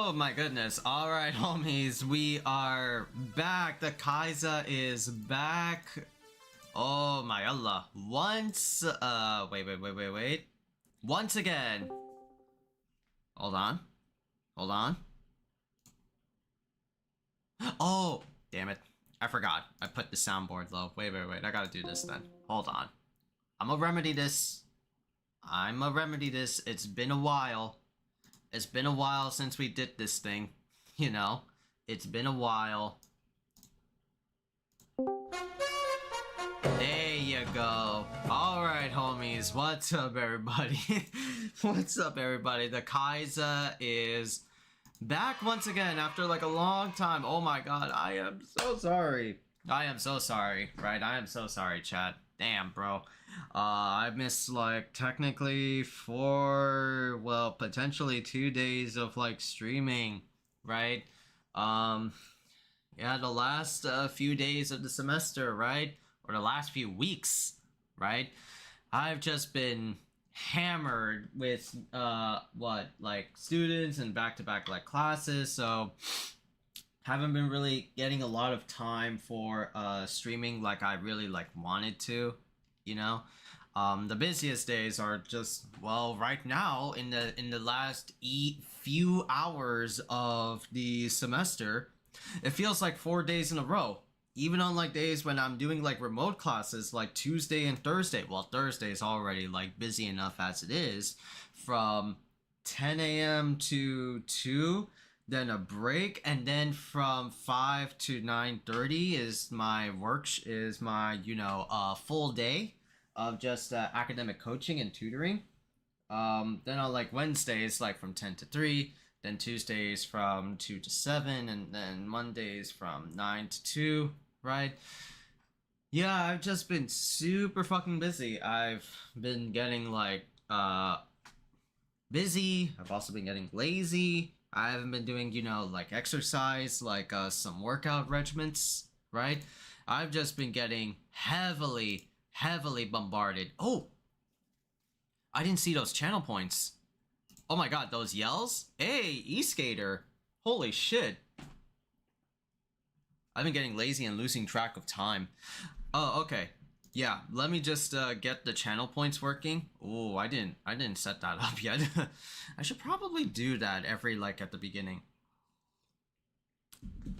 Oh my goodness. Alright, homies, we are back. The Kaiza is back. Oh my Allah. Wait. Once again. Hold on. Oh, damn it. I forgot. I put the soundboard low. Wait. I gotta do this then. Hold on. I'ma remedy this. It's been a while. It's been a while since we did this thing, you know? It's been a while. There you go. Alright, homies. What's up, everybody? What's up, everybody? The Kaiza is back once again after like a long time. Oh my god, I am so sorry. I am so sorry, right? I am so sorry, chat. Damn, bro. I missed like technically 4, well, potentially 2 days of like streaming, right? Yeah, the last few days of the semester, right? Or the last few weeks, right? I've just been hammered with like students and back-to-back like classes, so haven't been really getting a lot of time for streaming like I really like wanted to, you know. The busiest days are just, well, right now in the last few hours of the semester, it feels like 4 days in a row. Even on like days when I'm doing like remote classes like Tuesday and Thursday. Well, Thursday is already like busy enough as it is, from 10 a.m. to 2, then a break, and then from 5 to 9:30 is my full day of just academic coaching and tutoring. Then on like Wednesdays, like from 10 to 3, then Tuesdays from 2 to 7, and then Mondays from 9 to 2, right? Yeah, I've just been super fucking busy. I've been getting like busy. I've also been getting lazy. I haven't been doing, like exercise, like some workout regimens, right? I've just been getting heavily bombarded. Oh, I didn't see those channel points. Oh my god, those yells? Hey, E-Skater. Holy shit. I've been getting lazy and losing track of time. Oh, okay. Yeah, let me just get the channel points working. Oh, I didn't set that up yet. I should probably do that every, like, at the beginning.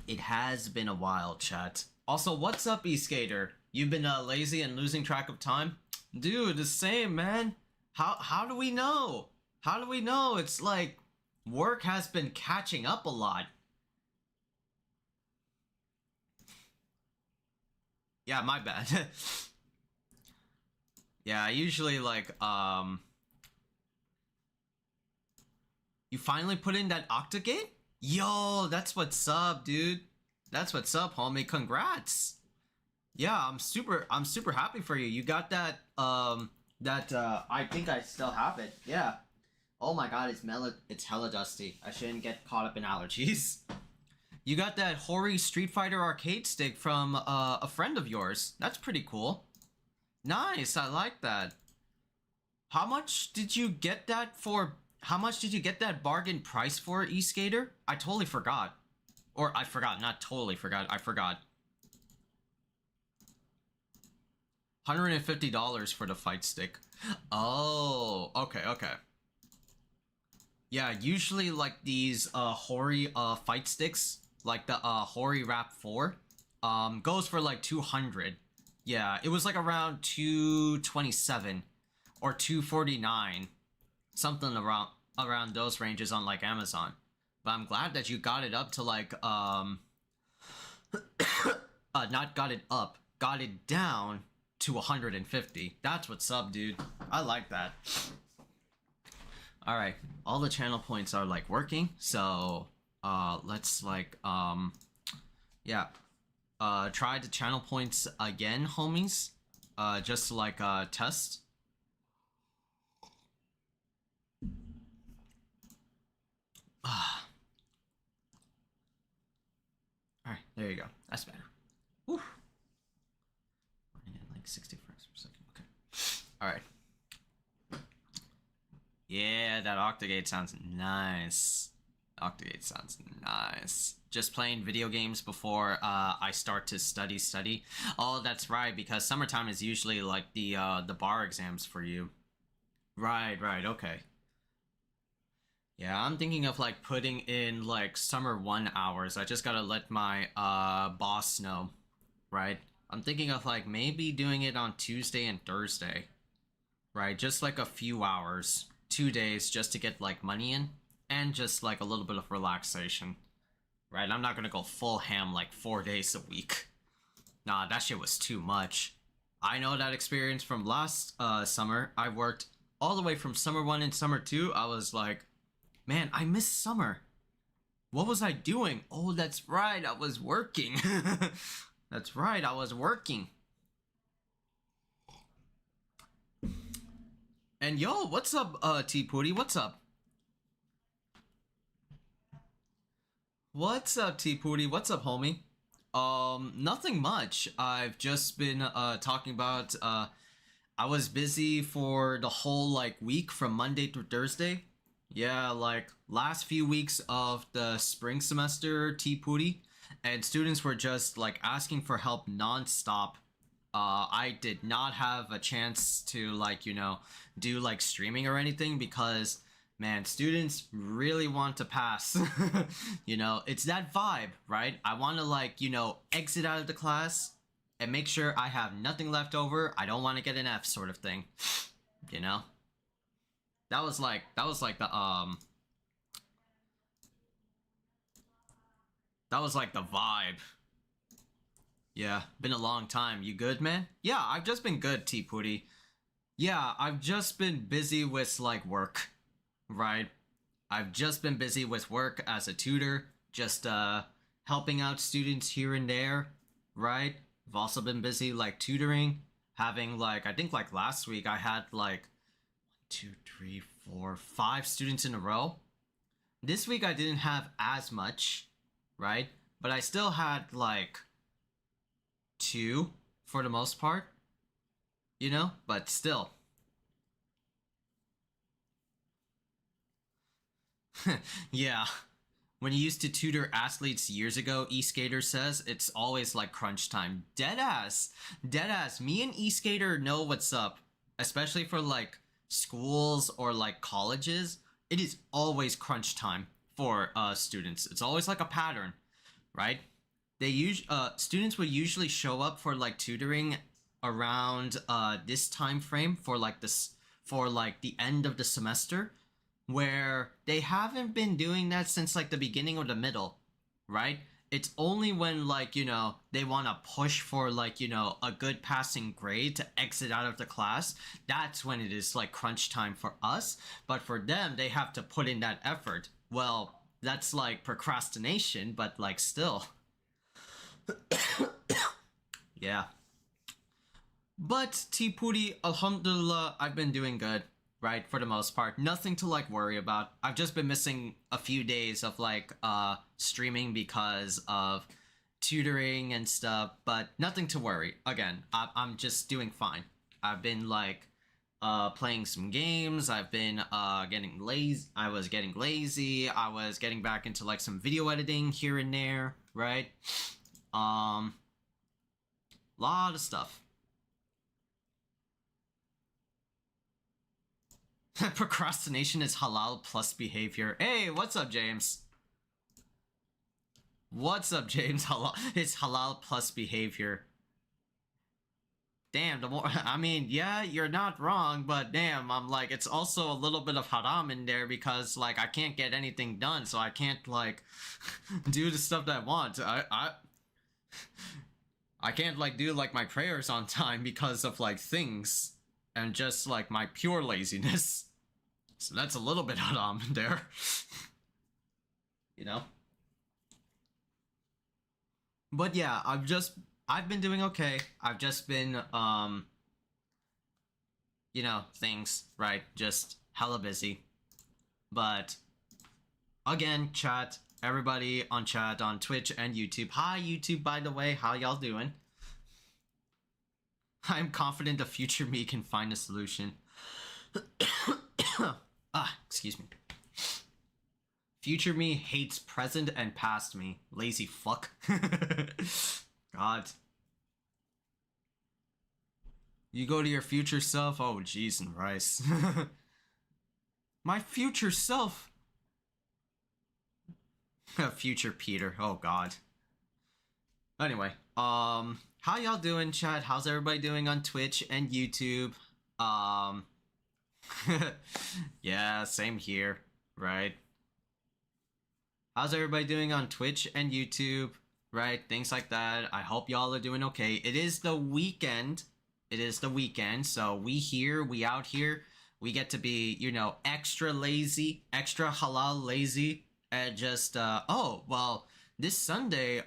It has been a while, chat. Also, what's up, E-Skater? You've been lazy and losing track of time? Dude, the same, man. How do we know? How do we know? It's like work has been catching up a lot. Yeah, my bad. Yeah, I usually like you finally put in that octagate? Yo, that's what's up, dude. That's what's up, homie. Congrats. Yeah, I'm super happy for you. You got that I think I still have it. Yeah. Oh my god, it's hella dusty. I shouldn't get caught up in allergies. You got that Hori Street Fighter arcade stick from a friend of yours. That's pretty cool. Nice, I like that. How much did you get that for? How much did you get that bargain price for, E-Skater? I totally forgot. Or I forgot, not totally forgot, I forgot. $150 for the fight stick. Oh, okay. Yeah, usually like these Hori fight sticks, like the Hori Rap 4, goes for like 200. Yeah, it was like around 227 or 249, something around those ranges on like Amazon. But I'm glad that you got it up to like not got it up, got it down to 150. That's what's up, dude. I like that. All right, all the channel points are like working, so let's like try the channel points again, homies, just to like test. All right, there you go. That's better. Whew. Like 60 frames per second. Okay. All right. Yeah, that octagate sounds nice. Octagate sounds nice. Just playing video games before I start to study. Oh, that's right, because summertime is usually like the bar exams for you. Right, right, okay. Yeah, I'm thinking of like putting in like summer 1 hours. I just gotta let my boss know, right? I'm thinking of like maybe doing it on Tuesday and Thursday, right? Just like a few hours, 2 days just to get like money in and just like a little bit of relaxation, right? I'm not gonna go full ham like 4 days a week. Nah, that shit was too much. I know that experience from last summer. I worked all the way from summer 1 and summer 2. I was like, man, I miss summer. What was I doing? Oh, that's right, I was working. That's right, I was working. And yo, what's up, T Pooty? What's up? What's up, T Pooty? What's up, homie? Nothing much. I've just been talking about I was busy for the whole like week from Monday to Thursday. Yeah, like last few weeks of the spring semester, T Pooty, and students were just like asking for help nonstop. I did not have a chance to like do like streaming or anything because man, students really want to pass. It's that vibe, right? I want to like exit out of the class and make sure I have nothing left over. I don't want to get an F, sort of thing. You know, that was like the vibe. Yeah, been a long time. You good, man? Yeah, I've just been good, T Pooty. Yeah, I've just been busy with like work, right? I've just been busy with work as a tutor, just helping out students here and there, right? I've also been busy like tutoring, having like I think like last week I had like 2, 3, 4, 5 students in a row. This week I didn't have as much, right? But I still had like two for the most part, but still. Yeah. When you used to tutor athletes years ago, eSkater says it's always like crunch time. Deadass. Deadass. Me and eSkater know what's up. Especially for like schools or like colleges. It is always crunch time for students. It's always like a pattern, right? Students would usually show up for like tutoring around this time frame for like this for like the end of the semester, where they haven't been doing that since like the beginning or the middle, right? It's only when like they want to push for like a good passing grade to exit out of the class, that's when it is like crunch time for us. But for them, they have to put in that effort. Well, that's like procrastination, but like still. Yeah. But T Puri, alhamdulillah, I've been doing good, right? For the most part. Nothing to like worry about. I've just been missing a few days of like streaming because of tutoring and stuff, but nothing to worry. Again, I'm just doing fine. I've been like playing some games. I've been getting lazy. I was getting lazy. I was getting back into like some video editing here and there, right? Lot of stuff. Procrastination is halal plus behavior. Hey, what's up, James? What's up, James? It's halal plus behavior. Damn, the more I mean, yeah, you're not wrong, but damn, I'm like, it's also a little bit of haram in there because like I can't get anything done, so I can't like do the stuff that I want. I can't like do like my prayers on time because of like things and just like my pure laziness. So that's a little bit haram in there. you know? But yeah, I've been doing okay. I've just been things, right? Just hella busy. But again, chat, everybody on chat on Twitch and YouTube. Hi YouTube, by the way, how y'all doing? I'm confident the future me can find a solution. Excuse me. Future me hates present and past me. Lazy fuck. God. You go to your future self? Oh, jeez and rice. My future self. Future Peter. Oh, God. Anyway, how y'all doing, chat? How's everybody doing on Twitch and YouTube? Yeah, same here, right? How's everybody doing on Twitch and YouTube, right? Things like that. I hope y'all are doing okay. It is the weekend. It is the weekend, so we out here. We get to be, you know, extra lazy, extra halal lazy, and just, oh, well, this Sunday,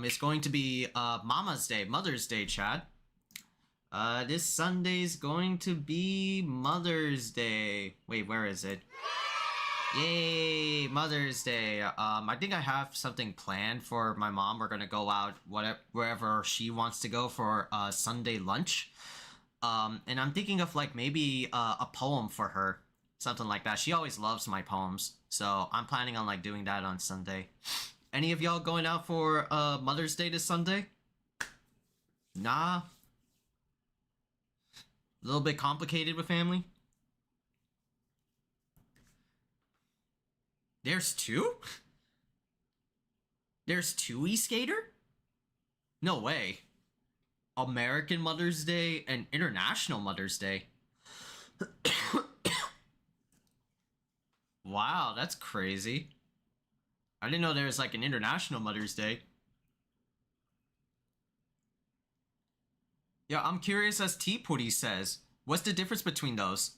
is going to be, Mama's Day, Mother's Day, chat. This Sunday's going to be Mother's Day. Wait, where is it? Yay, Mother's Day. I think I have something planned for my mom. We're gonna go out wherever she wants to go for Sunday lunch. And I'm thinking of like maybe a poem for her, something like that. She always loves my poems, so I'm planning on like doing that on Sunday. Any of y'all going out for Mother's Day this Sunday? Nah. A little bit complicated with family. There's two? There's two E-Skater? No way. American Mother's Day and International Mother's Day. Wow, that's crazy. I didn't know there was like an International Mother's Day. Yeah, I'm curious as T Putty says. What's the difference between those?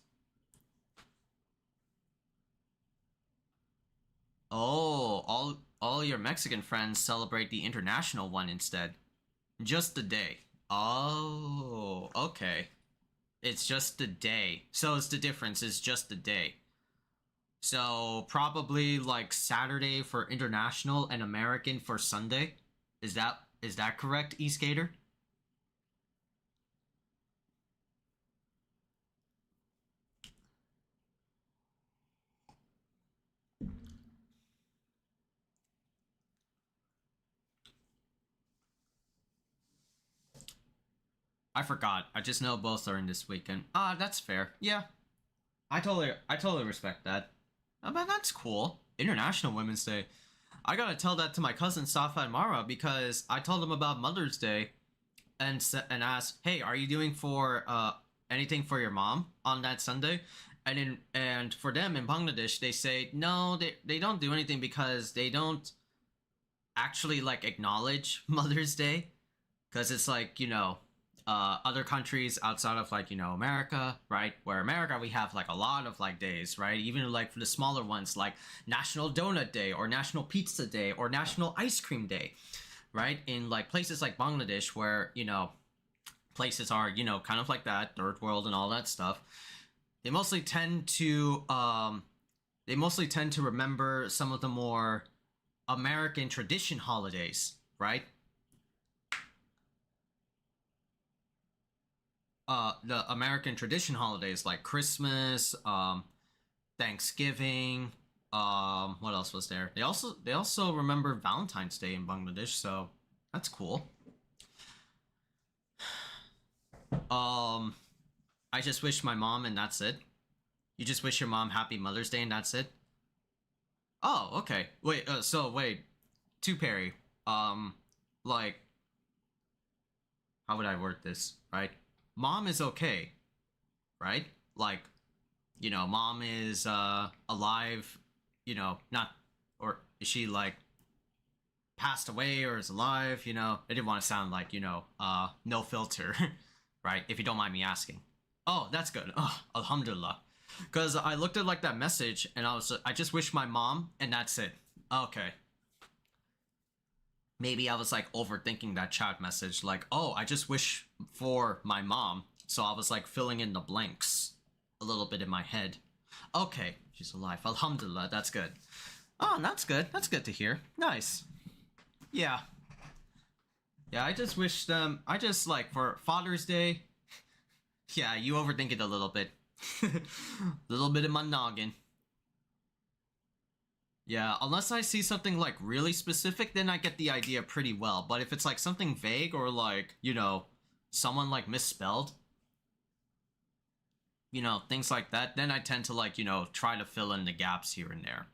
Oh, all your Mexican friends celebrate the international one instead. Just the day. Oh, okay. It's just the day. So it's the difference is just the day. So probably like Saturday for international and American for Sunday. Is that correct, E-Skater? I forgot. I just know both are in this weekend. Ah, that's fair. Yeah. I totally respect that. But that's cool. International Women's Day. I gotta tell that to my cousin Safa and Mara because I told them about Mother's Day and asked, "Hey, are you doing for anything for your mom on that Sunday?" And for them in Bangladesh, they say no, they don't do anything because they don't actually like acknowledge Mother's Day because it's like, you know, other countries outside of like, you know, America, right? Where America we have like a lot of like days, right? Even like for the smaller ones like National Donut Day or National Pizza Day or National Ice Cream Day, right? In like places like Bangladesh where, you know, places are, you know, kind of like that, third world and all that stuff. They mostly tend to remember some of the more American tradition holidays, right? The American tradition holidays like Christmas, Thanksgiving, what else was there? They also remember Valentine's Day in Bangladesh, so that's cool. I just wish my mom and that's it. You just wish your mom happy Mother's Day and that's it? Oh, okay. Wait, wait. To Perry, like, how would I word this, right? Mom is okay, right? Like, you know, mom is alive, you know, not, or is she like passed away or is alive, you know? I didn't want to sound like, you know, no filter, right? If you don't mind me asking. Oh, that's good. Oh, alhamdulillah. Because I looked at like that message and I just wish my mom and that's it. Okay. Maybe I was like overthinking that chat message, like, oh, I just wish for my mom. So I was like filling in the blanks a little bit in my head. Okay, she's alive. Alhamdulillah, that's good. Oh, that's good. That's good to hear. Nice. Yeah. Yeah, I just wish them, I just like for Father's Day. Yeah, you overthink it a little bit. A little bit in my noggin. Yeah, unless I see something like really specific, then I get the idea pretty well. But if it's like something vague or like, someone like misspelled, things like that, then I tend to like, try to fill in the gaps here and there.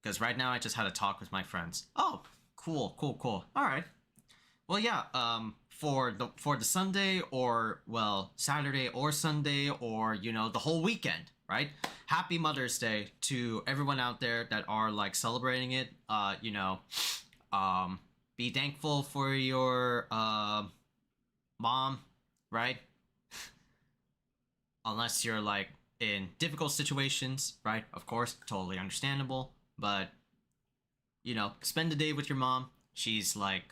Because right now I just had a talk with my friends. Oh, cool, cool, cool. All right. Well, yeah. For the Sunday or well Saturday or Sunday or the whole weekend, right? Happy Mother's Day to everyone out there that are like celebrating it. Be thankful for your mom, right? Unless you're like in difficult situations, right? Of course, totally understandable. But spend the day with your mom. She's like,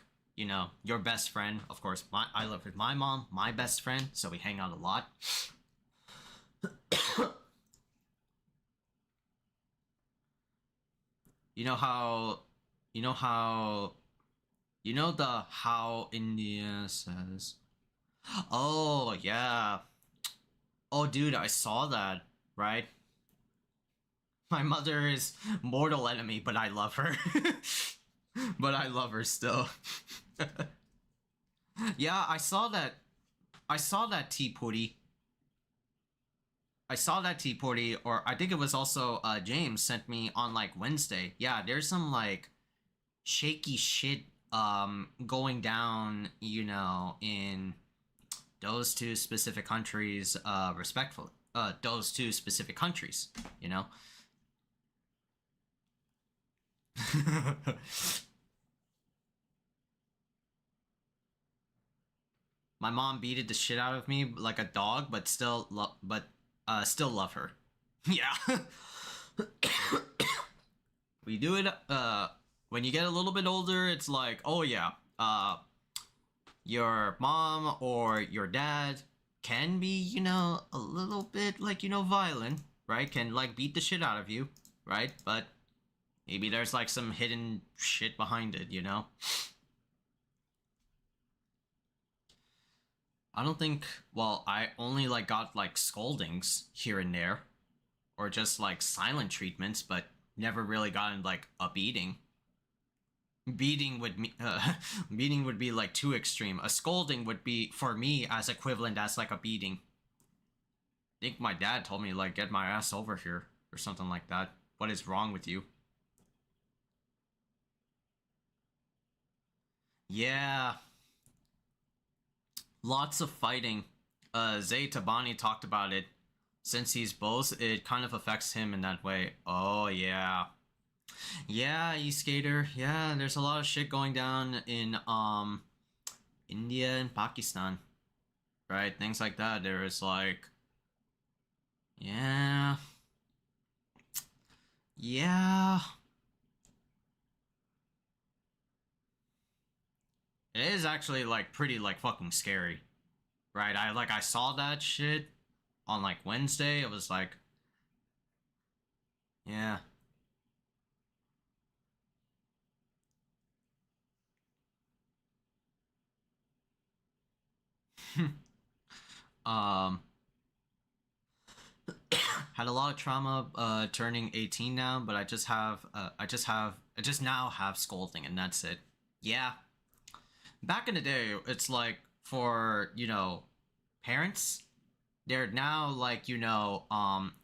your best friend. Of course, I live with my mom, my best friend, so we hang out a lot. you know how, you know how, the how India says. Oh yeah. Oh dude, I saw that. Right. My mother is mortal enemy, but I love her. But I love her still. Yeah, I saw that. I saw that tea putty. I saw that tea putty, or I think it was also James sent me on like Wednesday. Yeah, there's some like shaky shit going down, in those two specific countries, respectfully. Those two specific countries, you know. My mom beated the shit out of me like a dog, but still love her. Yeah. We do it when you get a little bit older, it's like, oh yeah, your mom or your dad can be, a little bit like, violent, right? Can like beat the shit out of you, right? But maybe there's like some hidden shit behind it, I don't think, well, I only like got like scoldings here and there or just like silent treatments, but never really gotten like a beating. Beating would me beating would be like too extreme. A scolding would be for me as equivalent as like a beating. I think my dad told me like get my ass over here or something like that. What is wrong with you? Yeah, lots of fighting. Zay Tabani talked about it. Since he's both, it kind of affects him in that way. Oh yeah. Yeah, e-skater. Yeah, there's a lot of shit going down in India and Pakistan. Right? Things like that. There is like yeah. Yeah. It is actually like pretty like fucking scary. Right? I saw that shit on like Wednesday. It was like yeah. um had a lot of trauma turning 18 now, but I just now have scolding and that's it. Yeah. Back in the day, it's like for, parents, they're now like,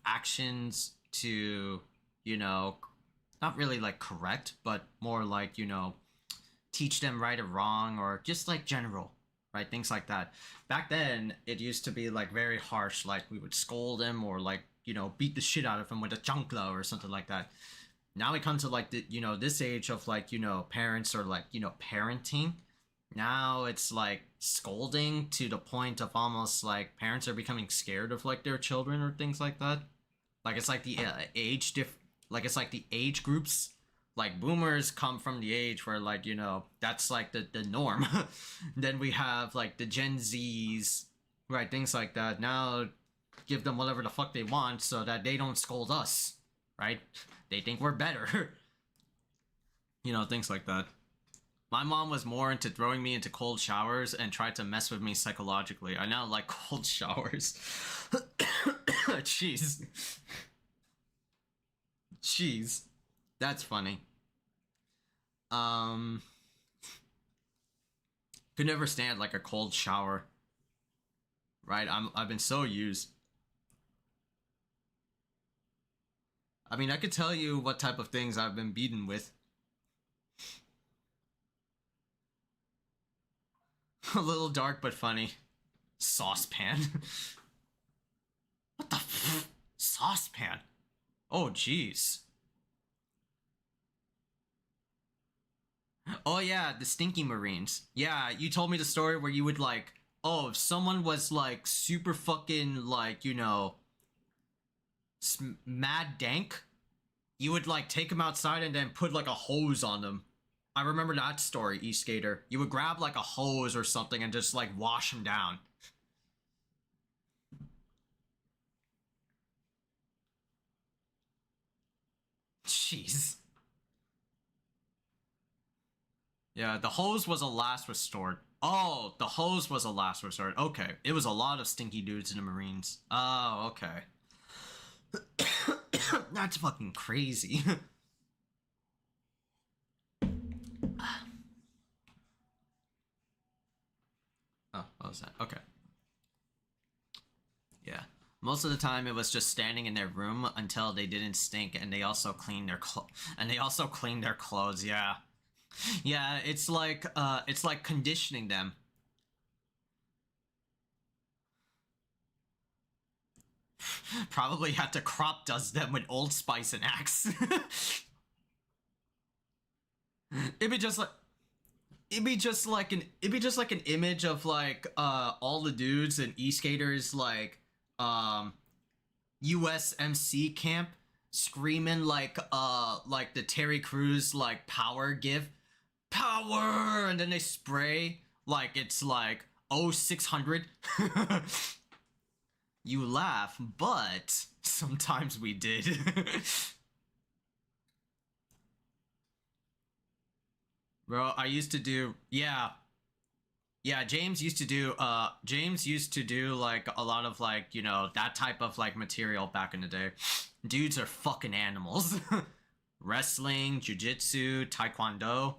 actions to, you know, not really like correct, but more like, teach them right or wrong or just like general, right? Things like that. Back then, it used to be like very harsh, like we would scold them or like, beat the shit out of them with a chancla or something like that. Now we come to like the, this age of like, parents or like, parenting. Now it's like scolding to the point of almost like parents are becoming scared of like their children or things like that. Like it's like the like it's like the age groups. Like boomers come from the age where like that's like the norm. Then we have like the Gen Zs, right? Things like that. Now give them whatever the fuck they want so that they don't scold us, right? They think we're better. Things like that. My mom was more into throwing me into cold showers and tried to mess with me psychologically. I now like cold showers. Jeez. Jeez. That's funny. Um, could never stand like a cold shower. Right? I've been so used. I mean, I could tell you what type of things I've been beaten with. A little dark but funny. Saucepan. What the saucepan? Oh, jeez. Oh yeah, the stinky marines. Yeah, you told me the story where you would like, oh, if someone was like super fucking like, you know, mad dank, you would like take them outside and then put like a hose on them. I remember that story, E-Skater. You would grab like a hose or something and just like wash them down. Jeez. Yeah, the hose was a last resort. Oh, the hose was a last resort. Okay. It was a lot of stinky dudes in the Marines. Oh, okay. That's fucking crazy. Oh, what was that? Okay. Yeah. Most of the time it was just standing in their room until they didn't stink and they also cleaned their clothes, yeah. Yeah, it's like conditioning them. Probably had to crop dust them with Old Spice and Axe. It'd be just like an image of like all the dudes and e-skaters like USMC camp screaming like the Terry Crews like power gif. Power, and then they spray like it's like 0600. You laugh, but sometimes we did. Bro, I used to do, yeah. Yeah, James used to do like a lot of like, you know, that type of like material back in the day. Dudes are fucking animals. Wrestling, jiu-jitsu, taekwondo.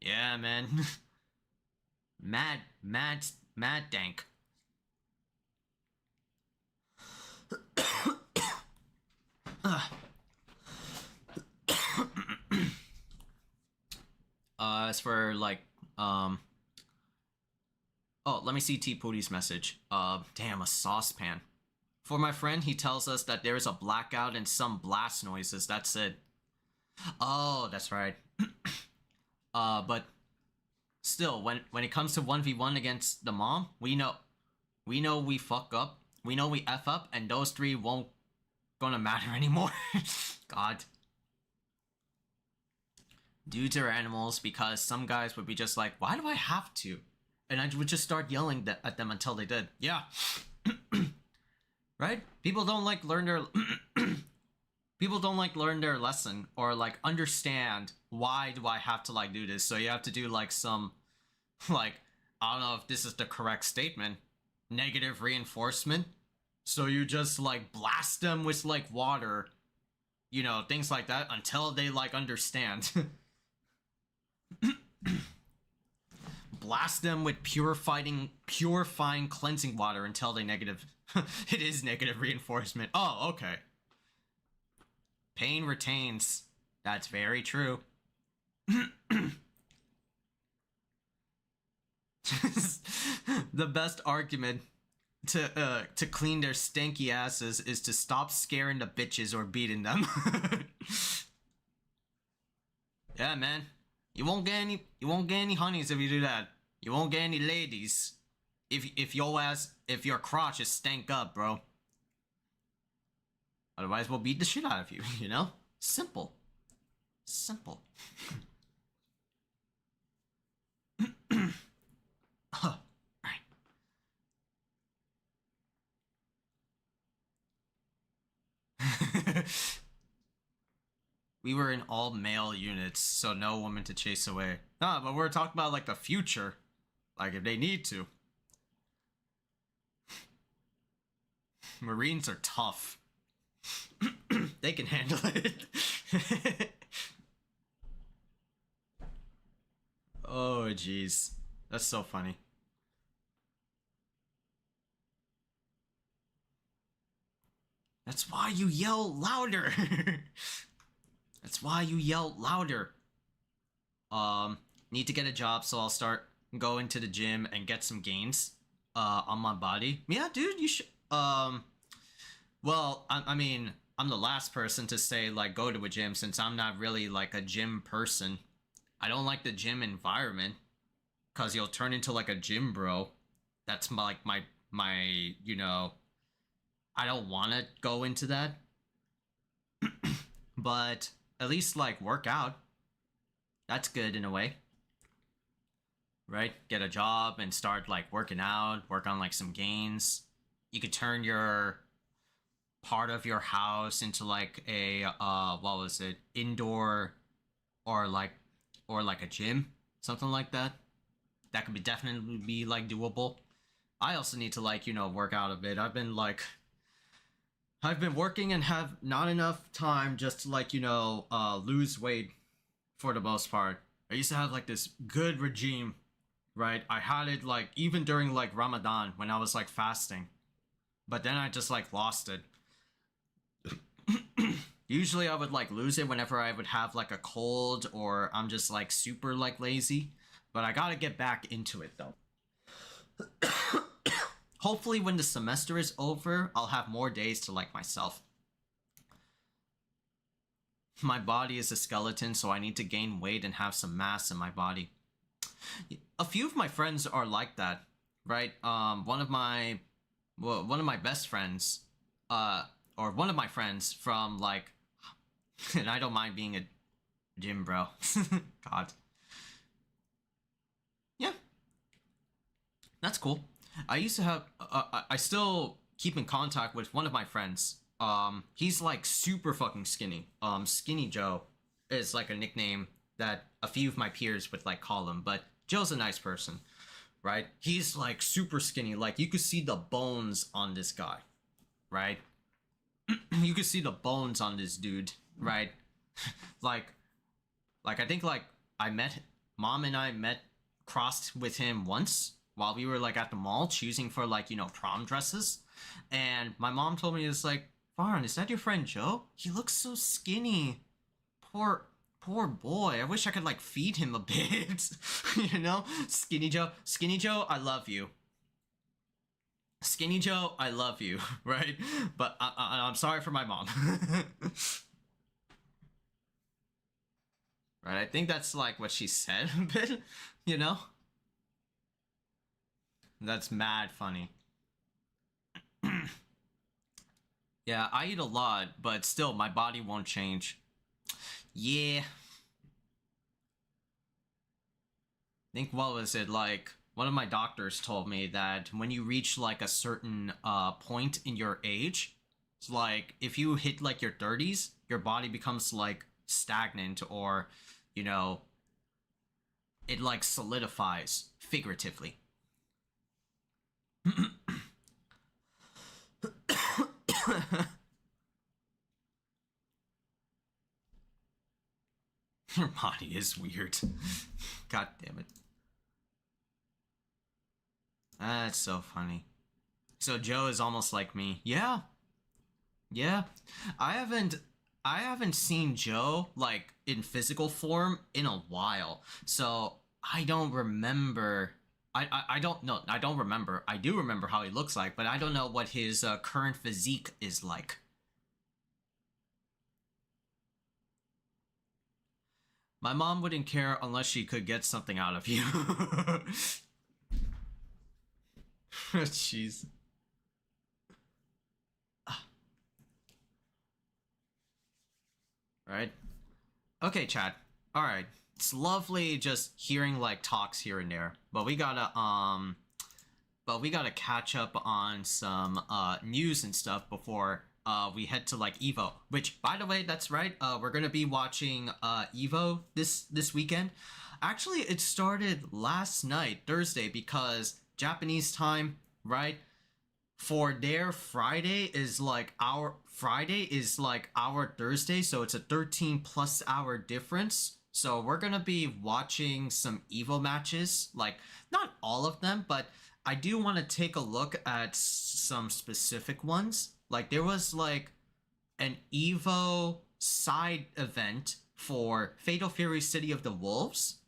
Yeah, man. Mad dank. As for like, oh, let me see T Pooty's message. Damn, a saucepan. For my friend, he tells us that there is a blackout and some blast noises. That's it. Oh, that's right. But still, when it comes to 1v1 against the mom, we know we fuck up. We know we F up, and those three won't gonna matter anymore. God. Dudes are animals because some guys would be just like, why do I have to? And I would just start yelling at them until they did. Yeah. Right? People don't like learn their people don't like learn their lesson or like understand why do I have to like do this. So you have to do like some like, I don't know if this is the correct statement, negative reinforcement. So you just like blast them with like water, you know, things like that until they like understand. Blast them with purifying cleansing water until they negative. It is negative reinforcement. Oh, okay. Pain retains. That's very true. The best argument to clean their stanky asses is to stop scaring the bitches or beating them. Yeah, man. You won't get any honeys if you do that. You won't get any ladies if your crotch is stank up, bro. Otherwise, we'll beat the shit out of you, you know? Simple. Simple. Huh. Right. We were in all male units, so no woman to chase away. Nah, but we're talking about like the future. Like if they need to. Marines are tough. They can handle it. Oh, jeez. That's so funny. That's why you yell louder. That's why you yell louder. Um, Need to get a job, so I'll start going to the gym and get some gains on my body. Yeah, dude, you should well, I mean, I'm the last person to say like go to a gym since I'm not really like a gym person. I don't like the gym environment cuz you'll turn into like a gym bro. That's like my, you know, I don't want to go into that. But at least like work out. That's good in a way. Right? Get a job and start like working out, work on like some gains. You could turn your part of your house into like a what was it? Indoor or like a gym, something like that. That could be definitely be like doable. I also need to like, you know, work out a bit. I've been working and have not enough time just to like, you know, lose weight for the most part. I used to have like this good regime, right? I had it like even during like Ramadan when I was like fasting. But then I just like lost it. Usually I would like lose it whenever I would have like a cold or I'm just like super like lazy. But I gotta get back into it though. Hopefully when the semester is over, I'll have more days to like myself. My body is a skeleton, so I need to gain weight and have some mass in my body. A few of my friends are like that, right? One of my best friends, or one of my friends from like, and I don't mind being a gym bro. God. Yeah, that's cool. I used to have, I still keep in contact with one of my friends. He's like super fucking skinny. Skinny Joe is like a nickname that a few of my peers would like call him, but Joe's a nice person, right? He's like super skinny. Like you could see the bones on this guy, right? You could see the bones on this dude, right? like, I think like I met, mom and I met, crossed with him once while we were like at the mall choosing for like, you know, prom dresses. And my mom told me, it's like, Farn, is that your friend Joe? He looks so skinny. Poor boy. I wish I could like feed him a bit. You know? Skinny Joe. Skinny Joe, I love you. Skinny Joe, I love you, right? But I'm sorry for my mom. Right, I think that's like what she said a bit, you know? That's mad funny. Yeah, I eat a lot, but still, my body won't change. Yeah. I think, what was it, like, one of my doctors told me that when you reach, like, a certain, point in your age, it's like, if you hit, like, your 30s, your body becomes, like, stagnant or, you know, it, like, solidifies, figuratively. Your body is weird. God damn it. That's so funny. So Joe is almost like me. Yeah. Yeah. I haven't I haven't seen Joe like in physical form in a while. So I don't remember. I don't know. I don't remember. I do remember how he looks like, but I don't know what his current physique is like. My mom wouldn't care unless she could get something out of you. Jeez. Right? Okay, chat. All right. It's lovely just hearing like talks here and there, but we gotta catch up on some news and stuff before we head to like EVO. Which, by the way, that's right. We're gonna be watching EVO this weekend. Actually, it started last night, Thursday, because Japanese time, right? For their Friday is like our Thursday, so it's a 13 plus hour difference. So we're gonna be watching some EVO matches, like not all of them, but I do want to take a look at some specific ones. Like there was like an EVO side event for Fatal Fury City of the Wolves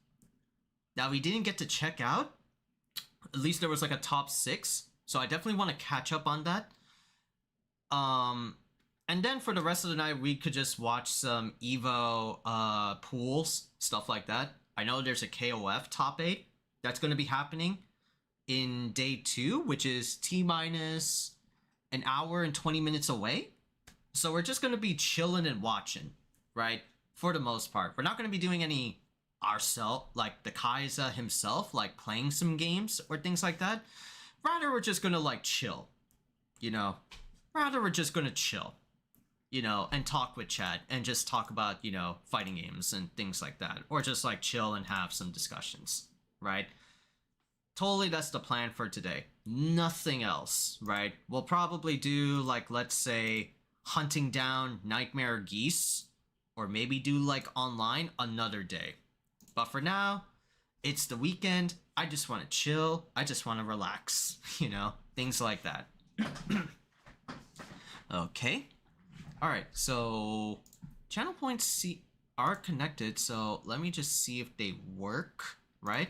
that we didn't get to check out. At least there was like a top 6, so I definitely want to catch up on that. And then for the rest of the night, we could just watch some EVO pools, stuff like that. I know there's a KOF top 8 that's going to be happening in day 2, which is T-minus an hour and 20 minutes away. So we're just going to be chilling and watching, right? For the most part. We're not going to be doing any ourselves, like the Khaiza'll himself, like playing some games or things like that. Rather, we're just going to like chill, you know? Rather, we're just going to chill, you know, and talk with chat and just talk about, you know, fighting games and things like that. Or just like chill and have some discussions, right? Totally, that's the plan for today. Nothing else, right? We'll probably do like, let's say, hunting down nightmare geese, or maybe do like online another day. But for now, it's the weekend. I just want to chill. I just want to relax, you know, things like that. Okay. All right. So channel points are connected. So let me just see if they work, right?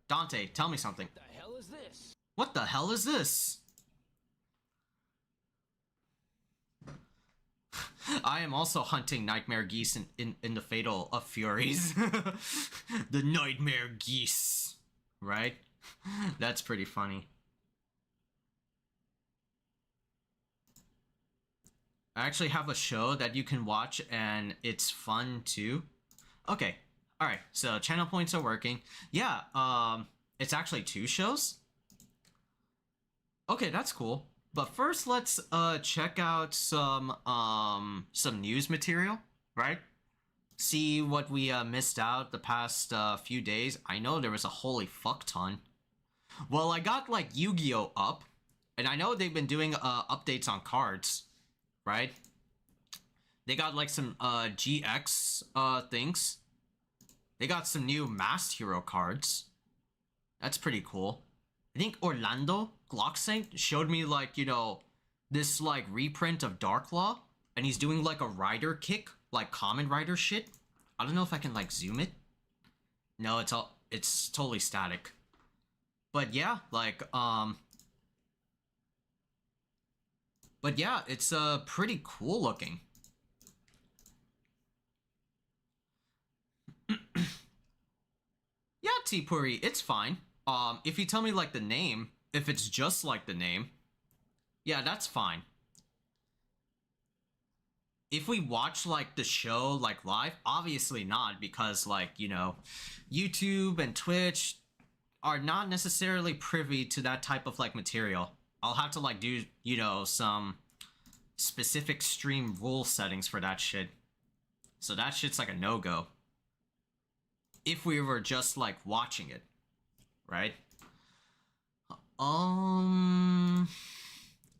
Dante, tell me something. What the hell is this? What the hell is this? I am also hunting nightmare geese in the Fatal of Furies. The nightmare geese, right? That's pretty funny. I actually have a show that you can watch and it's fun too. Okay, all right, so channel points are working. Yeah, it's actually 2 shows. Okay, that's cool. But first, let's check out some news material, right? See what we missed out the past few days. I know there was a holy fuck ton. Well, I got like Yu-Gi-Oh up, and I know they've been doing updates on cards, right? They got like some GX things. They got some new Masked Hero cards. That's pretty cool. I think Orlando Glocksaint showed me like, you know, this like reprint of Darklaw, and he's doing like a rider kick, like common rider shit. I don't know if I can like zoom it. No, it's totally static. But yeah, like but yeah, it's pretty cool looking. Yeah, T-Puri, it's fine. If you tell me like the name, if it's just like the name, yeah, that's fine. If we watch like the show like live, obviously not, because like, you know, YouTube and Twitch are not necessarily privy to that type of like material. I'll have to like do, you know, some specific stream rule settings for that shit. So that shit's like a no-go. If we were just like watching it, right?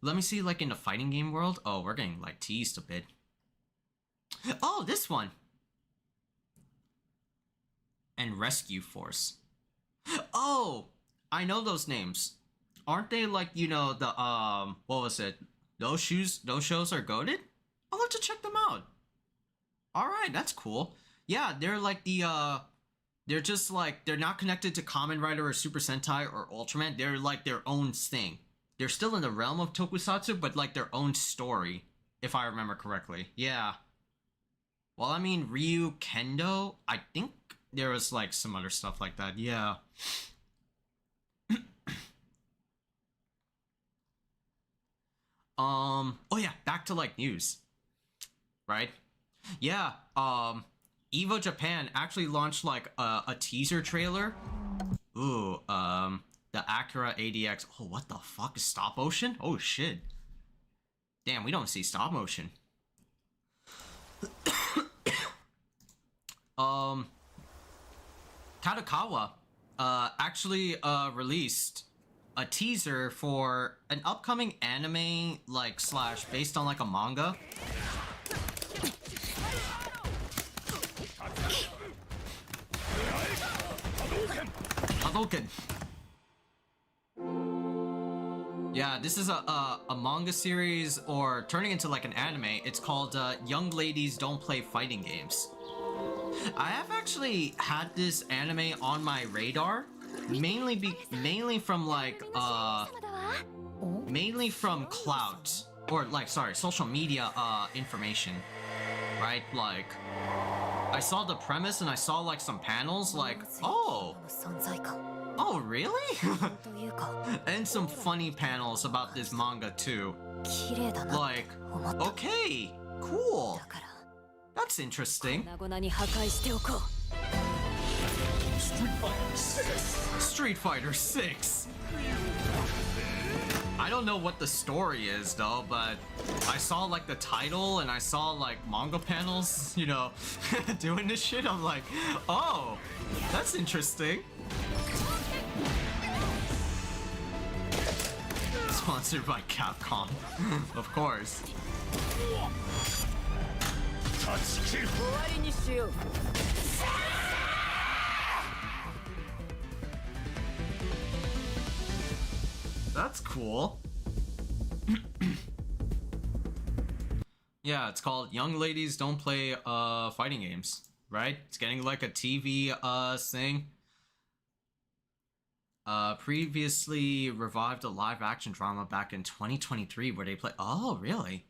Let me see like in the fighting game world. Oh, we're getting like teased a bit. Oh, this one. And Rescue Force. Oh, I know those names. Aren't they like, you know, the what was it? Those shows are goated? I'll have to check them out. Alright, that's cool. Yeah, they're like the they're just like, they're not connected to Kamen Rider or Super Sentai or Ultraman. They're like their own thing. They're still in the realm of Tokusatsu, but like their own story, if I remember correctly. Yeah. Well, I mean, Ryu Kendo, I think there was like some other stuff like that. Yeah. Oh yeah, back to like news. Right? Yeah, EVO Japan actually launched like a teaser trailer. Ooh, the Acura ADX. Oh, what the fuck is stop motion? Oh shit. Damn, we don't see stop motion. Kadokawa actually released a teaser for an upcoming anime like slash based on like a manga. Hadouken! Yeah, this is a manga series, or turning into like an anime. It's called Young Ladies Don't Play Fighting Games. I have actually had this anime on my radar, mainly from like mainly from clout, or like, sorry, social media information, right? Like, I saw the premise and I saw like some panels, like, oh really? And some funny panels about this manga too. Like, okay, cool. That's interesting. Street Fighter 6. I don't know what the story is though, but I saw like the title and I saw like manga panels, you know, doing this shit. I'm like, oh, that's interesting. Sponsored by Capcom, of course. That's cool. Yeah, it's called Young Ladies Don't Play Fighting Games, right? It's getting like a TV thing. Previously revived a live action drama back in 2023 where they play. Oh, really?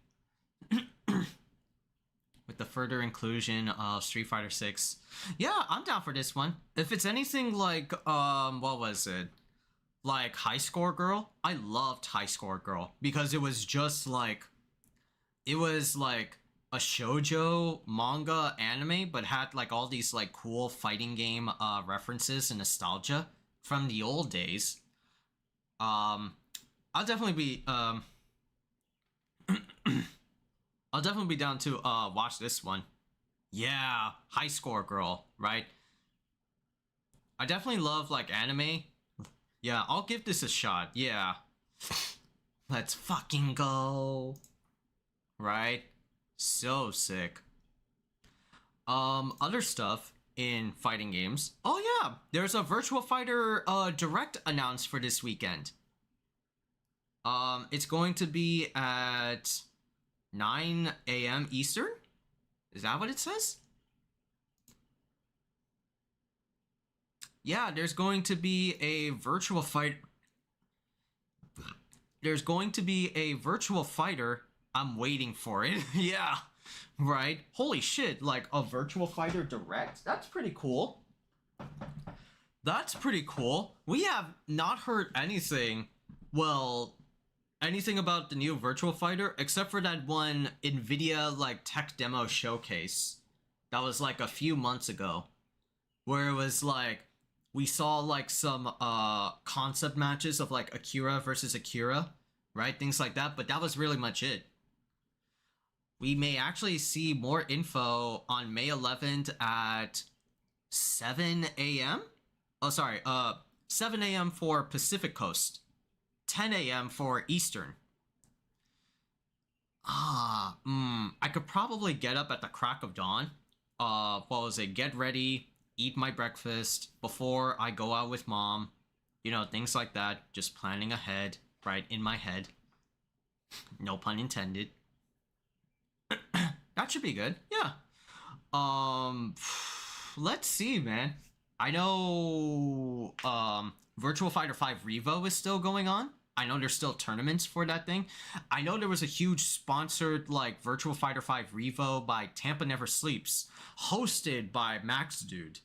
With the further inclusion of Street Fighter 6. Yeah, I'm down for this one. If it's anything like what was it? Like High Score Girl? I loved High Score Girl because it was just like, it was like a shoujo manga anime, but had like all these like cool fighting game references and nostalgia from the old days. I'll definitely be I'll definitely be down to watch this one. Yeah, High Score Girl, right? I definitely love like anime. Yeah, I'll give this a shot. Yeah. Let's fucking go. Right? So sick. Other stuff in fighting games. Oh yeah, there's a Virtua Fighter Direct announced for this weekend. It's going to be at 9 a.m. Eastern? Is that what it says? Yeah, there's going to be a Virtua Fighter. There's going to be a Virtua Fighter. I'm waiting for it. Yeah, right. Holy shit, like a Virtua Fighter Direct? That's pretty cool. That's pretty cool. We have not heard anything, well, anything about the new Virtua Fighter, except for that one NVIDIA, like, tech demo showcase. That was, like, a few months ago. Where it was, like, we saw, like, some, concept matches of, like, Akira versus Akira, right? Things like that, but that was really much it. We may actually see more info on May 11th at 7 a.m.? Oh, sorry, 7 a.m. for Pacific Coast. 10 a.m. for Eastern. I could probably get up at the crack of dawn. What was it? Get ready, eat my breakfast before I go out with mom. You know, things like that. Just planning ahead, right, in my head. No pun intended. That should be good, yeah. Let's see, man. I know, Virtua Fighter 5 Revo is still going on. I know there's still tournaments for that thing. I know there was a huge sponsored, like, Virtua Fighter 5 Revo by Tampa Never Sleeps, hosted by Max Dude,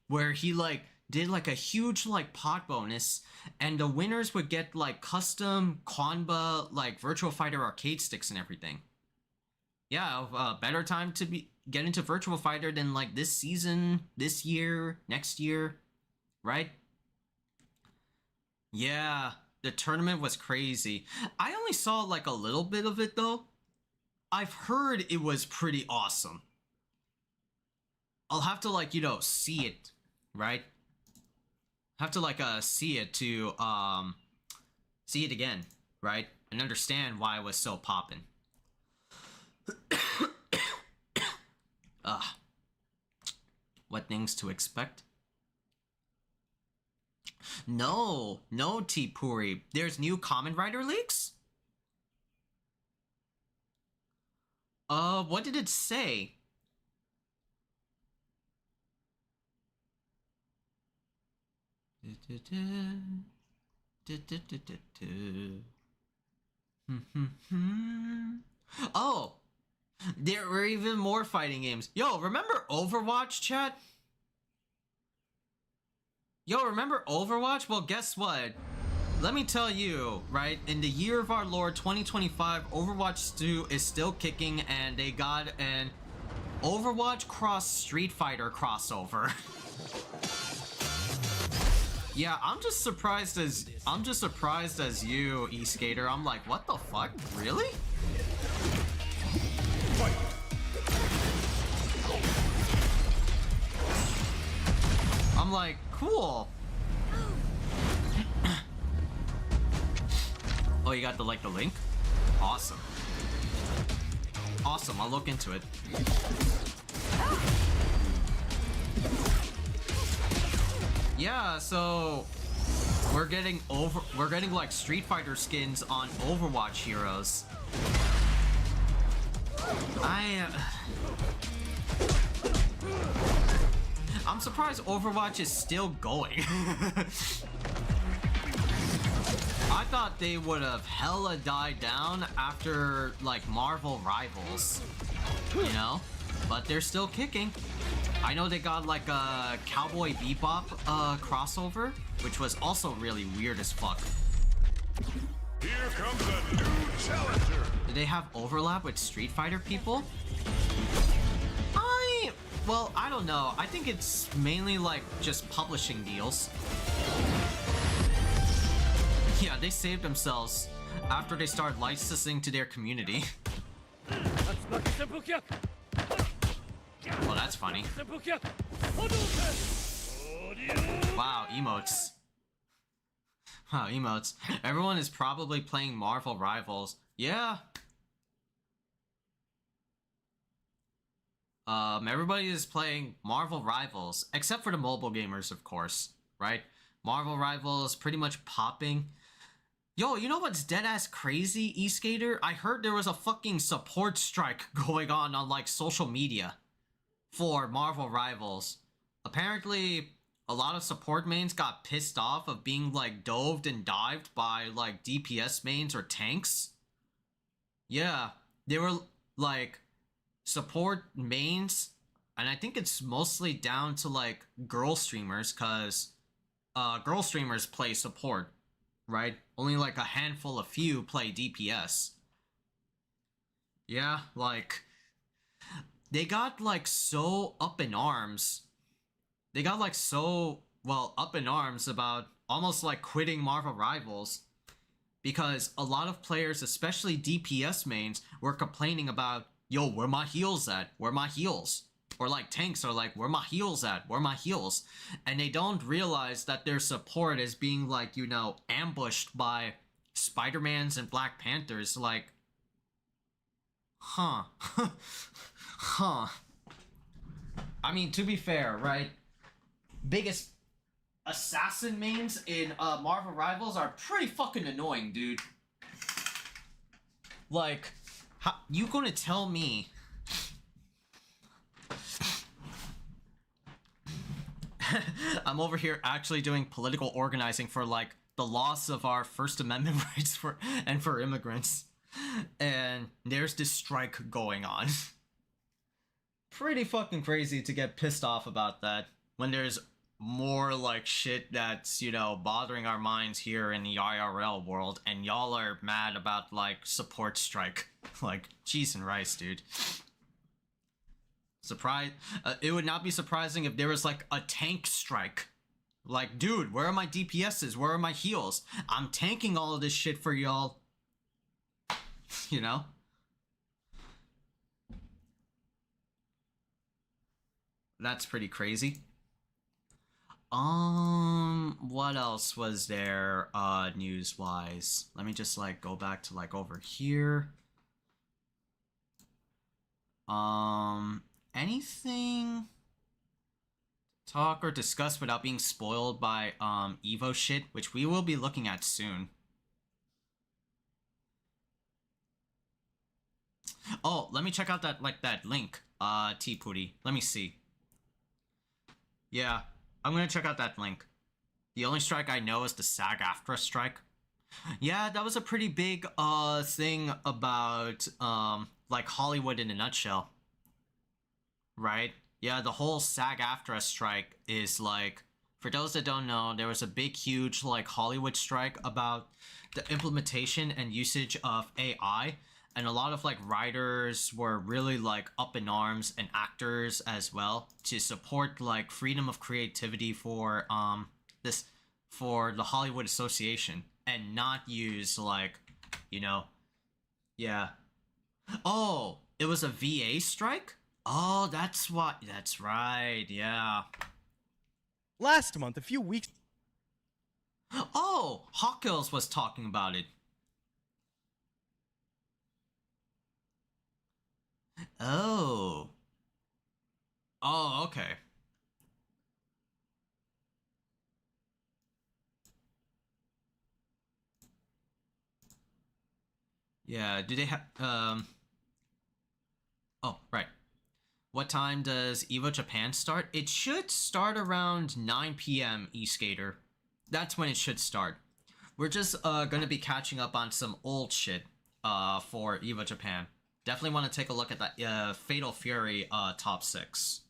where he, like, did, like, a huge, like, pot bonus, and the winners would get, like, custom Konba, like, Virtua Fighter arcade sticks and everything. Yeah, better time to get into Virtua Fighter than, like, this season, this year, next year, right? Yeah, the tournament was crazy. I only saw, like, a little bit of it, though. I've heard it was pretty awesome. I'll have to, like, you know, see it, right? Have to, like, see it to, see it again, right? And understand why it was so poppin'. What things to expect? No, no, T Puri. There's new Kamen Rider leaks? What did it say? Oh, there were even more fighting games. Yo, remember Overwatch, chat? Yo, remember Overwatch? Well, guess what? Let me tell you, right? In the year of our Lord 2025, Overwatch 2 is still kicking, and they got an Overwatch cross Street Fighter crossover. Yeah, I'm just surprised as you, E-Skater. I'm like, what the fuck? Really? I'm like, cool. Oh, you got the link? Awesome. Awesome, I'll look into it. Yeah, so we're getting like Street Fighter skins on Overwatch heroes. I'm surprised Overwatch is still going. I thought they would have hella died down after like Marvel Rivals, you know? But they're still kicking. I know they got like a Cowboy Bebop crossover, which was also really weird as fuck. Here comes a new challenger. Do they have overlap with Street Fighter people? Well, I don't know. I think it's mainly like just publishing deals. Yeah, they saved themselves after they started licensing to their community. Well, that's funny. Wow, emotes. Wow, emotes. Everyone is probably playing Marvel Rivals. Yeah. Everybody is playing Marvel Rivals, except for the mobile gamers, of course, right? Marvel Rivals pretty much popping. Yo, you know what's deadass crazy, E-Skater? I heard there was a fucking support strike going on like social media for Marvel Rivals. Apparently, a lot of support mains got pissed off of being like doved and dived by like DPS mains or tanks. Yeah, they were like support mains, and I think it's mostly down to like girl streamers, cause girl streamers play support, right? Only like a handful of few play DPS. Yeah, like they got like so up in arms. They got like so well up in arms about almost like quitting Marvel Rivals, because a lot of players, especially DPS mains, were complaining about, yo, where my heals at? Where my heals? Or like tanks are like, where my heals at? Where my heals? And they don't realize that their support is being like, you know, ambushed by Spider-Mans and Black Panthers. Like, huh. Huh. I mean, to be fair, right? Biggest assassin mains in Marvel Rivals are pretty fucking annoying, dude. Like, how, you gonna tell me I'm over here actually doing political organizing for like the loss of our First Amendment rights for immigrants, and there's this strike going on. Pretty fucking crazy to get pissed off about that when there's more like shit that's, you know, bothering our minds here in the IRL world, and y'all are mad about like support strike. Like, cheese and rice, dude. It would not be surprising if there was like a tank strike. Like, dude, where are my DPSs? Where are my heals? I'm tanking all of this shit for y'all. You know? That's pretty crazy. What else was there, news-wise? Let me just, like, go back to, like, over here. Anything Talk or discuss without being spoiled by EVO shit, which we will be looking at soon. Oh, let me check out that link, T Pooty. Let me see. Yeah, I'm gonna check out that link. The only strike I know is the SAG-AFTRA strike. Yeah, that was a pretty big thing about like Hollywood in a nutshell. Right? Yeah, the whole SAG-AFTRA strike is like, for those that don't know, there was a big huge like Hollywood strike about the implementation and usage of AI, and a lot of like writers were really like up in arms, and actors as well, to support like freedom of creativity for this for the Hollywood Association, and not use like, you know, yeah. Oh, it was a VA strike? Oh, that's what. That's right. Yeah. Last month, a few weeks. Oh, Hawkgirls was talking about it. Oh. Oh, okay. Yeah, do they have oh, right. What time does EVO Japan start? It should start around 9 p.m. eSkater. That's when it should start. We're just gonna be catching up on some old shit for EVO Japan. Definitely want to take a look at that Fatal Fury top 6.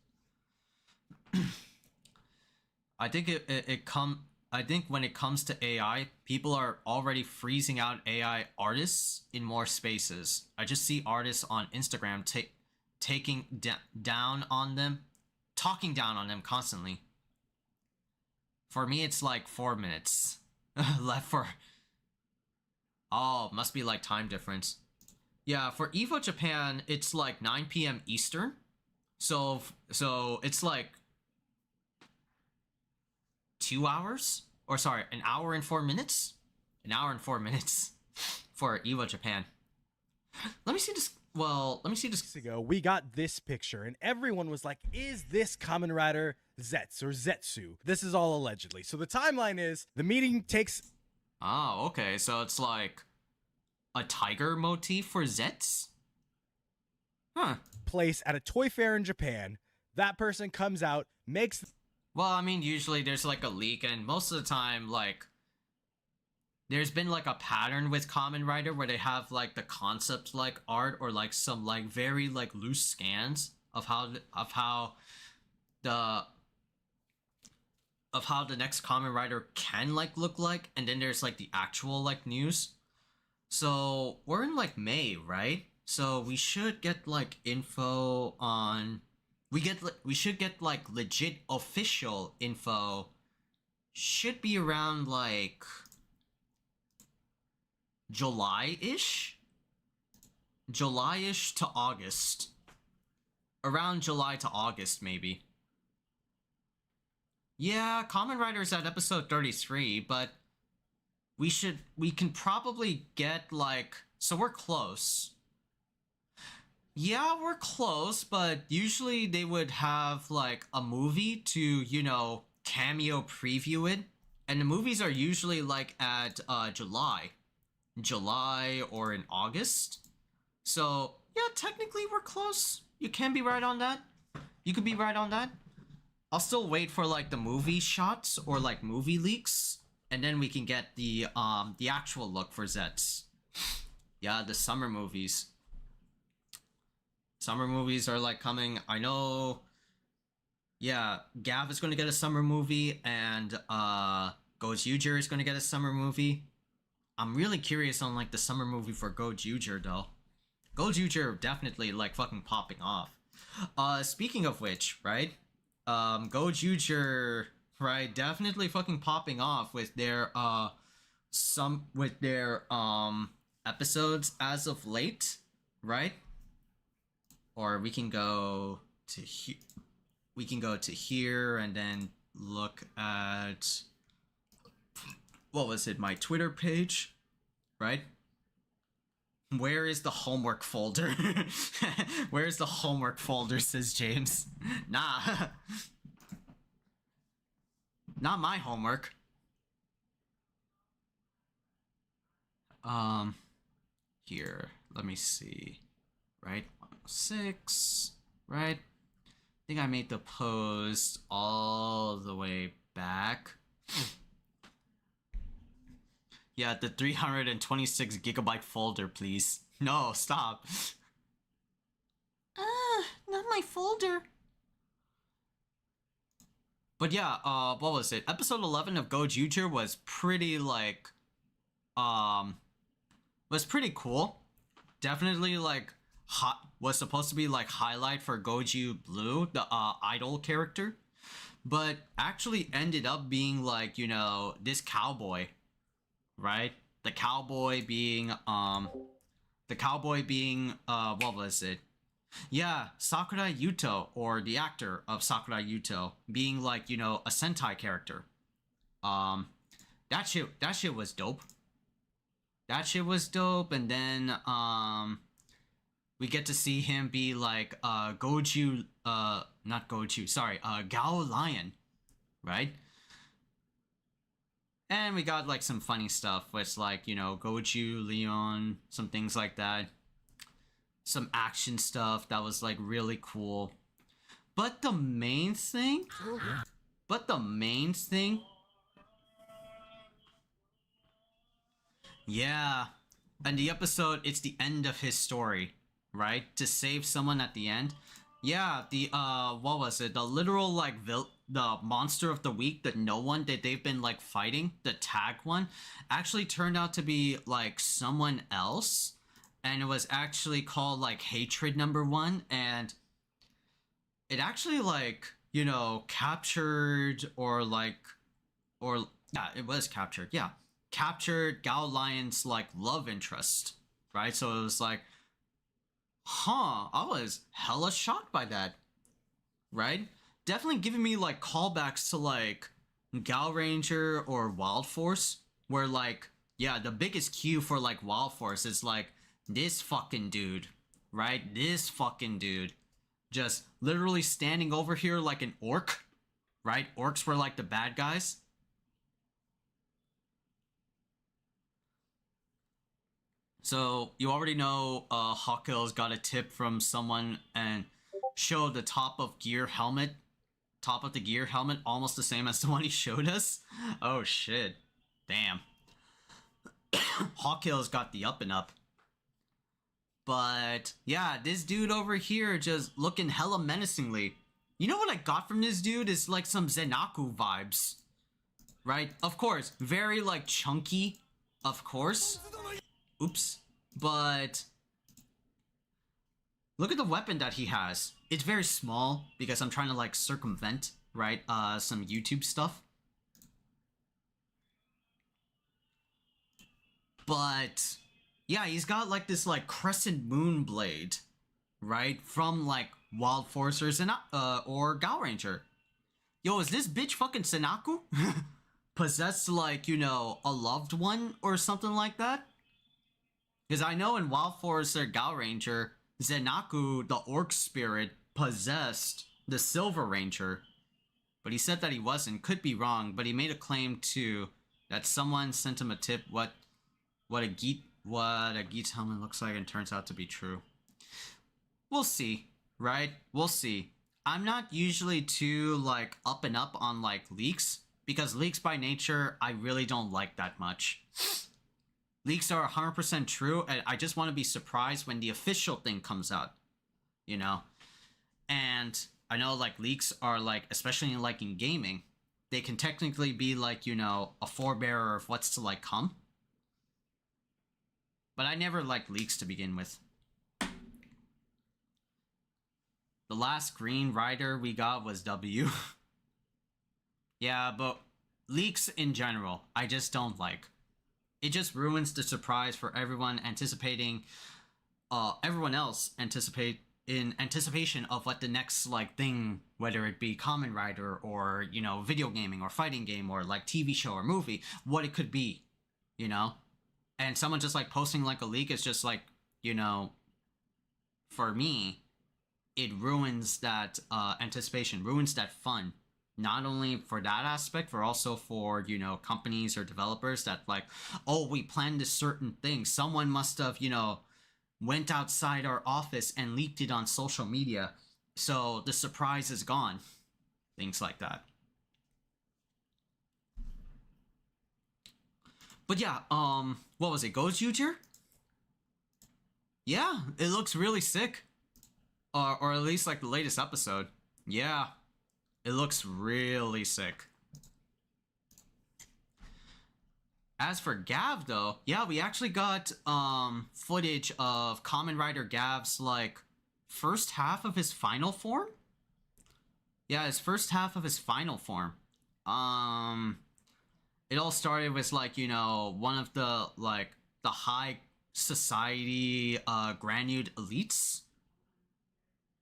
I think I think when it comes to AI, people are already freezing out AI artists in more spaces. I just see artists on Instagram taking down on them, talking down on them constantly. For me, it's like 4 minutes left for. Oh, must be like time difference. Yeah, for EVO Japan, it's like 9 p.m. Eastern. So it's like 2 hours? Or sorry, an hour and 4 minutes? An hour and 4 minutes for EVO Japan. Let me see this. Well, let me see this. Weeks ago, we got this picture, and everyone was like, is this Kamen Rider Zetsu or Zetsu? This is all allegedly. So the timeline is, the meeting takes... Oh, okay. So it's like a tiger motif for Zets? Huh. Place at a toy fair in Japan. That person comes out, makes... Well, I mean, usually there's like a leak, and most of the time, like, there's been like a pattern with Kamen Rider where they have like the concept like art, or like some like very like loose scans of how the next Kamen Rider can like look like, and then there's like the actual like news. So we're in like May, right? So we should get like info on. We should get like legit official info. Should be around like July-ish to August. Around July to August, maybe. Yeah, Kamen Rider's at episode 33, but we can probably get like, so we're close. Yeah, we're close, but usually they would have like a movie to, you know, cameo preview it. And the movies are usually like at July or in August. So yeah, technically we're close. You can be right on that. You could be right on that. I'll still wait for like the movie shots or like movie leaks, and then we can get the actual look for Zets. Yeah, the summer movies. Summer movies are like coming. I know. Yeah, Gav is going to get a summer movie, and Gojuger is going to get a summer movie. I'm really curious on like the summer movie for Gojuger though. Gojuger definitely like fucking popping off. Speaking of which, right? Gojuger, right, definitely fucking popping off with their episodes as of late, right? Or we can go to here and then look at, what was it, my Twitter page, right? Where is the homework folder? Where's the homework folder, says James. Nah. Not my homework. Here, let me see. Right? 106, right? I think I made the post all the way back. Yeah, the 326 gigabyte folder, please. No, stop. Not my folder. But yeah, what was it? Episode 11 of Gojuger was pretty, like, was pretty cool. Definitely, like, was supposed to be, like, highlight for Goju Blue, the, idol character. But actually ended up being, like, you know, this cowboy, right? The cowboy being, what was it? Yeah, Sakura Yuto, or the actor of Sakura Yuto, being like, you know, a Sentai character. That shit was dope. That shit was dope, and then, we get to see him be like, Goju, not Goju, sorry, Gao Lion, right? And we got, like, some funny stuff with, like, you know, Goju, Leon, some things like that. Some action stuff that was, like, really cool. But the main thing... Yeah. And the episode, it's the end of his story, right? To save someone at the end. Yeah, the, what was it? The literal, like, the monster of the week, that no one that they've been, like, fighting, the tag one, actually turned out to be, like, someone else. And it was actually called, like, Hatred #1, and it actually, like, you know, captured, or, like, or, yeah, it was captured, yeah. Captured Gao Lion's, like, love interest, right? So it was like, huh, I was hella shocked by that, right? Definitely giving me, like, callbacks to, like, Gao Ranger or Wild Force, where, like, yeah, the biggest cue for, like, Wild Force is, like, this fucking dude, right? This fucking dude just literally standing over here like an orc, right? Orcs were like the bad guys. So you already know Hawkill's got a tip from someone and showed the top of the gear helmet almost the same as the one he showed us. Oh shit. Damn. Hawkill's got the up and up. But yeah, this dude over here just looking hella menacingly. You know what I got from this dude is like some Zenaku vibes, right? Of course, very like chunky, of course. Oops. But look at the weapon that he has. It's very small because I'm trying to like circumvent, right? Some YouTube stuff. But yeah, he's got like this like crescent moon blade, right? From like Wild Forcers and or Gao Ranger. Yo, is this bitch fucking Senaku? Possessed like, you know, a loved one or something like that? Because I know in Wild Forcer Gao Ranger, Zenaku, the orc spirit, possessed the Silver Ranger. But he said that he wasn't. Could be wrong, but he made a claim too that someone sent him a tip what a Geet's helmet looks like, and turns out to be true. We'll see, right? We'll see. I'm not usually too like up and up on like leaks, because leaks by nature I really don't like that much. Leaks are 100% true, and I just want to be surprised when the official thing comes out, you know? And I know like leaks are like, especially in like in gaming, they can technically be like, you know, a forebearer of what's to like come. But I never liked leaks to begin with. The last Green Rider we got was W. Yeah, but leaks in general, I just don't like. It just ruins the surprise for everyone anticipating, everyone else in anticipation of what the next like thing, whether it be Kamen Rider or, you know, video gaming or fighting game or like TV show or movie, what it could be, you know? And someone just like posting like a leak is just like, you know, for me, it ruins that anticipation, ruins that fun, not only for that aspect, but also for, you know, companies or developers that like, oh, we planned this certain thing. Someone must have, you know, went outside our office and leaked it on social media. So the surprise is gone. Things like that. But yeah, what was it? Ghost Future? Yeah, it looks really sick. Or at least like the latest episode. Yeah, it looks really sick. As for Gav though, yeah, we actually got footage of Kamen Rider Gav's like first half of his final form. Yeah, his first half of his final form. It all started with like, you know, one of the like the high society granude elites,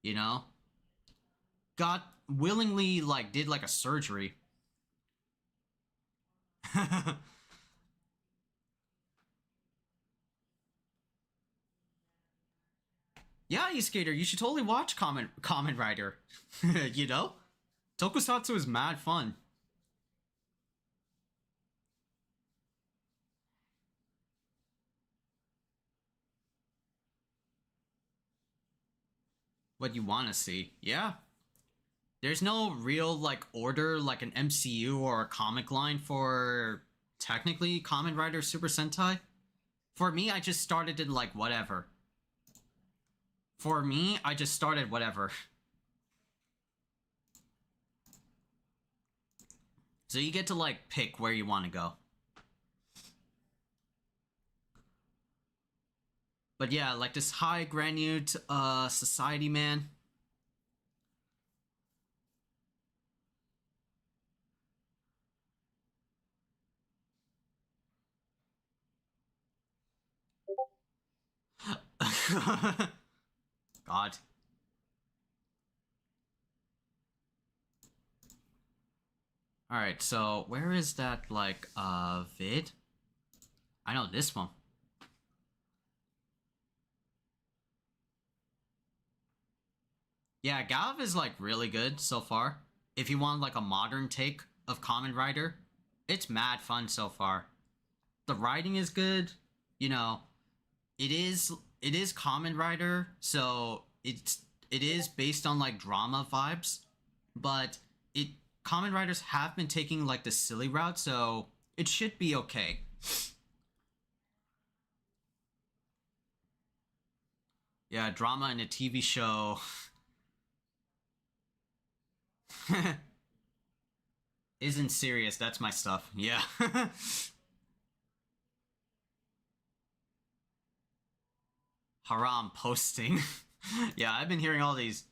you know, got willingly like did like a surgery. Yeah, you skater, you should totally watch Kamen Rider. You know, Tokusatsu is mad fun. What you want to see, yeah. There's no real like order like an MCU or a comic line for technically Kamen Rider Super Sentai. For me, I just started in like whatever. For me, I just started whatever. So you get to like pick where you want to go. But yeah, like this high granute society man. God. Alright, so where is that like vid? I know this one. Yeah, Gav is like really good so far. If you want like a modern take of Kamen Rider, it's mad fun so far. The writing is good, you know. It is Kamen Rider, so it is based on like drama vibes, but it Kamen Riders have been taking like the silly route, so it should be okay. Yeah, drama in a TV show. Isn't serious, that's my stuff. Yeah. Haram posting. Yeah, I've been hearing all these.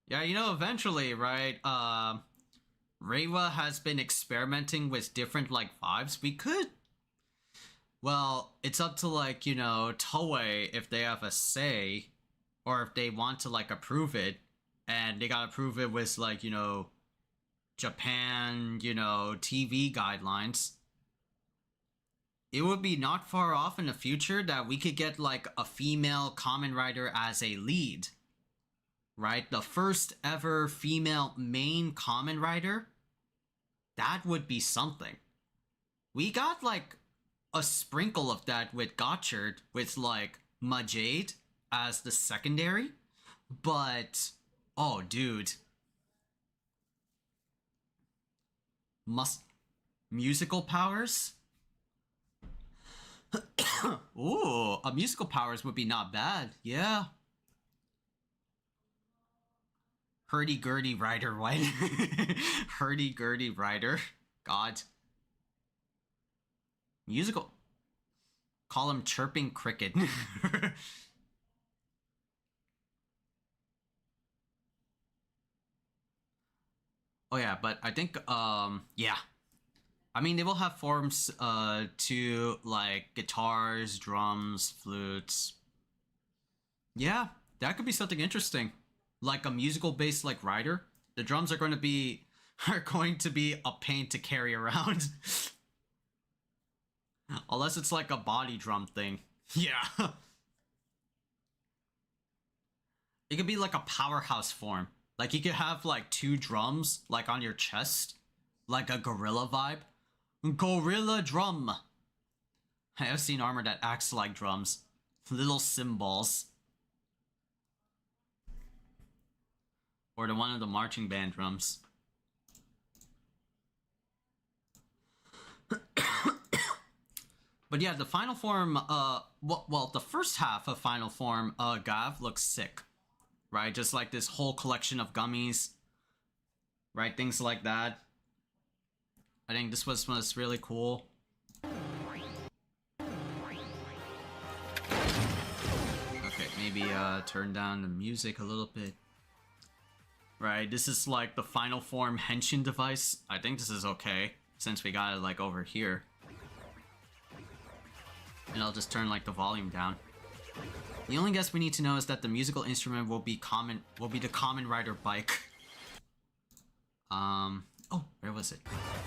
Yeah, you know, eventually, right? Reiwa has been experimenting with different like vibes. We could, well, it's up to like, you know, Toei if they have a say or if they want to like approve it, and they gotta approve it with like, you know, Japan, you know, TV guidelines. It would be not far off in the future that we could get like a female Kamen Rider as a lead. Right? The first ever female main Kamen Rider. That would be something. We got like a sprinkle of that with Gotchard, with like Majade as the secondary. But, oh dude. Musical powers? Ooh, a musical powers would be not bad. Yeah. Hurdy-gurdy rider, what? Hurdy-gurdy rider. God. Musical. Call him Chirping Cricket. Oh yeah, but I think, yeah. I mean, they will have forms, to, like, guitars, drums, flutes. Yeah, that could be something interesting. Like a musical-based, like, rider. The drums are going to be a pain to carry around. Unless it's like a body drum thing. Yeah. It could be like a powerhouse form. Like you could have like 2 drums like on your chest, like a gorilla vibe. Gorilla drum. I have seen armor that acts like drums. Little cymbals. Or the one of the marching band drums. But yeah, the final form, well, the first half of final form, Gav looks sick. Right? Just like this whole collection of gummies. Right? Things like that. I think this was really cool. Okay, maybe turn down the music a little bit. Right, this is like the final form henshin device. I think this is okay, since we got it like over here. And I'll just turn like the volume down. The only guess we need to know is that the musical instrument will be the Kamen Rider bike. Oh, where was it?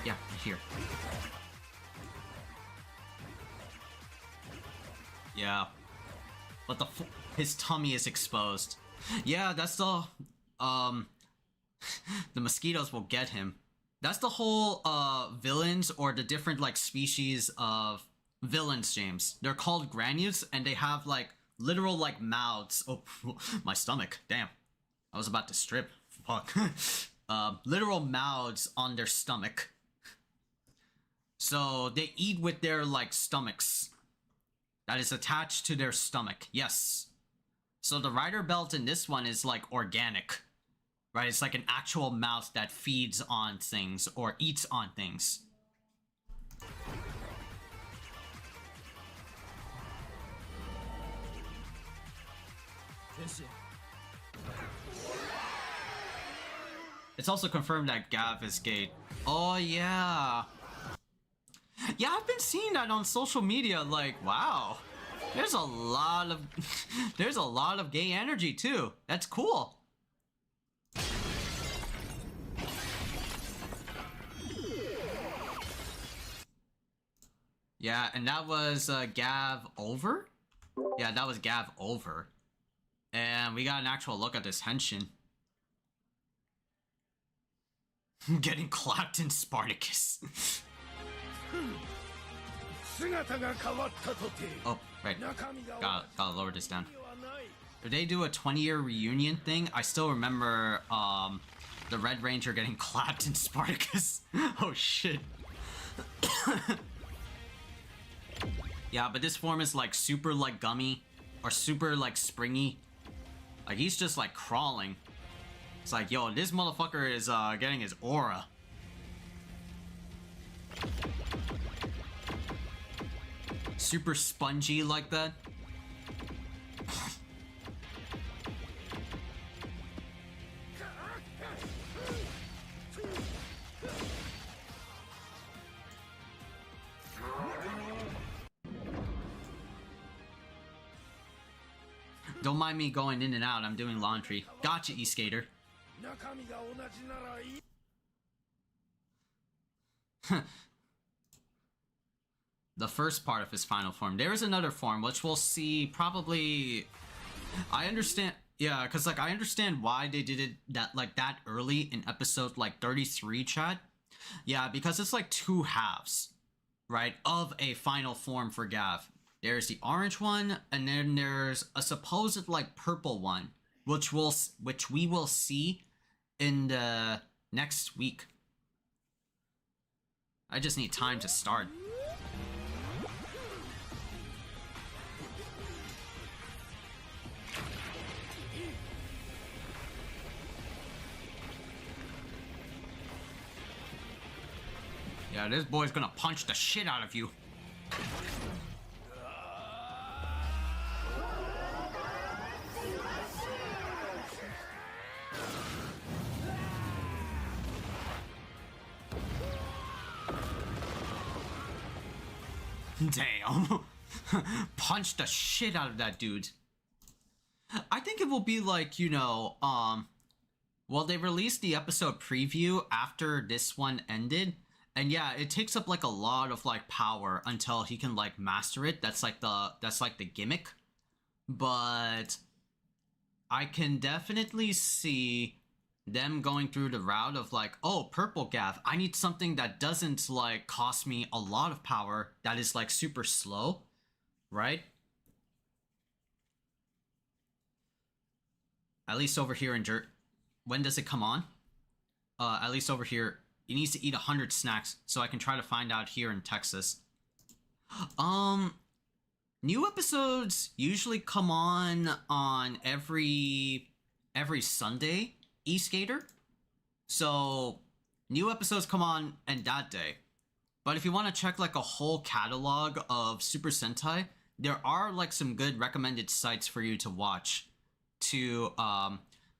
Yeah, right here. Yeah. But his tummy is exposed. Yeah, that's the the mosquitoes will get him. That's the whole villains or the different like species of villains, James. They're called granules and they have like literal like mouths. Oh, my stomach. Damn. I was about to strip. Fuck. Literal mouths on their stomach. So they eat with their like stomachs. That is attached to their stomach. Yes. So the rider belt in this one is like organic. Right? It's like an actual mouth that feeds on things or eats on things. It's also confirmed that Gav is gay. Oh yeah. Yeah, I've been seeing that on social media, like, wow. There's a lot of there's a lot of gay energy too. That's cool. Yeah, and that was Gav over? Yeah, that was Gav over. And we got an actual look at this henshin. Getting clapped in Spartacus. Oh, right. Gotta lower this down. If they do a 20-year reunion thing, I still remember the Red Ranger getting clapped in Spartacus. Oh shit. Yeah, but this form is like super like gummy or super like springy. Like he's just like crawling. It's like, yo, this motherfucker is getting his aura. Super spongy like that. Don't mind me going in and out, I'm doing laundry. Gotcha, E-Skater. The first part of his final form. There is another form, which we'll see probably... I understand... Yeah, because like I understand why they did it that early in episode like 33, chat. Yeah, because it's like 2 halves, right, of a final form for Gav. There's the orange one, and then there's a supposed like purple one, which we will see in the next week. I just need time to start. Yeah, this boy's gonna punch the shit out of you. Damn. Punch the shit out of that dude. I think it will be like, you know, well, they released the episode preview after this one ended. And yeah, it takes up like a lot of like power until he can like master it. That's like the gimmick. But I can definitely see them going through the route of like, oh, purple gav, I need something that doesn't like cost me a lot of power, that is like super slow, right? At least over here in when does it come on? At least over here, it needs to eat 100 snacks, so I can try to find out here in Texas. New episodes usually come on every Sunday, eSkater. So new episodes come on and that day. But if you want to check like a whole catalog of Super Sentai, there are like some good recommended sites for you to watch. To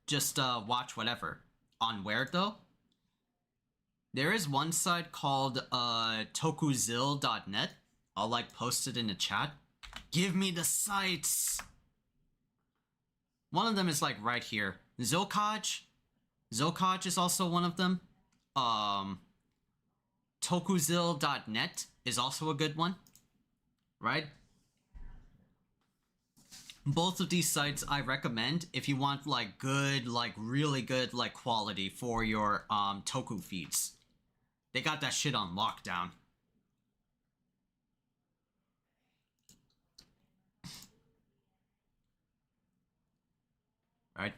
just watch whatever. On where though? There is one site called tokuzil.net. I'll like post it in the chat. Give me the sites. One of them is like right here. Zokaj is also one of them. Tokuzil.net is also a good one. Right? Both of these sites I recommend if you want like good, like really good like quality for your Toku feeds. They got that shit on lockdown. Right?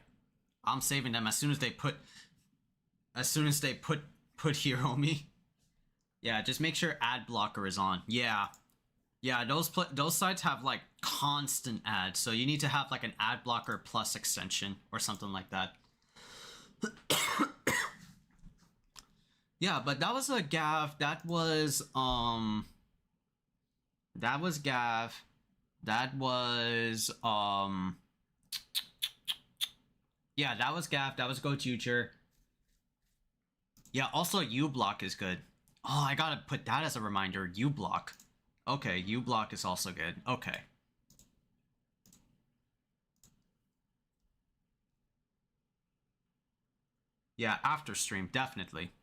I'm saving them as soon as they put Hiromi. Yeah, just make sure ad blocker is on. Yeah. Yeah, those sites have like constant ads, so you need to have like an ad blocker plus extension or something like that. Yeah, but that was a gav. That was gav. That was yeah, that was gav. That was Go Future. Yeah, also uBlock is good. Oh, I gotta put that as a reminder. uBlock. Okay, uBlock is also good. Okay. Yeah, after stream, definitely.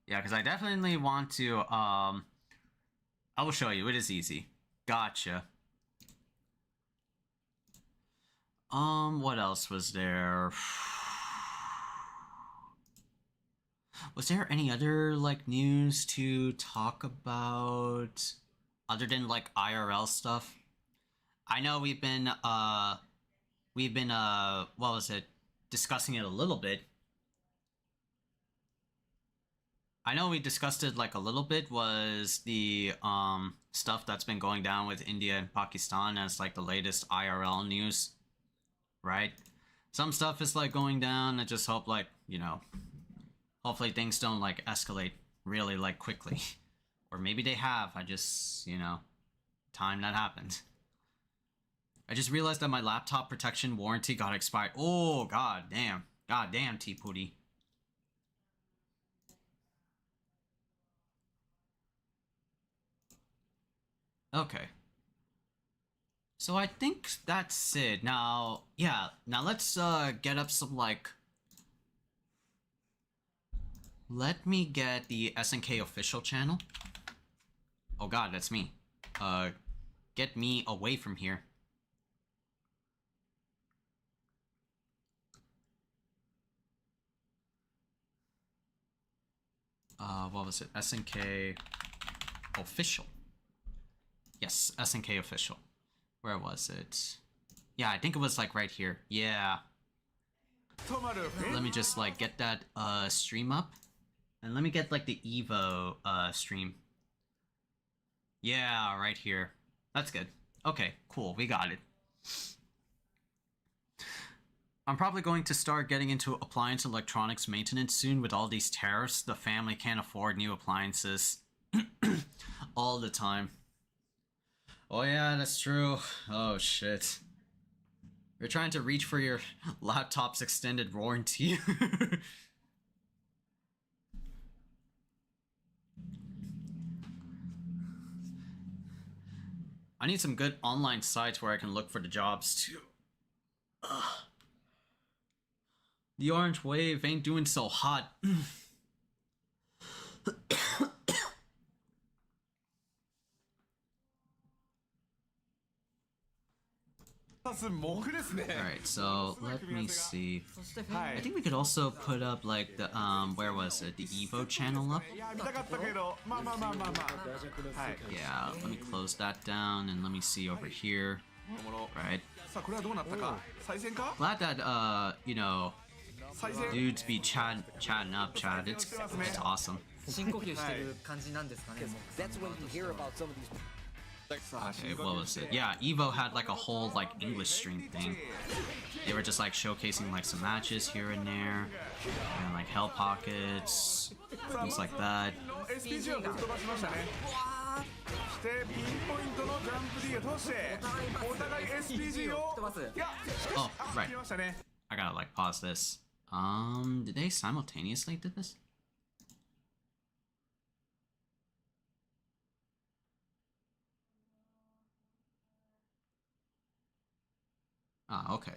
Yeah, because I definitely want to, I will show you. It is easy. Gotcha. What else was there? Was there any other, like, news to talk about? Other than, like, IRL stuff? I know we've been, what was it? Discussing it a little bit. I know we discussed it, like, a little bit, was the, stuff that's been going down with India and Pakistan as, like, the latest IRL news. Right? Some stuff is, like, going down. I just hope, like, you know, hopefully things don't, like, escalate really, like, quickly. Or maybe they have. I just, you know, time that happened. I just realized that my laptop protection warranty got expired. Oh, god damn. God damn, T-Pooty. Okay. So I think that's it. Now, yeah. Now let's, get up some, like... Let me get the SNK official channel. Oh god, that's me. Get me away from here. What was it? SNK official. Yes, SNK official. Where was it? Yeah, I think it was like right here. Yeah. Let me just like get that stream up. And let me get like the EVO stream. Yeah, right here. That's good. Okay, cool. We got it. I'm probably going to start getting into appliance and electronics maintenance soon with all these tariffs. The family can't afford new appliances all the time. Oh yeah, that's true. Oh shit. You're trying to reach for your laptop's extended warranty. I need some good online sites where I can look for the jobs too. Ugh. The orange wave ain't doing so hot. Alright, so let me see. I think we could also put up like the where was it? The EVO channel up? Yeah, let me close that down and let me see over here. Right. Glad that you know, dudes be chatting up, Chad. It's awesome. 深呼吸してる感じなんですかね。That's when you hear about some of these. Okay, what was it? Yeah, EVO had like a whole like English stream thing. They were just like showcasing like some matches here and there, and like hell pockets, things like that. Oh, right. I gotta like pause this. Did they simultaneously did this? Ah, okay.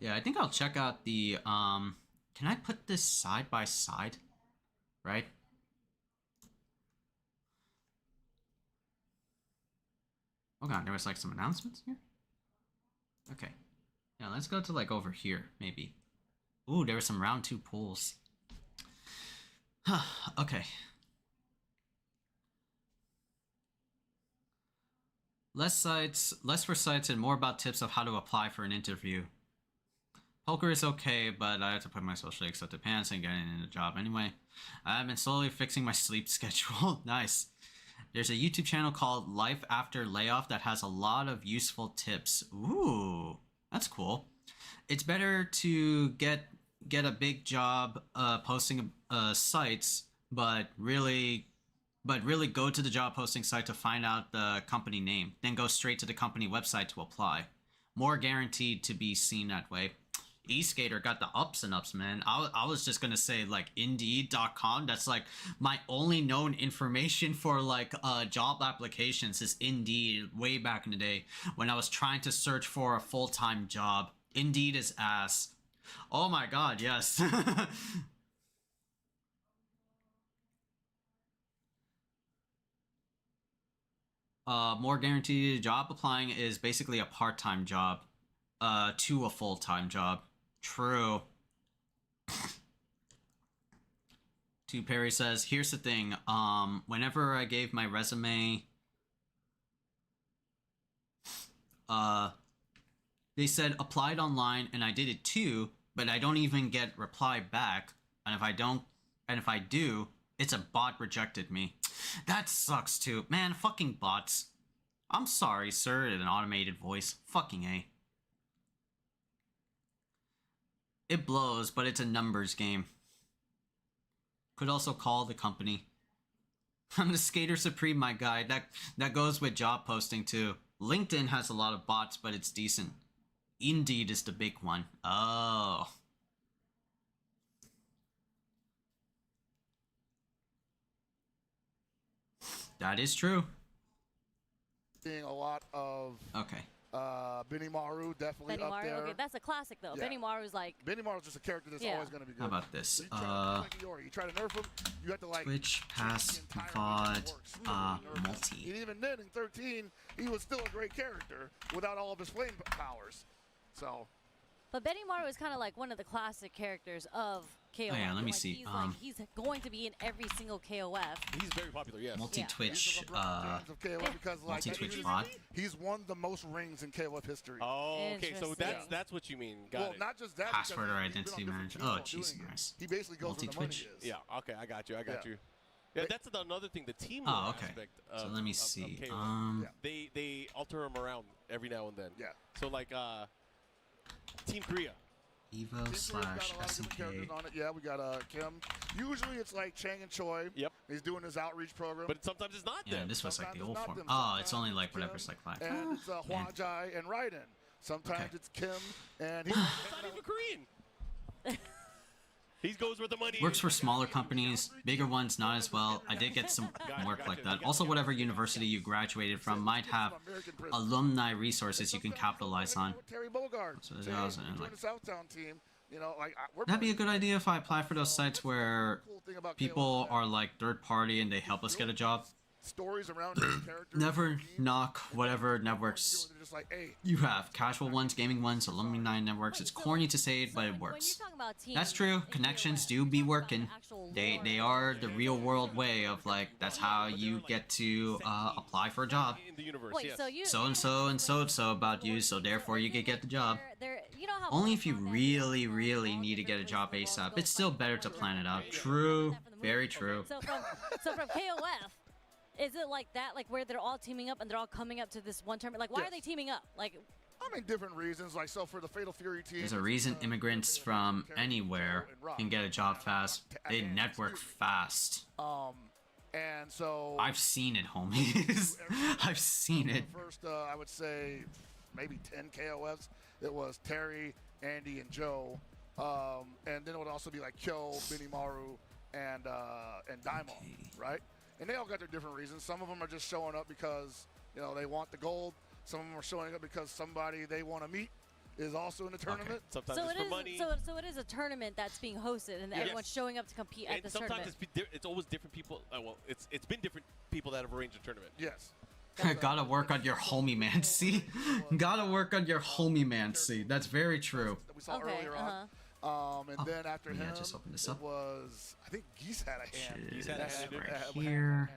Yeah, I think I'll check out the, can I put this side by side? Right? Oh god, there was like some announcements here? Okay. Yeah, let's go to like over here, maybe. Ooh, there were some round 2 pools. Okay. Less for sites and more about tips of how to apply for an interview. Poker is okay, but I have to put my socially accepted pants and getting in a job anyway. I've been slowly fixing my sleep schedule. Nice. There's a YouTube channel called Life After Layoff that has a lot of useful tips. Ooh, that's cool. It's better to get a big job posting sites, but really go to the job posting site to find out the company name, then go straight to the company website to apply. More guaranteed to be seen that way. eSkater got the ups and ups, man. I was just gonna say like Indeed.com. That's like my only known information for like job applications is Indeed way back in the day when I was trying to search for a full-time job. Indeed is ass. Oh my god, yes. More guaranteed job applying is basically a part-time job to a full-time job. True. To Perry says, here's the thing, whenever I gave my resume, they said applied online and I did it too, but I don't even get reply back, and if I do, it's a bot rejected me. That sucks too. Man, fucking bots. I'm sorry, sir, in an automated voice. Fucking A. It blows, but it's a numbers game. Could also call the company. I'm the Skater Supreme, my guy. That goes with job posting too. LinkedIn has a lot of bots, but it's decent. Indeed is the big one. Oh. That is true. Seeing a lot of Benny Maru definitely Benny up Maru, there. okay, that's a classic though. Yeah. Benny Maru's like Benny Maru's just a character that's always going to be good. How about this? You try to nerf him, you have to like Twitch, Pass, VOD, Multi. And even then, in 13, he was still a great character without all of his flame powers. So. But Benny Maru is kind of like one of the classic characters of KOF. Oh yeah, let me like, see. He's going to be in every single KOF. He's very popular, yes. Multi-Twitch, multi-Twitch like, bot. He's won the most rings in KOF history. Oh, okay, so that's what you mean. Got it. Not just that. Password or identity manager. Oh, Jesus Christ. He basically goes where the money is. Yeah, okay, I got you. Yeah, that's another thing. The team aspect. So let me see. They alter him around every now and then. Yeah. So like Team Korea. EVO / SNK. Yeah, we got Kim. Usually it's like Chang and Choi. Yep. He's doing his outreach program. But sometimes it's not Yeah, them. this was like the old form. Them. Oh, it's only like whatever, it's like 5. And it's Hwa Jai and Raiden. Sometimes it's Kim and he's not even Korean. He goes where the money Works for smaller companies, bigger ones not as well. I did get some work like that. Also, whatever university you graduated from might have alumni resources you can capitalize on. So that'd be a good idea if I apply for those sites where people are like third party and they help us get a job. stories around his character. Never knock whatever networks They're just like, hey, you have. Casual ones, gaming ones, alumni networks. It's corny to say it, but it works. That's true. Connections do be working. They are the real world way of like, that's how you get to apply for a job. In the universe, Wait, yes. so you So and so and so and so about you, so therefore you get the job. you know how Only if you really, really need to get a job ASAP. It's still better to plan it out. True. Very true. So from KOF, is it like that, like where they're all teaming up and they're all coming up to this one tournament? Like, why are Yes. they teaming up? Like, I mean, different reasons. Like, so for the Fatal Fury team, There's a reason immigrants from anywhere can get a job fast. They network fast. And so I've seen it, homies. I've seen it. first, I would say maybe 10 KOFs. It was Terry, Andy, and Joe, and then it would also be like Kyo, Benimaru, and Daimon, right? And they all got their different reasons. Some of them are just showing up because they want the gold. Some of them are showing up because somebody they want to meet is also in the tournament. Sometimes so it's it for is money. so it is a tournament that's being hosted and everyone's showing up to compete at And this sometimes tournament. it's always different people. Well, it's been different people that have arranged a tournament. Yes. Gotta work on your homie mancy. Gotta work on your homie mancy. That's very true. That we saw Okay, earlier on. And then after yeah, him, just open this it up. was, I think Geese had a hand. Shit, had a hand in right Had here.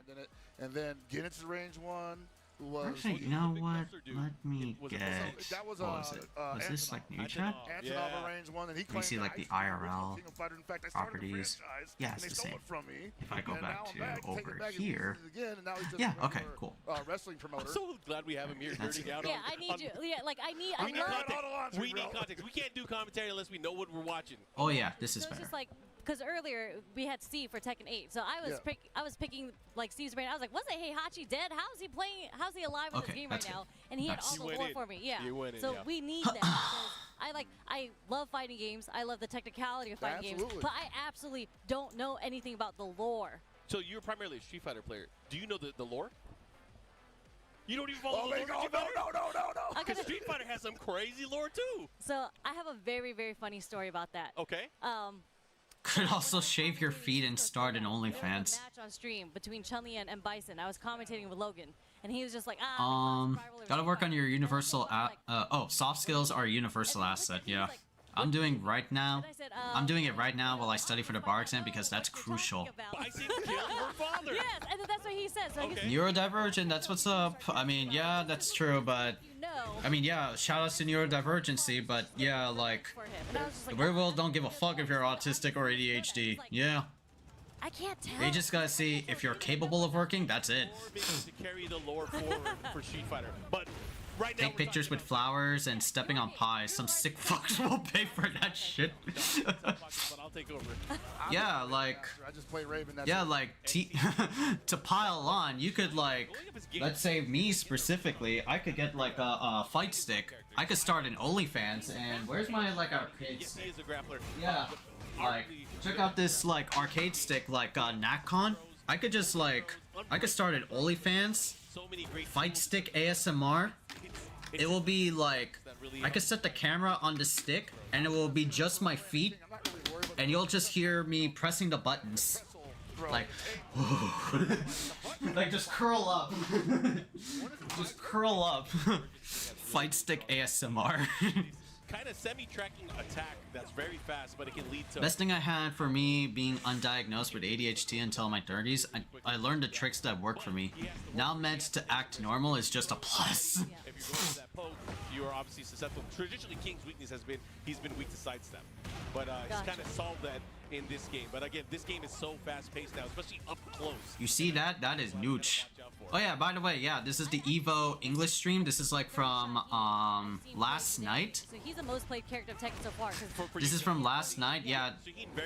and then Guinness's range one was. Actually, you know Big what? monster dude. Let me Was get. it- that was, What was it? Was this Antonov. like new Antonov. chat? Antonov Yeah. arranged one, and he You claimed see, that like, I the used to be the original IRL King of Fighter. In fact, I started the properties. franchise, Yeah, and it's they the stole same. it from me. If I go and back now I'm to back, take it over back and here. use it again, and now he's just Yeah, a okay, regular, cool. Wrestling promoter. I'm so glad we have him here That's nerding it. out Yeah, on. I need you. Yeah, like I need. We I need love. context. We need context. We can't do commentary unless we know what we're watching. Oh yeah, this is So it's better. just like, because earlier we had Steve for Tekken 8, so I was Yeah. I was picking like Steve's brain. I was like, wasn't Heihachi dead? How is he playing? How's he alive in Okay, this game that's right good. now? And he had Nice. all You the went lore in. for me. Yeah. You went in, so yeah. we need that. Because I love fighting games. I love the technicality of fighting games, Absolutely. but I absolutely don't know anything about the lore. So you're primarily a Street Fighter player. Do you know the lore? You don't even follow Oh, the my lore. God, no. I Because gotta- Street Fighter has some crazy lore too. So I have a very, very funny story about that. Okay. Could also shave your feet and start an There was OnlyFans. a match on stream between Chun-Li and Bison. I was commentating with Logan, and he was just like, Gotta work on your universal. Soft skills are a universal asset. Yeah, I'm doing right now. I'm doing it right now while I study for the bar exam because that's crucial. Bison killed her father. Yes, and then that's what he said. So I guess Okay. Neurodivergent, that's what's up. I mean, yeah, that's true, but you know I mean, yeah, shout outs to neurodivergency, but yeah, like for him. And I was just the like, real world don't give a fuck if you're autistic or ADHD. Yeah, I can't tell. they just gotta see if you're capable of working. That's it. Lore being to carry the lore forward for Street Fighter. But right now, Take pictures with flowers and stepping on pies. Some sick fucks will pay for that shit. but I'll take over. Yeah, like. I just play Raven. That's Yeah, it. like to pile on, you could like, let's say me specifically, I could get like a fight stick. I could start an OnlyFans, and where's my like arcade Yes, he stick? is a grappler. Yeah, like check out this like arcade stick like NatCon. I could just like, I could start an OnlyFans, So many great fight tools. stick ASMR. It's It will be like, that really I could set the camera on the stick, and it will be just my feet, I'm not really worried about and you'll just hear me pressing the buttons. bro. Like, like just curl up. Just curl up. Fight stick ASMR. kind of semi-tracking attack that's very fast, but it can lead to Best thing I had for me being undiagnosed with ADHD until my 30s, I learned the tricks that work for me. Now meds to act normal is just a plus. if you're going for that poke, you are obviously susceptible. Traditionally, King's weakness has been he's been weak to sidestep, but he's Gotcha. kind of solved that in this game. But again, this game is so fast-paced now, especially up close. You see that? That is nooch. Oh yeah, by the way, yeah, this is the EVO English stream. This is like from last night. So he's the most played character of Tekken so far. 'cause This is from last night. Yeah,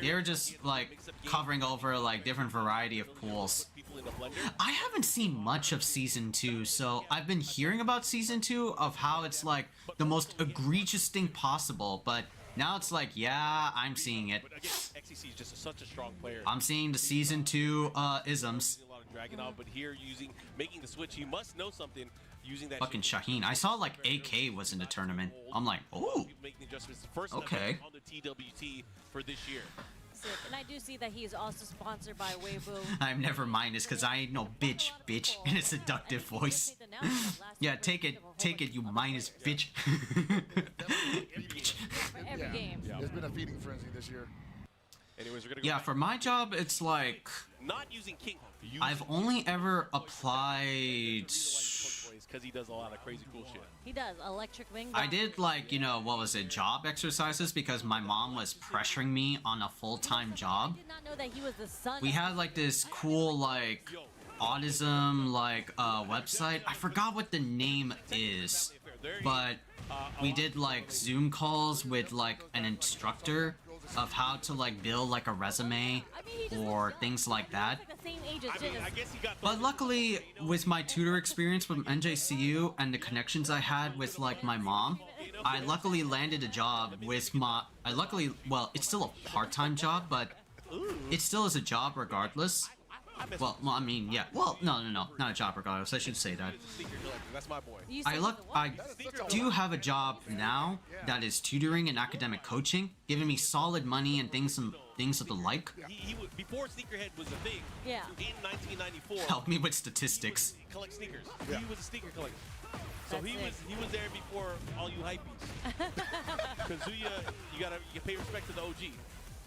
they're just like covering over like different variety of pools. People in the blender. I haven't seen much of season 2, so I've been hearing about season 2 of how it's like the most egregious thing possible, but now it's like, yeah, I'm seeing it. But again, XCC is just such a strong player. I'm seeing the season 2 isms. Using a lot of Dragunov, but here making the switch, he must know something using that. Fucking Shaheen. I saw like AK was in the tournament. I'm like, ooh. Making the adjustments. First Okay. on the TWT for this year. sick. And I do see that he's also sponsored by Weibo. I'm never minus because I ain't no bitch in a seductive voice. Yeah, take it, you minus bitch. Bitch. For every game. It's been a feeding frenzy this year. Anyways, we're gonna go Yeah, back. for my job, it's like Not using King. I've only ever applied. Because he does a lot of crazy cool shit. He does. Electric wing. I did like, you know, what was it, job exercises because my mom was pressuring me on a full-time job. I did not know that he was the son. We of- had like this cool like autism like website. I forgot what the name is, but we did like Zoom calls with like an instructor of how to like build like a resume I mean, he just or looks so- things like that. He's like the same age as I mean, Jin. I guess he got. But luckily, with my tutor experience from NJCU and the connections I had with like my mom, I luckily landed a job with my. Well, it's still a part-time job, but it still is a job regardless. Well, I mean, yeah. Well, no, not a job regardless. I should say that. That's my boy. You I said I the do have a job now that is tutoring and academic coaching, giving me solid money and things of the like. He would, before sneakerhead was a thing. Yeah. In 1994. Help me with statistics. Collect sneakers. Yeah. He was a sneaker collector. So That's he it. was there before all you hypebeasts. Kazuya, you pay respect to the OG.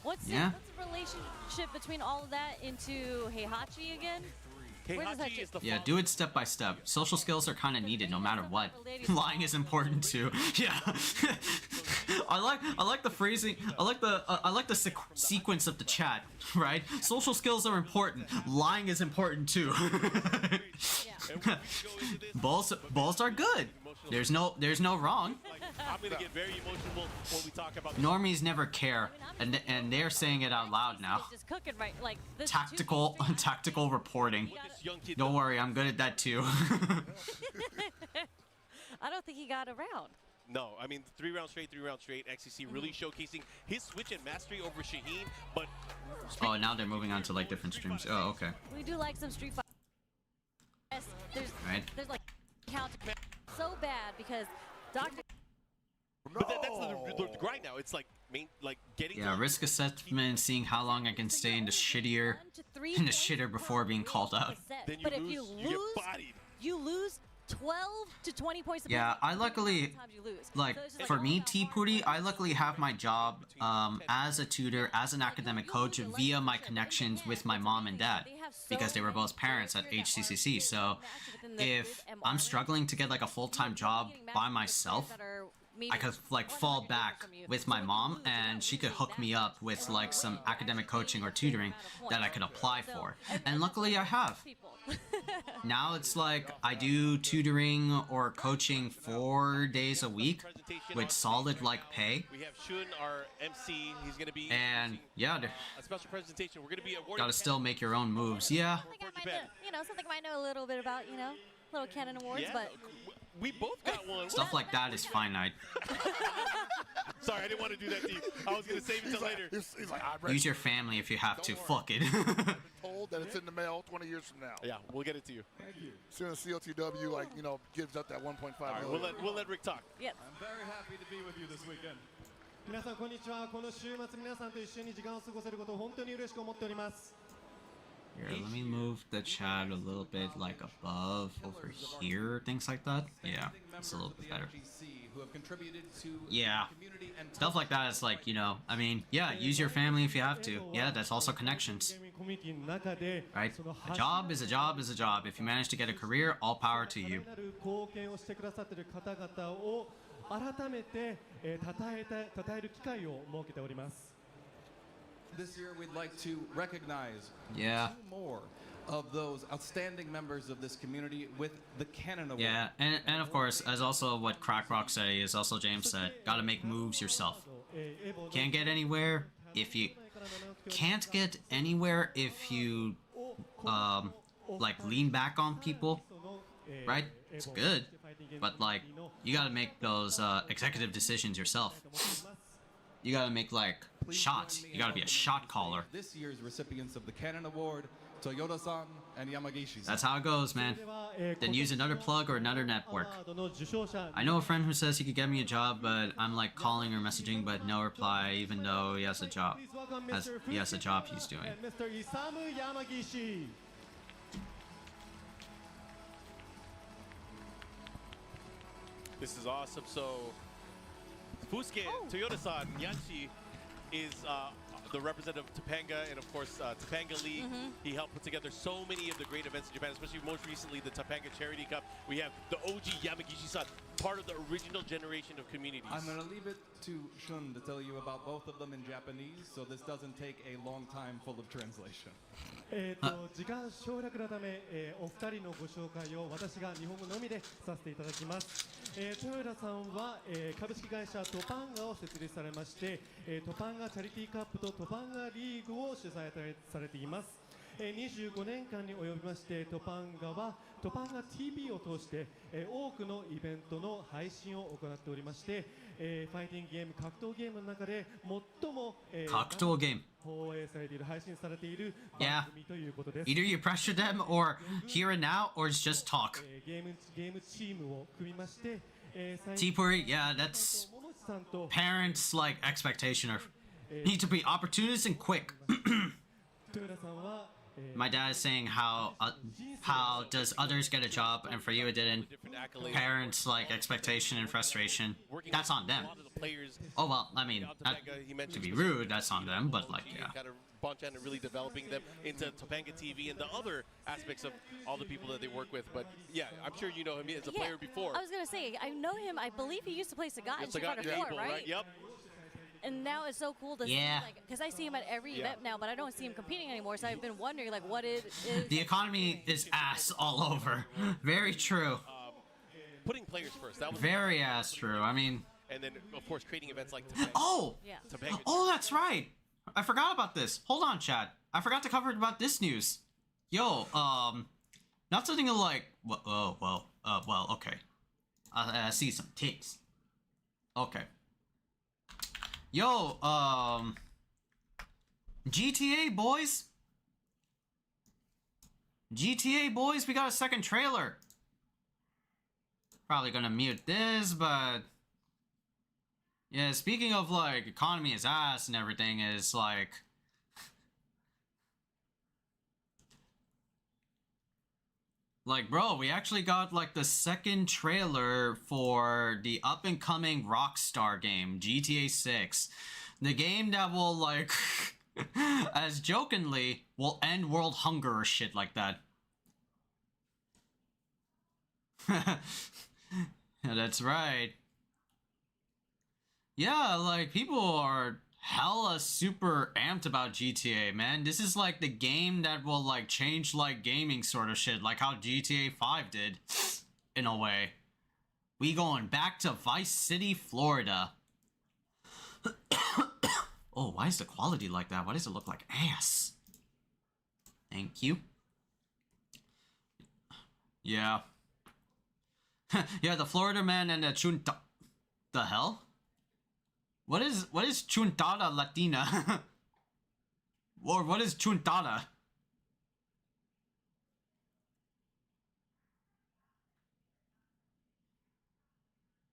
What's Yeah. the relationship between all of that into Heihachi again? Where does that Heihachi is the Yeah, father. do it step by step. Social skills are kind of needed no matter what. Lying is important too. Yeah. I like the phrasing. I like the sequence of the chat, right? Social skills are important. Lying is important too. Yeah. Balls are good. There's no wrong. I'm gonna get very emotional when we talk about Normies never care, and they're saying it out loud now. He's just cooking right, like this. Tactical reporting. this young kid. Don't worry, I'm good at that too. I don't think he got around. No, I mean 3 rounds straight. XCC really showcasing his switch and mastery over Shaheen, but Oh, now they're moving on to like different streams. Oh, okay. We do like some Street Fighter. Yes, Right. there's like counter so bad because Doctor. but that's the grind now. It's like getting Yeah, risk assessment, seeing how long I can stay in the shittier, 1 to 3 in the points shitter before being called out. Then you but if lose, you you lose, get bodied. you lose 12 to 20 points. Yeah, I luckily, Sometimes you lose. like, So it's just for all me, about T hard Pooty, work. I luckily have my job as a tutor, as an academic coach via my connections with my mom and dad, because they were both parents at HCCC. So if I'm struggling to get like a full-time job by myself, I could like fall back with my mom and she could hook me up with like some academic coaching or tutoring that I could apply for. And luckily I have. Now it's like I do tutoring or coaching 4 days a week with solid like pay. We have Shun, our MC. He's gonna be And yeah, a special presentation. We're gonna be awarding. gotta still make your own moves. Yeah. Something I might know, something I might know a little bit about, little canon awards, Yeah, but we both got one. Stuff like that is finite. Sorry, I didn't want to do that to you. I was gonna save it till later. He's like, I'm ready. Use your family if you have to. Fuck it. Told that it's in the mail 20 years from now. Yeah, we'll get it to you. As soon as COTW gives up that 1.5 All right, million. we'll let Rick talk. yes. I'm very happy to be with you this weekend. 皆さんこんにちは。この週末皆さんと一緒に時間を過ごせることを本当に嬉しく思っております。 Here, let me move the chat a little bit like above over here, things like that. Yeah, it's a little bit better. Yeah, stuff like that is like, I mean, yeah, use your family if you have to. Yeah, that's also connections, ゲーミングコミュニティの中で right? その A job is a job is a job. If you manage to get a career, all power to you. なる貢献をしてくださっている方々を改めて称える機会を設けております。 This year, we'd like to recognize Yeah. 2 more of those outstanding members of this community with the Canon Award. Yeah, and of course, as also what Crack Rock said, as also James said, gotta make moves yourself. Can't get anywhere if you like lean back on people, right? It's good, but like you gotta make those executive decisions yourself. You gotta make like shots. You gotta be a shot caller. This year's recipients of the Canon Award, Toyoda-san and Yamagishi-san. That's how it goes, man. Then use another plug or another network. I know a friend who says he could get me a job, but I'm like calling or messaging, but no reply, even though he has a job. welcome As Mr. he has a job Fujiwara he's doing. and Mr. Isamu Yamagishi. This is awesome. So, Fusuke Toyota-san Yanshi is the representative of Topanga, and of course Topanga League. He helped put together so many of the great events in Japan, especially most recently the Topanga Charity Cup. We have the OG Yamagishi-san, part of the original generation of communities. I'm going to leave it to Shun to tell you about both of them in Japanese, so this doesn't take a long time full of translation. 時間省略のため、お二人のご紹介を私が日本語のみでさせていただきます。豊田さんは、株式会社トパンガを設立されまして、トパンガチャリティーカップとトパンガリーグを主催されています。25年間に及びましてトパンガはトパンガ TV を通して、多くのイベントの配信を行っておりまして、ファイティングゲーム格闘ゲームの中で最も、格闘ゲーム放映されている配信されている Yeah. 番組ということです。 Either you pressure them or here and now or it's just talk. ゲームチームを組みまして、T-Puri, yeah, that's 桃地さんと parents' like expectation of need to be opportunists and quick. 豊田さんは、My dad is saying how does others get a job and for you it didn't. Different accolades. Parents like expectation and frustration. That's on them. A lot of the players, Oh well, I mean, not Topanga, he to mentioned be rude, that's on them, but like yeah. kind of bunch and really developing them into Topanga TV and the other aspects of all the people that they work with. But yeah, I'm sure you know him as a player before. I was gonna say, I know him. I believe he used to play Sagat in It's Street like Fighter April, 4, right? Yep. And now it's so cool to Yeah. see, like, because I see him at every Yeah. event now, but I don't see him competing anymore. So I've been wondering, like, what it is. The economy is ass all over. Very true. Putting players first. That was Very ass true. I mean, and then of course creating events like Topanga. oh, Yeah. Topanga. oh, that's right. I forgot about this. Hold on, Chad. I forgot to cover about this news. Yo, not something like, well, okay. I see some tits. Okay. Yo, GTA boys. GTA boys, we got a second trailer. Probably gonna mute this, but yeah, speaking of like economy is ass and everything is like bro, we actually got like the second trailer for the up and coming Rockstar game, GTA 6. The game that will like as jokingly will end world hunger or shit like that. Yeah, that's right. Yeah, like people are hella super amped about GTA, man. This is like the game that will like change like gaming sort of shit, like how GTA 5 did, in a way. We going back to Vice City, Florida. Oh, why is the quality like that? Why does it look like ass? Thank you. Yeah. Yeah, the Florida man and the Chunta... The hell? What is Chuntada Latina? Or what is Chuntada?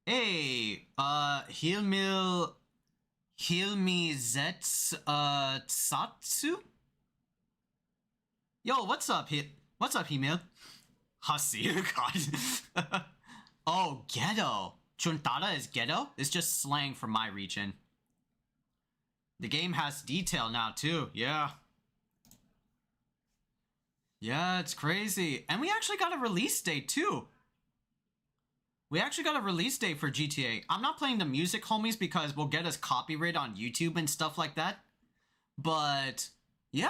Hey, Hilmi Zets Satsu? Yo, what's up, What's up, Himil? Hussy, God. Oh, ghetto. Chuntada is ghetto? It's just slang from my region. The game has detail now, too. Yeah. Yeah, it's crazy. And we actually got a release date, too. We actually got a release date for GTA. I'm not playing the music, homies, because we'll get us copyright on YouTube and stuff like that. But, yeah,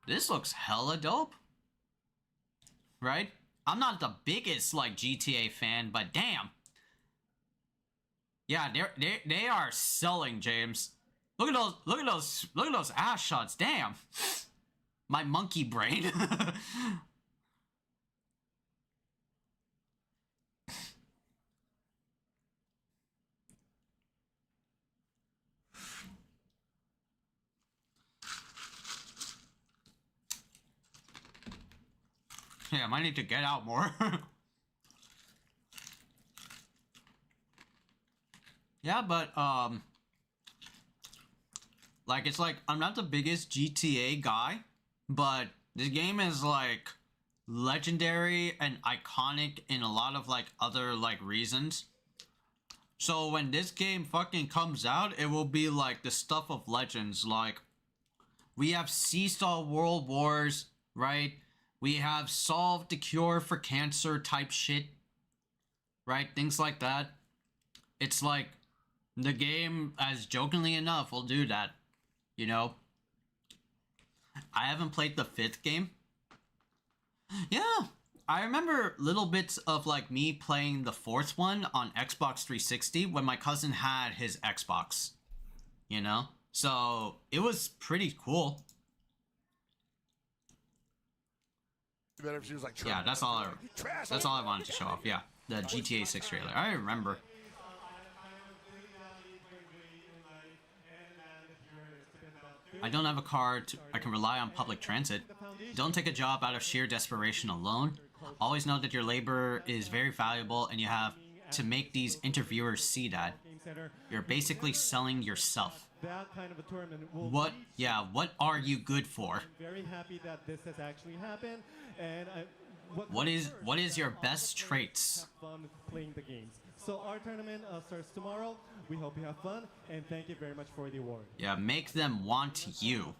this looks hella dope. Right? I'm not the biggest, like, GTA fan, but damn. Yeah, they are selling, James. Look at those ass shots, damn. My monkey brain. Yeah, I might need to get out more. Yeah, but Like, it's like, I'm not the biggest GTA guy, but this game is, like, legendary and iconic in a lot of, like, other, like, reasons. So when this game fucking comes out, it will be, like, the stuff of legends. Like, we have ceased all world wars, right? We have solved the cure for cancer type shit, right? Things like that. It's like, the game, as jokingly enough, will do that. You know? I haven't played the 5th game. Yeah, I remember little bits of like me playing the 4th one on Xbox 360 when my cousin had his Xbox. You know? So, it was pretty cool. Better if she was like, Yeah, that's all I wanted to show off. Yeah, the GTA 6 trailer. I remember. I don't have a car I can rely on public transit. Don't take a job out of sheer desperation alone. Always know that your labor is very valuable and you have to make these interviewers see that. You're basically selling yourself. That kind of a tournament will What are you good for? I'm very happy that this has actually happened, and What is your best traits? have fun playing the games. So our tournament starts tomorrow. We hope you have fun, and thank you very much for the award. Yeah, make them want you.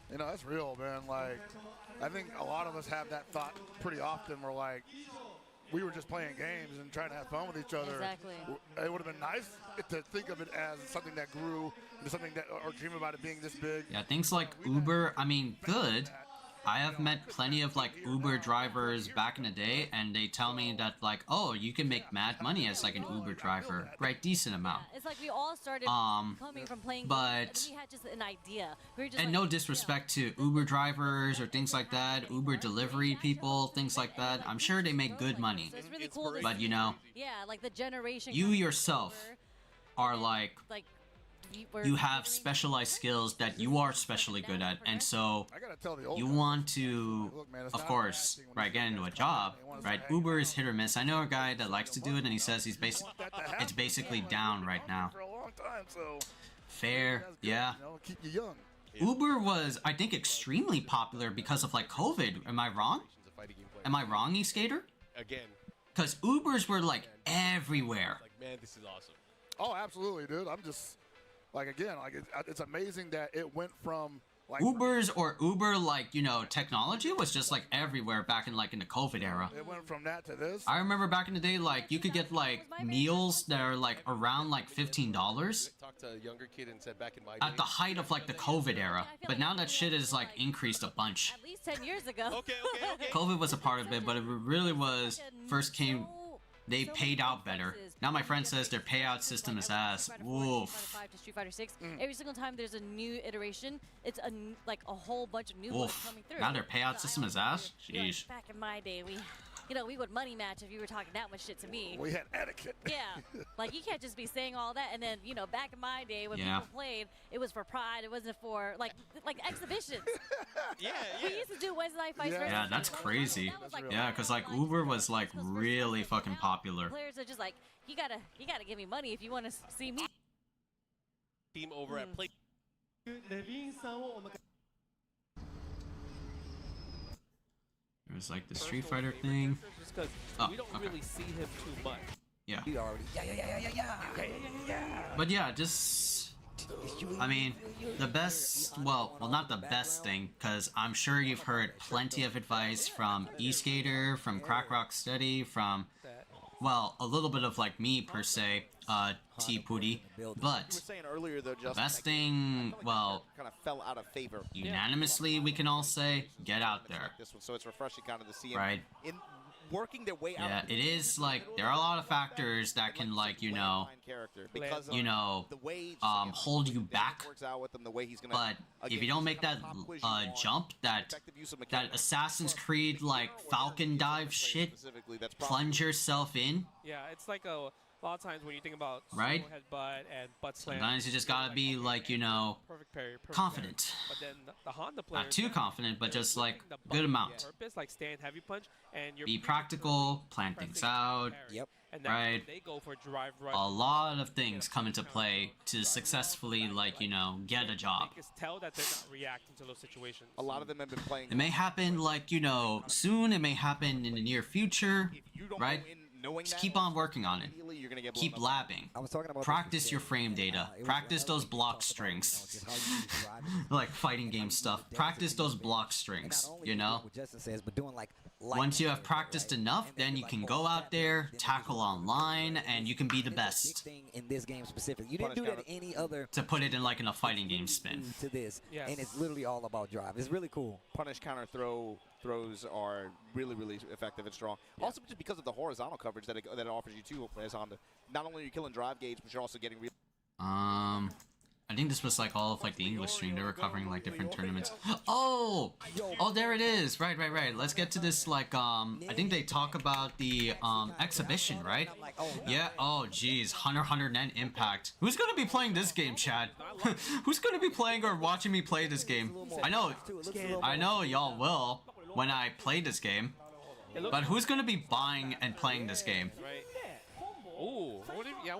You know, that's real, man. Like, I think a lot of us have that thought pretty often. We're like, we were just playing games and trying to have fun with each other. Exactly. It would have been nice to think of it as something that grew, into something that, or dream about it being this big. Yeah, things like Uber, I mean, good. I have met plenty of like Uber drivers back in the day, and they tell me that like, oh, you can make mad money as like an Uber driver, right? Decent amount. Yeah, it's like we all started coming from playing but- games, and we had just an idea. We were just And like, no disrespect to Uber drivers or things like that, Uber delivery people, things like that. I'm sure they make good money. So it's really cool to But see, you know, yeah, like the generation. you coming yourself over, are and, like, we're you have figuring specialized out skills that you are especially good at, and so I gotta tell the old you guys, want to, look, man, it's of not course, acting when right, these get guys into a come job, and they want us right? to hang Uber out. is hit or miss. I know a guy that likes to do it, and he says he's it's basically down right now. For a long time, so Fair, that's good, yeah. You know, keep you young. Uber was, I think, extremely popular because of like COVID. Am I wrong? Am I wrong, eSkater? Again, Because Ubers were like everywhere. like, man, this is awesome. Oh, absolutely, dude. I'm just like, again, like it's amazing that it went from like Ubers or Uber, like, you know, technology was just like everywhere back in like in the COVID era. It went from that to this. I remember back in the day, like, you could get like meals that are like around like $15 Talked to a younger kid and said back in my at the height of like the COVID era. But now that shit is like increased a bunch. at least 10 years ago. Okay. COVID was a part of it, but it really was first came. They paid out better. Now my friend says their payout system is ass. Woof. Street Fighter 5 to Street Fighter 6. Every single time there's a new iteration, it's like a whole bunch of new ones Oof. coming through. Now their payout So I system is always ass? feel like Sheesh. back in my day, we would money match if you were talking that much shit to me. We had etiquette. Yeah, like you can't just be saying all that, and then back in my day when Yeah. people played, it was for pride. It wasn't for like exhibitions. Yeah. We used to do Wednesday night fights. Yeah. versus Yeah, that's That was crazy. like Yeah, because like Uber was like really fucking popular. Players are just like, you gotta give me money if you want to see me. Team over at Play. レヴィンさんをお迎え There was like the Street Fighter thing. Just because Oh, we don't okay. really see him too much. Yeah. He already. But yeah, just I mean, the best, well, not the best thing, because I'm sure you've heard plenty of advice from eSkater, from Crack Rock Study, from, well, a little bit of like me per se, T Pooty, You were but saying earlier though, Justin, best thing, well, kind of fell out of favor. unanimously we can all say, get out there. This one, so it's refreshing kind of to see him Right. in working their way out. Yeah, it is like, there are a lot of factors that can like, you know, hold you back. But if you don't make that jump, that Assassin's Creed like Falcon dive shit, plunge yourself in, Yeah, it's like a lot of times when you think about Right? solo headbutt and butt slam. sometimes you just gotta be like, you know, perfect parry, perfect confident. parry. But then the Honda players, Not too confident, but just like the good button amount. Purpose, like stand heavy punch, and you're Be practical, plan things out. Yep. And then right? they go for drive rush. A lot of things come into play to successfully, like, you know, get a job. You can tell that they're not reacting to those situations. A lot of them have been playing. It may happen, like, you know, soon. It may happen in the near future, right? Just keep on working on it. You're gonna get Keep labbing. I was talking about Practice your frame data. Practice those block strings. Like fighting game stuff. Practice those block strings, you know? Justin says, but doing like Once you have practiced enough, then you can go out there, tackle online, and you can be the best. In this game specific, you didn't do that in any other. To put it in like in a fighting game spin. To this, Yes. and it's literally all about drive. It's really cool. Punish counter throws are really effective and strong. Also just because of the horizontal coverage that it offers you too, as Honda. Not only are you killing drive gauge, but you're also getting real. I think this was like all of like the English stream. They were covering like different tournaments. Oh, there it is. Right. Let's get to this. Like, I think they talk about the exhibition, right? Yeah. Oh, geez. Hunter x Hunter Net Impact. Who's gonna be playing this game, Chad? Who's gonna be playing or watching me play this game? I know y'all will when I play this game. But who's gonna be buying and playing this game? Ooh,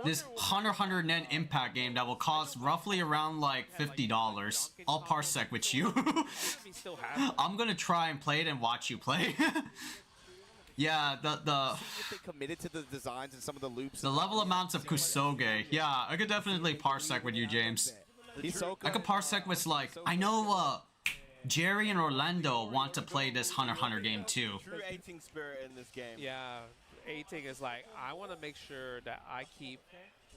This Hunter x Hunter Net Impact game that will cost roughly around like $50. I'll parsec with you. I'm gonna try and play it and watch you play. Yeah, If they committed to the designs and some of the loops. the level amounts of Kusoge. Yeah, I could definitely parsec with you, James. I could parsec with like I know Jerry and Orlando want to play this Hunter x Hunter game too. True 18 spirit in this game. Yeah, 18 is like, I want to make sure that I keep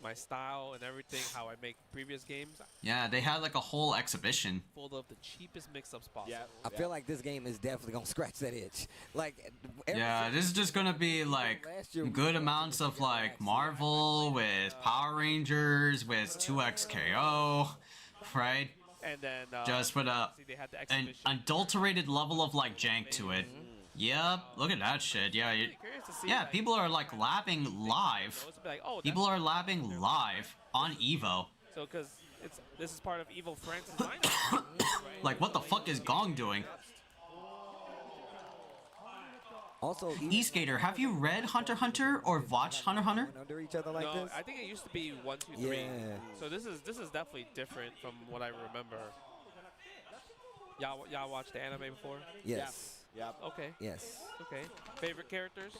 my style and everything, how I make previous games. Yeah, they had like a whole exhibition. Full of the cheapest mix-ups possible. I feel like this game is definitely gonna scratch that itch. Like, Yeah, this is just gonna be like good amounts of like Marvel with Power Rangers with 2XKO, right? And then Just with they had the an exhibition. adulterated level of like jank to it. Yep, look at that shit. Yeah, people are like labbing live. People are labbing live on EVO. So, because this is part of EVO France's lineup. Like, what the fuck is Gong doing? Also, E-Skater, have you read Hunter x Hunter or watched Hunter x Hunter? Under each other like No, this. I think it used to be 1, 2, 3. Yeah. So this is definitely different from what I remember. Y'all watched the anime before? Yes. Yeah. Okay. Yes. Okay. Favorite characters?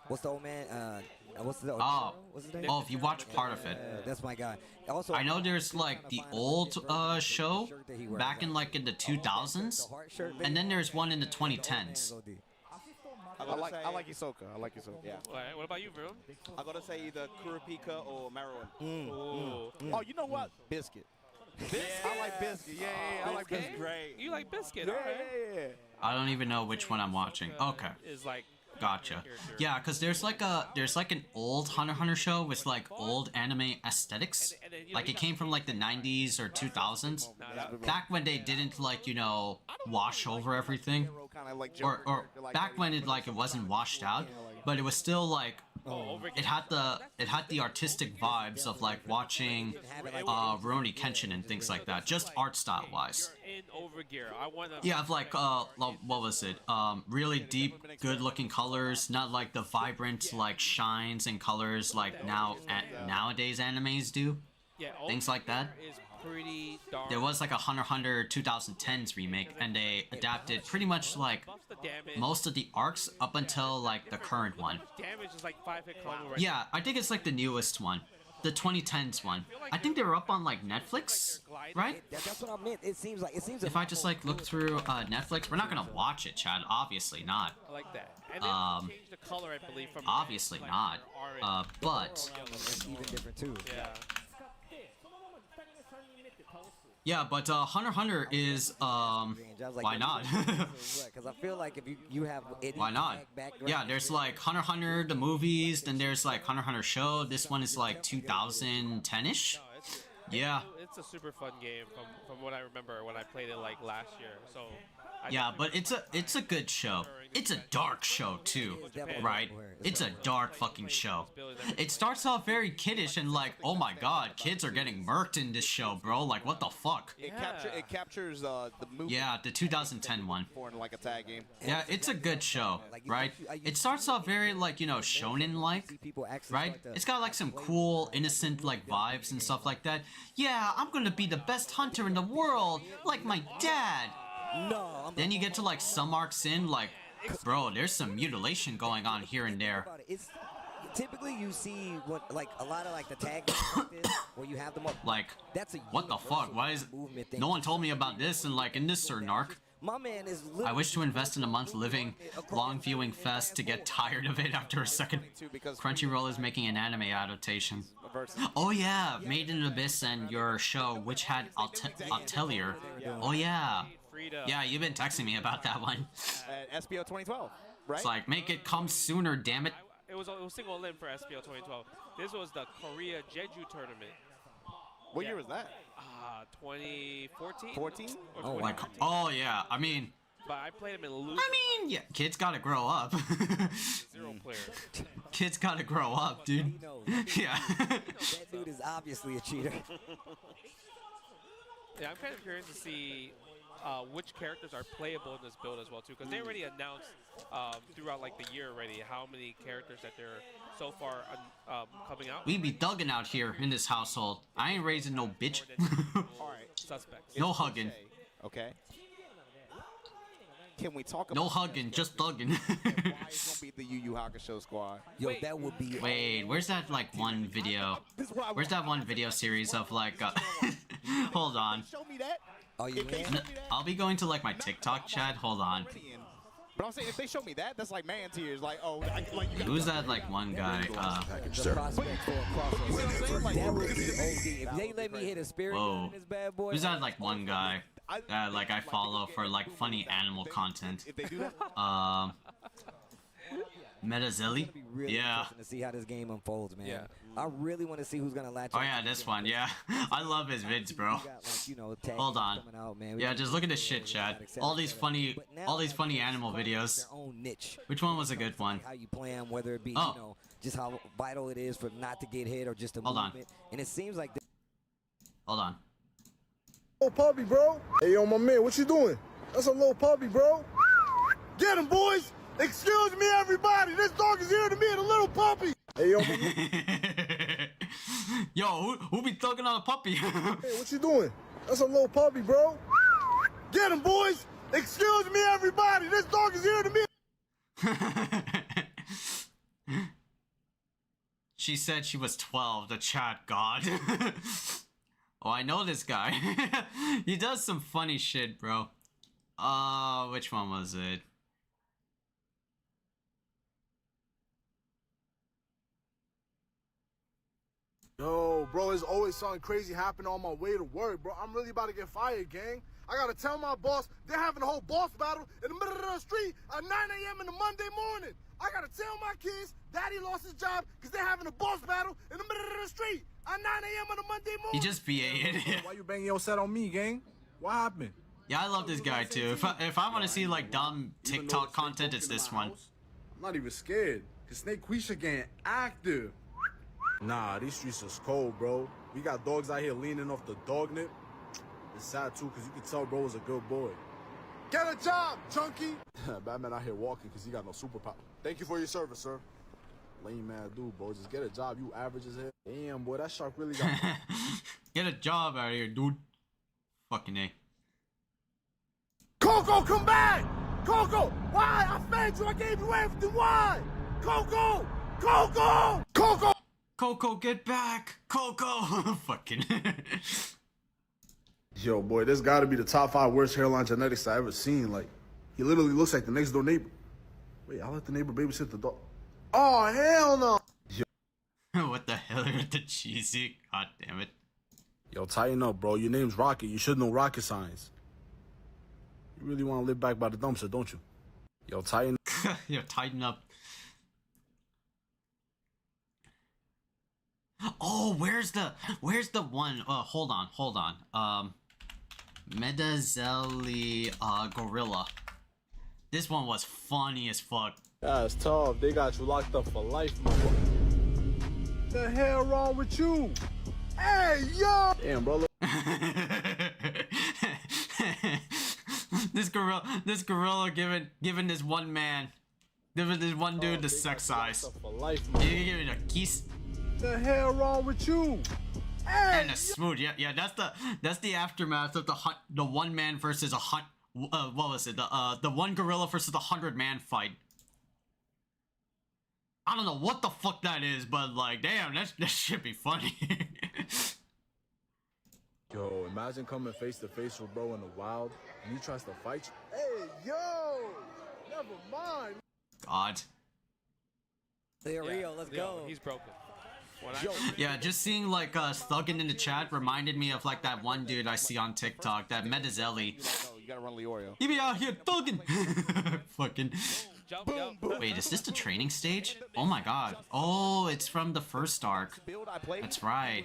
What's the old man? What's his name? Oh, if you watch part of it. That's my guy. Also, I know there's like the old show back in like in the 2000s, and then there's one in the 2010s. I like Hisoka. Yeah. Alright, what about you, bro? I gotta say either Kurapika or Maroon. Ooh. Oh, you know what? Biscuit. I like Biscuit. Yeah, I like Biscuit. Great. You like Biscuit? Yeah, Okay. I don't even know which one I'm watching. Okay. Is like Gotcha. Yeah, because there's like an old Hunter x Hunter show with like old anime aesthetics. Like it came from like the 90s or 2000s. Back when they didn't like, you know, wash over everything. Or back when it like it wasn't washed out, but it was still like it had the artistic vibes of like watching Rurouni Kenshin and things like that, just art style wise. in overgear. I want to. Yeah, of like what was it? Really deep, good-looking colors, not like the vibrant like shines and colors like nowadays animes do. Yeah, things like that. Is pretty dark. There was like a Hunter x Hunter 2010s remake, and they adapted pretty much like most of the arcs up until like the current one. Damage is like 5-hit combo right Yeah, I think it's like the newest one, the 2010s one. I think they were up on like Netflix, right? That's what I meant. It seems like If I just like look through Netflix, we're not gonna watch it, Chad. Obviously not. I like that. And then change the color, I believe, from Obviously not. But it's even different too. Yeah. Yeah, but Hunter x Hunter is why not? Because I feel like if you have why not? Yeah, there's like Hunter x Hunter the movies, then there's like Hunter x Hunter show. This one is like 2010ish. Yeah. it's a super fun game from what I remember when I played it like last year. So yeah, but it's a good show. It's a dark show too, right? It's a dark fucking show. It starts off very kiddish and like, oh my god, kids are getting murked in this show, bro. Like, what the fuck? It captures the movie. Yeah, the 2010 one. For like a tag game. Yeah, it's a good show, right? It starts off very like, you know, shonen-like, right? It's got like some cool, innocent like vibes and stuff like that. Yeah, I'm gonna be the best hunter in the world, like my dad. No. Then you get to like some arcs in, like, bro, there's some mutilation going on here and there. It's typically you see what like a lot of like the tag games like this, where you have them up. Like, that's a what the fuck? Why is no one told me about this? And like in this certain arc, my man is. I wish to invest in a month living long viewing fest to get tired of it after a second. Crunchyroll is making an anime adaptation. Oh yeah, Made in Abyss and your show, which had Atelier. Oh yeah. Yeah, you've been texting me about that one. SBO 2012, right? It's like, make it come sooner, damn it. It was single limb for SPL 2012. This was the Korea Jeju tournament. What year was that? 2014. 14? Oh, like, oh yeah. I mean. But I played him in loose. I mean, yeah, kids gotta grow up. Zero player. Kids gotta grow up, dude. Yeah. That dude is obviously a cheater. Yeah, I'm kind of curious to see which characters are playable in this build as well too, because they already announced throughout like the year already how many characters that they're so far coming out. We be thugging out here in this household. I ain't raising no bitch. Alright, suspects. No hugging. Okay. Can we talk about no hugging, just thugging. why it's gonna be the Yu Yu Hakusho squad? Yo, that would be. Wait, where's that like one video? Where's that one video series of like? Hold on. Show me that. Are you in? I'll be going to like my TikTok chat. Hold on. But I'm saying if they show me that, that's like man tears. Like, oh, like you got. Who's that like one guy? The prospect for a crossover. That would be OD. If they let me hit a spirit in this bad boy. Who's that like one guy? Like I follow for like funny animal content. If they do that. Metazelli? Really yeah. To see how this game unfolds, man. Yeah. I really want to see who's gonna latch. Oh yeah, this one. Yeah, I love his vids, bro. Hold on. Yeah, just look at this shit, Chad. All these funny animal videos. Which one was a good one? How you play them, whether it be you know just how vital it is for not to get hit or just a movement. And it seems like. Hold on. Little puppy, bro. Hey, yo, my man, what you doing? That's a little puppy, bro. Get him, boys. Excuse me, everybody. This dog is here to meet a little puppy. Hey, yo, yo, who be thugging on a puppy? Hey, what you doing? That's a little puppy, bro. Get him, boys. Excuse me, everybody. This dog is here to meet. She said she was 12, the chat god. Oh, I know this guy. He does some funny shit, bro. Which one was it? Yo, bro, there's always something crazy happening on my way to work, bro. I'm really about to get fired, gang. I gotta tell my boss they're having a whole boss battle in the middle of the street at 9 a.m. in the Monday morning. I gotta tell my kids Daddy lost his job because they're having a boss battle in the middle of the street at 9 a.m. on a Monday morning. He just VA'd. Why you banging your set on me, gang? What happened? Yeah, I love this guy too. If I want to see like dumb TikTok content, it's this one. I'm not even scared, because Snake Quisha getting active. Nah, these streets is cold, bro. We got dogs out here leaning off the dog nip. It's sad too, because you can tell bro was a good boy. Get a job, chunky! Batman out here walking because he got no superpower. Thank you for your service, sir. Lame man dude, bro. Just get a job, you average as hell. Damn, boy, that shark really got... Get a job out of here, dude. Fucking A. Coco, come back! Coco, why? I fed you, I gave you everything, why? Coco! Coco! Coco! Coco, get back! Coco! Fucking. Yo, boy, this gotta be the top 5 worst hairline genetics I ever seen. Like, he literally looks like the next door neighbor. Wait, I'll let the neighbor babysit the dog. Oh, hell no! Yo. What the hell are the cheesy? God damn it. Yo, tighten up, bro. Your name's Rocket. You should know rocket science. You really want to live back by the dumpster, don't you? Yo, tighten. Yo, tighten up. Oh, where's the one? Hold on. Khaiza'll Gorilla. This one was funny as fuck. That's tough. They got you locked up for life, motherfucker. The hell wrong with you? Hey, yo! Damn, brother. This gorilla giving this one man, giving this one dude the sex eyes. You give it a kiss. The hell wrong with you? Hey, and a smooth. Yeah. That's the aftermath of the one man versus what was it? The one gorilla versus the 100-man fight. I don't know what the fuck that is, but like, damn, that should be funny. Yo, imagine coming face to face with bro in the wild and he tries to fight you. Hey, yo! Never mind. God. They're real, let's go. He's broken. Yeah, just seeing like thugging in the chat reminded me of like that one dude I see on TikTok, that Khaiza'll. You gotta run Leorio. He be out here thugging. Fucking. Jump. Wait, is this the training stage? Oh my god. Oh, it's from the first arc. That's right.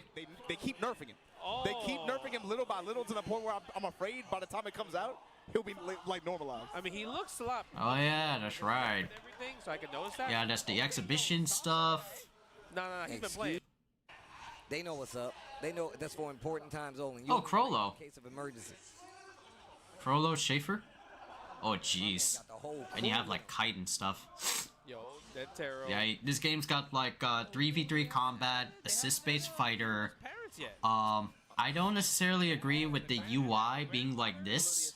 They keep nerfing him. They keep nerfing him little by little to the point where I'm afraid by the time it comes out, he'll be like normalized. I mean, he looks a lot. Oh yeah, that's right. Everything, so I can notice that. Yeah, that's the exhibition stuff. No, he's been playing. They know what's up. They know that's for important times only. Oh, Crollo. In case of emergency. Crollo, Schaefer? Oh, jeez. And you have like kite and stuff. Yo, that terror. Yeah, this game's got like 3v3 combat, assist-based fighter. Parents yet? I don't necessarily agree with the UI being like this.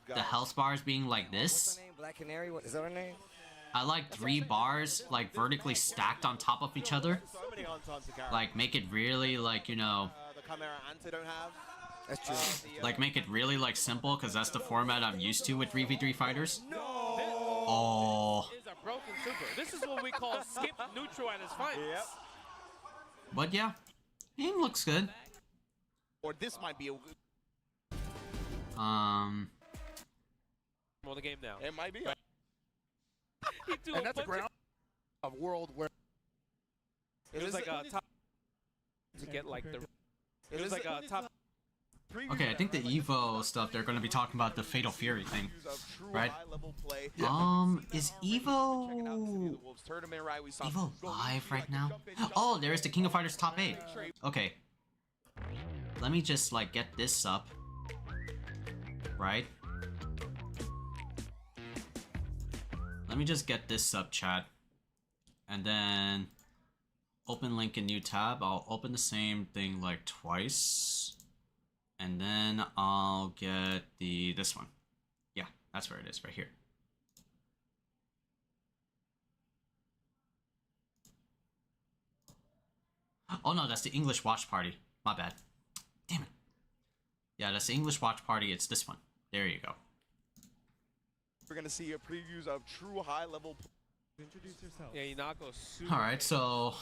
The health bars being like this. Black Canary, what is that her name? I like 3 bars like vertically stacked on top of each other. Like make it really like, you know. The Chimera Ante don't have. That's true. Like make it really like simple because that's the format I'm used to with 3v3 fighters. Oh. This is a broken super. This is what we call skip neutral at his fights. Yep. But yeah, game looks good. Or this might be a More the game now. It might be. And that's a ground of world where it was like a top to get like the. It was like a top. Okay, I think the EVO stuff they're going to be talking about the Fatal Fury thing, right? Is EVO live right now? Oh, there's the King of Fighters top 8. Okay, let me just like get this up, right? Let me just get this up, chat, and then open link in new tab. I'll open the same thing like twice. And then I'll get this one. Yeah, that's where it is, right here. Oh no, that's the English watch party. My bad. Damn it. Yeah, that's the English watch party. It's this one. There you go. We're gonna see a previews of true high-level. Yeah, Inako super. All right, so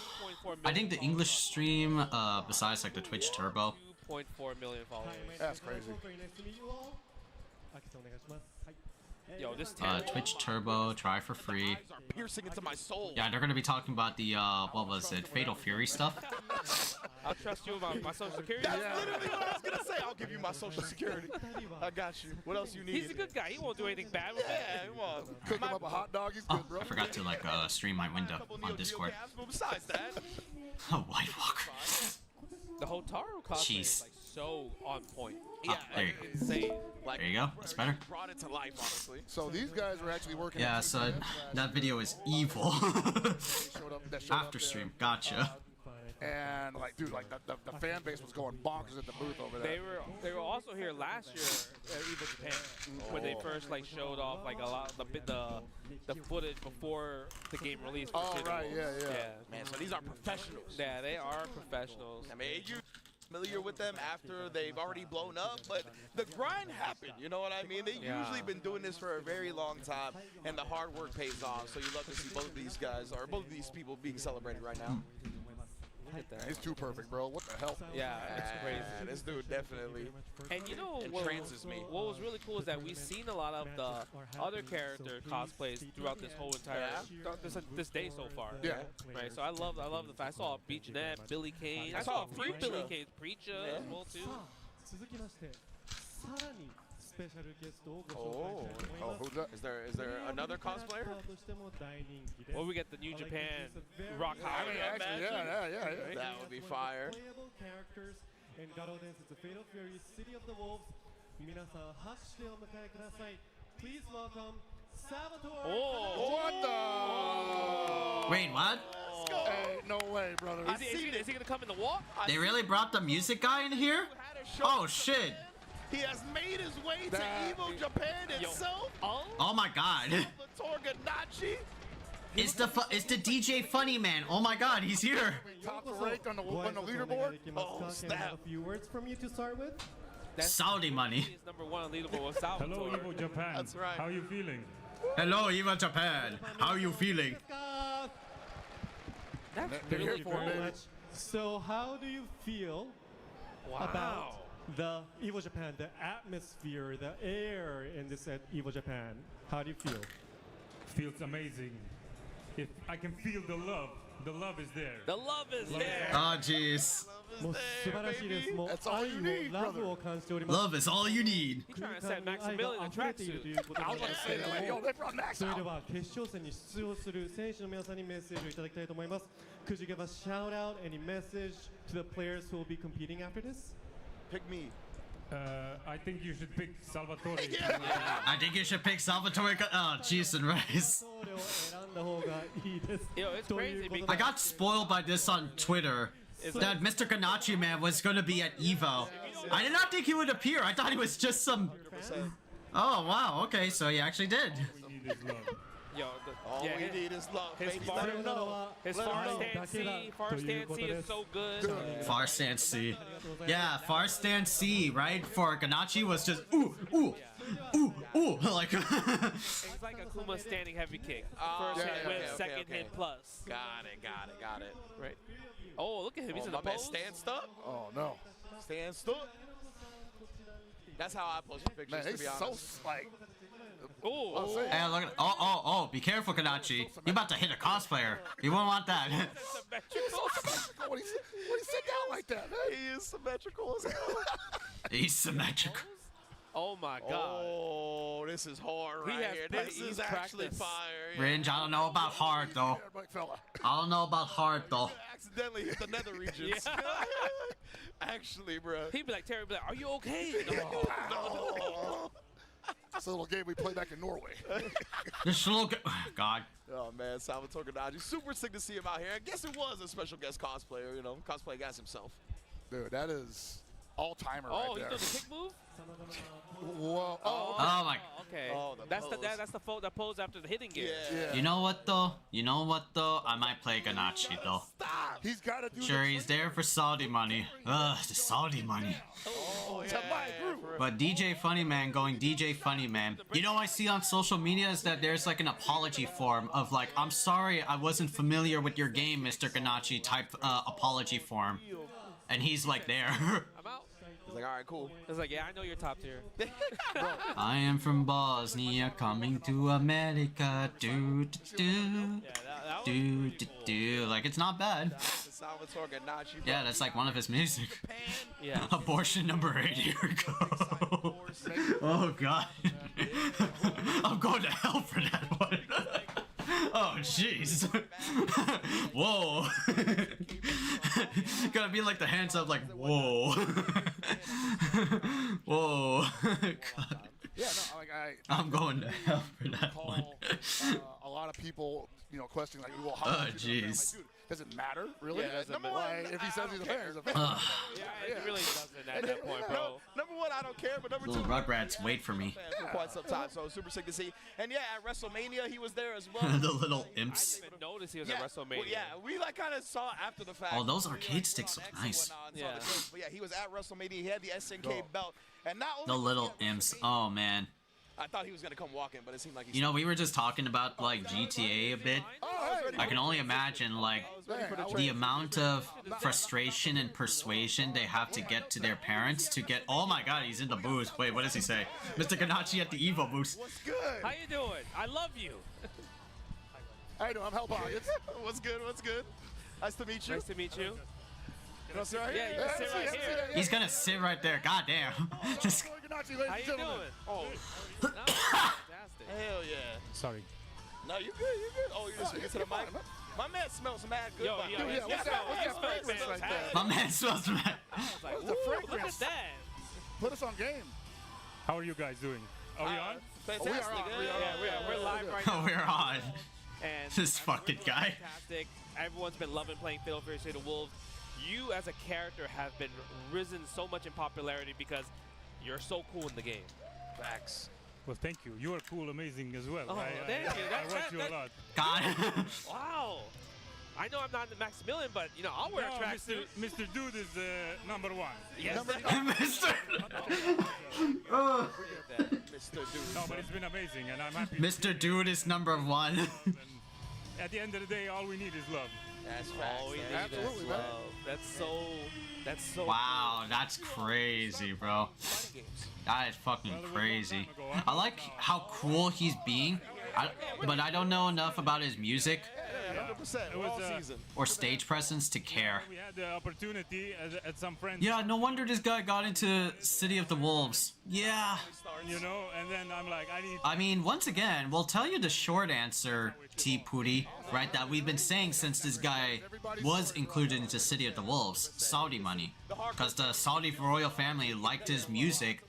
I think the English stream, besides like the Twitch Turbo. 2.4 million followers. That's crazy. Yo, this Twitch Turbo, try for free. Piercing into my soul. Yeah, they're gonna be talking about the what was it, Fatal Fury stuff. I'll trust you about my social security. That's literally what I was gonna say. I'll give you my social security. I got you. What else you need? He's a good guy. He won't do anything bad with it. Come on. Cook him up a hot dog. He's good, bro. I forgot to like stream my window on Discord. Besides that, White Walker. The Hotaru cosplay is like so on point. Yeah, there you go. Insane. There you go. That's better. brought it to life, honestly. So these guys were actually working. Yeah, so that video is evil. After stream, gotcha. And like, dude, like the fan base was going bonkers at the booth over there. They were also here last year at EVO Japan when they first like showed off like a lot of the footage before the game released. Oh right, yeah. Man, so these are professionals. Yeah, they are professionals. I mean, you familiar with them after they've already blown up, but the grind happened. You know what I mean? They've usually been doing this for a very long time, and the hard work pays off. So you love to see both of these guys or both of these people being celebrated right now. Look at that. He's too perfect, bro. What the hell? Yeah, it's crazy. This dude definitely. And you know entrances me. What was really cool is that we've seen a lot of the other character cosplays throughout this whole entire throughout this day so far. Yeah. Right. So I love the fact I saw Beach Net, Billy Kane. I saw a free Billy Kane Preacher as well too. 続きましてさらにスペシャルゲストをご紹介したいと Oh, 思います who's that? Is there another cosplayer? としても大人気です Well, we get the New Japan Rock I Howard. mean, actually, yeah. That would be fire. Playable characters in Battle Dance the Fate of Fury City of the Wolves 皆さん拍手でお迎えください Please welcome Salvatore What the? Wait, what? Hey, no way, brother. Is he gonna come in the walk? They really brought the music guy in here? Oh shit! He has made his way to EVO Japan itself. Oh my god! Torganachi. It's the DJ Funny Man. Oh my god, he's here. Top ranked on the leaderboard. Oh, snap. A few words from you to start with Saudi money. He's number 1 on leaderboard with Salvatore. Hello, Evo Japan. That's right. How are you feeling? Hello, EVO Japan. How are you feeling? That's They're really here for cool. it, baby. So how do you feel Wow. about the EVO Japan, the atmosphere, the air in this at EVO Japan? How do you feel? Feels amazing. If I can feel the love is there. The love is there. Oh jeez. もう素晴らしいです。もう That's all 愛 you を need, ラブ brother. を感じております。 Love is all you need. He's trying to set Maximilian in a 愛が溢れているという tracksuit. ことなんですけれども Yo, they brought Max それで out. は決勝戦に出場する選手の皆さんにメッセージをいただきたいと思います。Could you give a shout out, any message to the players who will be competing after this? Pick me. I think you should pick Salvatore. I think you should pick Salvatore. Oh, cheese and rice. それを選んだ方がいいです。 Yo, it's と crazy いうことで I got spoiled by this on Twitter. That Mr. Ganachi man was gonna be at EVO. I did not think he would appear. I thought he was just some. Oh wow. Okay, so he actually did. All we need is love. Yo, All yeah, we need is love. his baby. far, Let him know. his Let him far know. stand C, far stand C is so good. Far stand C. Yeah, far stand C, right? For Ganachi was just ooh, ooh, ooh, ooh. Like. It's like a Kuma standing heavy kick. First yeah, hit yeah, with, okay, second okay. hit plus. Got it. Right. Oh, look at him. He's Oh, in my the man, pose. stand stuck. Oh no. Stand stuck. That's how I post pictures, Man, to he's be so honest. like. Oh, Hey, look at. Oh, be careful, Ganachi. You're about to hit a cosplayer. You won't want that. When he sit down like that, man. He is symmetrical as hell. He's symmetrical. Oh my God. Oh, this is hard He right has here. pra- This he's is actually practiced. fire. Ringe, I don't know about hard though. Yeah, big fella. I don't know about hard though. Accidentally hit the nether regions. Actually, bro. He'd be like, Terry, be like, are you okay? No. That's a little game we played back in Norway. This little God. Oh man, Salvatore Ganachi. Super sick to see him out here. I guess it was a special guest cosplayer, you know, cosplay guys himself. Dude, that is all-timer Oh, right he's there. doing the kick move? Whoa. Oh, Oh my. okay. Oh, the that's pose. the pose after the hitting gear. Yeah. You know what though? I might play Ganachi though. Stop. He's got to do Sure, the he's there for Saudi money. Ugh, the Saudi money. Oh, to my group. But DJ Funny Man going DJ Funny Man. You know, I see on social media is that there's like an apology form of like, I'm sorry I wasn't familiar with your game, Mr. Ganachi type apology form. And he's like there. I'm out. He's like, all right, cool. It's like, yeah, I know you're top tier. I am from Bosnia, coming to America. Do do do. Yeah, that was Do pretty do cool. do. Like it's not bad. Salvatore Ganachi. Yeah, that's like one of his music. Yeah. Abortion number 8. Here we go. Oh god. I'm going to hell for that one. Oh jeez. Whoa. Gotta be like the hands up, like whoa. Whoa. God. Yeah, no, like I'm going to hell for that one. call a lot of people, you know, questioning like, well, how much is he a fan? jeez. Like, dude, does it matter, really? Yeah, it doesn't Number matter. one, if he says he's a fan, he's a fan. Yeah, it really doesn't at that point, bro. Number one, I don't care, but number two, Little Rugrats, wait for me. for quite some time, so super sick to see. And yeah, at WrestleMania, he was there as well. The little imps. I didn't even notice he was Yeah, at WrestleMania. well, yeah, we like kind of saw after the fact. Oh, those arcade sticks look nice. Yeah. But yeah, he was at WrestleMania. He had the SNK belt, and not only The was he little at imps. WrestleMania, Oh man. I thought he was gonna come walking, but it seemed like You know, we were just talking about like GTA a bit. I can only imagine like the amount of frustration and persuasion they have to get to their parents to get. Oh my God, he's in the booth. Wait, what does he say? Mr. Ganachi at the EVO booth. What's good? How you doing? I love you. How you doing? I'm Help Pockets. What's good? What's good? Nice to meet you. Nice to meet you. Can I sit right here? Yeah, you can sit right here. He's gonna sit right there. God damn. Just- How you doing? Oh, that was fantastic. Hell yeah. Sorry. No, you good. You good. Oh, you just get to the mic. My man smells mad good. Yo, behind yeah, you. What's that fragrance right there? My man smells mad. I was like, What's the ooh, look at fragrance? that. Put us on game. How are you guys doing? Are we on? Fantastic. We are on. Yeah, we're live right now. We're on. And This fucking guy. fantastic. Everyone's been loving playing Fatal Fury City of Wolves. You as a character have been risen so much in popularity because you're so cool in the game. Facts. Well, thank you. You are cool, amazing as well. Oh, thank you. I watch you a lot. God. Wow. I know I'm not the Maximilian, but you know I'll wear a tracksuit. Mr. Dude is number one. Yes. Mr. Mr. Dude. No, but it's been amazing, and I'm happy. Mr. Dude is number one. And at the end of the day, all we need is love. That's facts. All we need Absolutely, is man. love. That's so. Wow, that's crazy, bro. That is fucking crazy. I like how cool he's being, but I don't know enough about his music 100%. was, All season. or stage presence to care. We had the opportunity at some friends. Yeah, no wonder this guy got into City of the Wolves. Yeah. You know, and then I'm like, I mean, once again, we'll tell you the short answer, T. Pooty, right, that we've been saying since this guy was included into City of the Wolves. Saudi money. Because the Saudi royal family liked his music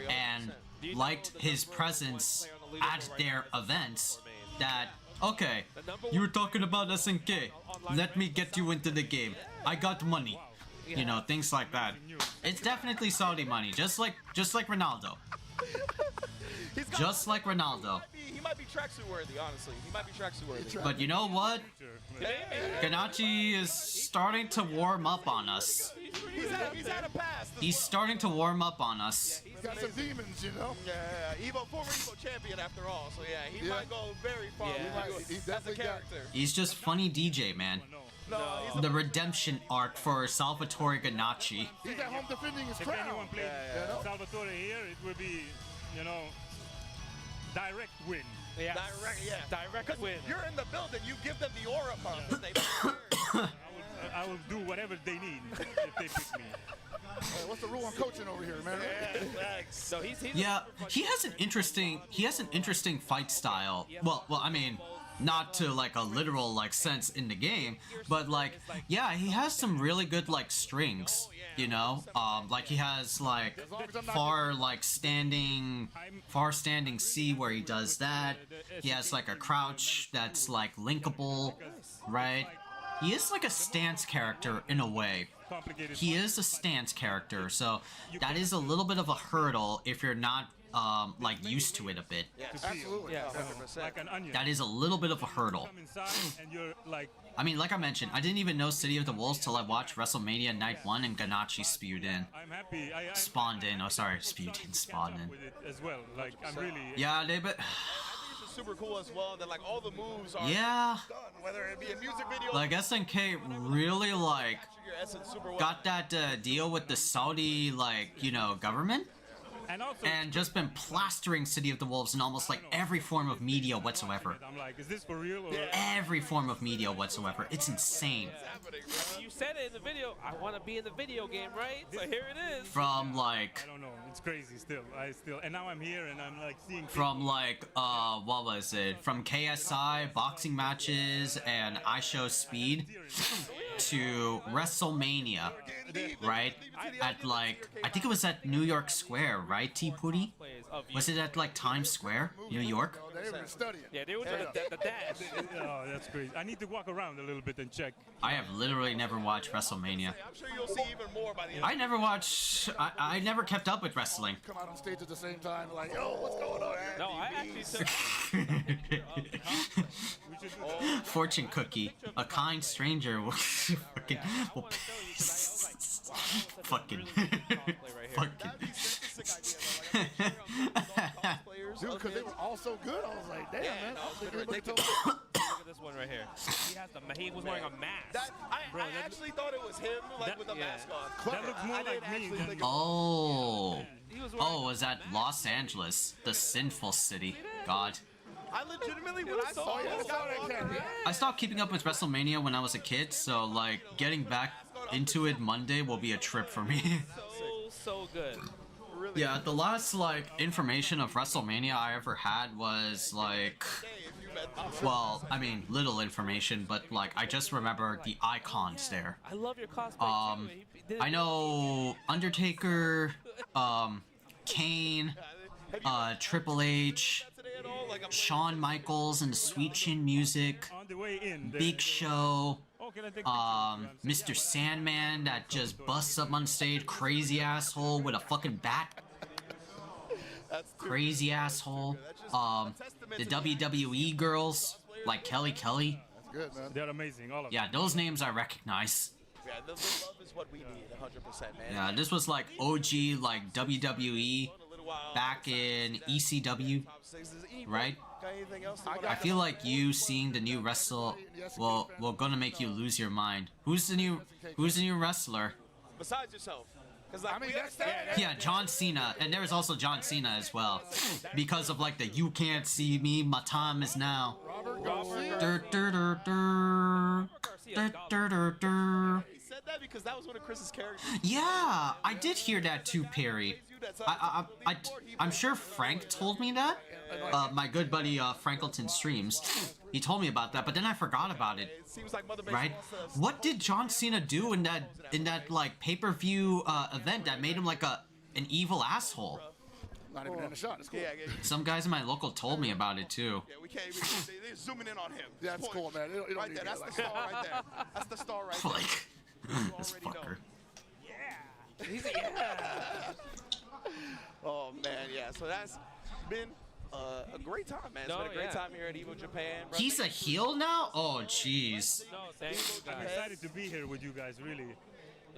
and liked his presence at their events that, okay, you were talking about SNK. Let me get you into the game. I got money. You know, things like that. It's definitely Saudi money, just like Ronaldo. Just like Ronaldo. He might be tracksuit worthy, honestly. He might be tracksuit worthy. But you know what? Ganachi is starting to warm up on us. He's had a pass. He's starting to warm up on us. He's got some demons, you know? Yeah. Evo, former Evo champion after all. So yeah, he might go very far. He's As a definitely got. character. He's just funny DJ, man. No, he's The redemption arc for Salvatore Ganachi. He's at home defending his if crown. anyone played Salvatore here, it would be, you know, direct win. Yeah. Direct win. You're in the building. You give them the aura pump. I will do whatever they need if they pick me. What's the rule on coaching over here, man? So he's Yeah, he has an interesting fight style. Well, I mean, not to like a literal like sense in the game, but like, yeah, he has some really good like strings, you know, like he has like far standing C where he does that. He has like a crouch that's like linkable, right? He is like a stance character in a way. He is a stance character, so that is a little bit of a hurdle if you're not like used to it a bit. Absolutely. Yeah, 100%. Like an onion. That is a little bit of a hurdle. Come inside and you're like, I mean, like I mentioned, I didn't even know City of the Wolves till I watched WrestleMania Night 1 and Ganachi spewed in. I'm happy. Spawned in. Oh, sorry, spewed in, spawned in. with it as well. Like, I'm really. Yeah, they but It's super cool as well that like all the moves are yeah, done, whether it be a music video. like SNK really like your essence super well. got that deal with the Saudi like, you know, government. And also, And just been plastering City of the Wolves in almost like every form of media whatsoever. I'm like, is this for real? Or Every form of media whatsoever. It's insane. You said it in the video. I want to be in the video game, right? So here it is. From like, I don't know. It's crazy still. And now I'm here and I'm like seeing. from like, what was it? From KSI boxing matches and I Show Speed to WrestleMania, right? At like, I think it was at New York Square, right, T. Pooty? Was it at like Times Square, New York? They were studying. Yeah, they were doing the dash. Oh, that's crazy. I need to walk around a little bit and check. I have literally never watched WrestleMania. I'm sure you'll see even more by the end. I never watched, I never kept up with wrestling. Come out on stage at the same time, like, yo, what's going on? No, I actually took. Fortune cookie, a kind stranger will fucking, will fucking, fucking. pictures. Dude, of because they his. were all so good. I was like, damn, Yeah, man. no, I it's think been everybody ridiculous. told Look at this one right here. He was wearing a mask. I actually thought it was him, like with a mask on. That looks more I like didn't me actually than think Oh. Oh, was that Los Angeles, the sinful city? God. I legitimately, when I saw it, I stopped keeping up with WrestleMania when I was a kid, so like getting back into it Monday will be a trip for me. So good. Yeah, the last like information of WrestleMania I ever had was like, well, I mean little information, but like I just remember the icons there. I love your cosplay too. I know Undertaker, Kane, Triple H, Shawn Michaels and the Sweet Chin Music, Big Show, Mr. Sandman that just busts up on stage, crazy asshole with a fucking bat. Crazy asshole. The WWE girls, like Kelly Kelly. That's good, man. They're amazing, all of them. Yeah, those names I recognize. Yeah, the love is what we need, 100%, man. Yeah, this was like OG, like WWE back in ECW, right? I feel like you seeing the new wrestler, well, gonna make you lose your mind. Who's the new wrestler? Besides yourself. I mean, Yeah, John Cena, and there is also John Cena as well, because of like the "you can't see me, my time is now." Dur, dur, dur, dur. Dur, dur, dur, dur. He said that because that was one of Chris's characters. Yeah, I did hear that too, Perry. I'm sure Frank told me that. My good buddy Frankleton Streams. He told me about that, but then I forgot about it. Right? What did John Cena do in that like pay-per-view event that made him like an evil asshole? Not even in a shot. It's cool. Some guys in my local told me about it too. Yeah, we can't. They're zooming in on him. Yeah, that's cool, man. It don't Right need there. to That's be the like star right there. That's the star right there. Like, this fucker. Oh man, yeah. So that's been a great time, man. It's been a great time here at EVO Japan. He's a heel now? Oh, jeez. No, thanks, I'm guys. excited to be here with you guys, really.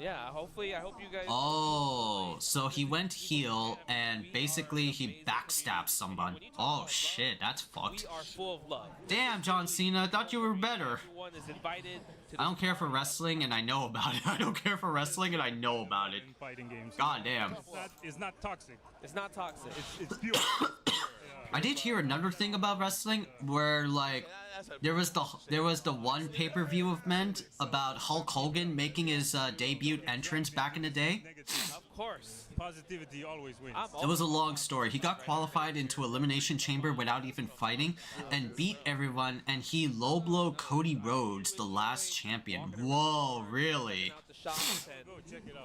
Yeah, hopefully, I hope you guys. Oh, so he went heel and basically he backstabbed someone. Oh shit, that's fucked. We are full of love. Damn, John Cena, I thought you were better. Everyone is invited to I don't care for wrestling and I know about it. I don't care for wrestling and I know about it. Fighting games. God damn. It's not toxic. It's not toxic. It's pure. I did hear another thing about wrestling where like there was the one pay-per-view event about Hulk Hogan making his debut entrance back in the day. Of course. Positivity always wins. It was a long story. He got qualified into Elimination Chamber without even fighting and beat everyone, and he low-blow Cody Rhodes, the last champion. Whoa, really?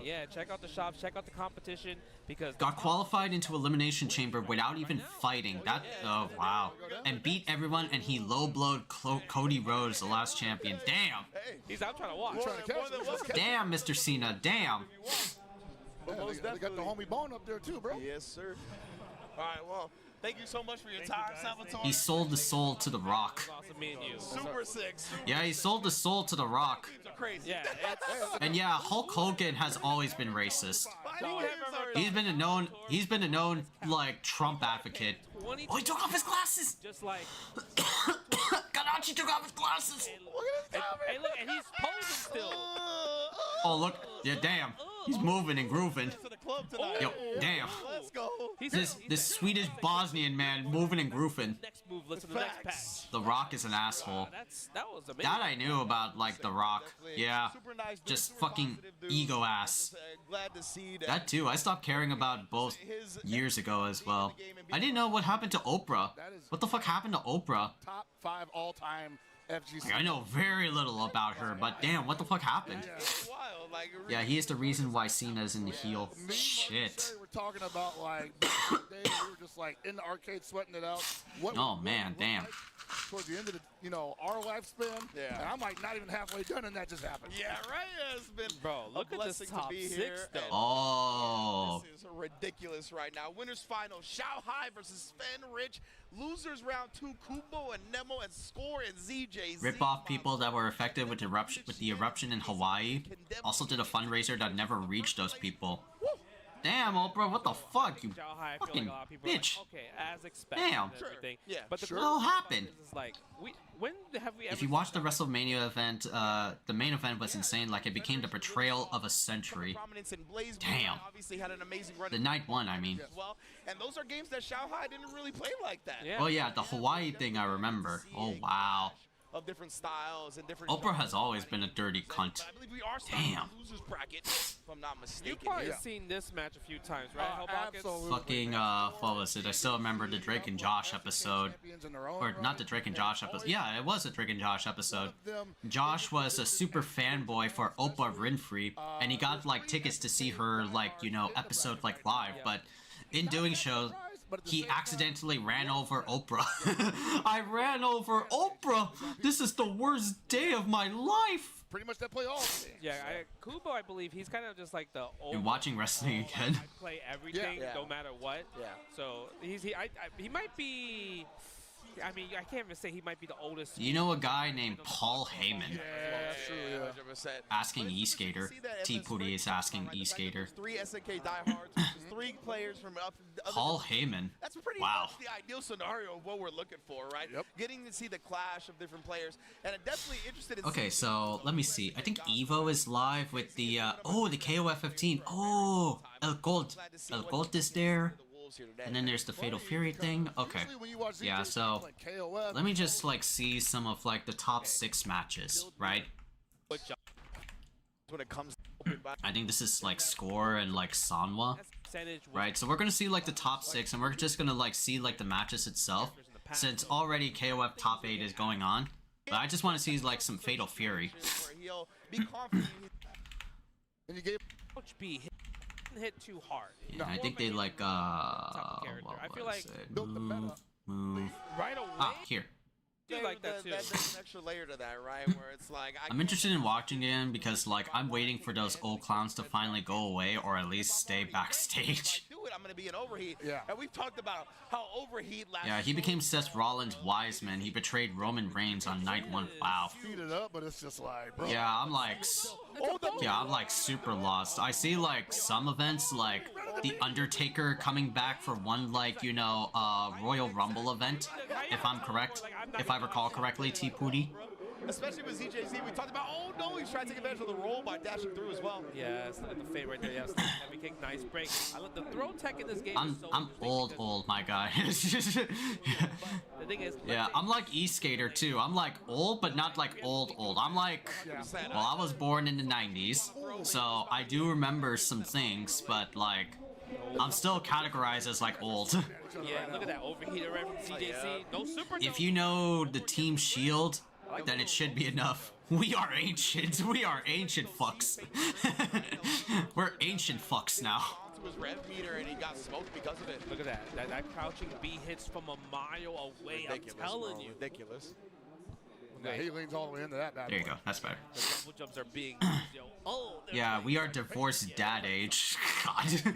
Yeah, check out the shops, check out the competition, because Got qualified into Elimination Chamber without even fighting. That, oh wow. And beat everyone, and he low-blowed Cody Rhodes, the last champion. Damn. I'm trying to watch. Damn, Mr. Cena, damn. Yeah, they got the homie Bone up there too, bro. Yes, sir. All right, well, thank you so much for your time, Salvatore. He sold the soul to The Rock. Awesome meeting you. Super sick. Yeah, he sold the soul to The Rock. Crazy. Yeah. And yeah, Hulk Hogan has always been racist. He's been a known like Trump advocate. Oh, he took off his glasses. Just like Ganachi took off his glasses. Hey, look, and he's posing still. Oh look, yeah, damn. He's moving and grooving. Yo, damn. Let's go. This Swedish Bosnian man moving and grooving. Next move, listen to the next patch. The Rock is an asshole. That was amazing. That I knew about, like The Rock. Yeah, just fucking ego ass. Glad to see that. That too. I stopped caring about both years ago as well. I didn't know what happened to Oprah. What the fuck happened to Oprah? Top 5 all-time FGC. Like, I know very little about her, but damn, what the fuck happened? Yeah, he is the reason why Cena's in the heel. Shit. We're talking about like back in the day, we were just like in the arcade sweating it out. Oh man, damn. Towards the end of the, our lifespan. Yeah. And I'm like not even halfway done, and that just happened. Yeah, right. It's been look a at this blessing top to be 6 here. though. Oh. This is ridiculous right now. Winners final: Shao Hai versus Sven Rich. Losers round 2: Kubo and Nemo and Score and ZJ. Rip off people that were affected with the eruption in Hawaii. Also did a fundraiser that never reached those people. damn, Oprah, what the fuck, you Xiao Hai, I feel fucking like a lot of people are bitch. like, okay, as expected Damn. and everything. Yeah, but the What cool thing about happened? this is like, when have we ever If you seen watch the something like WrestleMania event, the main event was insane. Like, it became the betrayal of a century. Damn. Obviously had an amazing run The night one, I mean. as well. And those are games that Xiaohai didn't really play like that. Oh yeah, the Hawaii thing I remember. Oh wow. Of different styles and different. Oprah has always been a dirty cunt. I believe we are starting Damn. the losers bracket, if I'm not mistaken. You've probably Yeah. seen this match a few times, right? Hellbuckets? Fucking, what was it? I still remember the Drake and Josh episode. Or not the Drake and Josh episode. Yeah, it was a Drake and Josh episode. Josh was a super fanboy for Oprah Winfrey, and he got, like, tickets to see her, like, you know, episode, like, live, but in doing so, he accidentally ran over Oprah. I ran over Oprah! This is the worst day of my life! Pretty much that play all day. Yeah, Kubo, I believe, he's kind of just like the old. You're watching wrestling again? I play everything, Yeah. no matter what. Yeah. So he might be. I mean, I can't even say he might be the oldest. You know a guy named Paul Heyman? Yeah, true, 100%. Asking E-Skater. T Putty is asking E-Skater. 3 SNK diehards, which is 3 players from other Paul Heyman. That's pretty Wow. much the ideal scenario of what we're looking for, right? Yep. Getting to see the clash of different players, and I'm definitely interested in. Okay, so let me see. I think EVO is live with the the KOF 15. Oh, El Gold. El Gold is there. And then there's the Fatal Fury thing. Okay. Yeah, so let me just like see some of like the top 6 matches, right? When it comes, I think this is like Score and like Sanwa, right? So we're gonna see like the top 6, and we're just gonna like see like the matches itself, since already KOF top 8 is going on. But I just want to see like some Fatal Fury. where he'll be confident. And you gave Coach B hit too hard. Yeah, I think they like what I feel was like it? Move. right away. Ah, here. Do like that too. There's an extra layer to that, right? Where it's like I'm interested in watching it because like I'm waiting for those old clowns to finally go away or at least stay backstage. do it, I'm gonna be an overheat. Yeah. And we've talked about how overheat last. Yeah, he became Seth Rollins' wise man. He betrayed Roman Reigns on night 1. Wow. speed it up, but it's just like, bro. Yeah, I'm like super lost. I see like some events like the Undertaker coming back for one like, you know, Royal Rumble event, if I'm correct. If I recall correctly, T Pooty. Especially with ZJZ, we talked about, oh no, he's trying to take advantage of the roll by dashing through as well. Yes, look at the fade right there. Yes, heavy kick, nice break. I love the throw tech in this game. I'm is so old, my guy. The thing is, Yeah, I'm like E-Skater too. I'm like old, but not like old. I'm like, well, I was born in the 90s, so I do remember some things, but like, I'm still categorized as like old. Yeah, look at that overheater right from CJC. No super. If you know the Team Shield, then it should be enough. We are ancient. We are ancient fucks. We're ancient fucks now. To his rev meter and he got smoked because of it. Look at that. That crouching B hits from a mile away. Ridiculous, I'm telling you. Ridiculous. Yeah, he leans all the way into that bad There you boy. go. That's better. The double jumps are being. Yeah, we are divorced dad age. God.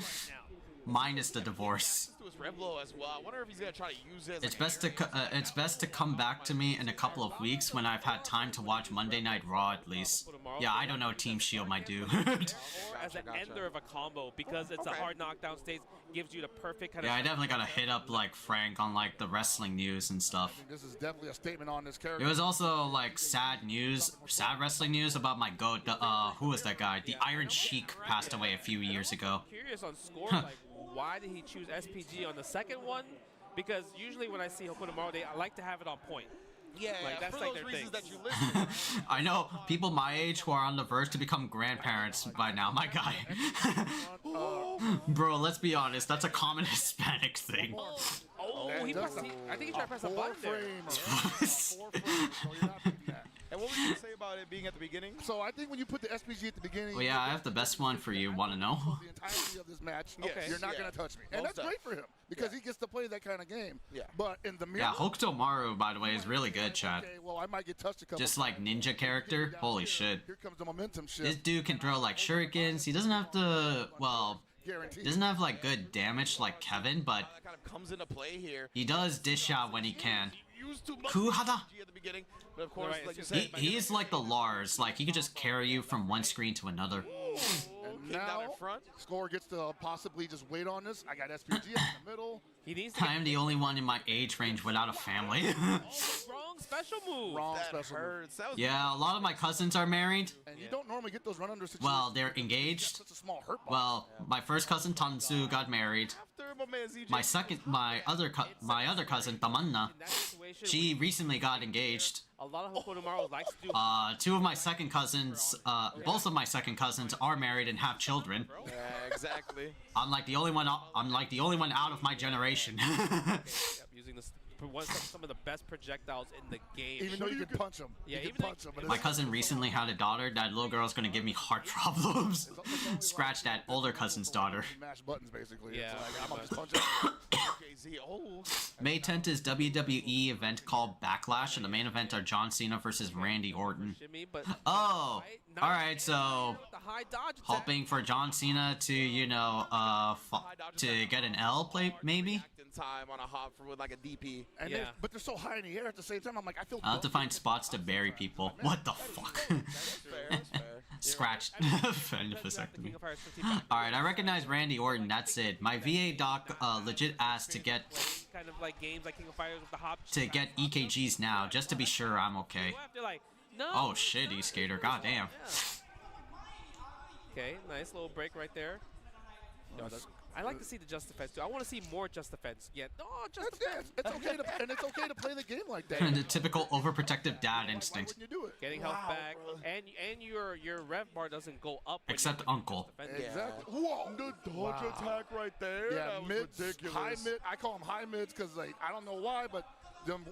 Minus the divorce. To his rev blow as well. I wonder if he's gonna try to use it. As It's best to come back to me in a couple of weeks when I've had time to watch Monday Night Raw at least. Yeah, I don't know Team Shield, my dude. As an ender of a combo, because it's a hard knockdown stage, gives you the perfect kind Yeah, I of. definitely gotta hit up like Frank on like the wrestling news and stuff. This is definitely a statement on this character. It was also like sad wrestling news about my goat. Who was that guy? The Iron Sheik passed away a few years ago. Curious on score, like why did he choose SPG on the second one? Because usually when I see Hokuto Maru, I like to have it on point. Yeah, like that's for like those their reasons thing. that you listed. I know people my age who are on the verge to become grandparents by now, my guy. Bro, let's be honest, that's a common Hispanic thing. Oh, I think he tried to press a button there. And what were you gonna say about it being at the beginning? So I think when you put the SPG at the beginning, Well, yeah, I have the best one for you. Want to know? the entirety of this match, Okay. you're not Yeah. going to touch me. And Most that's great for him because he gets to play that kind of game. Yeah. But in the mirror, Yeah, Hokuto Maru, by the way, is really good, Chad. okay, well, I might get touched a couple Just like ninja character. Holy shit. Here comes the momentum shift. This dude can throw like shurikens. He doesn't have to, well, Guaranteed. doesn't have like good damage like Kevin, but That kind of comes into play here. he does dish out when he can. Used too much Kuhada. SPG at the beginning, but of course, Right, like you it's said, He's like the Lars. Like he could just carry you from one screen to another. And now, Score gets to possibly just wait on this. I got SPG in the middle. He needs to I'm the only one in my age range without a family. wrong special move. Wrong special move. Yeah, a lot of my cousins are married. And you don't normally get those run under situations. Well, they're engaged. Such a small hurt box. Well, my first cousin Tansu got married. My other cousin Tamanna, she recently got engaged. A lot of Hokonomaru likes to do. Two of my second cousins, both of my second cousins are married and have children. Yeah, exactly. I'm like the only one. I'm like the only one out of my generation. Using this, some of the best projectiles in the game. Even though you can punch them. Yeah, you even can punch them. My cousin recently had a daughter. That little girl's gonna give me heart problems. Scratch that older cousin's daughter. Mash buttons, basically. Yeah. It's like, I'm just punching. May 10th is WWE event called Backlash, and the main event are John Cena versus Randy Orton. Oh, all right. So hoping for John Cena to, you know, to get an L plate maybe. Time on a hop for with like a DP. And but they're so high in the air at the same time. I'm like, I feel. I'll have to find spots to bury people. What the fuck? Scratched. Vasectomy. Alright, I recognize Randy Orton, that's it. My VA doc legit asked to get kind of like games like King of Fighters with the hop. To get EKGs now, just to be sure I'm okay. Oh shit, E-Skater, goddamn. Okay, nice little break right there. I like to see the Just Defense too. I want to see more Just Defense. Yeah, no, Just Defense. It's okay to play the game like that. And the typical overprotective dad instinct. You do it. Getting health back, and your rev bar doesn't go up. Except Uncle. Exactly. Whoa, the dodge attack right there. Yeah, that was ridiculous. High mid. I call them high mids because like I don't know why, but them.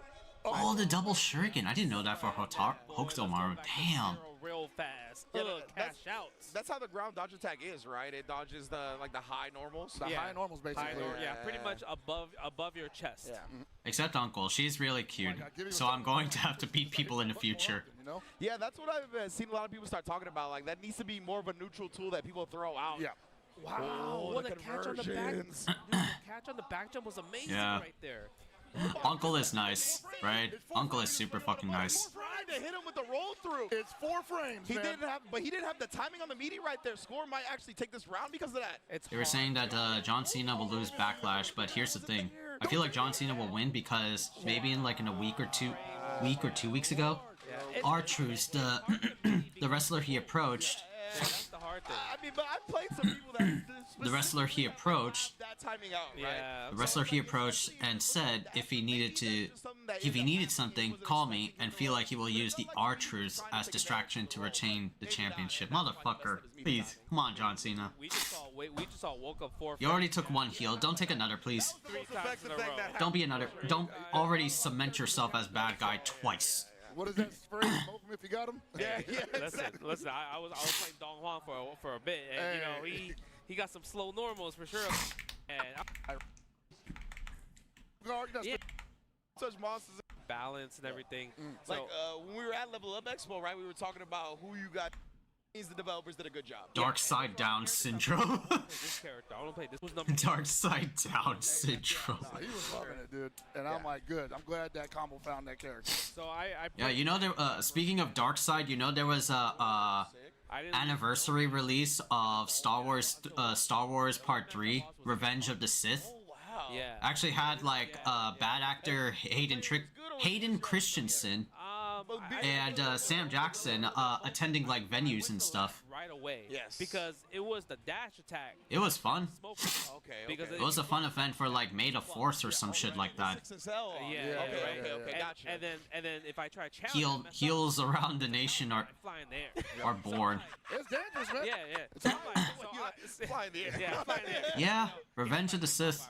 Oh, the double shuriken. I didn't know that for Hokutomaru. Damn. Real fast. Yeah, cash outs. That's how the ground dodge attack is, right? It dodges the high normals. The high normals, basically. Yeah, pretty much above your chest. Yeah. Except Uncle, she's really cute. So I'm going to have to beat people in the future. Yeah, that's what I've seen a lot of people start talking about. Like that needs to be more of a neutral tool that people throw out. Yeah. Wow. Oh, the catch on the back. Dude, the catch on the back jump was amazing right there. Uncle is nice, right? Uncle is super fucking nice. To hit him with the roll through. It's 4 frames. He didn't have the timing on the meaty right there. Score might actually take this round because of that. They were saying that John Cena will lose Backlash, but here's the thing. I feel like John Cena will win because maybe in a week or 2 weeks ago, R-Truth, the wrestler he approached. That's the hard thing. I mean, but I've played some people that the wrestler he approached. That timing out, right? The wrestler he approached and said if he needed something, call me, and feel like he will use the R-Truth as distraction to retain the championship. Motherfucker, please, come on, John Cena. We just saw woke up 4. You already took one heal. Don't take another, please. 3 times in a row. Don't be another. Don't already cement yourself as bad guy twice. What is that spray? Smoke him if you got him. Yeah. Listen. I was playing Dong Juan for a bit, and you know he got some slow normals for sure. And such monsters. Balance and everything. So, like when we were at Level Up Expo, right? We were talking about who you got. The developers did a good job. Dark Side Down Syndrome. This character, I want to play this was number. Dark Side Down Syndrome. He was loving it, dude. And I'm like, good. I'm glad that combo found that character. So I yeah, you know, speaking of Dark Side, you know, there was a anniversary release of Star Wars Part 3, Revenge of the Sith. Yeah. Actually had like bad actor Hayden Christensen and Sam Jackson attending like venues and stuff. Right away. Yes. Because it was the dash attack. It was fun. Okay. Because it was a fun event for like May the 4th or some shit like that. Yeah. Okay. Gotcha. And then if I try challenge heels around the nation are born. It's dangerous, man. Yeah. It's flying in the air. Yeah, flying in the air. Yeah, Revenge of the Sith.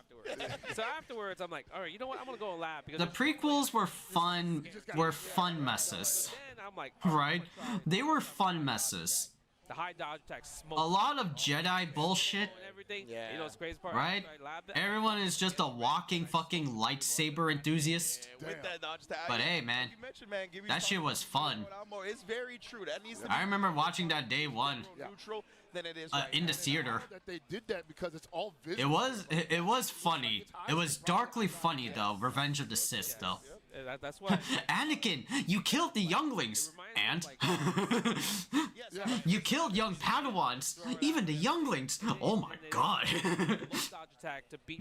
So afterwards, I'm like, all right, you know what? I'm gonna go lab because the prequels were fun messes. Then I'm like, right? They were fun messes. The high dodge attack smoke. A lot of Jedi bullshit. Everything. Yeah. You know, it's crazy part. Right? Everyone is just a walking fucking lightsaber enthusiast. With that dodge attack. But hey, man, that shit was fun. It's very true. That needs to be I remember watching that day one. Neutral than it is in the theater. That they did that because it's all visual. It was funny. It was darkly funny though. Revenge of the Sith though. That's what. Anakin, you killed the younglings, and you killed young Padawans, even the younglings. Oh my god.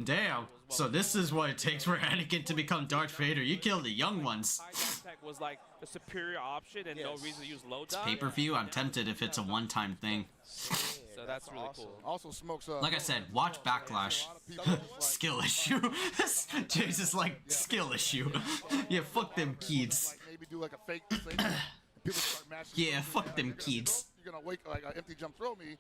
Damn. So this is what it takes for Anakin to become Darth Vader. You killed the young ones. Was like the superior option and no reason to use low dodge. Pay-per-view, I'm tempted if it's a one-time thing. So that's really cool. Also smokes like I said, watch Backlash. Skill issue. James is like, skill issue. Yeah, fuck them kids. Maybe do like a fake thing. People start mashing. Yeah, fuck them kids. You're gonna wake like an empty jump throw me.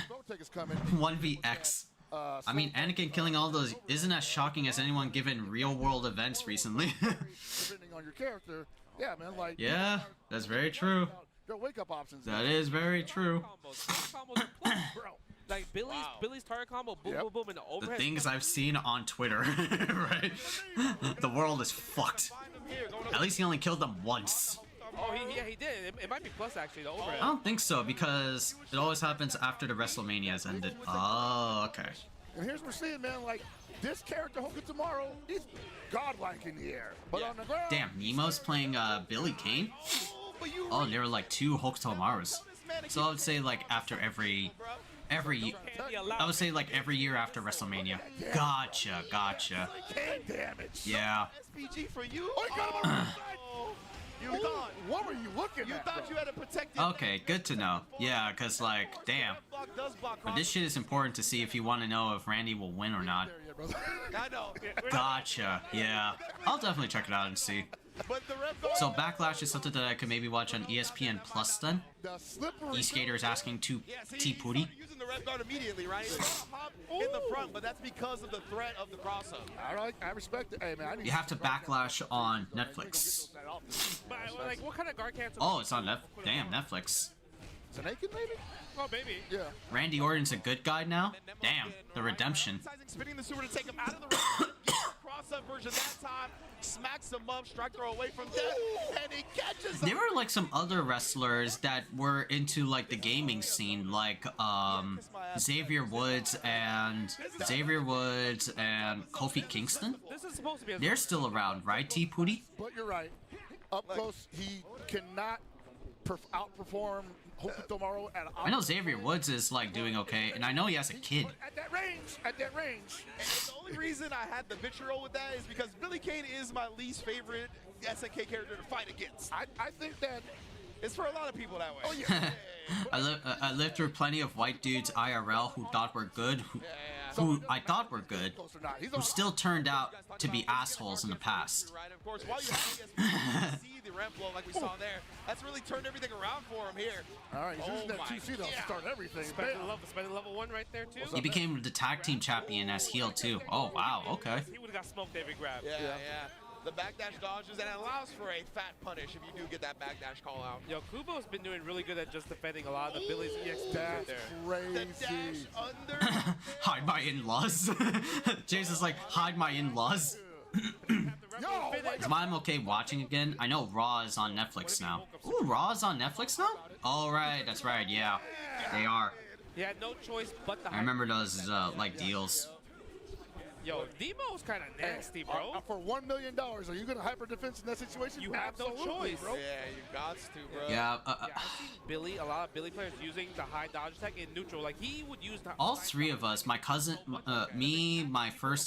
Throw take is coming. 1vx. I mean, Anakin killing all those isn't as shocking as anyone given real-world events recently. Depending on your character, yeah, man. Like yeah, that's very true. Their wake-up options. That is very true. Like Billy's target combo, boom, boom, boom, and the The overhead. things I've seen on Twitter, right? The world is fucked. At least he only killed them once. Oh, he did. It might be plus actually the overhead. I don't think so because it always happens after the WrestleMania's ended. Oh, okay. And here's what we're seeing, man. Like this character, Hoka tomorrow, he's godlike in the air, but on the ground. Damn, Nemo's playing Billy Kane. Oh, there were like 2 Hokutomarus. So I would say like after every I would say like every year after WrestleMania. Gotcha. Yeah. SPG for you. You thought, what were you looking at? You thought you had to protect it. Okay, good to know. Yeah, cause like, damn. But this shit is important to see if you want to know if Randy will win or not. I know. Gotcha. Yeah, I'll definitely check it out and see. So Backlash is something that I could maybe watch on ESPN Plus then. E-Skater is asking to T Pooty. Using the ref guard immediately, right? It's hop in the front, but that's because of the threat of the crossover. I respect it. Hey man, I need You have to Backlash on Netflix. Like what kind of guard cancel? Oh, it's on damn Netflix. Is it naked maybe? Oh, maybe. Yeah. Randy Orton's a good guy now? Damn, the redemption. Spinning the super to take him out of the cross-up version that time. Smacks him up, strike throw away from death, and he catches him. There were like some other wrestlers that were into like the gaming scene, like Xavier Woods and Kofi Kingston. This is supposed to be. They're still around, right, T Pooty? But you're right. Up close, he cannot outperform Hoka tomorrow at. I know Xavier Woods is like doing okay, and I know he has a kid. At that range. And the only reason I had the vitriol with that is because Billy Kane is my least favorite SNK character to fight against. I think that it's for a lot of people that way. Oh yeah. I lived through plenty of white dudes IRL who thought were good, who I thought were good, who still turned out to be assholes in the past. Right, of course, while you see the ramp blow like we saw there, that's really turned everything around for him here. All right, he's using that 2C to start everything. Spending level 1 right there too. He became the tag team champion as heel too. Oh wow, okay. He would have got smoked every grab. Yeah. The backdash dodges, and it allows for a fat punish if you do get that backdash call out. Yo, Kubo's been doing really good at just defending a lot of the Billy's EX moves right there. Crazy. The dash under. Hide my in-laws. James is like, hide my in-laws. Is mom okay watching again? I know Raw is on Netflix now. Ooh, Raw is on Netflix now? Oh, right, that's right, yeah. They are. He had no choice but to I remember those, like, deals. Yo, Demo's kind of nasty, bro. For $1 million, are you going to hyper defense in that situation? You have no choice, bro. Yeah, you got to, bro. Yeah, I've seen a lot of Billy players using the high dodge attack in neutral. Like, he would use the all 3 of us, my cousin, me, my first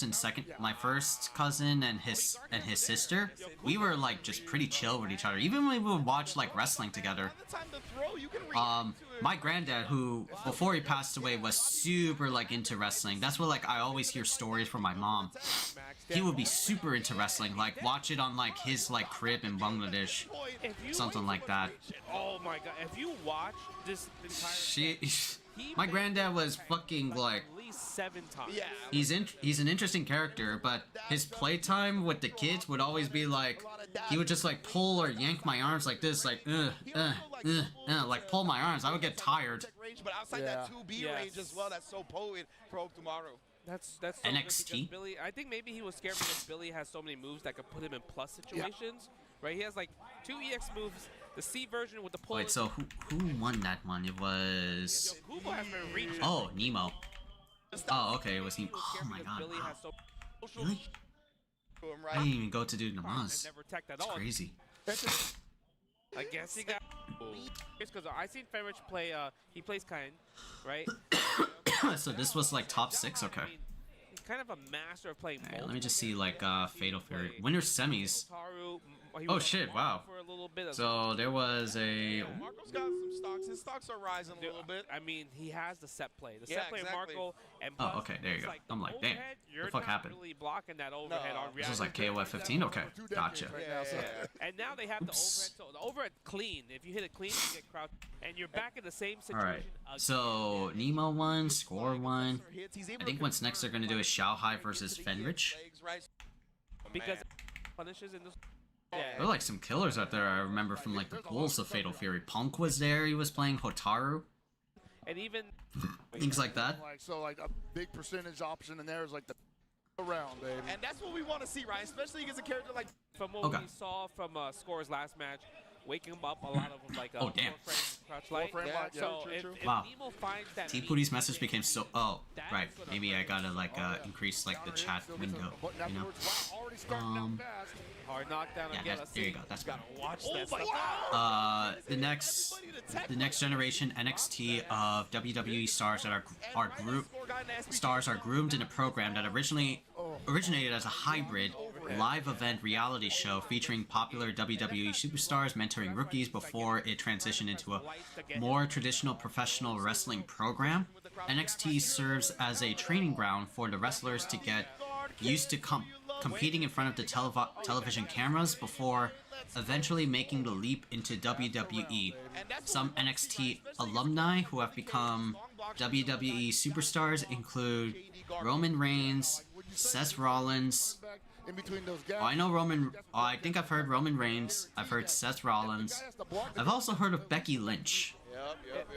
cousin, and his sister, we were like just pretty chill with each other. Even when we would watch like wrestling together. My granddad, who before he passed away was super like into wrestling. That's what like I always hear stories from my mom. He would be super into wrestling, like watch it on like his like crib in Bangladesh, something like that. Oh my god! If you watch this entire, my granddad was fucking like. at least 7 times. Yeah. He's an interesting character, but his playtime with the kids would always be like, he would just like pull or yank my arms like this, like like pull my arms. I would get tired. But outside that 2B range as well, that's so potent for Okumaru. That's so NXT. Billy, I think maybe he was scared because Billy has so many moves that could put him in plus situations. Right? He has like 2 EX moves. The C version with the pull. Wait, so who won that one? It was. Kubo has been reaching. Oh, Nemo. Oh, okay, it was Nemo. Oh my god. Wow. Really? I didn't even go to do namaz. Never attacked at It's all. crazy. I guess he got. It's because I seen Ferrich play. He plays Kain, right? So this was like top 6. Okay. I mean, he's kind of a master of playing. Alright, let me just see like Fatal Fury winner semis. He Oh was shit! on Wow. for a little bit as So there was a. Marco's got some stocks. His stocks are rising a little bit. I mean, he has the set play. The Yeah, set play exactly. of Marco. And Oh, plus, okay, there you it's go. like I'm the like, damn, overhead, the you're fuck not happened? really blocking that overhead on This reaction. is like KOF 15. Okay, gotcha. And now they have the overhead. So the overhead clean. If you hit it clean, you get crouched. And you're back in the same All situation. right. So Nemo won, Score won. I think what's next they're gonna do is Xiaohai versus Fenrich. Because punishes in this. There were like some killers out there. I remember from like the pools of Fatal Fury. Punk was there. He was playing Hotaru. And even Things like that. Like a big percentage option in there is like the around, baby. And that's what we want to see, right? Especially against a character like. From what we saw from Score's last match, waking him up a lot of them like Oh, damn. 4-frame crouch light. Four-frame light, yeah, So true, if, true. if Wow. Nemo finds that T beat, Pooty's message became so. Oh, right. Maybe I gotta like increase like the chat window. You know. hard knockdown Yeah, again. that's, there you go. That's better. Watch that stuff. The next generation NXT of WWE stars that are groomed in a program that originated as a hybrid live event reality show featuring popular WWE superstars mentoring rookies before it transitioned into a more traditional professional wrestling program. NXT serves as a training ground for the wrestlers to get used to competing in front of the television cameras before eventually making the leap into WWE. Some NXT alumni who have become WWE superstars include Roman Reigns, Seth Rollins. I know Roman. I think I've heard Roman Reigns. I've heard Seth Rollins. I've also heard of Becky Lynch.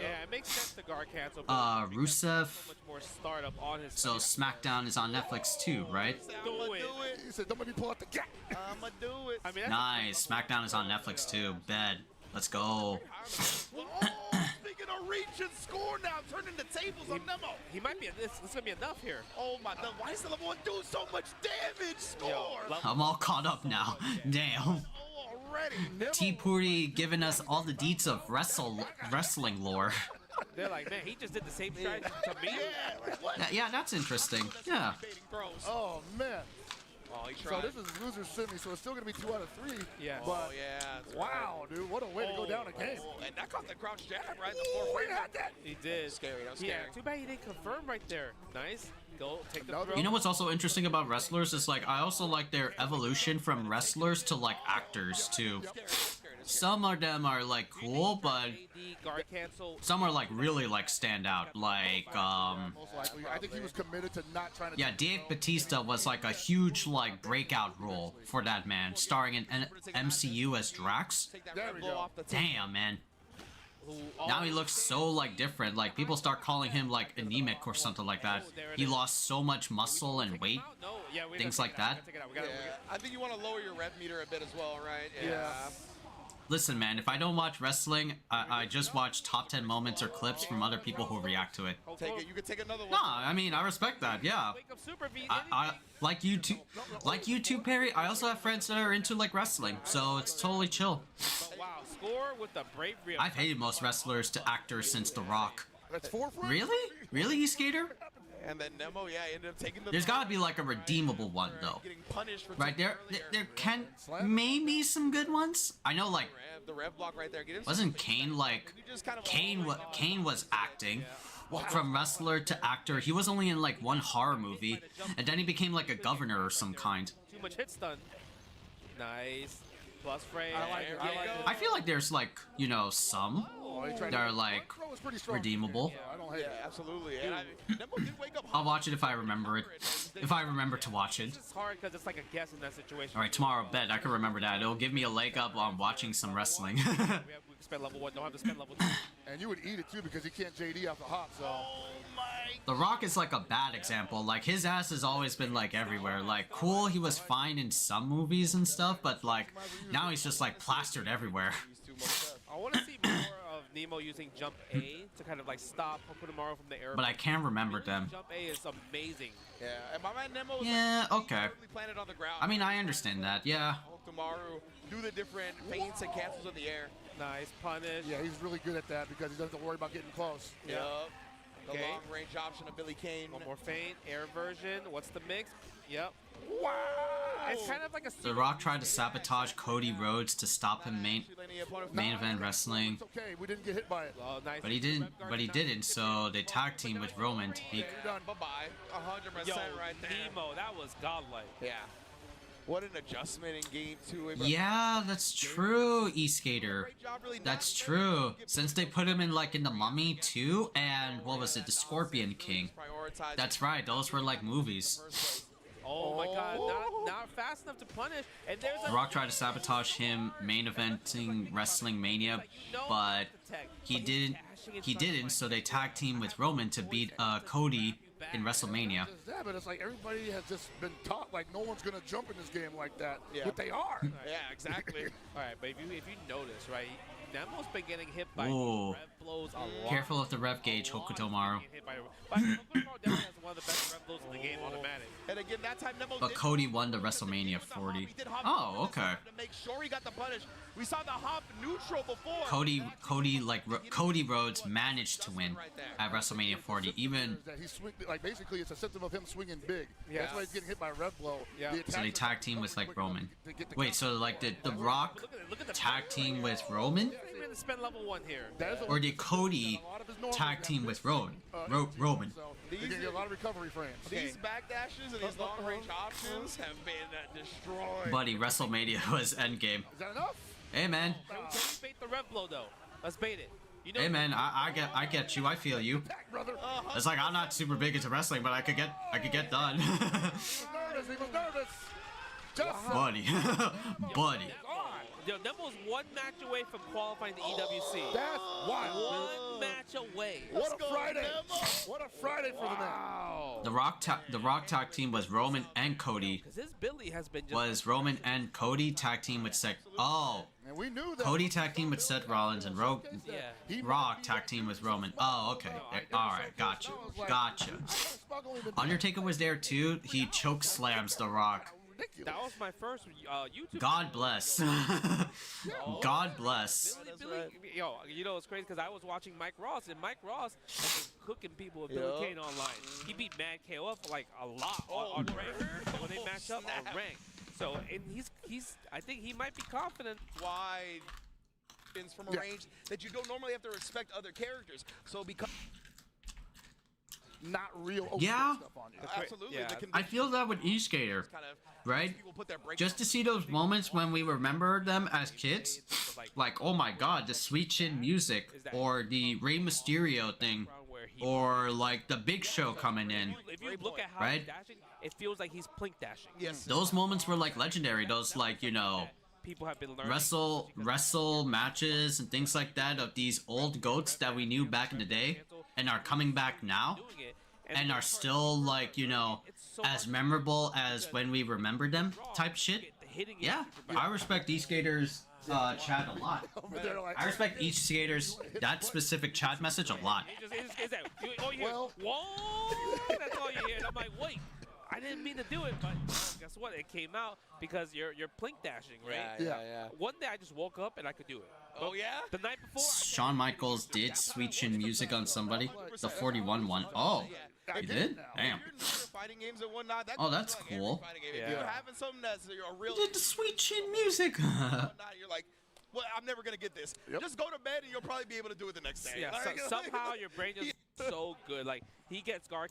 Yeah, it makes sense to guard cancel. Rusev. So much more startup on his. So SmackDown is on Netflix too, right? Do it. He said, "Don't let me pull out the gap." I'ma do it. I mean, that's Nice. SmackDown is on Netflix too. Bed. Let's go. Speaking of reach and score now, turning the tables on Nemo. He might be. This is gonna be enough here. Oh my God! Why is the level 1 doing so much damage? Score. I'm all caught up now. Damn. T Pooty giving us all the deets of wrestling lore. They're like, man, he just did the same strategy to me. Yeah, that's interesting. Yeah. Oh man. Oh, he So tried. this is loser semi, so it's still gonna be 2 out of 3. Yeah. But yeah. That's wow, dude, what a way to go down a game. And that caught the crouch jab right in the fourth frame. Had that. He did. Scary. That was Yeah. scary. Too bad he didn't confirm right there. Nice. Go take the throw. You know what's also interesting about wrestlers is like I also like their evolution from wrestlers to like actors too. Some of them are like cool, but guard cancel. some are like really like stand out. Like Most likely. I think he was committed to not trying to. yeah, Dave Bautista was like a huge like breakout role for that man, starring in MCU as Drax. There we go. Damn, man. Now he looks so like different. Like people start calling him like anemic or something like that. He lost so much muscle and weight, things like that. Yeah. I think you want to lower your rev meter a bit as well, right? Yeah. Listen, man, if I don't watch wrestling, I just watch top 10 moments or clips from other people who react to it. Take it. You can take another one. No, I mean, I respect that, yeah. I like you too, Perry. I also have friends that are into like wrestling, so it's totally chill. Wow, score with the bravery of I've hated most wrestlers to actors since The Rock. That's 4 frames. Really? Really, you skater? And then Nemo, yeah, ended up taking the. There's gotta be like a redeemable one though. Getting punished for Right there can maybe some good ones. I know like the rev block right there. Get wasn't Kane like Kane was acting from wrestler to actor. He was only in like one horror movie, and then he became like a governor or some kind. too much hit stun. Nice. Plus frame. I like it. I feel like there's like some that are like redeemable. I don't hate it. Absolutely. And Nemo did wake up. I'll watch it if I remember it. If I remember to watch it. It's hard because it's like a guess in that situation. All right, tomorrow bet I can remember that. It'll give me a leg up on watching some wrestling. We can spend level 1. Don't have to spend level 2. And you would eat it too because you can't JD off the hop. So. The Rock is like a bad example. Like his ass has always been like everywhere. Like cool, he was fine in some movies and stuff, but like now he's just like plastered everywhere. I want to see more of Nemo using jump A to kind of like stop Hokutomaru from the air. But I can't remember them. Jump A is amazing. Yeah, and my man Nemo was Yeah, like, okay. planted on the ground. I mean, I understand that, yeah. Hokutomaru do the different feints and cancels in the air. Nice punish. Yeah, he's really good at that because he doesn't have to worry about getting close. Yep. The Okay. long range option of Billy Kane. One more feint, air version. What's the mix? Yep. Wow! It's kind of like a. The Rock tried to sabotage Cody Rhodes to stop him main event wrestling, It's okay, we didn't get hit by it. Oh, nice. but he didn't. But he didn't. So they tag team with Roman to beat. You're done. Bye-bye. 100% Yo, right there. Nemo, that was godlike. Yeah. What an adjustment in game 2. Yeah, that's true, E-Skater. That's true. Since they put him in like in the Mummy 2 and what was it, the Scorpion King. That's right. Those were like movies. Oh my God! Not fast enough to punish. And there's The Rock tried to sabotage him main eventing Wrestling Mania, but he didn't. He didn't. So they tag team with Roman to beat Cody in WrestleMania. Yeah, but it's like everybody has just been taught like no one's gonna jump in this game like that, Yeah. but they are. Yeah, exactly. All right, but if you notice, right, Nemo's been getting hit by Ooh. rev blows a lot. Careful of the rev gauge, Hokutomaru. But Hokutomaru definitely has one of the best rev blows in the game, automatic. And again, that time Nemo But Cody won the WrestleMania 40. Oh, okay. to make sure he got the punish. We saw the hop neutral before. Cody Rhodes managed to win at WrestleMania 40. Even That he's like basically it's a symptom of him swinging big. Yeah. That's why he's getting hit by a rev blow. Yeah. The so they attacks tag team with like Roman. to get the Wait, so like did the Rock tag team with Roman, He's going to spend level 1 here. That is a- or did Cody tag team with Roman? Roman. So you're gonna get a lot of recovery frames. These backdashes and these long range options have been destroyed. Buddy, WrestleMania was endgame. Is that enough? Hey man, Can we bait the rev blow though? Let's bait it. You know, hey man, I get you. I feel you. Brother. It's like I'm not super big into wrestling, but I could get done. He was nervous. He was nervous. Just Buddy, buddy. Yo, Nemo's one match away from qualifying the EWC. That's wild. One match away. What a Friday! What a Friday for the man. Wow. The Rock tag team was Roman and Cody. Because his Billy has been just. Was Roman and Cody tag team with Seth? Oh, And we knew that. Cody tag team with Seth Rollins and Rock tag team with Roman. Oh, okay. All right, gotcha. Undertaker was there too. He choke slams The Rock. That was my first YouTube. God bless. God bless. Billy, yo, you know it's crazy because I was watching Mike Ross, and Mike Ross has been cooking people with Billy Kane online. He beat Mad KOF like a lot on rank when they match up on rank. So and he's I think he might be confident. Wide from a range that you don't normally have to respect other characters. So because not real open Yeah. stuff on you. absolutely, Yeah. the I feel that with E-Skater, kind of right? people put their break Just to see those moments when we remember them as kids, like, oh my god, the Sweet Chin music, or the Rey Mysterio thing, or like the Big Show coming in. If you look at how Right? he's dashing, it feels like he's plink dashing. Yes. Those moments were like legendary. Those like, you know, People have been learning. wrestle matches and things like that of these old goats that we knew back in the day and are coming back now Doing it. and are still like, you know, as memorable as when we remembered them type shit. Yeah, I respect E-Skaters chat a lot. Over there, like, I respect each skater's that specific chat message a lot. It's that, all you hear, whoa, that's all you hear. And I'm like, wait, I didn't mean to do it, but guess what? It came out because you're plink dashing, right? Yeah. One day I just woke up and I could do it. Oh yeah. The night before. Shawn Michaels did Sweet Chin music on somebody. The 41 one. Oh, he did? Damn. Fighting games and whatnot. That Oh, that's goes for, like, cool. every fighting game. If you're having something that's a real. He did the Sweet Chin music. whatnot, you're like, well, I'm never gonna get this. Just go to bed and you'll probably be able to do it the next day. Yeah, Like, somehow your brain is so good. Like, he gets guard.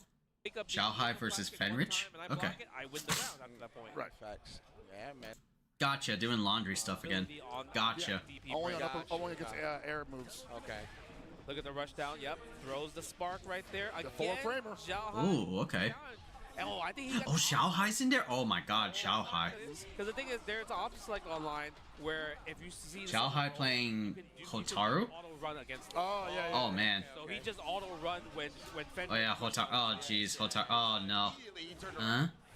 Shanghai versus Fenrich? Okay. I win the round after that point. Right. Facts. Yeah, man. Gotcha, doing laundry stuff again. Gotcha. Only against air moves. Okay. Look at the rush down. Yep. Throws the spark right there. The Again. four-framer. Ooh, okay. Oh, I think he got Oh, Shanghai's in there? Oh my god, Shanghai. Because the thing is, there's an option select online where if you see Shanghai playing Hotaru? auto run against. Oh yeah. Oh man. So he just auto run when Fenrich. Oh yeah, Hotaru. Oh jeez, Hotaru. Oh no.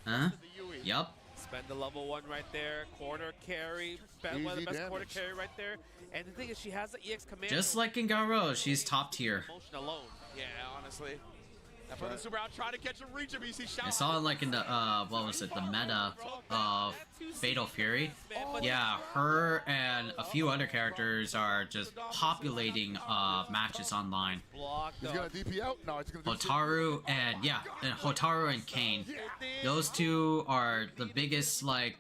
Huh? Yup. Spend the level 1 right there. Corner carry. Spend one of the Easy best corner damage. carry right there. And the thing is, she has the EX command. Just like in Garo, she's top tier. Motion alone. Yeah, honestly. I put the super out, try to catch him, reach him. You see I saw it like in the what was it, the meta of Fatal Fury. Yeah, her and a few other characters are just populating matches online. He's gonna DP out. No, it's gonna. Hotaru and Hotaru and Kane. Those two are the biggest like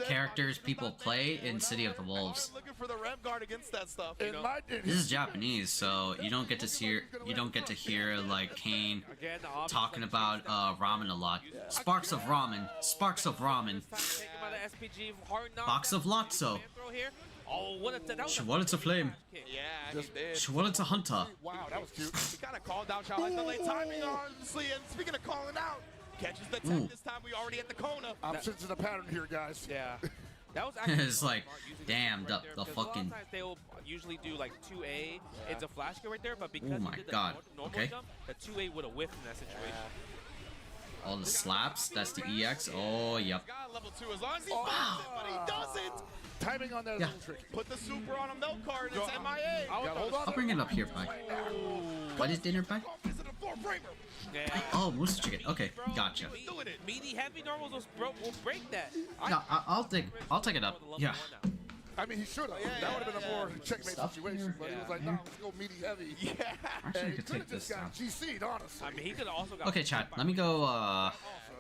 characters people play in City of the Wolves. Looking for the rem guard against that stuff. You know? This is Japanese, so you don't get to hear like Kane talking about ramen a lot. Sparks of ramen, sparks of ramen. Box of Lotso. Oh, what a She wanted to flame. Yeah, he did. She wanted to hunter. Wow, that was cute. He kind of called out Xiao the late timing, honestly. And speaking of calling out, catches the Ooh. tech this time. We already at the Kona. I'm sensing a pattern here, guys. Yeah. That was actually It's like, damn, the because fucking. a lot of times they will usually do like 2A into flash kill right there, but because Oh he my did the God. normal Okay. jump, the 2A would have whiffed in that situation. All the slaps. That's the EX. Oh, yep. Got level 2 as long as he finds it, but he doesn't. Timing on that is Yeah. a little tricky. Put the super on a milk card. It's MIA. I'll bring it up here, Pi. What is dinner, Pi? Yeah. Oh, Moose Chicken. Okay, gotcha. Meaty heavy normals will break that. No, I'll take it up. Yeah. I mean, he should have. That would have been a more checkmate Stuff situation. here. But he was like, no, let's go meaty heavy. Yeah. Actually, I And he could could have take this just got down. GC'd, honestly. I mean, he could have also got. Okay, chat. Let me go.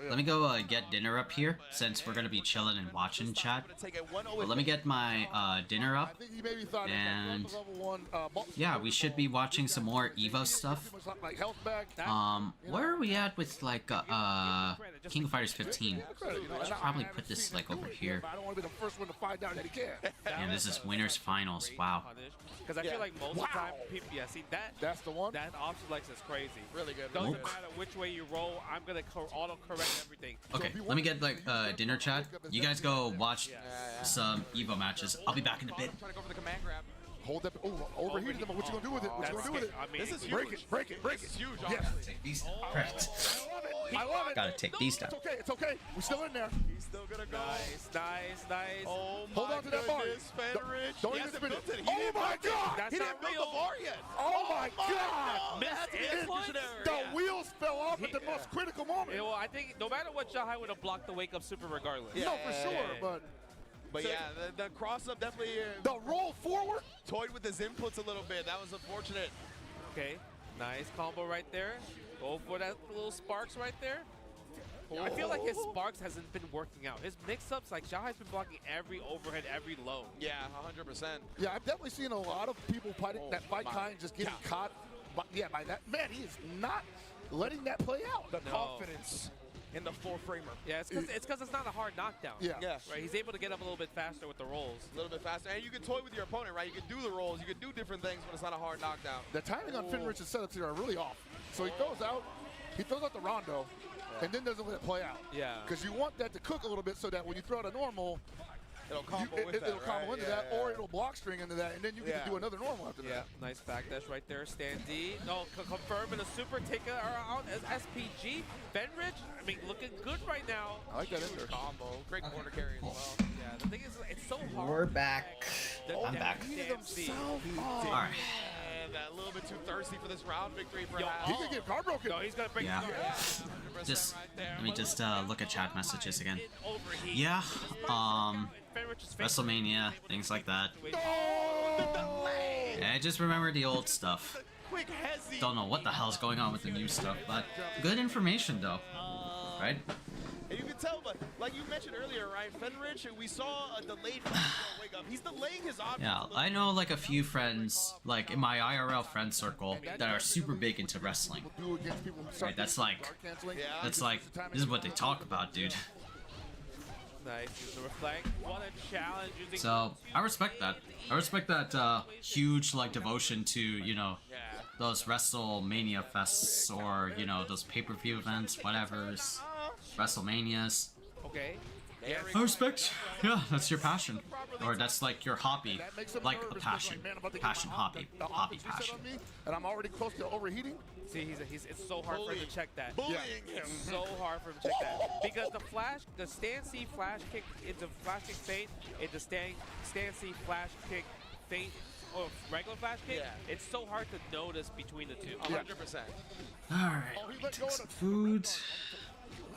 Let me go get dinner up here since we're gonna be chilling and watching chat. But let me get my dinner I up. think he maybe thought And level 1. yeah, we should be watching some more Evo stuff. Like health back. Where are we at with like King of Fighters 15? I should probably put this like over here. I don't want to be the first one to find out that he can. And this is winners finals. Wow. Because I feel like most of the time, people, see that. That's the one. That option flex is crazy. Really good. Doesn't Oak. matter which way you roll. I'm gonna auto correct everything. Okay, let me get like dinner chat. You guys go watch some Evo matches. I'll be back in a bit. Trying to go for the command grab. Hold that. Oh, overheated him. What you gonna do with it? What you gonna do with it? I mean, This is huge. Break it. Break it. Break This it. is huge. Yes. honestly. Take these. Right. I love it. Gotta take these down. It's okay. It's okay. We're still in there. He's still gonna go. Nice. Oh my Hold on to that bar. goodness, Fenrich. Don't He even hasn't spin built it. He Oh didn't my build it. God. That's He not didn't build real. the bar yet. Oh my God. That's the executioner. The wheels fell off at the most critical moment. Well, I think no matter what, Jahai would have blocked the wake up super regardless. No, for sure, But yeah, the cross up definitely the roll forward. toyed with his inputs a little bit. That was unfortunate. Okay, nice combo right there. Go for that little sparks right there. I feel like his sparks hasn't been working out. His mix-ups, like Jahai's been blocking every overhead, every low. Yeah, 100%. Yeah, I've definitely seen a lot of people fighting that fight kind just getting caught. By that. Man, he is not letting that play out. The confidence in the four-framer. Yeah, it's because it's not a hard knockdown. Yeah. Right, he's able to get up a little bit faster with the rolls. A little bit faster. And you can toy with your opponent, right? You can do the rolls. You can do different things when it's not a hard knockdown. The timing on Finrich's setups here are really off. So he throws out the rondo, and then doesn't let it play out. Yeah. Because you want that to cook a little bit so that when you throw out a normal, it'll combo with that, it'll combo right? into that, or it'll block string into that, and then you get to do another normal after Yeah, that. nice back dash right there. Stand D. No, confirm in a super take it out as SPG. Benridge, I mean, looking good right now. I like that in there. Combo. Great corner carry as well. Yeah, the thing is, it's so hard. We're back. I'm back. All right. And a little bit too thirsty for this round victory, perhaps. He could get guard broken. No, he's gonna break Yeah. the guard. Just let me just look at chat messages again. Overheat. Yeah. Fenrich's face. WrestleMania, things like that. Oh, Yeah, I just remember the old stuff. quick hezzy. Don't know what the hell's going on with the new stuff, but good information though, right? And you can tell, but like you mentioned earlier, right? Fenrich, we saw a delayed wake up. He's delaying his options. Yeah, I know like a few friends, like in my IRL friend circle, that are super big into wrestling. Right, that's like, this is what they talk about, dude. Nice. Use the reflect. What a challenge. Using So I respect that. I respect that huge like devotion to, you know, those WrestleMania fests or, you know, those pay-per-view events, whatever's WrestleManias. Okay. I respect. Yeah, that's your passion, or that's like your hobby, That makes him like a nervous, passion, like, man, I'm about to get passion, my hobby, the hobby, offense reset passion. on me, and I'm already close to overheating. See, it's so hard for him to check that. Bullying It's him. so hard for him to check that because the stand C flash kick into flash kick feint, into stand C flash kick feint, or regular flash kick. Yeah. It's so hard to notice between the two. 100%. All right, take some food.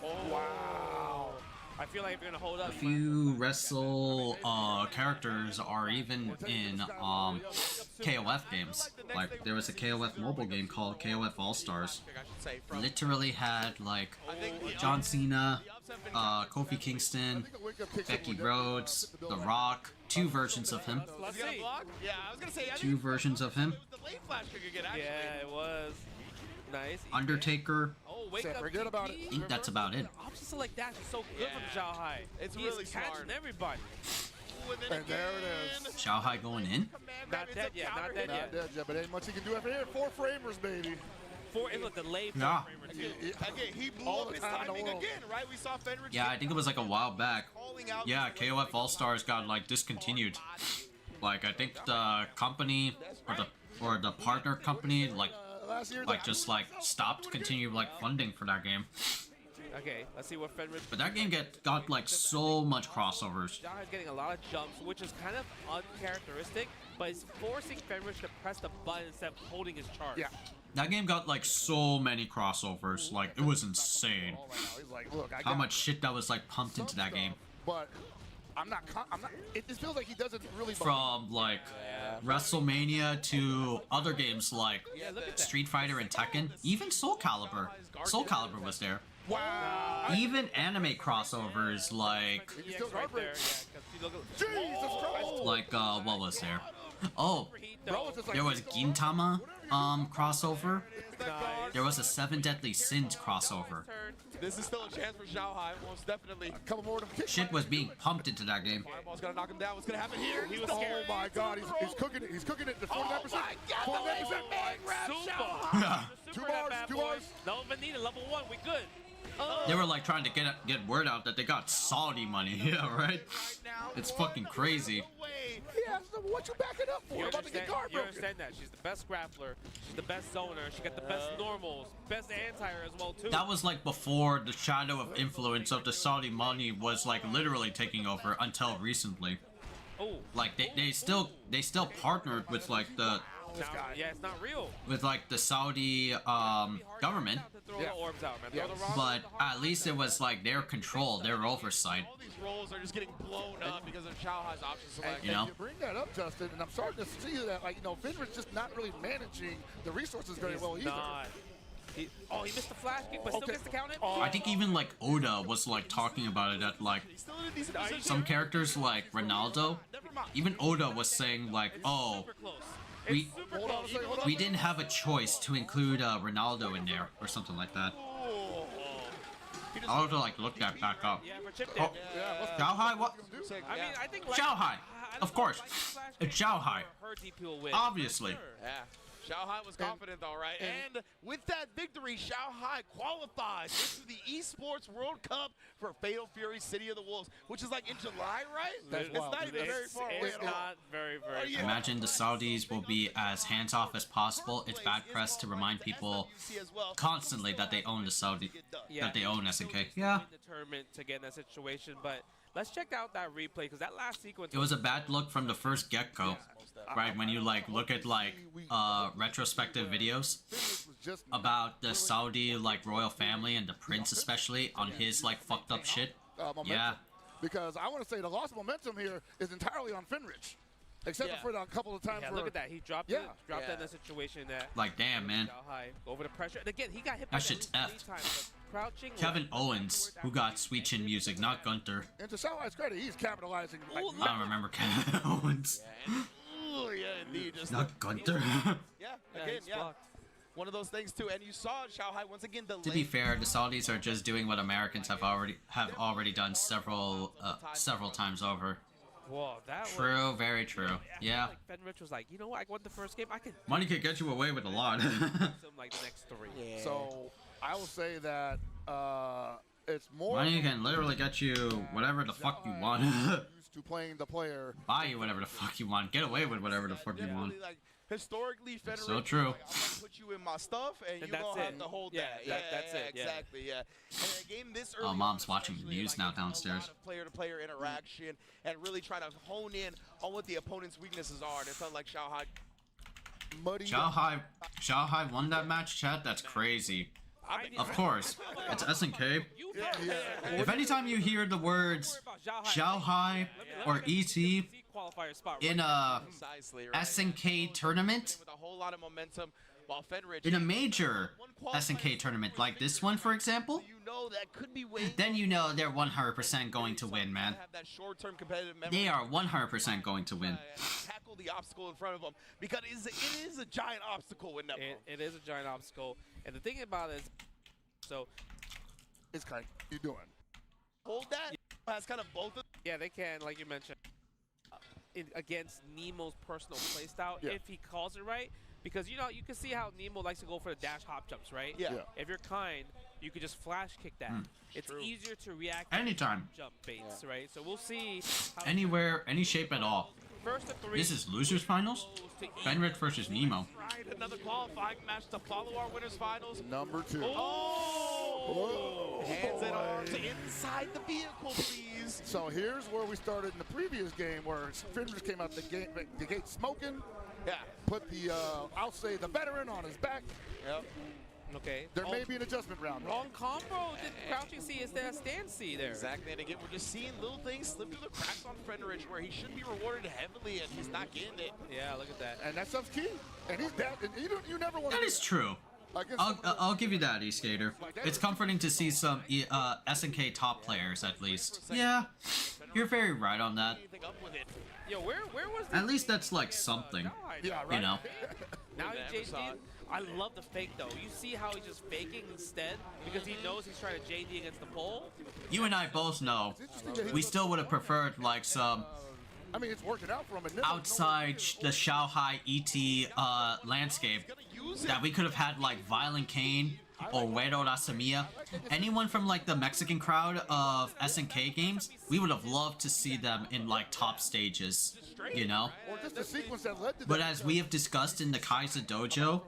Oh wow! I feel like if you're gonna hold up, A few wrestle characters are even in KOF games. Like there was a KOF mobile game called KOF All Stars. Literally had like John Cena, Kofi Kingston, Becky Rhodes, The Rock, two versions of him. Let's see. Yeah, I was gonna say. I Two think versions of him. the late flash kick again. Actually. Yeah, it was nice. Undertaker. Oh, wake up! Forget about it. I think that's about it. Option select dash is so good from Zhao Hai. It's He really is catching smart. everybody. And there it is. Xiao Hai going in. Not dead yet. Not dead Not yet. dead yet, but ain't much he can do after here. 4 framers, baby. It was delayed. Yeah. Again, he blew All up the his time in the timing world. again, right? We saw Fenrir. Yeah, I think it was like a while back. calling out Yeah, KOF All Stars got like discontinued. Like I think the company or the partner company Last year, just like stopped continue like funding for that game. Okay, let's see what Fenrir. But that game got like so much crossovers. Zhao Hai's getting a lot of jumps, which is kind of uncharacteristic, but it's forcing Fenrir to press the button instead of holding his charge. Yeah. That game got like so many crossovers. Like it was insane. He's like, look, I How got much shit that was like pumped into that game. But I'm not. It just feels like he doesn't really. From like WrestleMania to other games like Street Fighter and Tekken, even Soul Calibur. Soul Calibur was there. Wow. Even anime crossovers like Yeah, it's right there. Yeah, 'cause you look at- Jesus Christ. like what was there? Oh, Bro, it's just like, there was Gintama crossover. Nice. There was a Seven Deadly Sins crossover. This is still a chance for Zhao Hai, most definitely. a couple more of them kicks. Shit was being pumped into that game. Fireball's gonna knock him down. What's gonna happen here? He was Oh scared. my God, he's cooking it. He's cooking it to 49%. Oh my God, 49%. bang, grab Super. Zhao Super Two that bars, bad 2 boy. bars. No even need it. Level 1, we good. They were like trying to get word out that they got Saudi money. Yeah, right. It's fucking crazy. Yeah, so what you backing up for? You About to get guard you broken. understand that. She's the best grappler. She's the best zoner. She got the best normals. Best anti-air as well, too. That was like before the shadow of influence of the Saudi money was like literally taking over until recently. Oh. Like they still partnered with like the Yeah, it's not real. with like the Saudi government, Throw the orbs out, man. Yeah. Throw the rocks but at least it was like their control, their oversight. All these rolls are just getting blown up because of Zhao Hai's option select. You know? And you bring that up, Justin, and I'm starting to see that, like, Fenrir's just not really managing the resources very well either. Not. He missed the flash kick, but still Okay. gets to count it. I think even like Oda was like talking about it at like Still in a decent position. some characters like Ronaldo. Even Oda was saying like, oh, Super close. we It's super Hold on a close. second, hold on. we didn't have a choice to include Ronaldo in there or something like that. I'll have to like look that back up. Yeah, we're chipped Oh, in. Xiao Hai, what? I mean, I think Zhao Hai, of course. It's Zhao Hai. Her DP win. Obviously. Yeah. Zhao Hai was confident, all right. And with that victory, Zhao Hai qualifies into the Esports World Cup for Fatal Fury City of the Wolves, which is like in July, right? That's it's wild. not even very far away It's at all. not very, very Yeah. far. Imagine the Saudis will be as hands-off as possible. It's bad press to remind people constantly that they own the Saudi, that they own SNK. Yeah. In the tournament to get in that situation, but let's check out that replay because that last sequence. It was a bad look from the first get-go, right? When you like look at like retrospective videos about the Saudi like royal family and the prince especially on his like fucked up shit. Momentum. Yeah. Because I want to say the lost momentum here is entirely on Fenrich. Except for the couple of times Yeah, where... look at that. He dropped Yeah. it. Dropped that in a situation that. Like, damn, man. Zhao Hai over the pressure. And again, he got hit by That shit's at effed. least 3 times. But crouching. Kevin Owens, who got Sweet Chin music, not Gunter. And to Xiao Hai's credit, he's capitalizing. Like, I don't remember Kevin Owens. Ooh, yeah, indeed. Just Not Gunter. Yeah, again, yeah. One of those things too, and you saw Zhao Hai once again delay. To be fair, the Saudis are just doing what Americans have already done several times over. Whoa, that True, very true. Yeah. Like Fenrich was like, you know what? I won the first game. I can. Money can get you away with a lot. Like the next 3. So I will say that it's more. Money can literally get you whatever the fuck you want. Used to playing the player. Buy you whatever the fuck you want. Get away with whatever the fuck you want. Like, historically, That's Federation, so true. like, I'm gonna put you in my stuff, and you're gonna have to hold that. That's it. Exactly. Yeah. And a game this early. Oh, mom's on, watching the news now downstairs. A lot of player-to-player interaction, and really trying to hone in on what the opponent's weaknesses are. And it felt like Xiao Hai. Xiao Hai won that match, chat? That's crazy. Of course. It's SNK. If anytime you hear the words Xiao Hai or ET in a SNK tournament, with a whole lot of momentum, while Fenrich in a major SNK tournament like this one, for example, then you know they're 100% going to win, man. They are 100% going to win. Tackle the obstacle in front of them, because it is a giant obstacle in that. It is a giant obstacle, and the thing about it is, so it's kind of, you doing? Hold that. Has kind of both of. Yeah, they can, like you mentioned, against Nemo's personal playstyle if he calls it right. Because, you know, you can see how Nemo likes to go for the dash hop jumps, right? Yeah. If you're kind, you could just flash kick that. It's easier to react anytime. To jump baits, right? So we'll see. Anywhere, any shape at all. First to three. This is losers finals. Fenrich versus Nemo. Right, another qualifying match to follow our winners finals. Number 2. Oh! Hands it on to inside the vehicle, please. So here's where we started in the previous game, where Fenrich came out the gate smoking. Yeah. Put the, I'll say, the veteran on his back. Yep. Okay. There may be an adjustment round. Wrong combo. Did crouching C instead of stand C there. Exactly. And again, we're just seeing little things slip through the cracks on Fenrich where he should be rewarded heavily, and he's not getting it. Yeah, look at that. And that stuff's key. And he's that. And you never want to. That is true. I'll give you that, E-Skater. It's comforting to see some SNK top players, at least. Yeah, you're very right on that. Yo, where was At least that's like something. Yeah, right. You know. Now he JD. I love the fake though. You see how he's just faking instead because he knows he's trying to JD against the pole. You and I both know. We still would have preferred like some. I mean, it's working out for him. Outside the Xiao Hai ET landscape, that we could have had like Violent Kane or Uero Rasamiya. Anyone from like the Mexican crowd of SNK games, we would have loved to see them in like top stages, you know? Or just a sequence that led to But as we have discussed in the Kai'Sa dojo,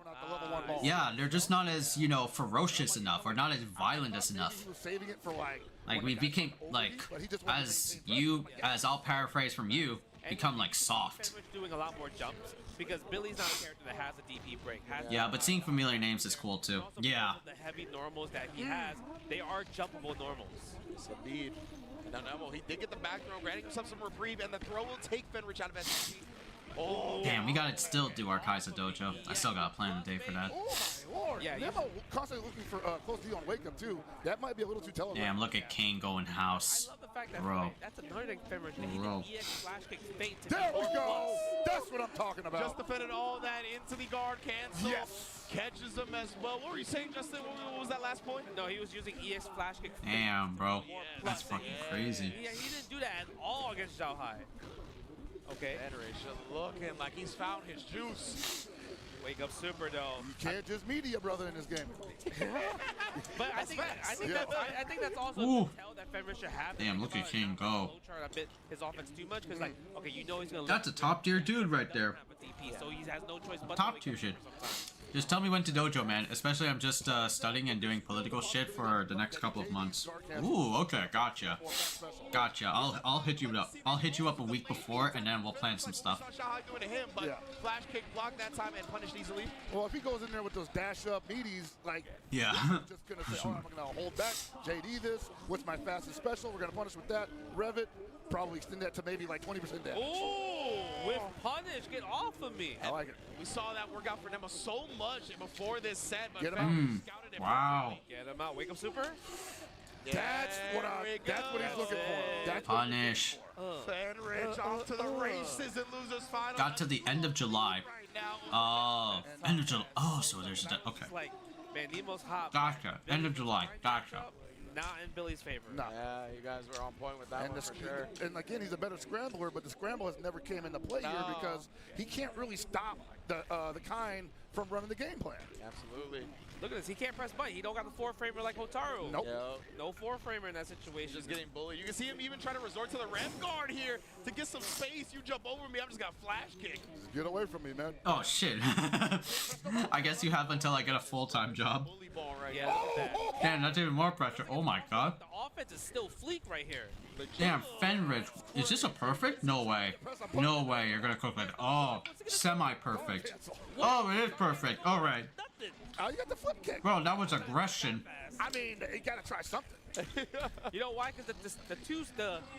yeah, they're just not as, you know, ferocious enough or not as violent as enough. Saving it for Like we became like, as I'll paraphrase from you, become like soft. Doing a lot more jumps because Billy's not a character that has a DP break. Yeah, but seeing familiar names is cool too. Yeah. The heavy normals that he has, they are jumpable normals. Yes, indeed. No, he did get the back throw, granting himself some reprieve, and the throw will take Fenrich out of SCP. Oh. Damn, we gotta still do our Kai'Sa dojo. I still gotta plan the day for that. Oh my lord! Yeah, Nemo constantly looking for close D on wake up too. That might be a little too telegraphed. Damn, look at Kane going house. I love the fact that Bro. That's another thing Fenrich did. He Bro. did EX flash kick feint to There we be go! That's what I'm talking about. Just defended all that into the guard cancel. Yes. Catches him as well. What were you saying, Justin? What was that last point? No, he was using EX flash kick. Damn, bro. That's fucking crazy. Yeah, he didn't do that at all against Xiao Hai. Okay. Fenrich looking like he's found his juice. Wake up super though. You can't just media, brother, in this game. But I think that's also Ooh. a tell that Fenrich should have. Damn, look at King go. Chart a bit his offense too much because like okay, you know he's gonna. That's a top tier dude right there. DP, so he has no choice but Top tier shit. Just tell me when to dojo, man. Especially I'm just studying and doing political shit for the next couple of months. Ooh, okay, gotcha. Gotcha. I'll hit you up. I'll hit you up a week before, and then we'll plan some stuff. Doing to him, but flash kick blocked that time and punished easily. Well, if he goes in there with those dash up meaties, like yeah, just gonna say, oh, I'm gonna hold back, JD this. What's my fastest special? We're gonna punish with that. Rev it. Probably extend that to maybe like 20% damage. Ooh, with punish, get off of me. I like it. We saw that work out for Nemo so much before this set, but Get him scouted it. Wow. Get him out. Wake up super. That's what he's looking for. That's Punish. Fenrich off to the races and losers final. Got to the end of July. Oh, end of July. Oh, so there's a okay. Like, man, Nemo's hot. Gotcha. End of July. Gotcha. Not in Billy's favor. No. Yeah, you guys were on point with that one for sure. And again, he's a better scrambler, but the scramble has never came into play here because he can't really stop the kind from running the game plan. Absolutely. Look at this. He can't press button. He don't got the four-framer like Hotaru. Nope. Yep. No four-framer in that situation. Just getting bullied. You can see him even trying to resort to the ramp guard here to get some space. You jump over me, I'm just got flash kick. Just get away from me, man. Oh shit. I guess you have until I get a full-time job. Bully ball right Yeah, now. look at that. Damn, that's even more pressure. Oh my god. The offense is still fleek right here. Damn, Fenrich. Is this a perfect? No way. No way you're gonna cook like that. Oh, semi-perfect. Oh, it is perfect. Alright. Oh, you got the flip kick. Bro, that was aggression. I mean, you gotta try something. You know why? Because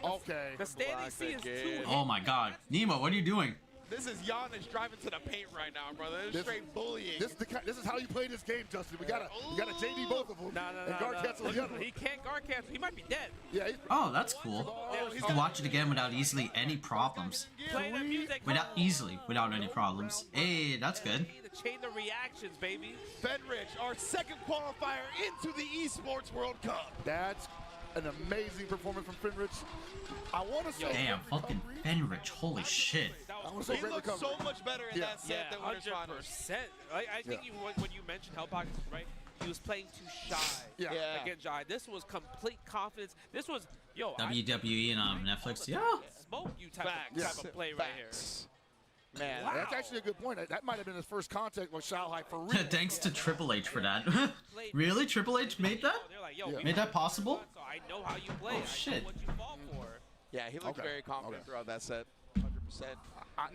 Okay. the standing C is too. Oh my god. Nemo, what are you doing? This is Giannis driving to the paint right now, brother. This straight bullying. This is how you play this game, Justin. We gotta JD both of them. And guard cancel the other. He can't guard cancel. He might be dead. Yeah. Oh, that's cool. You can watch it again without easily any problems. Play the music. Without any problems. Hey, that's good. The chain of reactions, baby. Fenrich, our second qualifier into the Esports World Cup. That's an amazing performance from Fenrich. I want to say. Damn, fucking Fenrich. Holy shit. I want to say He great looked recovery. so much better in that set than winners finals. 100%. I think when you mentioned Hellpox, right? He was playing too shy. Yeah. Against Jai. This was complete confidence. This was, yo, WWE and Netflix. Yeah. Smoke you type of play right here. Man, that's actually a good point. That might have been his first contact with Shanghai for real. Thanks to Triple H for that. Really? Triple H made that? They're like, yo, Made that possible? So I know how you play. Oh, I shit. know what you fall for. Yeah, he looked very confident throughout that set. 100%.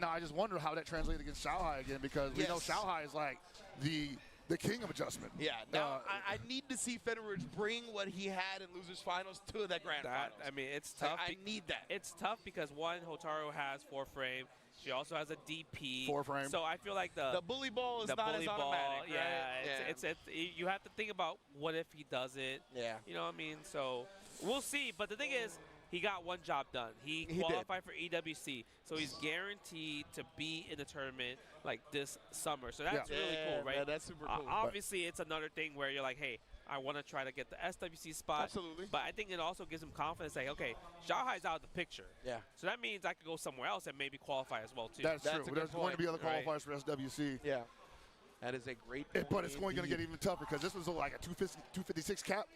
No, I just wonder how that translated against Shanghai again, because we know Shanghai is like the king of adjustment. Yeah, now I need to see Fenrich bring what he had in losers finals to the grand finals. I mean, it's tough. I need that. It's tough because one, Hotaru has 4-frame. She also has a DP. 4-frame. So I feel like the bully ball is not bully as automatic, ball, right? Yeah, it's you have to think about what if he does it. Yeah. You know what I mean? So we'll see. But the thing is, he got one job done. He qualified for EWC, so he's guaranteed to be in the tournament like this summer. So that's really cool, right? Yeah, that's super cool. Obviously, it's another thing where you're like, hey, I want to try to get the SWC spot. Absolutely. But I think it also gives him confidence, like, okay, Shanghai's out of the picture. Yeah. So that means I could go somewhere else and maybe qualify as well, too. That's true. There's going to be other qualifiers for SWC. Yeah. That is a great point. But it's going to get even tougher because this was like a 256 cap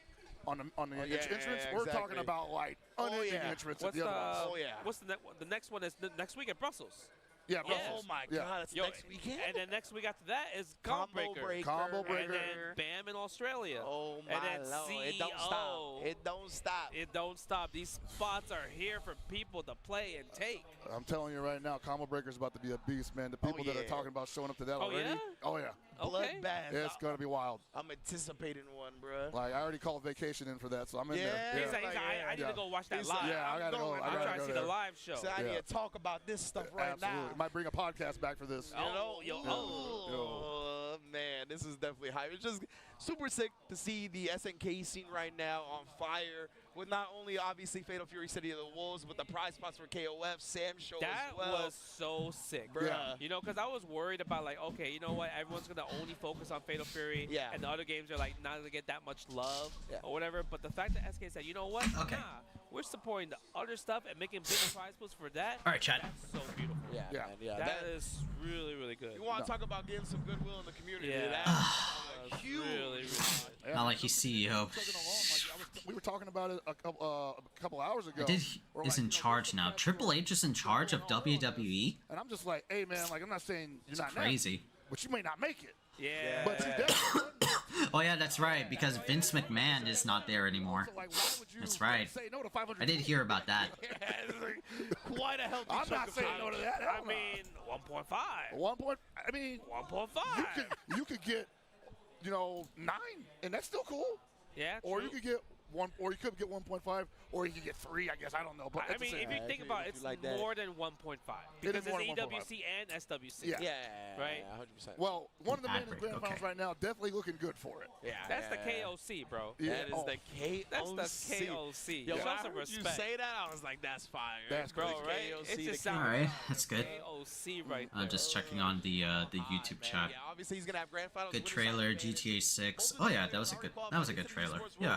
on the entrance. We're talking about like unending entrance at the other ones. What's the next one is next week at Brussels. Yeah, Oh my God, that's next weekend. And then next week after that is Combo Breaker. Combo Breaker. And then BAM in Australia. Oh my and then Lord, CEO. it don't stop. It don't stop. It don't stop. These spots are here for people to play and take. I'm telling you right now, Combo Breaker is about to be a beast, man. The people that are talking about showing up to that already. Yeah? Oh, yeah. Bloodbath. It's going to be wild. I'm anticipating one, bro. Like, I already called vacation in for that, so I'm in there. He's like, I need to go watch that live. Yeah, I got to go. I'm trying to see the live show. So I need to talk about this stuff right Absolutely. now. Might bring a podcast back for this. Oh, man, this is definitely hype. It's just super sick to see the SNK scene right now on fire with not only obviously Fatal Fury City of the Wolves, but the prize spots for KOF, Sam show as well. That was so sick, bro. You know, because I was worried about like, okay, you know what? Everyone's gonna only focus on Fatal Fury, and the other games are like not gonna get that much love or whatever. But the fact that SK said, you know what? Nah, we're supporting the other stuff and making bigger prize pools for that. All right, Chad. That's so beautiful. That is really, really good. You want to talk about getting some goodwill in the community? Yeah. That's huge. Really, really good. Not like he's CEO. We were talking about it a couple hours ago. Is in charge now. Triple H is in charge of WWE. And I'm just like, hey, man, like, I'm not saying you're It's not crazy. next, but you may not make it. Yeah. But you definitely. Oh yeah, that's right. Because Vince McMahon is not there anymore. That's right. Say no to 500 I did hear about that. Quite a healthy I'm not saying no to that. I mean, 1.5. 1.5. You could get, 9, and that's still cool. Yeah. Or you could get 1, or you could get 1.5, or you could get 3. I guess I don't know. But I mean, if you think about it, it's like more than 1.5 because it's EWC and SWC. Yeah. Right. 100%. Well, one of the main grand finals right now definitely looking good for it. Yeah. That's the KOC, bro. That is the KOC. That's the KOC. Yo, Show when I some heard respect. you say that, I was like, that's fire. That's bro, the right? KOC, It just the sounds Alright, that's good. KOC right there. I'm just checking on the YouTube chat. Yeah, obviously he's gonna have grand finals. Good trailer, GTA 6. Oh yeah, that was a good trailer. Yeah,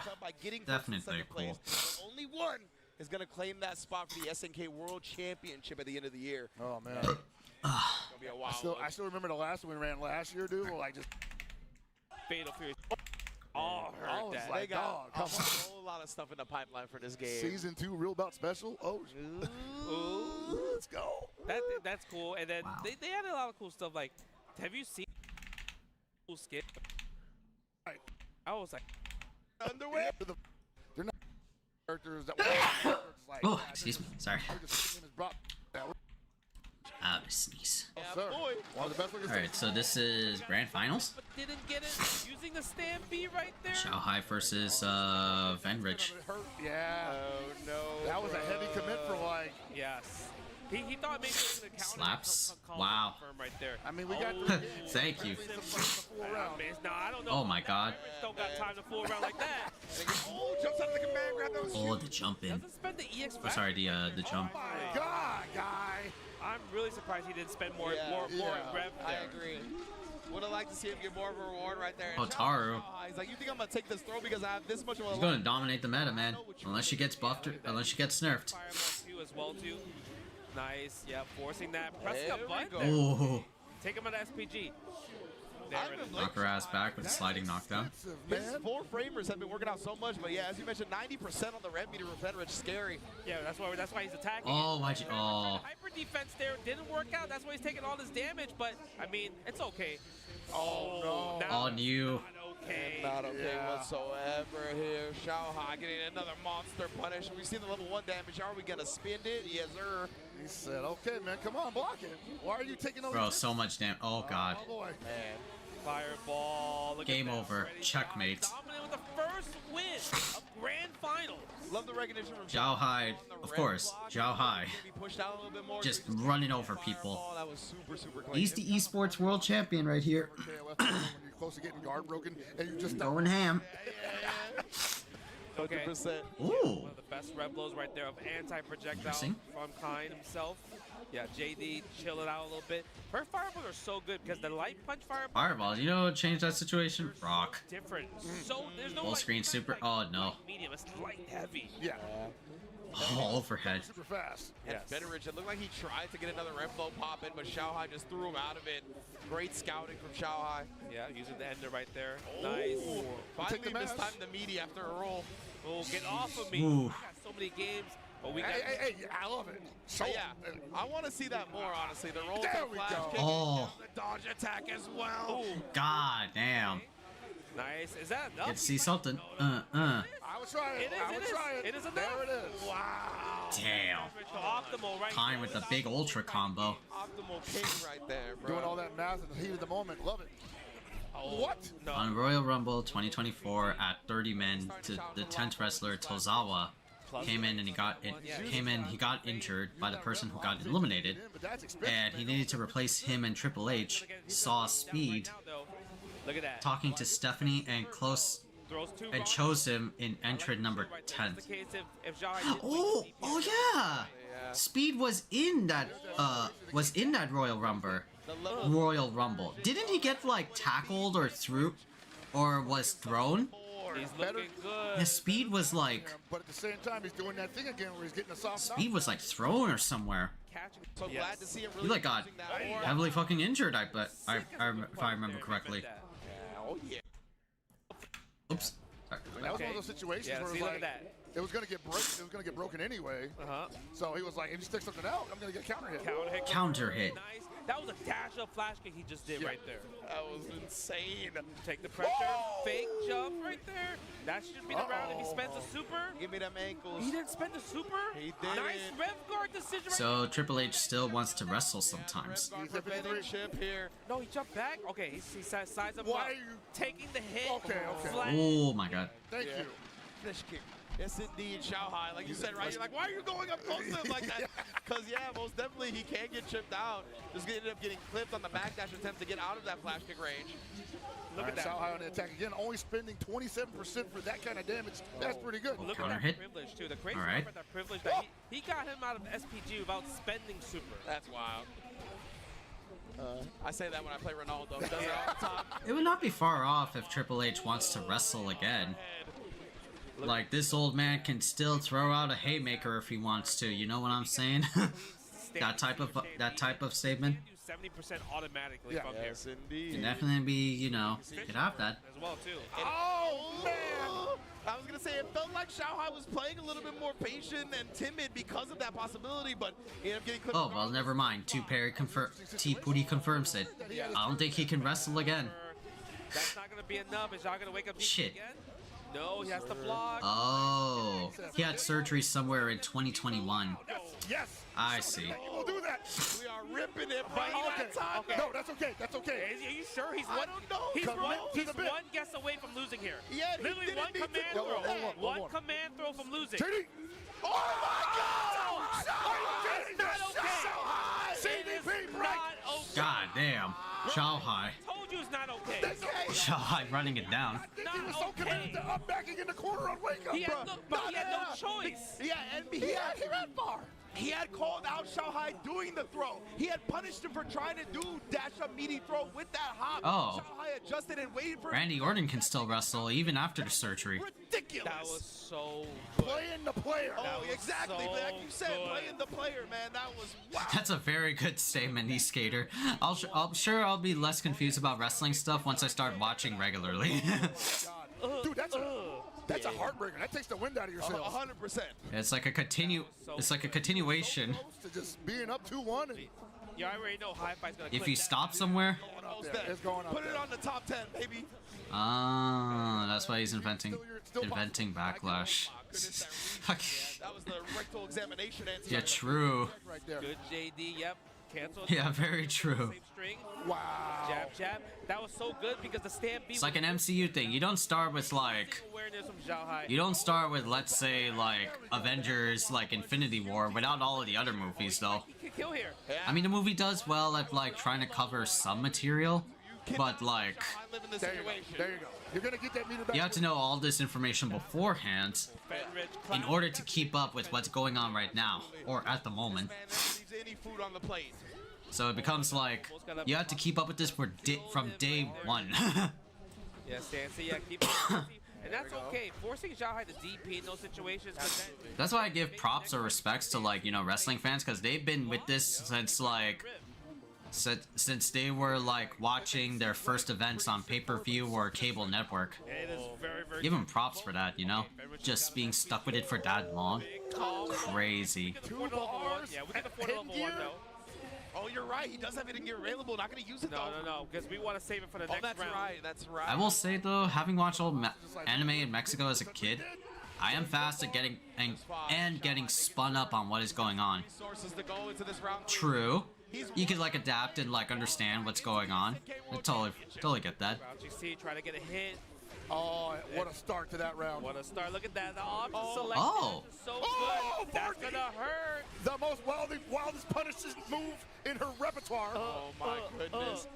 definitely cool. Only one is gonna claim that spot for the SNK World Championship at the end of the year. Oh man. be a wild I still remember the last one we ran last year, dude. We're like just Fatal Fury. Oh, I was that. like, They got dog, a come on. whole lot of stuff in the pipeline for this game. Season 2 Real Bout Special. Oh, Ooh. let's go. That's cool. And then they had a lot of cool stuff. Like, have you seen cool skit? Right. I was like, Underwear. They're not characters that. Like, Oh, excuse me. Sorry. Oh, Sneeze. sir. One of the best All right, so this is grand finals. but didn't get it using the stand B right there. Xiaohai versus Venrich. Yeah. Oh, no. That was a heavy commit for like. Yes. He thought maybe it was going to counter. Slaps. Wow. Right there. I mean, we got. Thank you. No, I don't know. Oh my God. Don't got time to fool around like that. Oh, jumps out of the command, grab those. Oh, the jump in. Doesn't spend the EX. Oh, sorry, the jump. Oh my God, guy. I'm really surprised he didn't spend more rev I there. agree. Would have liked to see him get more of a reward right there. Oh, Taru. He's like, you think I'm going to take this throw because I have this much of a He's gonna dominate the meta, man. Unless she gets buffed, unless she gets nerfed. Fireball 2 as well, too. Nice. Yeah, forcing that. Pressing There a we button go. there. Ooh. Take him at SPG. There it is. Knock her ass back with a sliding knockdown. His four framers have been working out so much, but yeah, as you mentioned, 90% on the red meter with Venrich, scary. Yeah, that's why he's attacking. Oh, why'd you? Oh. Hyper defense there didn't work out. That's why he's taking all this damage. But I mean, it's okay. Oh no. All new. Okay. Not okay whatsoever here. Xiaohai getting another monster punish. We see the level 1 damage. Are we gonna spin it? Yes, sir. He said, "Okay, man, come on, block it. Why are you taking over?" Bro, so much damage. Oh God. Oh boy. Man. Fireball. Look Game at that. over. Ready Checkmate. dominant with the first win of Grand Finals. Love the recognition from Xiaohai, of course. Xiaohai. Pushed out a little bit more. Just running over people. That was super clean. He's the esports world champion right here. When you're close to getting guard broken, and you just Going ham. 100%. Ooh. One of the best rev blows right there of anti-projectile Interesting. from Khaiza'll himself. Yeah, JD chill it out a little bit. Her fireballs are so good because the light punch fireball Fireballs, you know what changed that situation? Rock. different. So there's no Full like, screen super. Oh no. light medium. It's light heavy. Yeah. Oh, overhead. Super fast. Yes. Venrich, it looked like he tried to get another red blow pop in, but Xiaohai just threw him out of it. Great scouting from Xiaohai. Yeah, using the ender right there. Nice. Finally missed time the meaty after a roll. Oh, get off of me. Ooh. We got so many games. But we got Hey, I love it. So Yeah, I want to see that more, honestly. The roll, There the we flash go. kick, Oh. the dodge attack as well. God damn. nice. Is that enough? Get to see something. I would try it. It is, I would it is. try it. It is enough. There it is. Wow. Damn. Optimal right Time with the big ultra combo. Optimal king right there, bro. Doing all that math in the heat of the moment. Love it. What? No. On Royal Rumble 2024 at 30 men, the 10th wrestler Tozawa came in and he got injured by the person who got eliminated, But that's expensive. and he needed to replace him and Triple H. Saw Speed Look at that. talking to Stephanie and and chose him in entrant number 10. Oh yeah, Speed was in that Royal Rumble. Didn't he get like tackled or was thrown? He's looking good. His Speed was like But at the same time, he's doing that thing again where he's getting a soft Speed was like thrown or somewhere. So glad to see him He really like got using that more. heavily fucking injured. If I remember correctly. Oh yeah. Oops. Sorry. That was one of those situations Yeah, where see, it was look like, at that. it was gonna get broken anyway. So he was like, if you stick something out, I'm gonna get counter hit. Counter hit. Nice. That was a dash up flash kick he just did right there. That was insane. Take the pressure. Fake jump right there. That should be the round if he spends a super. Give me them ankles. He didn't spend a super. He did. Nice rev guard decision right So Triple H still wants to wrestle sometimes. He's a preventing chip here. No, he jumped back. Okay, he size up. Why are you taking the hit? Okay. Flat. Oh my God. Thank you. Finish kick. Yes, indeed, Xiaohai. Like you said, right? You're like, why are you going up close to him like that? Because, yeah, most definitely he can get chipped out. Just ended up getting clipped on the backdash attempt to get out of that flash kick range. Look at that. Xiaohai on the attack again, only spending 27% for that kind of damage. That's pretty good. Look Counter at that hit. privilege, too. The crazy All part right. about that privilege that he got him out of SPG without spending super. That's wild. I say that when I play Ronaldo. Does it all the time. It would not be far off if Triple H wants to wrestle again. Like, this old man can still throw out a haymaker if he wants to. You know what I'm saying? that type of statement. 70% automatically from here. Yes, indeed. Can definitely be, you know, could have that. As well, too. Oh, man! I was going to say, it felt like Xiaohai was playing a little bit more patient and timid because of that possibility, but he ended up getting clipped. Oh, well, never mind. T-Puri confirms it. I don't think he can wrestle again. That's not going to be enough. Is y'all going to wake up Shit. again? No, he has to block. Oh, he had surgery somewhere in 2021. Yes. I see. We'll do that. We are ripping it right Okay. that time. No, that's okay. That's okay. Are you sure he's I one? don't know. He's Come one. on, He's to the bit. one guess away from losing here. Yeah, he literally didn't one need to command do throw. that. One command throw from losing. JD. Oh, my God! It's not okay. CDP break. Not okay. God damn. Xiaohai. Told you it's not okay. Xiaohai running it down. He was so committed to up backing in the corner on wake up, He had bro. no, but he had no choice. Yeah, and he ran far. He had called out Xiaohai doing the throw. He had punished him for trying to do dash up meaty throw with that hop. Oh. Xiaohai adjusted and waited for Randy Orton can still wrestle even after the surgery. ridiculous. That was so good. Playing the player. Oh, exactly. so Like you said, good. playing the player, man. That was wow. That's a very good statement, e-skater. I'm sure I'll be less confused about wrestling stuff once I start watching regularly. Dude, that's a heartbreaker. That takes the wind out of your sails. 100%. It's like a continuation. To just being up 2-1 and You already know Hi-Fi's gonna If clip you that. stop somewhere, it's going up Put it there. on the top 10, baby. that's why he's inventing backlash. That was the rectal examination answer. Yeah, true. Right there. Good JD, yep. Cancel. Yeah, very true. Same string. Wow. Jab, jab. That was so good because the stampede. It's like an MCU thing. You don't start with like, Awareness from Xiaohai. you don't start with, let's say, like Avengers, like Infinity War, without all of the other movies, though. He could kill here. I mean, the movie does well at like trying to cover some material, but like, There you go. There you go. You're gonna get that meter back. you have to know all this information beforehand in order to keep up with what's going on right now, or at the moment. Any food on the plate. So it becomes like, you have to keep up with this from day one. Yeah, Stancy, yeah, keep it. And that's okay. Forcing Xiaohai to DP in those situations. That's why I give props or respects to, like, you know, wrestling fans, because they've been with this since like since they were like watching their first events on pay-per-view or cable network. It is very, very Give them props for that, you know, just being stuck with it for that long. Crazy. Yeah, we get the 4 level 1 though. Oh, you're right. He does have it in gear available. Not going to use it, though. No, because we want to save it for the next that's round. right. That's right. I will say though, having watched old anime in Mexico as a kid, I am fast at getting getting spun up on what is going on. Resources to go into this round. True. You can like adapt and like understand what's going on. I totally get that. You see, try to get a hit. Oh, what a start to that round. What a start. Look at that. The option selection. Oh. So good. That's going to hurt. The most wildest punishment move in her repertoire. Oh, my goodness.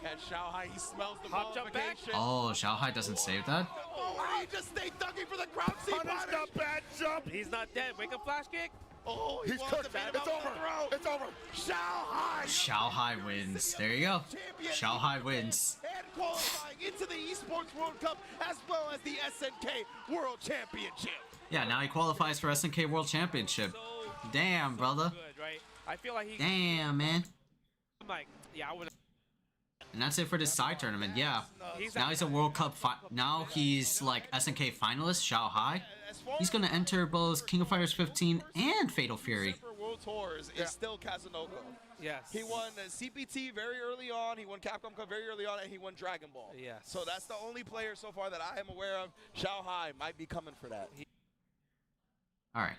And Xiaohai, he smells the Hop jump back. qualification. Oh, Xiaohai doesn't save that? Oh, he just stayed ducking for the crouch seat Punish punish. the bad jump. He's not dead. Wake up flash kick. Oh, He's cooked. It's over. It's over. Xiaohai. Xiaohai wins. There you go. Xiaohai wins. And qualifying into the Esports World Cup as well as the SNK World Championship. Yeah, now he qualifies for SNK World Championship. Damn, brother. Good, right? I feel like he. Damn, man. I'm like, yeah, I would. And that's it for this side tournament. Yeah. Now he's a World Cup. Now he's like SNK finalist, Xiaohai. He's gonna enter both King of Fighters 15 and Fatal Fury. For World Tours is still Kazunoko. Yes. He won CPT very early on. He won Capcom Cup very early on, and he won Dragon Ball. Yes. So that's the only player so far that I am aware of. Xiaohai might be coming for that. All right.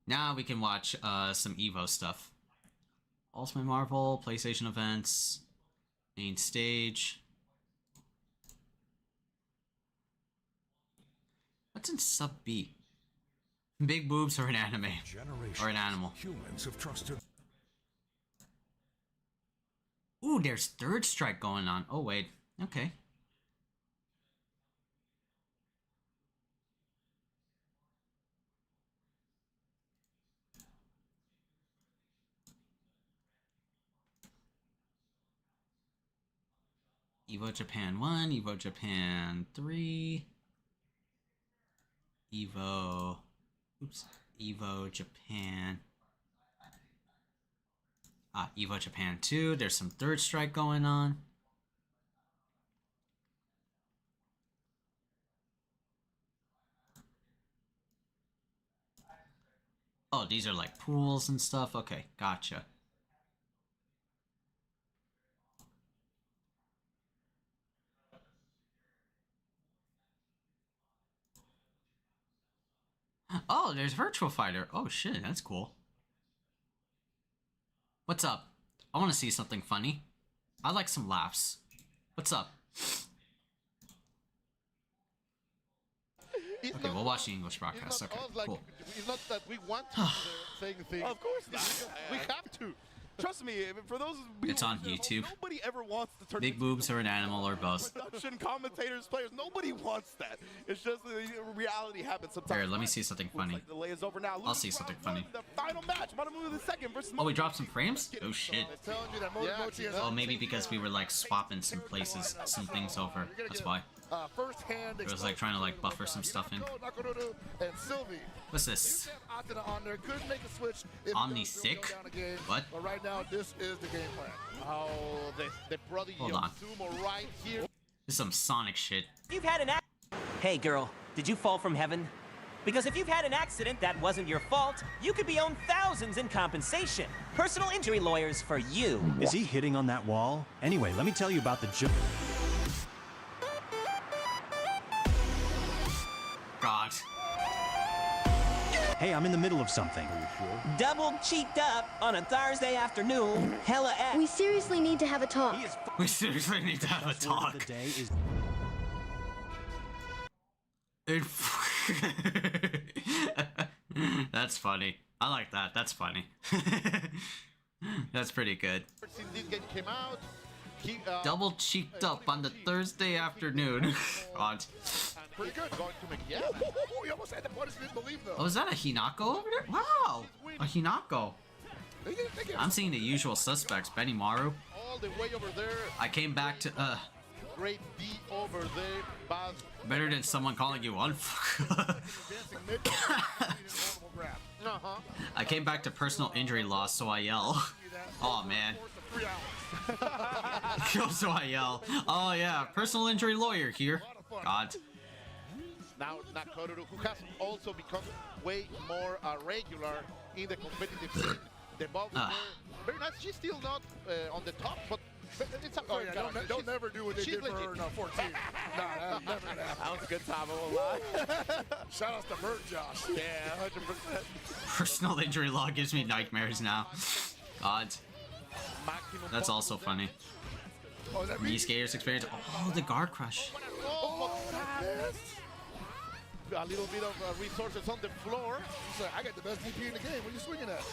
Now we can watch some EVO stuff. Ultimate Marvel, PlayStation events, main stage. What's in sub B? Big boobs or an anime? Or an animal? Humans have trusted. Ooh, there's third strike going on. Oh, wait. Okay. EVO Japan 1, EVO Japan 3, EVO Japan. EVO Japan 2. There's some third strike going on. Oh, these are like pools and stuff. Okay, gotcha. Oh, there's Virtual Fighter. Oh shit, that's cool. What's up? I want to see something funny. I like some laughs. What's up? Okay, we'll watch the English broadcast. Okay, cool. It's not that we want to saying things. Of course not. We have to. Trust me, for those It's on YouTube. Nobody ever wants to turn Big boobs or an animal or both. production commentators, players. Nobody wants that. It's just the reality happens sometimes. Here, let me see something funny. Like the delay is over now. I'll see something funny. The final match, Matamuda the second versus. Oh, we dropped some frames? Oh shit. Yeah, Oh, maybe because we were like swapping some places, some things over. That's why. First-hand It was like trying to like buffer some stuff in. and Sylvie. What's this? On there could make a switch if Omni sick? What? But right now, this is the game plan. Oh, the prodigy Hold of on. Sumo right here. This is some Sonic shit. You've had an Hey girl, did you fall from heaven? Because if you've had an accident that wasn't your fault, you could be owed thousands in compensation. Personal injury lawyers for you. Is he hitting on that wall? Anyway, let me tell you about the God. Hey, I'm in the middle of something. Double cheeked up on a Thursday afternoon. Hella ass. We seriously need to have a talk. We seriously need to have a talk. The day is That's funny. I like that. That's funny. That's pretty good. Since this game came out, Double cheeked up on the Thursday afternoon. God. Pretty good. Going to make, yeah. You almost had the punishment believe though. Oh, is that a Hinako over there? Wow. A Hinako. I'm seeing the usual suspects. Benny Maru. all the way over there. I came back to Great D over there, but better than someone calling you unfuck. I came back to personal injury loss, so I yell. Oh man. So I yell. Oh yeah, personal injury lawyer here. God. now Nakoruru, who has also become way more regular in the competitive scene. The ball is there. Very nice. She's still not on the top, but it's a fair challenge. Don't never do what they did for her in 14. Nah, that never happened. That was a good time, I won't lie. Shout out to Bird Josh. Yeah, 100%. Personal injury law gives me nightmares now. God. That's also funny. Oh, that Me skaters experience. Oh, the guard crush. Oh, a little bit of resources on the floor. He's like, I got the best DP in the game. What are you swinging at?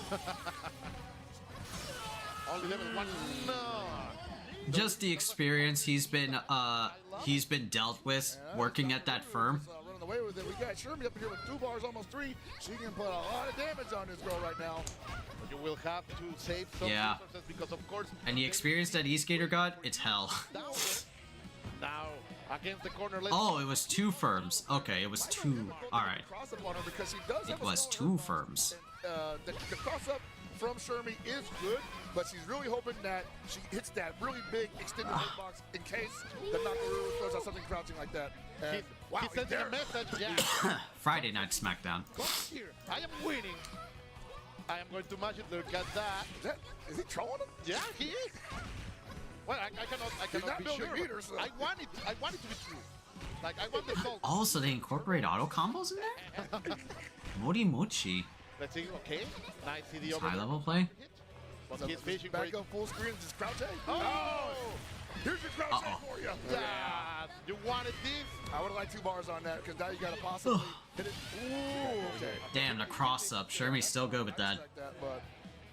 Only level 1. No. Just the experience he's been dealt with working at that firm. Running away with it. We got Shermy up here with 2 bars, almost 3. She can put a lot of damage on this girl right now. You will have to save some resources because, of course. And the experience that E-Skater got, it's hell. Now against the corner. Oh, it was 2 firms. Okay, it was 2. All right. It was 2 firms. The cross-up from Shermy is good, but she's really hoping that she hits that really big extended hitbox in case the Nakoruru throws out something crouching like that. And wow, he's sending a message. Yeah. Friday Night SmackDown. Here, I am winning. I am going to match it. Look at that. Is he trolling him? Yeah, he is. Well, I cannot be sure. Meters, so. I want it to be true. Like I want the salt. Oh, so they incorporate auto combos in there? Mori Mochi. Let's see. Okay. Nice CD over High there. level play. But he's fishing back up full screen and just crouch A. Oh! Here's your crouch A for you. Yeah. You wanted this? I would have liked 2 bars on that because now you got to possibly hit it. Ooh, okay. Damn, the cross up. Shermy's still good with that. But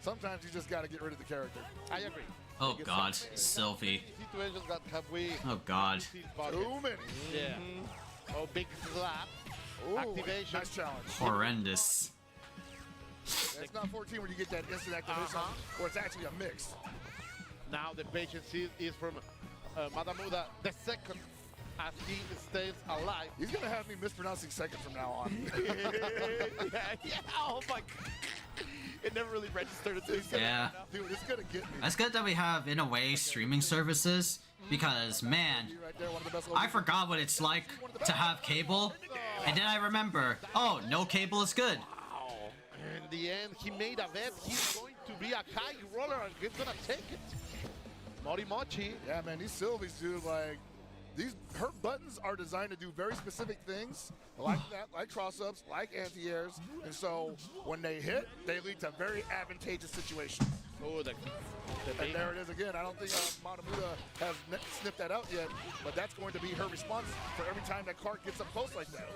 sometimes you just got to get rid of the character. I agree. Oh god, Sylvie. Situations that have we. Oh god. Too many. Yeah. Oh, big slap. Ooh, activation. nice challenge. Horrendous. It's not 14 when you get that instant activation, or it's actually a mix. Now the patience is from Madamuda, the second, as he stays alive. He's going to have me mispronouncing second from now on. Yeah, oh my God. It never really registered until he's Yeah. Dude, it's gonna get me. That's good that we have, in a way, streaming services, because, man, I forgot what it's like to have cable, and then I remember, oh, no cable is good. In the end, he made a bet. He's going to be a high roller and he's gonna take it. Morimochi. Yeah, man, these Sylvies, dude, like, her buttons are designed to do very specific things, like that, like cross-ups, like anti-airs, and so when they hit, they lead to very advantageous situations. Oh, and there it is again. I don't think Matamuda has sniffed that out yet, but that's going to be her response for every time that card gets up close like that.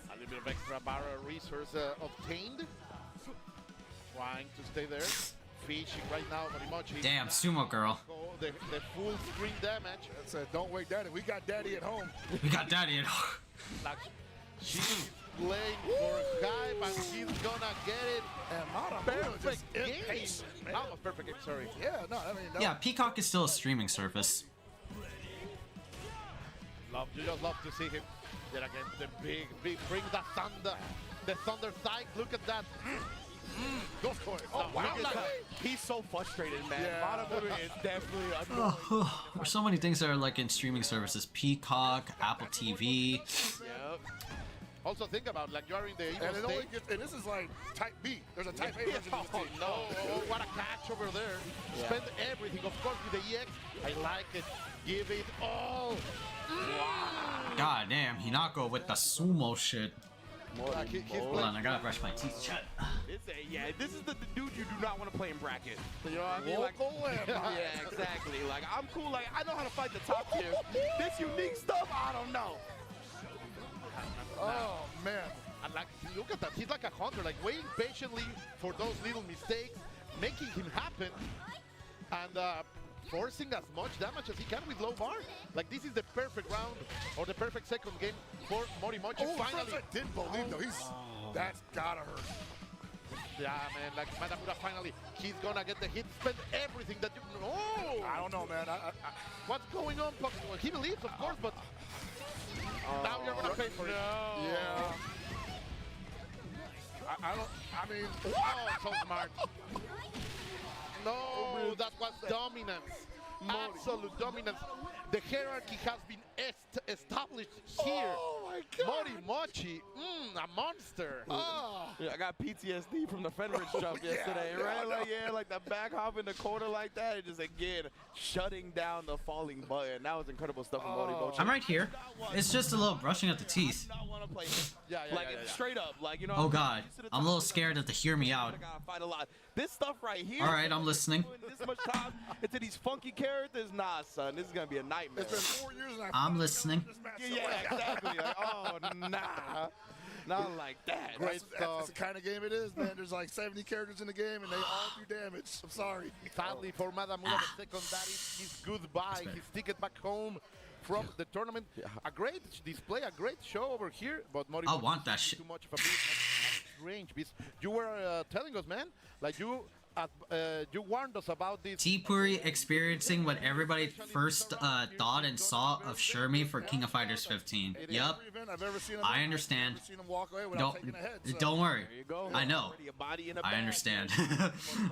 A little bit of extra barrel resource obtained. Trying to stay there. Fishing right now, Morimochi. Damn, Sumo Girl. The full screen damage. That said, don't wake daddy. We got daddy at home. We got daddy at home. Like, she's playing for hype and he's gonna get it. And Matamuda just Perfect game. Not a perfect game, sorry. Yeah, no, I mean... Yeah, Peacock is still a streaming service. You just love to see him. Then again, the big, bring the thunder. The thunder side, look at that. Go for it. Oh, wow. He's so frustrated, man. Matamuda is definitely annoying. There's so many things that are like in streaming services. Peacock, Apple TV. Yep. Also think about, like, you're in the EVO And it only stage. gets, and this is like type B. There's a type A version of this team. No, oh, what a catch over there. Yeah. Spend everything, of course, with the EX. I like it. Give it all. God damn, Hinako with the sumo shit. Like, Hold on, I gotta brush my teeth. Shut. Yeah, this is the dude you do not want to play in bracket. You know what I mean? Local Yeah, exactly. Like, I'm cool. Like, I know how to fight the top tier. This unique stuff, I don't know. Oh, man. And like, look at that. He's like a hunter, like waiting patiently for those little mistakes, making him happen, and forcing as much damage as he can with low bar. Like, this is the perfect round, or the perfect second game for Morimochi. Oh, Finally. I didn't believe, though. That's gotta hurt. Yeah, man, like Matamuda finally, he's gonna get the hit, spend everything that you... Oh! I don't know, man. What's going on, Puck? Well, he believes, of course, but now you're gonna pay for it. Yeah. I mean... Oh, so smart. No, that was dominance. Absolute dominance. The hierarchy has been established here. Oh my God. Morimochi, a monster. Yeah, I got PTSD from the Fenris jump yesterday, right? Like the back hop in the corner like that, and just again shutting down the falling button. That was incredible stuff from Morimochi. I'm right here. It's just a little brushing at the teeth. Straight up, like, you know. Oh god, I'm a little scared to hear me out. Fight a lot. This stuff right here. All right, I'm listening. This much time into these funky characters, nah, son. This is gonna be a nightmare. It's been 4 years and I'm listening. Yeah, exactly. Like, oh, nah. Not like that. That's the kind of game it is, man. There's like 70 characters in the game, and they all do damage. I'm sorry. Sadly for Matamuda, the second, that is his goodbye. His ticket back home from the tournament. A great display, a great show over here, but Morimochi, I want that shit. too much of a beast. Strange beast. You were telling us, man, like you warned us about this. T-Puri experiencing what everybody first thought and saw of Shermie for King of Fighters 15. Yup. I understand. Don't worry. I know. I understand.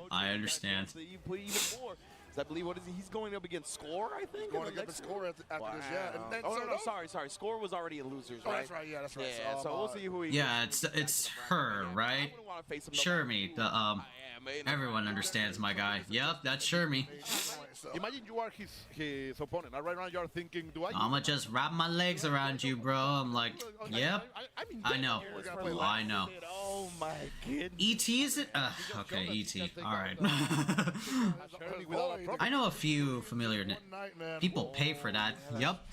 I understand. I believe, what is he? He's going up against Score, I think? Going to get the Score after this, yeah. And no, sorry. Score was already in losers, right? Oh, that's right, yeah, that's right. Yeah, so we'll see who he Yeah, it's her, right? Shermie, the everyone understands my guy. Yep, that's Shermie. Imagine you are his opponent. Right now you're thinking, do I... I'ma just wrap my legs around you, bro. I'm like, yep. I know. I know. Oh my goodness. E.T. is it? Okay, E.T. Alright. I know a few familiar people pay for that. Yup.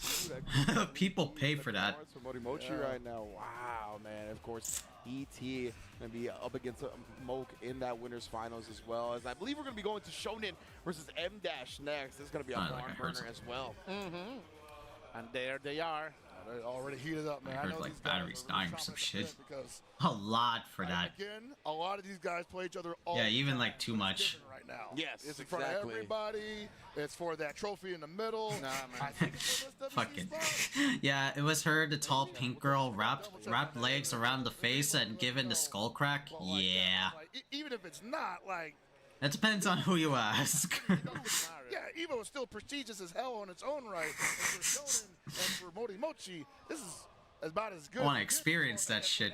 People pay for that. Morimochi right now. Wow, man. Of course, E.T. going to be up against Moke in that winners finals as well. As I believe we're going to be going to Shonen versus M-Dash next. This is going to be a barn burner as well. And there they are. They're already heated up, man. I heard like batteries dying or some shit. Because A lot for that. again, a lot of these guys play each other all Yeah, even like too much. right now. Yes, it's in front of exactly. everybody. It's for that trophy in the middle. Nah, man. I think it's for this Fucking. spot. Yeah, it was her, the tall pink girl, wrapped legs around the face and given the skull crack. Yeah. Like, even if it's not, like, It depends on who you ask. yeah, EVO is still prestigious as hell on its own right. And for Shonen and for Morimochi, this is about as good. I want to experience that shit.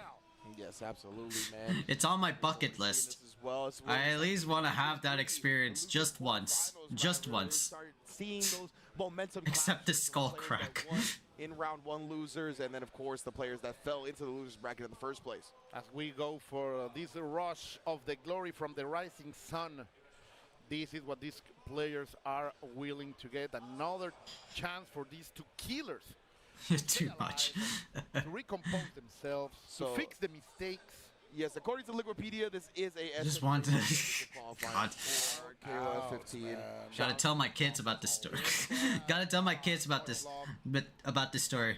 Yes, absolutely, man. It's on my bucket list. As well. I at least want to have that experience just once. Just once. Start seeing those momentum. Except the skull crack. In round one losers, and then of course the players that fell into the losers bracket in the first place. As we go for this rush of the glory from the rising sun, this is what these players are willing to get. Another chance for these two killers Too much. to recompose themselves, So- to fix the mistakes. Yes, according to Liquipedia, this is a I just want to. God. KOF 15. Gotta tell my kids about this story. Gotta tell my kids about this. About this story.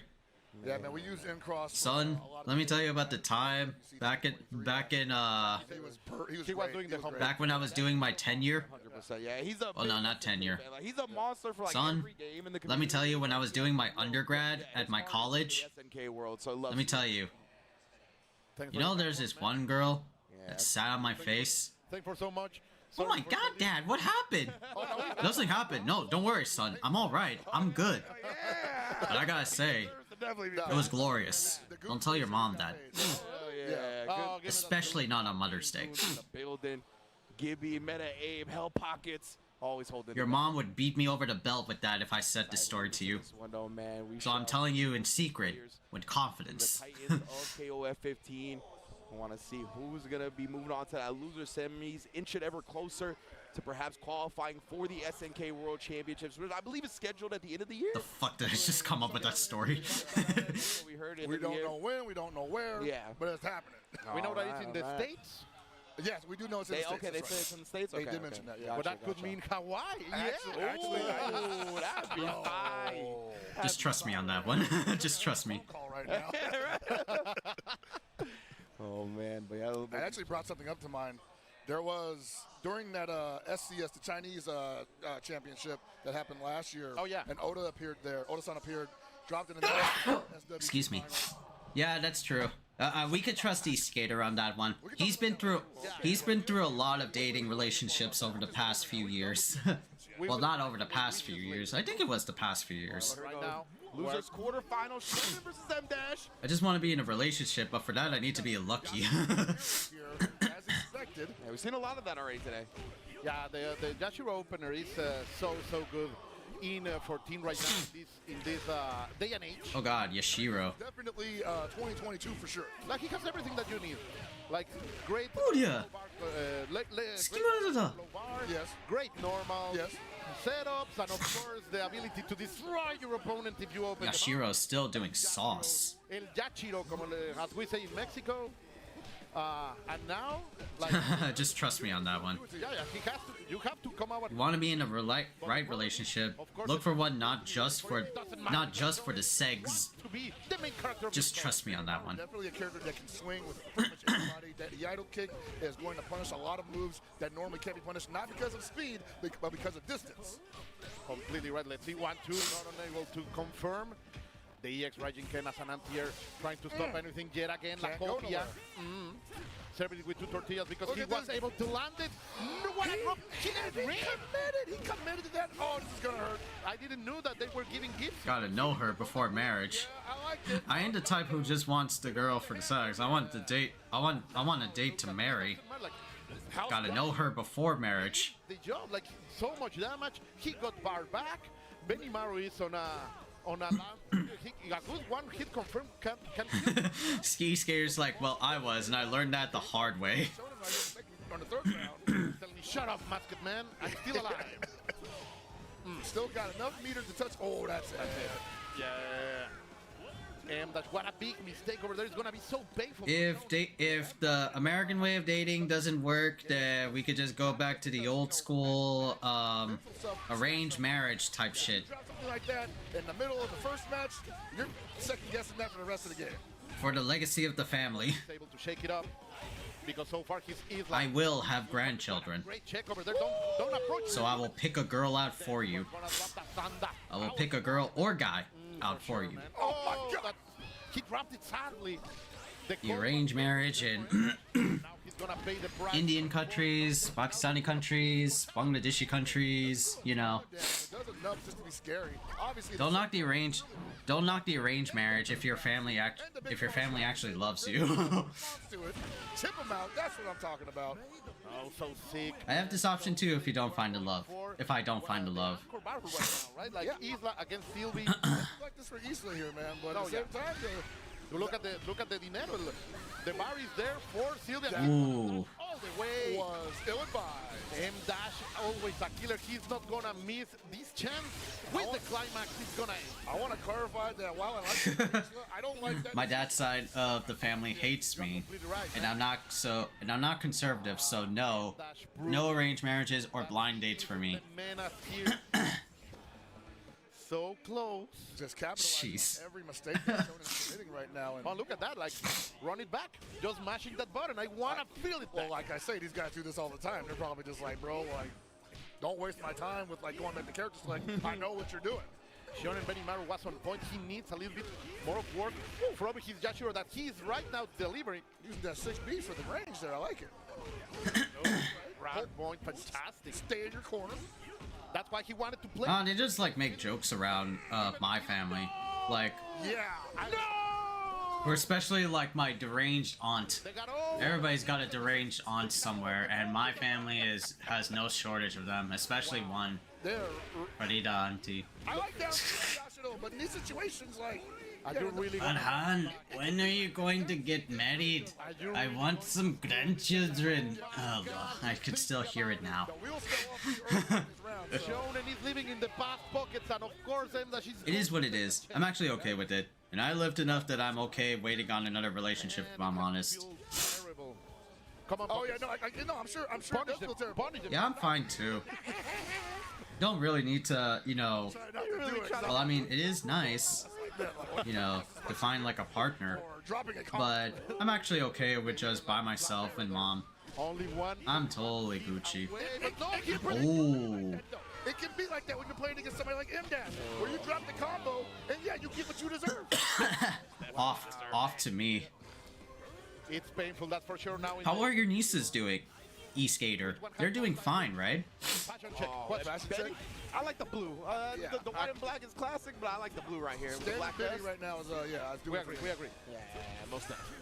Yeah, man, we use in-cross. Son, let me tell you about the time back in He was doing the back when I was doing my tenure. 100%. Yeah, he's a. Oh no, not tenure. Like, he's a monster for like Son, every game in the let me tell you, when I was doing my undergrad at my college, SNK world. So let me tell you. You know, there's this one girl that sat on my face. Thank you for so much. Oh my God, Dad, what happened? Nothing happened. No, don't worry, son. I'm all right. I'm good. But I gotta say, it was glorious. Don't tell your mom that. Yeah, Especially not on Mother's Day. building. Gibby, Meta, Abe, Hell Pockets, always holding. Your mom would beat me over the belt with that if I said this story to you. So I'm telling you in secret, with confidence. The Titans of KOF 15. I want to see who's going to be moving on to that loser semis, inch it ever closer to perhaps qualifying for the SNK World Championships, which I believe is scheduled at the end of the year. The fuck did I just come up with that story? We heard it. We don't know when, we don't know where, but it's happening. We know that it's in the States. Yes, we do know it's in the States. Okay, they say it's in the States? They did mention that, yeah. But that could mean Hawaii. Actually, that'd be fine. Just trust me on that one. Just trust me. Oh man, but yeah, I actually brought something up to mind. There was during that SCS, the Chinese championship that happened last year. Oh yeah, and Oda appeared there. Oda-san appeared, dropped in the SW. Excuse me. Yeah, that's true. We could trust E-Skater on that one. He's been through a lot of dating relationships over the past few years. Well, not over the past few years. I think it was the past few years. Right now, losers quarterfinal, Shonen versus M-Dash. I just want to be in a relationship, but for that I need to be lucky. Yeah, we've seen a lot of that already today. Yeah, the Yashiro opener is so good in 14 right now in this day and age. Oh God, Yashiro. Definitely 2022 for sure. Like he has everything that you need. Like great. Oh yeah. Yes. Great normal. Yes. Setups and of course the ability to destroy your opponent if you open. Yashiro's still doing sauce. El Yachiro, as we say in Mexico. And now, like, just trust me on that one. Yeah, he has to. You have to come out. You want to be in a right relationship. Look for one not just for the segs. Just trust me on that one. Definitely a character that can swing with pretty much everybody. That the idle kick is going to punish a lot of moves that normally can't be punished, not because of speed, but because of distance. Completely right. Let's see 1-2. Not unable to confirm. The EX Raijin Ken as an anti-air trying to stop anything yet again. La copia. Serving it with 2 tortillas because he was able to land it. No, what a drop. He committed to that. Oh, this is going to hurt. I didn't know that they were giving gifts. Gotta know her before marriage. I ain't the type who just wants the girl for the sex. I want the date. I want a date to marry. Gotta know her before marriage. The job, like so much damage. He got barred back. Benimaru is on a good one hit confirm can Ski Skater's like, well, I was, and I learned that the hard way. On the third round, telling me, shut up, Musket Man, I'm still alive. Still got enough meters to touch. Oh, that's it. Yeah. And that's what a big mistake over there is gonna be so painful. If the American way of dating doesn't work, then we could just go back to the old school arranged marriage type shit. Something like that in the middle of the first match, you're second guessing that for the rest of the game. For the legacy of the family. Able to shake it up. because so far he's I will have grandchildren. great check over there. Don't approach. So I will pick a girl out for you. I will pick a girl or guy out for you. Oh my God! He dropped it sadly. The arranged marriage in Indian countries, Pakistani countries, Bangladeshi countries, you know. Don't knock the arranged marriage if your family actually loves you. Tip him out. That's what I'm talking about. Oh, so sick. I have this option too if you don't find the love. If I don't find the love. Right? Like Isla against Sylvie. Like this for Isla here, man. But at the same time, you look at the dinero. The bar is there for Sylvia. Ooh. All the way. Was ill advised. M-Dash, always a killer. He's not gonna miss this chance. With the climax, he's gonna end. I want to clarify that while I like Isla, I don't like that. My dad's side of the family hates me, and I'm not conservative, so no arranged marriages or blind dates for me. So close. Just capitalizing Jeez. on every mistake that Shonen's committing right now. And oh, look at that. Like, run it back. Just mashing that button. I want to feel it back. Well, like I say, these guys do this all the time. They're probably just like, bro, like, don't waste my time with, like, going back to characters. Like, I know what you're doing. Shonen Benimaru was on point. He needs a little bit more of work from his Yashiro that he's right now delivering. Using that 6B for the range there. I like it. Round point. Fantastic. Stay in your corner. That's why he wanted to play. They just like make jokes around my family, like or especially like my deranged aunt. Everybody's got a deranged aunt somewhere, and my family has no shortage of them, especially one. Farida auntie. I like that, but in these situations, like, I do really. Farhan, when are you going to get married? I want some grandchildren. Oh, I could still hear it now. Shonen is living in the past pockets, and of course, It is what it is. I'm actually okay with it. And I lived enough that I'm okay waiting on another relationship, if I'm honest. Come on, oh yeah, no, I'm sure punish them. Yeah, I'm fine too. Don't really need to, you know. Well, I mean, it is nice, you know, to find like a partner. But I'm actually okay with just by myself and mom. Only one. I'm totally Gucci. Oh. It can be like that when you're playing against somebody like M-Dash, where you drop the combo, and yeah, you get what you deserve. Off to me. It's painful, that's for sure. Now. How are your nieces doing, E-Skater? They're doing fine, right? I like the blue. The white and black is classic, but I like the blue right here. Standing black right now is, yeah, we agree. Yeah, most definitely.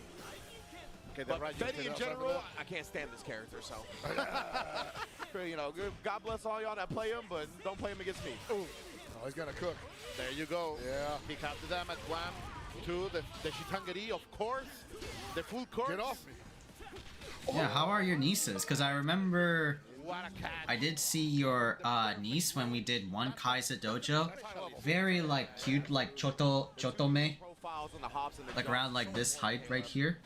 Okay, but Betty in general, I can't stand this character, so. You know, God bless all y'all that play him, but don't play him against me. Ooh. Oh, he's gonna cook. There you go. Yeah. He got the damage. 1, 2, the Shitangari, of course. The full course. Get off me. Yeah, how are your nieces? Because I remember what a cat. I did see your niece when we did one Kaiza dojo. Very like cute, like chotome. Like around like this height right here.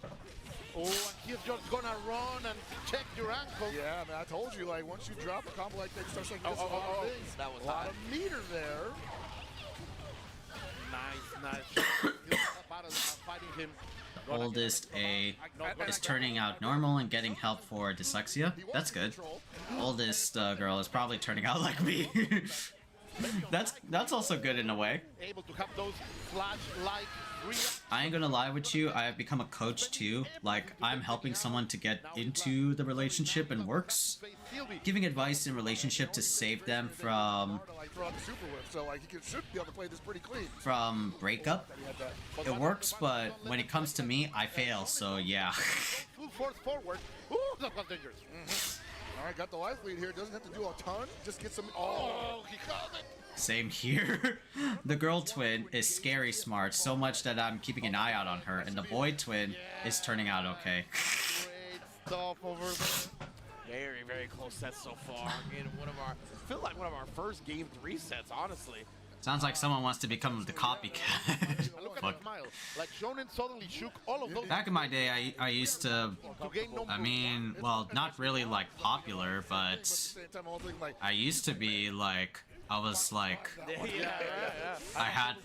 Oh, and he's just gonna run and check your ankle. Yeah, man, I told you, like, once you drop a combo like that, you start saying this things. That was a lot of meter there. Nice. Fighting him. Oldest A is turning out normal and getting help for dyslexia. That's good. Oldest girl is probably turning out like me. That's also good in a way. Able to have those flash-like. I ain't gonna lie with you, I have become a coach too. Like, I'm helping someone to get into the relationship and works. Giving advice in relationship to save them from breakup. It works, but when it comes to me, I fail, so yeah. Full force forward. Ooh, that was dangerous. Alright, got the life lead here. Doesn't have to do a ton. Just get some. Oh, he called it. Same here. The girl twin is scary smart, so much that I'm keeping an eye out on her, and the boy twin is turning out okay. Great stuff over there. Very, very close sets so far. Again, I feel like one of our first game 3 sets, honestly. Sounds like someone wants to become the copycat. Look at the smile. Like Shonen suddenly shook all of those. Back in my day, I used to, I mean, well, not really like popular, but I used to be like, I was like, I had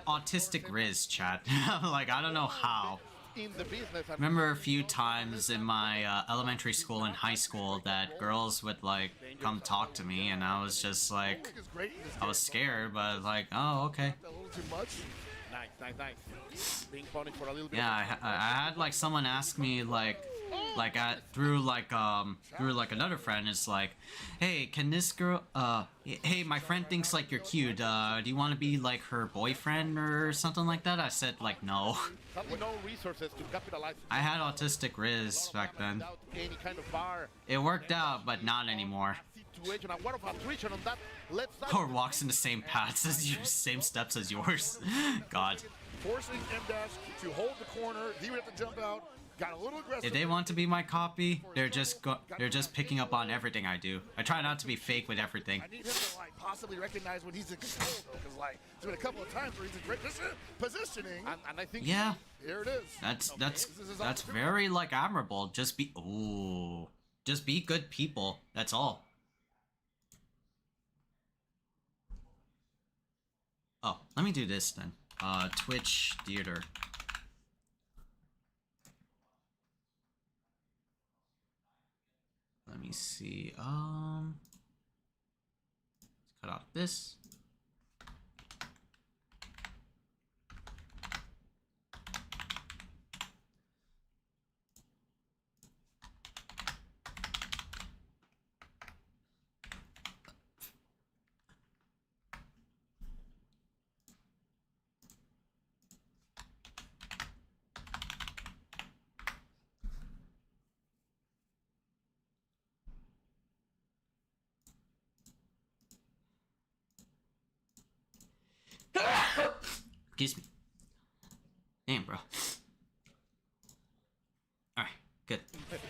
autistic Riz, chat. Like, I don't know how, in the business. I remember a few times in my elementary school and high school that girls would like come talk to me, and I was just like, I was scared, but like, oh, okay. A little too much. Nice. Being punished for a little bit. Yeah, I had like someone ask me like through another friend. It's like, hey, can this girl hey, my friend thinks like you're cute, do you want to be like her boyfriend or something like that? I said like no. No resources to capitalize. I had autistic Riz back then. Any kind of bar. It worked out, but not anymore. Situation, and what of attrition on that left side. Or walks in the same paths as you, same steps as yours. God. Forcing M-Dash to hold the corner. He would have to jump out. Got a little aggressive. If they want to be my copy, they're just picking up on everything I do. I try not to be fake with everything. I need him to like possibly recognize when he's in control though, because like there's been a couple of times where he's in great positioning. And I think Yeah. Here it is. That's very like admirable. Just be good people. That's all. Oh, let me do this then. Twitch theater. Let me see. Let's cut out this. Excuse me. Damn, bro. Alright, good.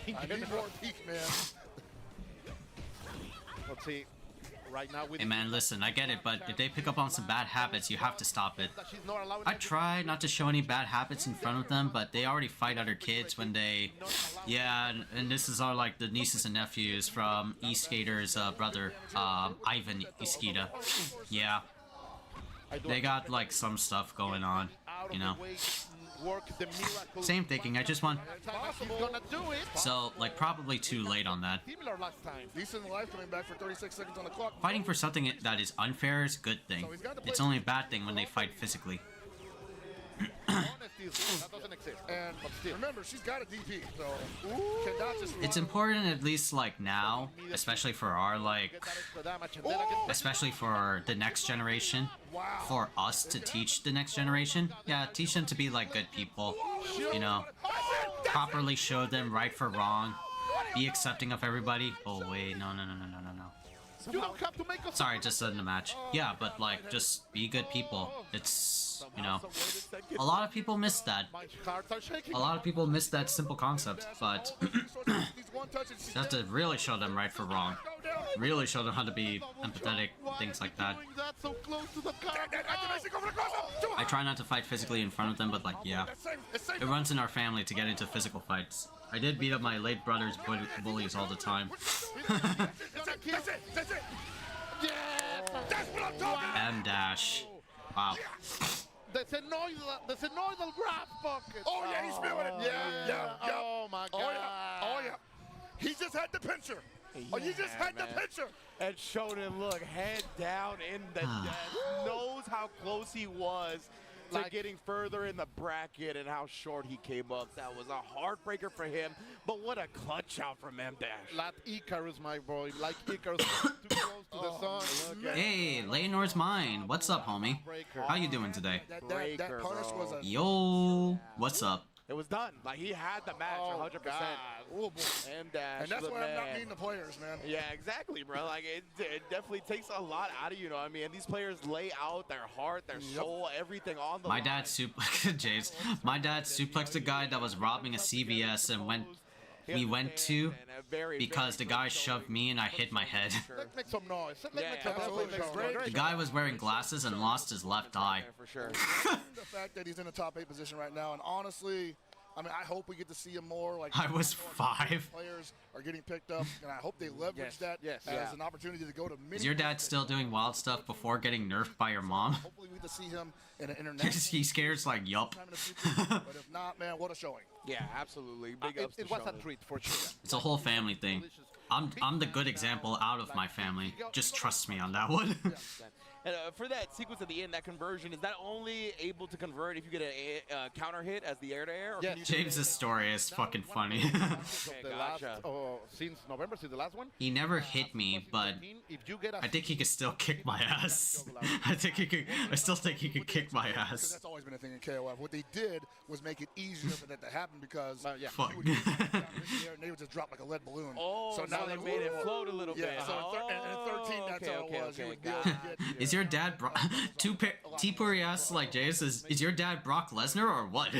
I need more peak, man. Let's see. Right now with Hey man, listen, I get it, but if they pick up on some bad habits, you have to stop it. I try not to show any bad habits in front of them, but they already fight other kids when they... Yeah, and this is all like the nieces and nephews from E-Skater's brother, Ivan Iskita. Yeah. They got like some stuff going on, you know. Same thinking, I just want... So, like, probably too late on that. Decent life coming back for 36 seconds on the clock. Fighting for something that is unfair is a good thing. It's only a bad thing when they fight physically. that doesn't exist. And remember, she's got a DP, so cannot just It's important, at least like now, especially for our like, especially for the next generation, for us to teach the next generation. Yeah, teach them to be like good people, you know, properly show them right for wrong, be accepting of everybody. Oh wait, no. You don't have to make a Sorry, just in the match. Yeah, but like, just be good people. It's, you know, a lot of people miss that. A lot of people miss that simple concept, but you have to really show them right for wrong. Really show them how to be empathetic, things like that. I try not to fight physically in front of them, but like, yeah. It runs in our family to get into physical fights. I did beat up my late brother's bullies all the time. M-dash. Wow. The Senoidal grab pocket. Oh yeah, he's feeling it. Yeah. Oh my God. Oh yeah. He just had the pincher. You just had the pincher. And Shonen, look, head down in the desk, knows how close he was to getting further in the bracket and how short he came up. That was a heartbreaker for him, but what a clutch out from M-Dash. Like Icarus, my boy. Like Icarus, too close to the sun. Hey, Leynor's mine. What's up, homie? How you doing today? That punish was a... Yo, what's up? It was done. Like, he had the match 100%. Oh, boy. M-Dash, And that's the why man. I'm not meeting the players, man. Yeah, exactly, bro. Like, it definitely takes a lot out of you, know what I mean? And these players lay out their heart, their soul, everything on the My line. dad James. My dad suplexed a guy that was robbing a CVS and we went to because the guy shoved me and I hit my head. Let's make some noise. The guy was wearing glasses and lost his left eye. For sure. The fact that he's in the top 8 position right now, and honestly, I mean, I hope we get to see him more. Like I was 5. Players are getting picked up, and I hope they leverage that as an opportunity to go to. Is your dad still doing wild stuff before getting nerfed by your mom? Hopefully, we get to see him in an international. He scares like yup. But if not, man, what a showing! Yeah, absolutely. Big ups. It was a treat for sure. It's a whole family thing. I'm the good example out of my family. Just trust me on that one. And for that sequence at the end, that conversion, is that only able to convert if you get a counter hit as the air-to-air? Yes. James's story is fucking funny. Since November, since the last one. He never hit me, but I think he could still kick my ass. I still think he could kick my ass. That's always been a thing in KOF. What they did was make it easier for that to happen because Fuck. and they would just drop like a lead balloon. Oh, so now they made it float a little bit. Yeah, so in 13, that's all it was. You would be able to get, Is your dad T-Puri asks like Jay says, is your dad Brock Lesnar or what?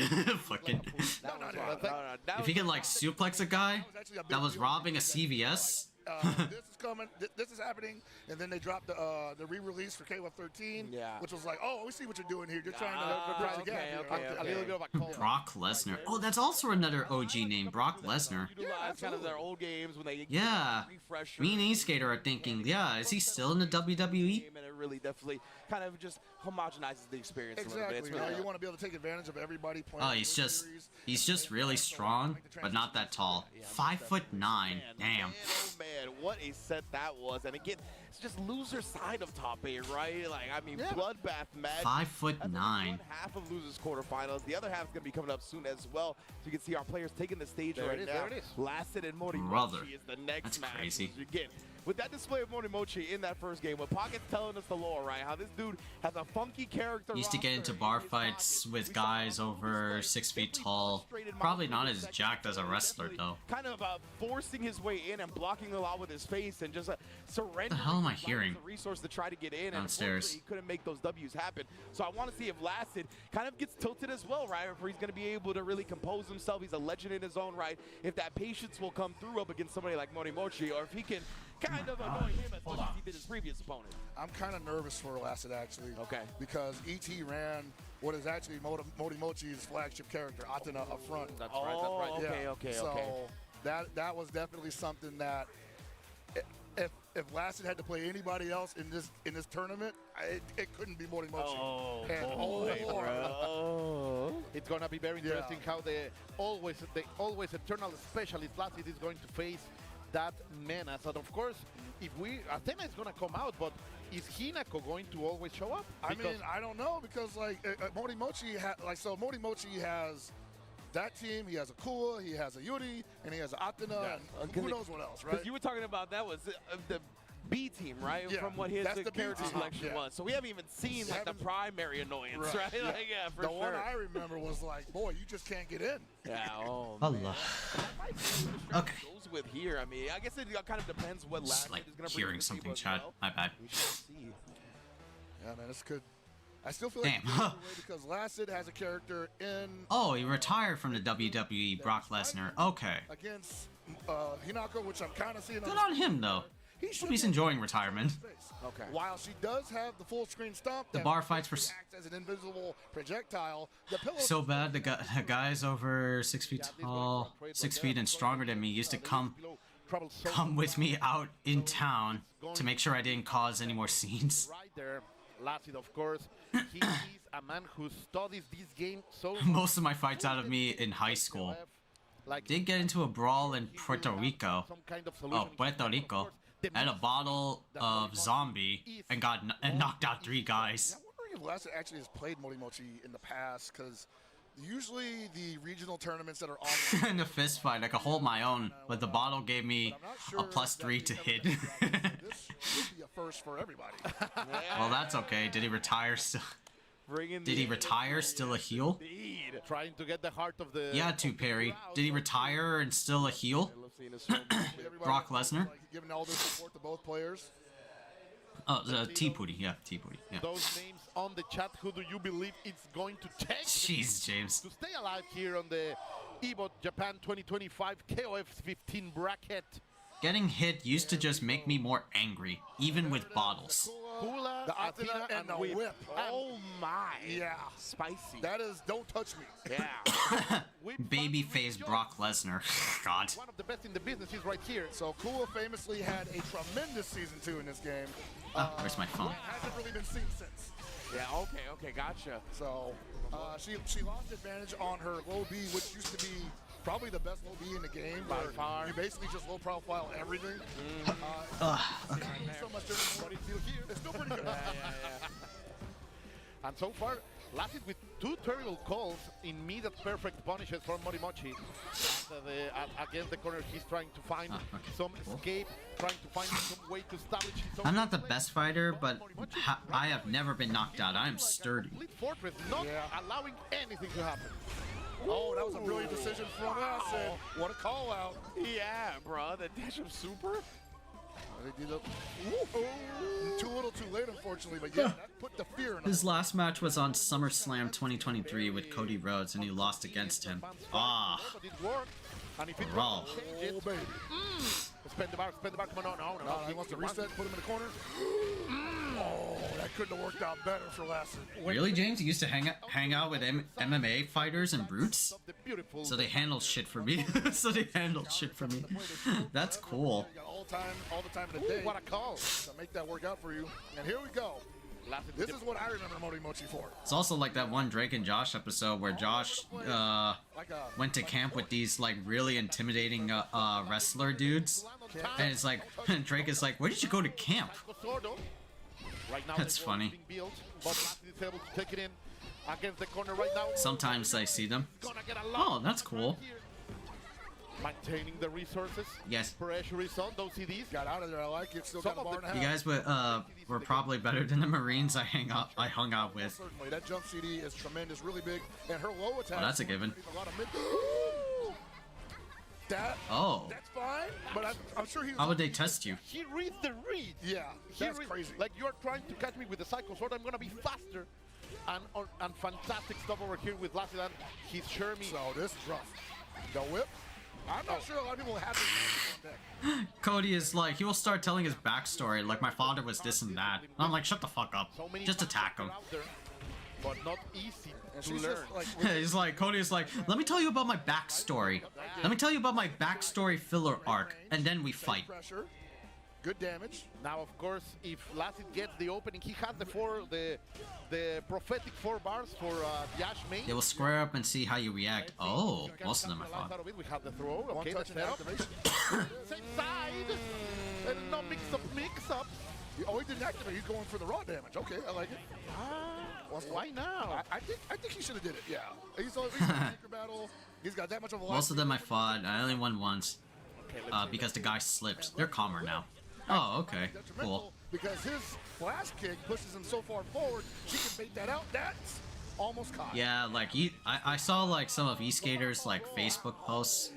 Fucking. If he can like suplex a guy that was robbing a CVS. This is coming. This is happening, and then they dropped the re-release for KOF 13, which was like, oh, we see what you're doing here. You're trying to bridge the gap here. A little bit of a call. Brock Lesnar. Oh, that's also another OG name, Brock Lesnar. Utilize kind of their old games when they refresh. Me and E-Skater are thinking, yeah, is he still in the WWE? And it really definitely kind of just homogenizes the experience a little bit. Exactly. You want to be able to take advantage of everybody playing. Oh, he's just really strong, but not that tall. 5'9". Damn. Oh man, what a set that was. And again, it's just loser side of top 8, right? Like, I mean, bloodbath match. 5'9". One half of losers quarterfinals. The other half is going to be coming up soon as well. So you can see our players taking the stage right now. There it is. Lasted and Morimochi Brother. is the next That's match. crazy. Again, with that display of Morimochi in that first game, with Pocket's telling us the lore, right? How this dude has a funky character. He used to get into bar fights with guys over 6 feet tall. Probably not as jacked as a wrestler, though. Kind of forcing his way in and blocking a lot with his face and just surrendering. What the hell am I hearing? The resource to try to get in. Downstairs. And he couldn't make those W's happen. So I want to see if Lasted kind of gets tilted as well, right? If he's going to be able to really compose himself. He's a legend in his own right. If that patience will come through up against somebody like Morimochi, or if he can kind of annoy him as much as he did his previous opponent. I'm kind of nervous for Lasted, actually. Okay. Because ET ran what is actually Morimochi's flagship character, Atena, up front. That's right. Okay. So that was definitely something that if Lasted had to play anybody else in this tournament, it couldn't be Morimochi. It's gonna be very interesting how the always eternal specialist Lasted is going to face that menace. And of course, Athena is gonna come out, but is Hinako going to always show up? I mean, I don't know, because like Morimochi Morimochi has that team. He has a Kua, he has a Yuri, and he has an Atena, and who knows what else, right? Because you were talking about that was the B team, right? Yeah, From what his character selection yeah. was. So we haven't even seen like the primary annoyance, right? Yeah. Like, yeah, for the sure. one I remember was like, boy, you just can't get in. Yeah, Allah. Okay. Goes with here. I mean, I guess it kind of depends what Just like is going to hearing something, Chad. My bad. We shall see. Yeah, man, this could. I still feel like Damn. because Lasted has a character in. Oh, he retired from the WWE, Brock Lesnar. Okay. Against Hinako, which I'm kind of seeing. Good on him, though. Hope he's enjoying retirement. Okay. While she does have the full screen stomp, The bar fights were acts as an invisible projectile. The pillow so bad. The guys over 6 feet tall, 6 feet and stronger than me used to come with me out in town to make sure I didn't cause any more scenes. Right there, Lasted, of course. He is a man who studies this game so Most of my fights out of me in high school. Did get into a brawl in Puerto Rico. Oh, Puerto Rico. I had a bottle of zombie and knocked out 3 guys. I'm wondering if Lasted actually has played Morimochi in the past, because usually the regional tournaments that are on in a fist fight, I could hold my own, but the bottle gave me a +3 to hit. This would be a first for everybody. Well, that's okay. Did he retire still? Did he retire still a heel? Trying to get the heart of the. Yeah, Perry. Did he retire and still a heel? Brock Lesnar. Giving all this support to both players. Oh, T-Puri. Yeah, T-Puri. Yeah. Those names on the chat. Who do you believe it's going to take? Jeez, James. To stay alive here on the EVO Japan 2025 KOF 15 bracket. Getting hit used to just make me more angry, even with bottles. Kula, the Athena, and the whip. Oh my. Yeah. Spicy. That is, don't touch me. Yeah. Babyface Brock Lesnar. God. One of the best in the business is right here. So Kula famously had a tremendous season 2 in this game. Where's my phone? Hasn't really been seen since. Yeah, okay, gotcha. So she lost advantage on her low B, which used to be probably the best low B in the game. By far. You basically just low profile everything. Okay. So much different than here. It's still pretty good. Yeah. And so far, Lasted with 2 terrible calls in mid at perfect punishes from Morimochi. Against the corner, he's trying to find some escape, trying to find some way to establish his own. I'm not the best fighter, but I have never been knocked out. I am sturdy. Complete fortress, not allowing anything to happen. Oh, that was a brilliant decision from us. What a call out. Yeah, bro, the dash of super. They did too little, too late, unfortunately. But yeah, that put the fear in His last match was on SummerSlam 2023 with Cody Rhodes, and he lost against him. Ah. Raw. Oh, baby. Spend the bar, come on, no. He wants to reset, put him in the corner. Oh, that couldn't have worked out better for Lasted. Really, James? You used to hang out with MMA fighters and brutes? So they handle shit for me. That's cool. All the time of the day. What a call. To make that work out for you. And here we go. This is what I remember Morimochi for. It's also like that one Drake and Josh episode where Josh went to camp with these like really intimidating wrestler dudes, and it's like Drake is like, "Where did you go to camp?" That's funny. Sometimes I see them. Oh, that's cool. Maintaining the resources. Yes. Pressure is on. Those CDs. Got out of there. I like it. Still got a bar and a half. You guys were probably better than the Marines I hung out with. Certainly, that jump CD is tremendous, really big, and her low attack. Oh, that's a given. A lot of mid. That's fine. But I'm sure he. How would they test you? He reads the read. Yeah, that's crazy. Like you're trying to catch me with the Psycho Sword. I'm gonna be faster. And fantastic stuff over here with Lasted. He's Shermie. So this is rough. The whip. I'm not sure a lot of people have this on deck. Cody is like, he will start telling his backstory, like my father was this and that. And I'm like, shut the fuck up. Just attack him. But not easy to learn. He's like, Cody is like, let me tell you about my backstory. Let me tell you about my backstory filler arc, and then we fight. Good damage. Now, of course, if Lasted gets the opening, he has the prophetic 4 bars for Yash main. They will square up and see how you react. Oh, most of them are fun. We have the throw. Okay, touch and activation. Same side. And no mix-up. Oh, he didn't activate. He's going for the raw damage. Okay, I like it. Why now? I think he should have did it. Yeah. He's in an anchor battle. He's got that much of a life. Most of them I fought. I only won once. Because the guy slipped. They're calmer now. Oh, okay. Cool. Because his flash kick pushes him so far forward, she can bait that out. That's almost caught. Yeah, like I saw like some of eSkater's like Facebook posts.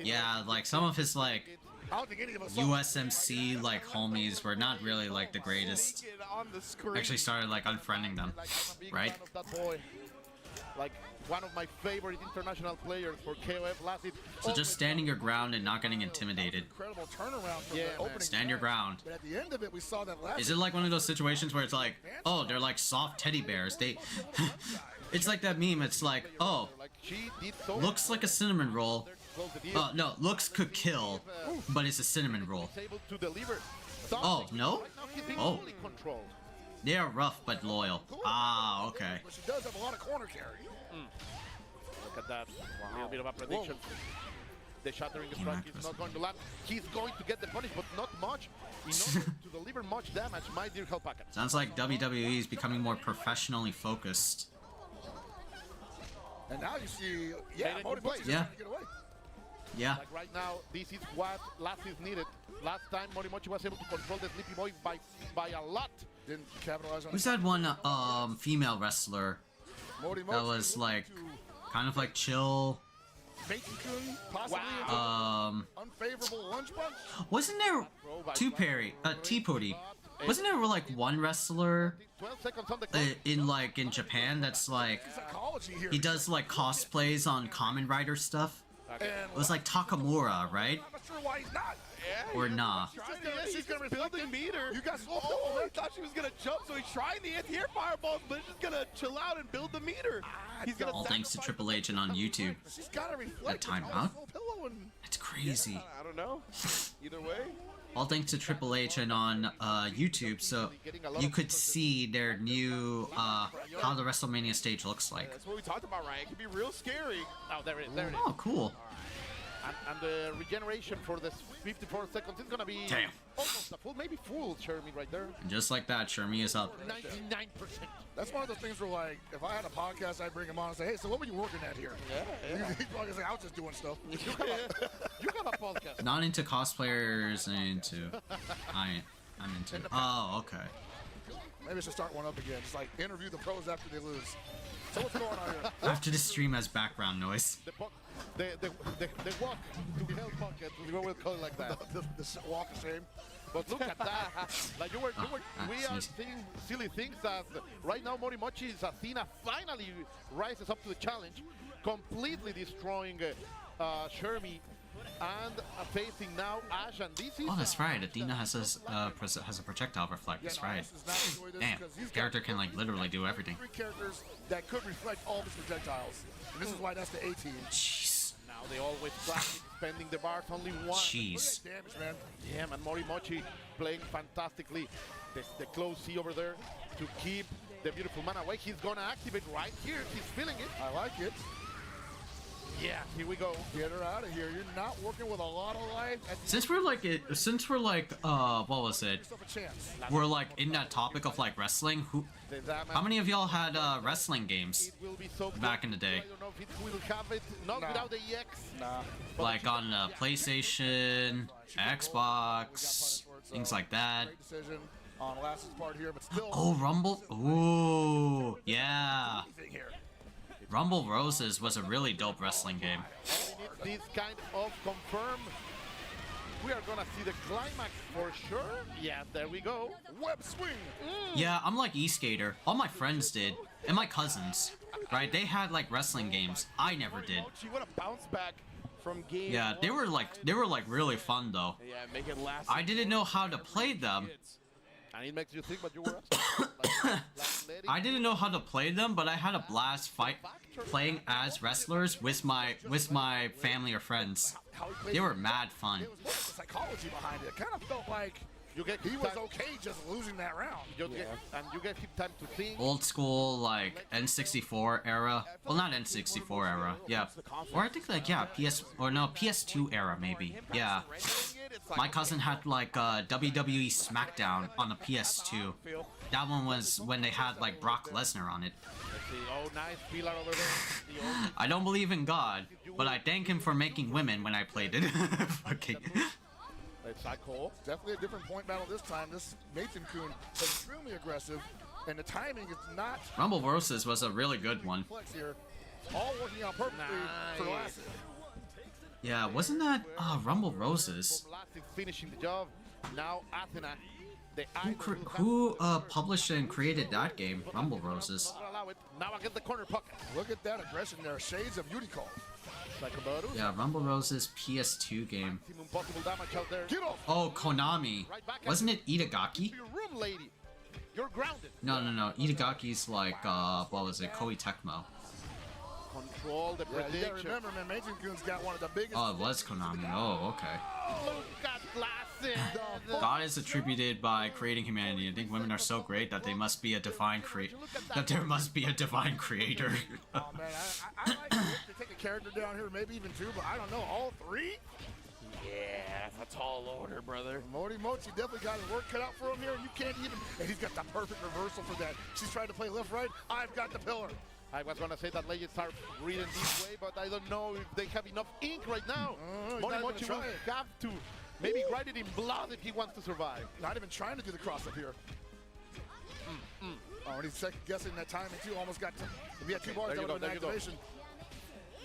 Yeah, like some of his like I don't think any of us USMC like homies were not really like the greatest. Actually started like unfriending them, right? Like one of my favorite international players for KOF Lasted. So just standing your ground and not getting intimidated. Incredible turnaround from the opening. Stand your ground. But at the end of it, we saw that last. Is it like one of those situations where it's like, oh, they're like soft teddy bears? They. It's like that meme. It's like, oh, looks like a cinnamon roll. No, looks could kill, but it's a cinnamon roll. Oh no. Oh. They are rough but loyal. Ah, okay. But she does have a lot of corner carry. Look at that. A little bit of a prediction. The shattering strike is not going to land. He's going to get the punish, but not much. In order to deliver much damage, my dear Hellpacker. Sounds like WWE is becoming more professionally focused. And now you see, Morimochi yeah. to get away. Yeah. Like right now, this is what Lasted needed. Last time, Morimochi was able to control the Sleepy Boy by a lot. Didn't capitalize on. Who's that one female wrestler that was like kind of like chill? Possibly unfavorable lunch bunch. Wasn't there T-Pody? Wasn't there like one wrestler in Japan that's like he does like cosplays on Kamen Rider stuff? It was like Takamura, right? I'm not sure why he's not. Or nah? She's gonna building meter. You got I thought she was gonna jump, so he's trying the anti-air fireballs, but he's just gonna chill out and build the meter. He's gonna. All thanks to Triple H and on YouTube. She's gotta reflect. That timeout. It's crazy. I don't know. Either way. All thanks to Triple H and on YouTube, so you could see their new how the WrestleMania stage looks like. That's what we talked about, Ryan. It can be real scary. Oh, there it is. There it is. Oh, cool. And the regeneration for this 54 seconds is gonna be almost a full, maybe full Jeremy right there. And just like that, Shermie is up. 99%. That's one of the things where, like, if I had a podcast, I'd bring him on and say, hey, so what were you working at here? Yeah. He's probably gonna say, I was just doing stuff. You have a podcast. Not into cosplayers, into I'm into. Oh, okay. Maybe I should start one up again. Just like interview the pros after they lose. So what's going on here? After the stream has background noise. The walk to hell pocket, we will call it like that. the walk of shame. But look at that. Like we are seeing silly things as right now Morimochi's Athena finally rises up to the challenge, completely destroying Shermie and facing now Ash, and this is Oh, that's right. Athena has a projectile reflect. That's right. Damn, character can like literally do everything. 3 characters that could reflect all of his projectiles. And this is why that's the A team. Jeez. Now they always classic spending the bars only one. Jeez. Look at that damage, man. Damn, and Morimochi playing fantastically. The close C over there to keep the beautiful man away. He's gonna activate right here. He's feeling it. I like it. Yeah, here we go. Get her out of here. You're not working with a lot of life. Since we're like what was it? We're like in that topic of like wrestling. How many of y'all had wrestling games back in the day? I don't know if it will have it, not without the EX. Nah. Like on PlayStation, Xbox, things like that. Great decision on Lass's part here, but still. Oh, Rumble. Ooh, yeah. Rumble Roses was a really dope wrestling game. This kind of confirm. We are gonna see the climax for sure. Yeah, there we go. Web swing. Yeah, I'm like E-Skater. All my friends did, and my cousins, right? They had like wrestling games. I never did. What a bounce back from game. Yeah, they were like really fun though. Yeah, make it last. I didn't know how to play them. And it makes you think, but you were I didn't know how to play them, but I had a blast playing as wrestlers with my family or friends. They were mad fun. There was the psychology behind it. It kind of felt like he was okay just losing that round. And you get him time to think. Old school like N64 era. Well, not N64 era. Yeah. Or I think like PS2 era maybe. Yeah. My cousin had like WWE SmackDown on the PS2. That one was when they had like Brock Lesnar on it. Oh, nice pillar over there. I don't believe in God, but I thank him for making women when I played it. Okay. It's cool. Definitely a different point battle this time. This Nathan-kun is extremely aggressive, and the timing is not. Rumble Roses was a really good one. Here. All working out perfectly for Lassie. Yeah, wasn't that Rumble Roses? Finishing the job. Now Athena. Who published and created that game? Rumble Roses. Now against the corner pocket. Look at that aggression there. Shades of Unicall. Yeah, Rumble Roses PS2 game. Get off. Oh, Konami. Wasn't it Itagaki? Your room, lady. You're grounded. No. Itagaki's like what was it? Koei Tecmo. Control the prediction. You gotta remember, man, Nathan-kun's got one of the biggest. Oh, it was Konami. Oh, okay. Look at Lassie. God is attributed by creating humanity. I think women are so great that they must be a divine that there must be a divine creator. Oh man, I like to take a character down here, maybe even 2, but I don't know, all 3? Yeah, that's a tall order, brother. Morimochi definitely got his work cut out for him here. You can't even. And he's got the perfect reversal for that. She's trying to play left, right. I've got the pillar. I was going to say that legends are reading this way, but I don't know if they have enough ink right now. Morimochi will have to maybe write it in blood if he wants to survive. Not even trying to do the cross up here. Oh, and he's second guessing that timing too. Almost got to. If he had 2 bars, that would have been activation.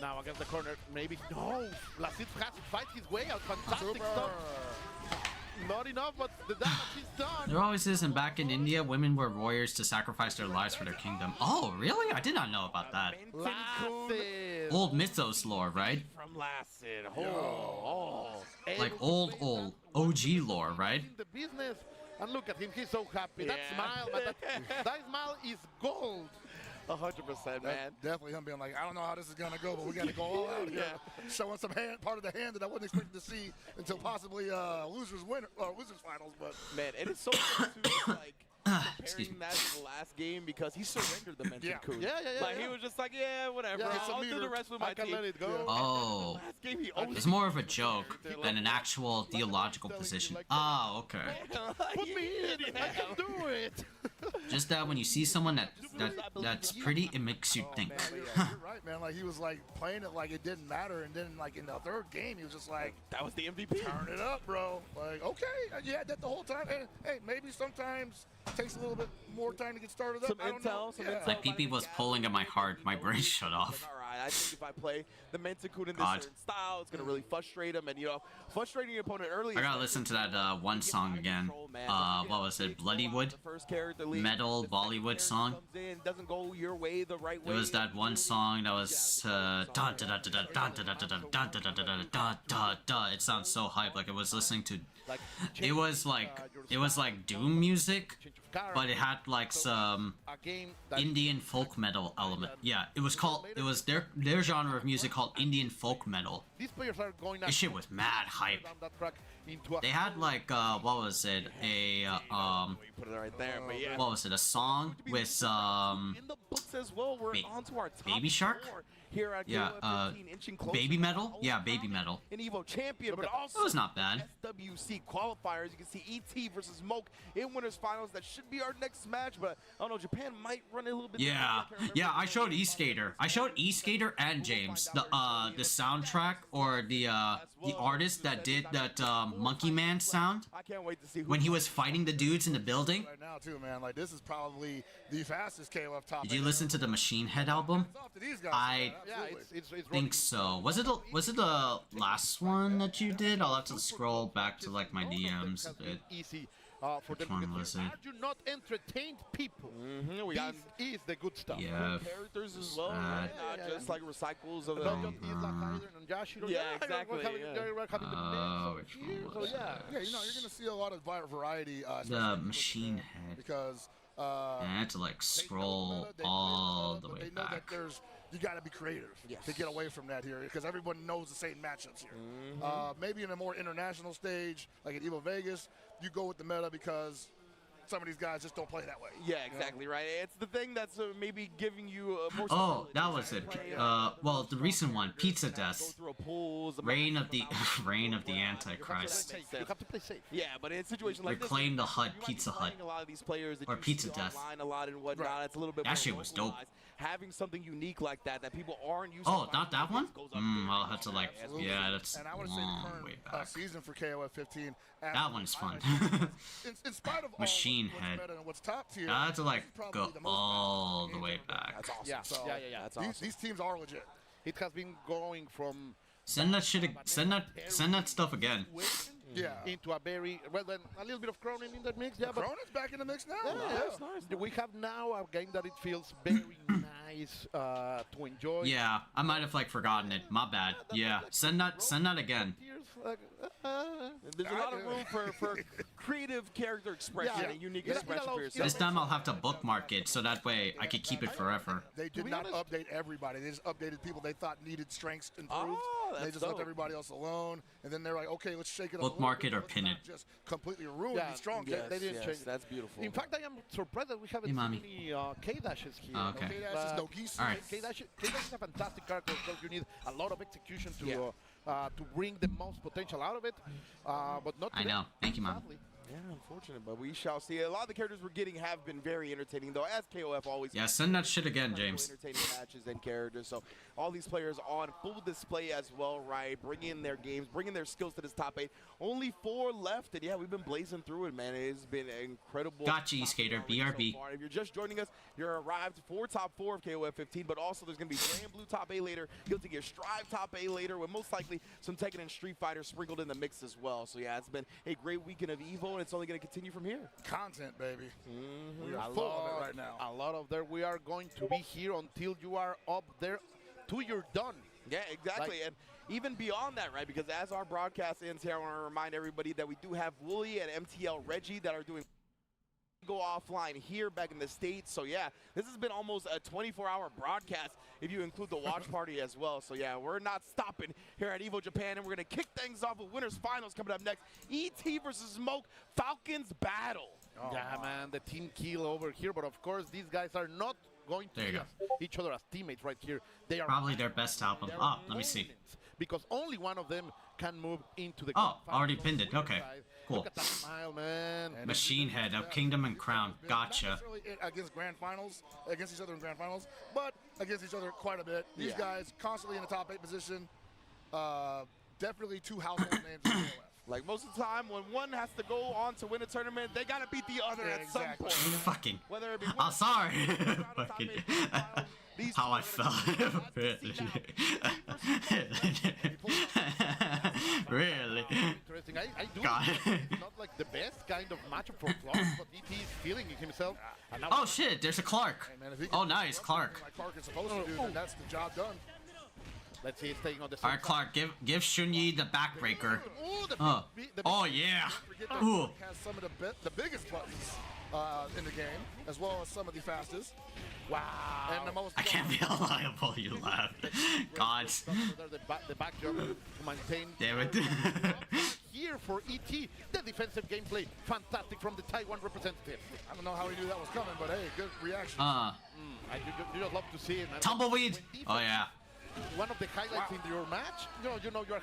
Now against the corner, maybe. No! Lassit has to fight his way out. Fantastic stuff. Not enough, but the damage is done. There always is, and back in India, women were warriors to sacrifice their lives for their kingdom. Oh, really? I did not know about that. Lassit. Old mythos lore, right? From Lassit. Oh. like old OG lore, right? In the business, and look at him, he's so happy. That smile, but that smile is gold. 100%, man. Definitely him being like, I don't know how this is gonna go, but we got to go all out here. Showing some part of the hand that I wasn't expecting to see until possibly losers finals. But man, it is so good to like comparing that to the last game because he surrendered the mention coup. Like he was just like, yeah, whatever. I'll do the rest with my team. Let it go. Oh, Last game, he it's more of a joke than an actual theological position. Oh, okay. Put me in. I can do it. Just that when you see someone that's pretty, it makes you think. You're right, man. Like he was like playing it like it didn't matter, and then like in the third game, he was just like, that was the MVP. Turn it up, bro. Like, okay, you had that the whole time. And hey, maybe sometimes takes a little bit more time to get started up. Some intel. Like PP was pulling at my heart, my brain shut off. All right, I think if I play the Mentakun in this certain style, it's gonna really frustrate him, and frustrating your opponent early. I gotta listen to that one song again. What was it? Bloodywood? Metal Bollywood song. Doesn't go your way the right way. It was that one song that was dun da da da da dun da da da da dun da da da da da da da. It sounds so hype, like I was listening to. It was like doom music, but it had like some Indian folk metal element. Yeah, it was their genre of music called Indian folk metal. These players are going. This shit was mad hype. They had like what was it? Put it right there, but yeah. What was it? A song with in the books as well. We're onto our top Baby Shark. Here at Baby Metal? Yeah, Baby Metal. An EVO champion, but also it was not bad. SWC qualifiers. You can see ET versus Moke in winners finals. That should be our next match, but I don't know. Japan might run a little bit. Yeah, I showed E-Skater. I showed E-Skater and James the soundtrack or the artist that did that Monkey Man sound. I can't wait to see when he was fighting the dudes in the building. Right now too, man. Like this is probably the fastest KOF top. Did you listen to the Machine Head album? I think so. Was it the last one that you did? I'll have to scroll back to like my DMs a bit. Easy. For Which one was it? Do not entertain people. This is the good stuff. Yeah. Characters as well, not just like recycles of Yeah, exactly. Oh, which one was yeah, you're gonna see a lot of variety. the Machine Head. Because I had to like scroll all the way back. You got to be creative to get away from that here because everyone knows the same matchups here. Maybe in a more international stage, like at EVO Vegas, you go with the meta because some of these guys just don't play that way. Yeah, exactly, right? It's the thing that's maybe giving you more Oh, that was it. Well, the recent one, Pizza Death. Reign of the Antichrist. You have to play safe. Yeah, but in a situation like this, Reclaim the Hut, Pizza Hut. a lot of these players that or you Pizza see Death. online a lot and whatnot. It's a little bit That more shit was dope. localized. Having something unique like that people aren't used to. Oh, not that one? I'll have to like, yeah, that's And I would say long the way current back. season for KOF 15. That one's fun. in spite of all Machine what's Head. meta and what's top tier, I had to like this is go probably the most all the way back. That's awesome. Yeah, So That's awesome. These teams are legit. It has been going from Send that shit. Send that stuff again. into a very then a little bit of Cronin in that mix. Yeah, but Cronen's back in the mix now. that's nice. We have now a game that it feels very nice to enjoy. Yeah, I might have like forgotten it. My bad. Yeah, send that again. There's a lot of room for creative character expression and unique expression for yourself. This time I'll have to bookmark it so that way I could keep it forever. They did not update everybody. They just updated people they thought needed strengths improved. They just left everybody else alone. And then they're like, okay, let's shake it up. Bookmark it or pin it. Just completely ruined the strong. They didn't change. That's beautiful. In fact, I am surprised that we haven't seen any K-dashes here. Oh, okay. K-dashes, no geese. All right. K-dash is a fantastic character because you need a lot of execution to bring the most potential out of it. But not I know. Thank you, Mom. sadly. Yeah, unfortunate, but we shall see. A lot of the characters we're getting have been very entertaining, though, as KOF always. Yeah, send that shit again, James. Entertaining matches and characters. So all these players on full display as well, right? Bringing their games, bringing their skills to this top 8. Only 4 left, and yeah, we've been blazing through it, man. It's been incredible. Gotcha, E-Skater. BRB. So far. If you're just joining us, you're arrived for top 4 of KOF 15, but also there's going to be Gray and Blue top A later. You'll take your Strive top A later, with most likely some Tekken and Street Fighter sprinkled in the mix as well. So yeah, it's been a great weekend of EVO, and it's only going to continue from here. Content, baby. We are full of it right now. A lot of there. We are going to be here until you are up there till you're done. Yeah, exactly. Like, and even beyond that, right? Because as our broadcast ends here, I want to remind everybody that we do have Wooly and MTL Reggie that are doing go offline here back in the States. So yeah, this has been almost a 24-hour broadcast if you include the watch party as well. So yeah, we're not stopping here at EVO Japan, and we're going to kick things off with winners finals coming up next. ET versus Smoke, Falcons battle. Oh, yeah, man, the team kill over here, but of course these guys are not going to see each other as teammates right here. They are probably their best album. Oh, let me see. Because only one of them can move into the already pinned it. Okay, cool. Look at that smile, man. Machine Head of Kingdom and Crown. Gotcha. Not necessarily against grand finals, against each other in grand finals, but against each other quite a bit. These guys constantly in the top 8 position. Definitely 2 household names in KOF. Like most of the time, when one has to go on to win a tournament, they gotta beat the other at some point. Fucking. Whether it be I'm sorry. Fucking. How I felt. Really. Interesting. I do. It's not like the best kind of matchup for Clark, but ET is feeling it himself. Oh shit! There's a Clark. Oh nice, Clark. Like Clark is supposed to do, then that's the job done. Let's see, staying on the All right, Clark, give Shunyi the backbreaker. Oh yeah. Ooh. Has some of the biggest buttons in the game, as well as some of the fastest. Wow. And the most. I can't be reliable. You laugh. God. The back jump to maintain. Damn it. Here for ET, the defensive gameplay, fantastic from the Taiwan representative. I don't know how he knew that was coming, but hey, good reaction. I do just love to see it. Man. Tumbleweed. Oh yeah. One of the highlights in your match, you know you're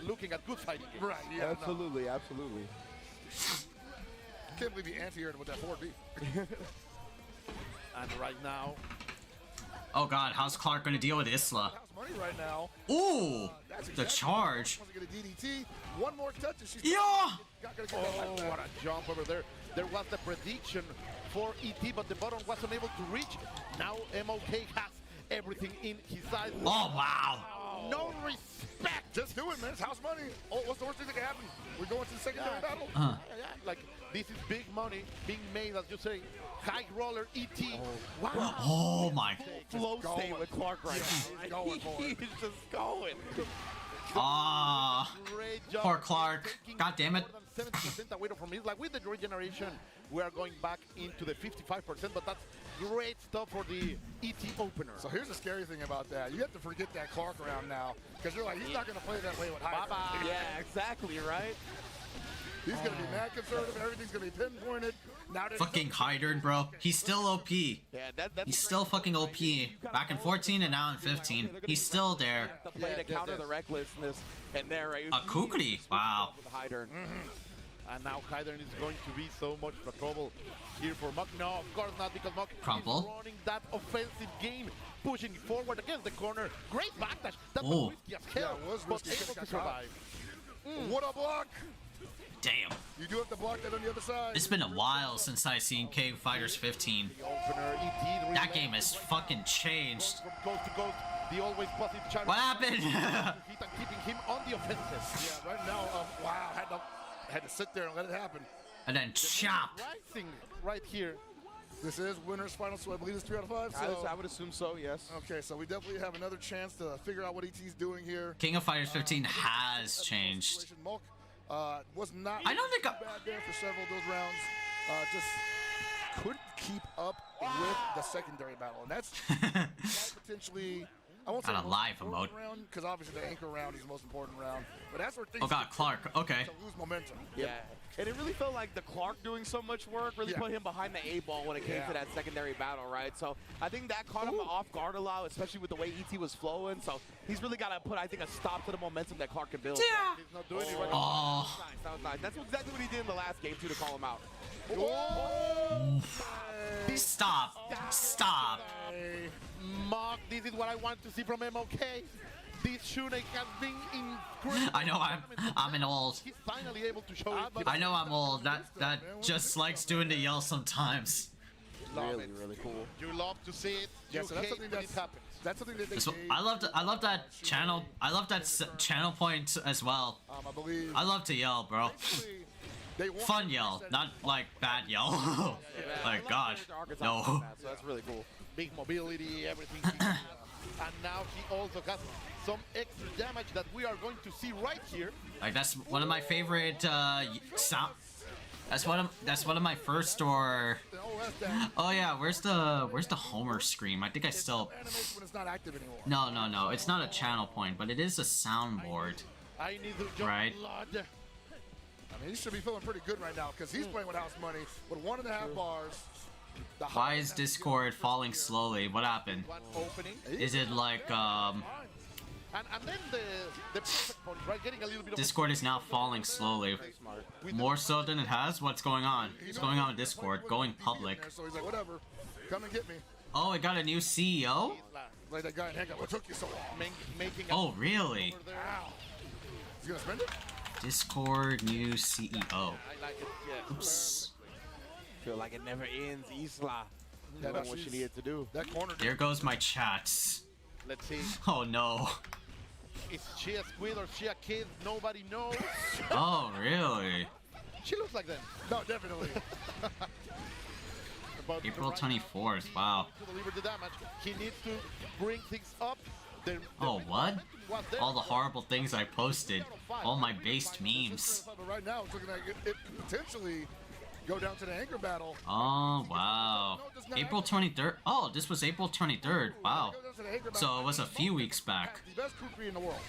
looking at good fighting. Right, yeah. Absolutely, absolutely. Can't believe he anti-aired with that forward B. And right now. Oh god, how's Clark gonna deal with Isla? How's money right now? Ooh, the charge. Get a DDT. One more touch and she's yeah. What a jump over there. There was the prediction for ET, but the button was unable to reach. Now MOK has everything in his side. Oh wow. No respect. Just do it, man. It's house money. Oh, what's the worst thing that can happen? We're going to the secondary battle. Yeah, like this is big money being made, as you say. High roller ET. Wow. Oh my. Flow state with Clark right now. He's just going. Poor Clark. God damn it. 70% away from it. Like with the regeneration, we are going back into the 55%, but that's great stuff for the ET opener. So here's the scary thing about that. You have to forget that Clark around now, because you're like, he's not going to play that way with Hydra. Bye-bye. Yeah, exactly, right? He's going to be mad conservative. Everything's going to be pinpointed. Now fucking Hydra, bro. He's still OP. Yeah, he's still fucking OP. Back in 14 and now in 15. He's still there. Play to counter the recklessness. And there, right? A Kukri. Wow. And now Khaiza'll is going to be so much for trouble here for Muck. No, of course not, because Muck is running that offensive game, pushing forward against the corner. Great backdash. That was risky as hell, but able to survive. What a block! Damn. You do have to block that on the other side. It's been a while since I seen King Fighters 15. That game has fucking changed. From coast to coast, the always positive channel. What happened? Keeping him on the offensive. Yeah, right now, wow, had to sit there and let it happen. And then chop. Rising right here. This is winners final, so I believe it's 3 out of 5. So I would assume so, yes. Okay, so we definitely have another chance to figure out what ET's doing here. King of Fighters 15 has changed. Mulk was not I don't think bad there for several of those rounds. Just couldn't keep up with the secondary battle, and that's potentially. I won't say a live emote, because obviously the anchor round is the most important round. But that's where things. Oh god, Clark. Okay. To lose momentum. Yeah. And it really felt like the Clark doing so much work really put him behind the A-ball when it came to that secondary battle, right? So I think that caught him off guard a lot, especially with the way ET was flowing. So he's really got to put, I think, a stop to the momentum that Clark can build. Yeah. He's not doing it right now. That was nice. That's exactly what he did in the last game, too, to call him out. Stop. Stop. Mark, this is what I want to see from MOK. This Shunei has been incredible. I know I'm an old. He's finally able to show it. I know I'm old. That just likes doing the yell sometimes. Really cool. You love to see it. Yeah, so that's something that happens. That's something that they I love that channel. I love that channel point as well. I believe. I love to yell, bro. Fun yell, not like bad yell. Like God, no. So that's really cool. Big mobility, everything. and now he also has some extra damage that we are going to see right here. Like that's one of my favorite sound. That's one of my first or. Oh yeah, where's the Homer scream? I think I still. When it's not active anymore. No. It's not a channel point, but it is a soundboard. I need to jump right? blood. I mean, he should be feeling pretty good right now because he's playing with house money with 1.5 bars. Why is Discord falling slowly? What happened? Is it like And then the perfect point, right? Getting a little bit Discord is now falling slowly? More so than it has? What's going on? What's going on with Discord? Going public. So he's like, whatever, come and get me. Oh, it got a new CEO? Like that guy in Hangout. What took you so long? Oh, really? He's gonna spend it? Discord new CEO. I like it, yeah. Oops. Feel like it never ends. Isla. That's what she needed to do. That corner. There goes my chats. Let's see. Oh no. Is she a squid or she a kid? Nobody knows. Oh, really? She looks like them. No, definitely. April 24th. Wow. To deliver the damage, he needs to bring things up. Oh, what? All the horrible things I posted. All my based memes. But right now, it's looking like it could potentially go down to the anchor battle. Oh, wow. April 23rd. Oh, this was April 23rd. Wow. So it was a few weeks back. The best kukri in the world.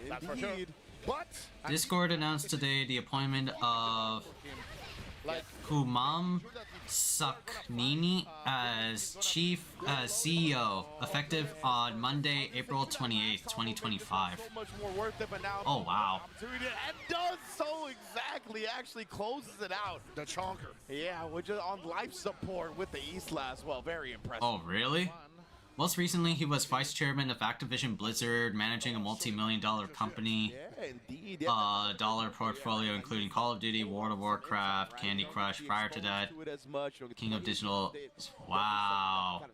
That's for sure. But Discord announced today the appointment of Kumam Saknini as CEO, effective on Monday, April 28th, 2025. So much more worth it, but now Oh, wow. and does so exactly. Actually closes it out. The chonker. Yeah, we're just on life support with the Isla as well. Very impressive. Oh, really? Most recently, he was vice chairman of Activision Blizzard, managing a multi-million-dollar company. Yeah, indeed. Yeah. Dollar portfolio including Call of Duty, World of Warcraft, Candy Crush. Prior to that, King of Digital. Wow,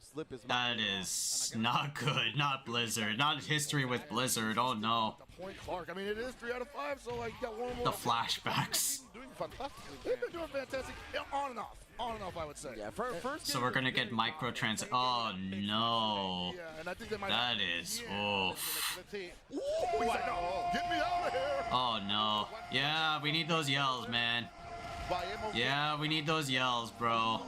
that is not good. Not Blizzard. Not history with Blizzard. Oh no. Point Clark. I mean, it is 3 out of 5, so like you got one more. The flashbacks. Doing fantastic. They've been doing fantastic. On and off. On and off, I would say. Yeah, first. So we're gonna get microtrans. Oh no. Yeah, and I think they might. That is. Oof. Let's see. Ooh, he's like, no, get me out of here. Oh no. Yeah, we need those yells, man. Yeah, we need those yells, bro.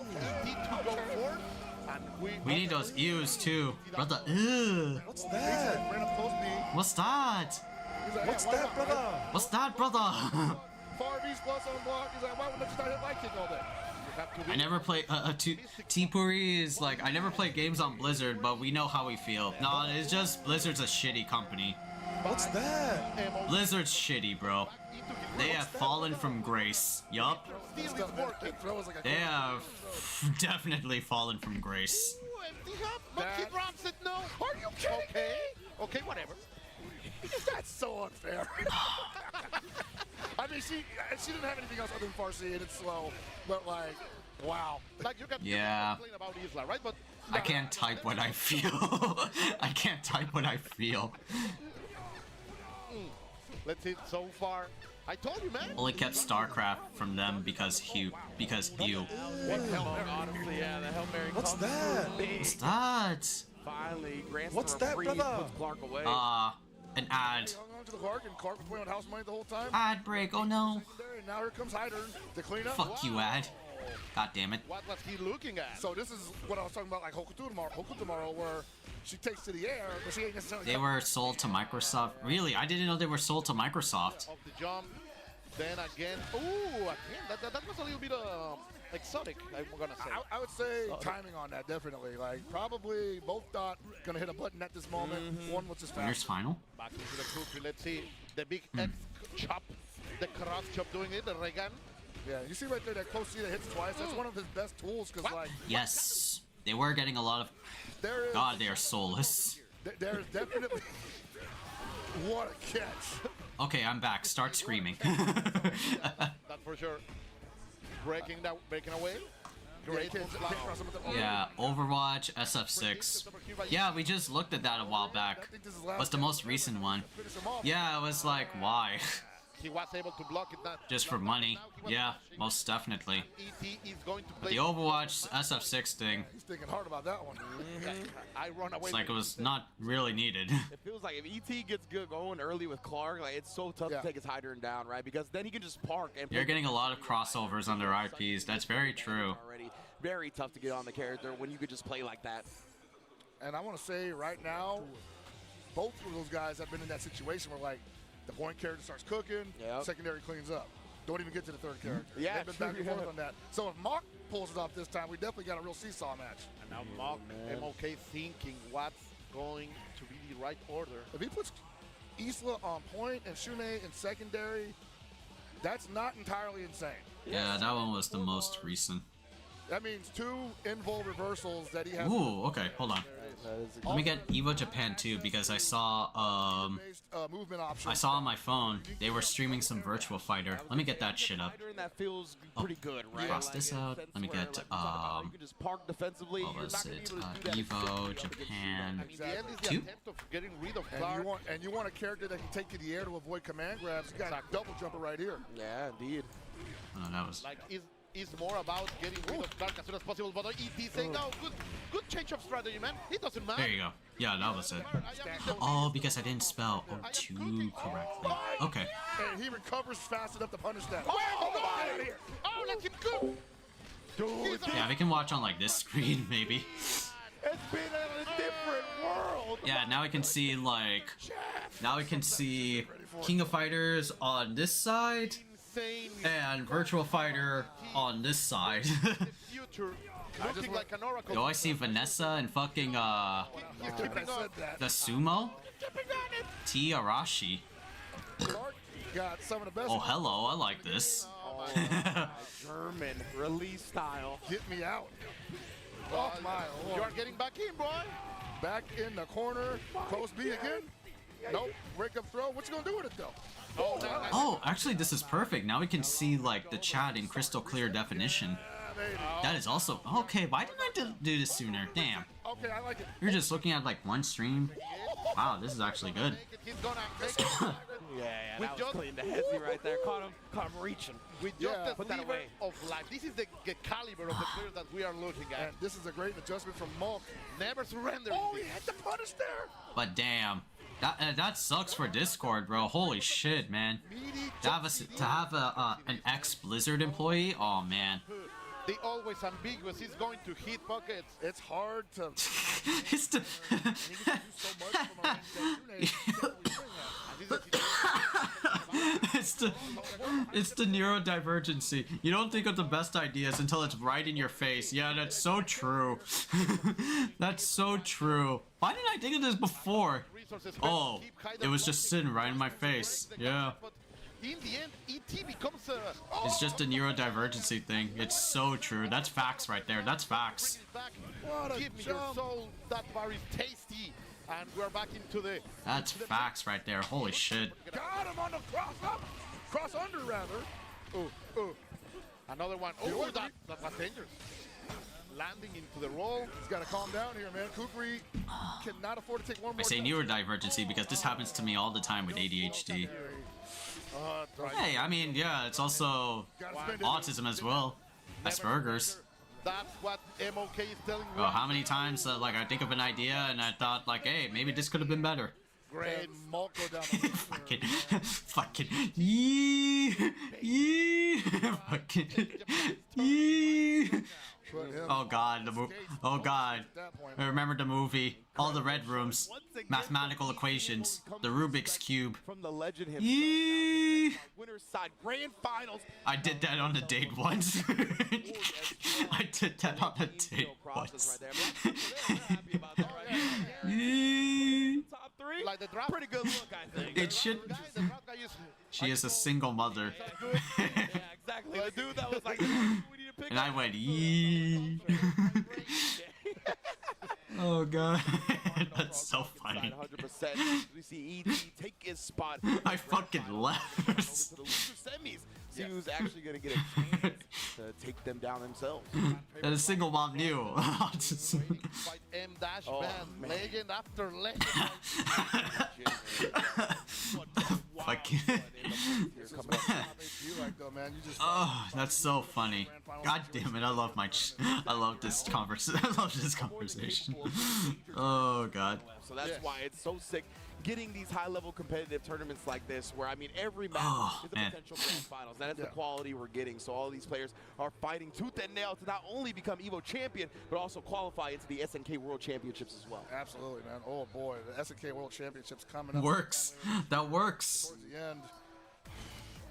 We need those ews too, brother. Ew. What's that? What's that? What's that, brother? What's that, brother? Far Beast plus on block. He's like, why wouldn't I just not hit light kick all day? I never play T-Puri is like I never play games on Blizzard, but we know how we feel. No, it's just Blizzard's a shitty company. What's that? Blizzard's shitty, bro. They have fallen from grace. Yup. They have definitely fallen from grace. Monkey drops it, no. Are you kidding me? Okay, whatever. That's so unfair. I mean, she didn't have anything else other than Farsi, and it's slow. But like, wow. Like you can complain about Isla, right? But I can't type what I feel. I can't type what I feel. Let's see. So far, I told you, man. Only kept StarCraft from them because you. Honestly, yeah, the Hail Mary. What's that? What's that? Finally, grants What's the that, reprieve, brother? puts Clark away. An ad. Hung on to the Clark, and Clark was playing with house money the whole time. Ad break. Oh no. And now here comes Hyder to clean up. Fuck you, ad. God damn it. What was he looking at? So this is what I was talking about, like Hoku tomorrow, where she takes to the air, but she ain't necessarily. They were sold to Microsoft. Really? I didn't know they were sold to Microsoft. Of the jump, then again. Ooh, again. That was a little bit exotic, I'm gonna say. I would say timing on that, definitely. Like, probably both thought gonna hit a button at this moment. One was just fast. Winners final? Back into the cookie. Let's see the big X chop, the cross chop doing it, the Regan. Yeah, you see right there that close C that hits twice. That's one of his best tools, because like. Yes. They were getting a lot of. God, they are soulless. There's definitely. What a catch. Okay, I'm back. Start screaming. That's for sure. Breaking away. Great. Yeah, Overwatch, SF6. Yeah, we just looked at that a while back. What's the most recent one? Yeah, it was like, why? He was able to block it. Just for money. Yeah, most definitely. ET is going to But the Overwatch SF6 thing. He's thinking hard about that one. I run away. It's like it was not really needed. It feels like if ET gets good going early with Clark, like it's so tough to take his Hydran down, right? Because then he can just park and You're getting a lot of crossovers on their IPs. That's very true. Already very tough to get on the character when you could just play like that. And I want to say right now, both of those guys have been in that situation where like the point character starts cooking, secondary cleans up. Don't even get to the third character. Yeah, they've been back and forth on that. So if Mock pulls it off this time, we definitely got a real seesaw match. And now Mock, MOK thinking what's going to be the right order. If he puts Isla on point and Shune in secondary, that's not entirely insane. Yeah, that one was the most recent. That means 2 invul reversals that he has. Ooh, okay, hold on. Let me get EVO Japan too, because I saw movement options. I saw on my phone they were streaming some Virtual Fighter. Let me get that shit up. That feels pretty good, right? Cross this out. Let me get you can just park defensively. what was it? EVO Japan 2. Getting rid of and you want a character that can take to the air to avoid command grabs. You got a double jumper right here. Yeah, indeed. Oh, that was. Like is more about getting rid of Clark as soon as possible, but ET saying, no, good change of strategy, man. It doesn't matter. There you go. Yeah, that was it. Oh, because I didn't spell O2 correctly. Okay. And he recovers fast enough to punish that. Oh, let him go! Yeah, we can watch on like this screen, maybe. It's been in a different world. Yeah, now we can see like, now we can see King of Fighters on this side, and Virtual Fighter on this side. Looking like an oracle. Do I see Vanessa and fucking the sumo? T Arashi. Got some of the best. Oh, hello, I like this. German release style. Get me out. Oh my Lord. You are getting back in, boy. Back in the corner. Post B again. Nope. Wake up throw. What you gonna do with it though? Oh, actually, this is perfect. Now we can see like the chat in crystal clear definition. That is also okay. Why didn't I do this sooner? Damn. Okay, I like it. You're just looking at like one stream. Wow, this is actually good. Yeah, that was clean to Hezzy right there. Caught him reaching. With just the flavor of life. This is the caliber of the players that we are looking at. And this is a great adjustment from Mulk. Never surrender. Oh, he had the punish there. But damn, that sucks for Discord, bro. Holy shit, man. To have an ex-Blizzard employee. Oh man. They always ambiguous. He's going to hit pockets. It's hard to. It's the. It's the neurodivergency. You don't think of the best ideas until it's right in your face. Yeah, that's so true. That's so true. Why didn't I think of this before? Oh, it was just sitting right in my face. Yeah. In the end, ET becomes It's just a neurodivergency thing. It's so true. That's facts right there. That's facts. Give me your soul. That bar is tasty. And we're back into the... That's facts right there. Holy shit. Got him on the cross up. Cross under, rather. Another one. Oh, that was dangerous. Landing into the roll. He's got to calm down here, man. Kukri cannot afford to take one more. I say neurodivergency because this happens to me all the time with ADHD. Hey, I mean, yeah, it's also autism as well. Asperger's. That's what MOK is telling me. Oh, how many times like I think of an idea and I thought like, hey, maybe this could have been better. Great. Fucking yee, fucking yee. Oh god, oh god. I remember the movie. All the red rooms, mathematical equations, the Rubik's Cube. From the legend himself. Winner's side grand finals. I did that on a date once. I did that on a date once. Top 3? Like the drop. Pretty good look, I think. It should. She is a single mother. Yeah, exactly. The dude that was like, we need a pick. And I went, yee. Oh god, that's so funny. 100%. We see ET take his spot. I fucking left. Over to the loser semis. See who's actually gonna get a chance to take them down themselves. And a single mom knew. Fight M-Man, legend after legend. Fucking. Oh, that's so funny. God damn it, I love I love this conversation. I love this conversation. Oh god. So that's why it's so sick getting these high-level competitive tournaments like this, where I mean every match is a potential grand finals. That is the quality we're getting. So all these players are fighting tooth and nail to not only become EVO champion, but also qualify into the SNK World Championships as well. Absolutely, man. Oh boy, the SNK World Championships coming up. Works. That works. Towards the end.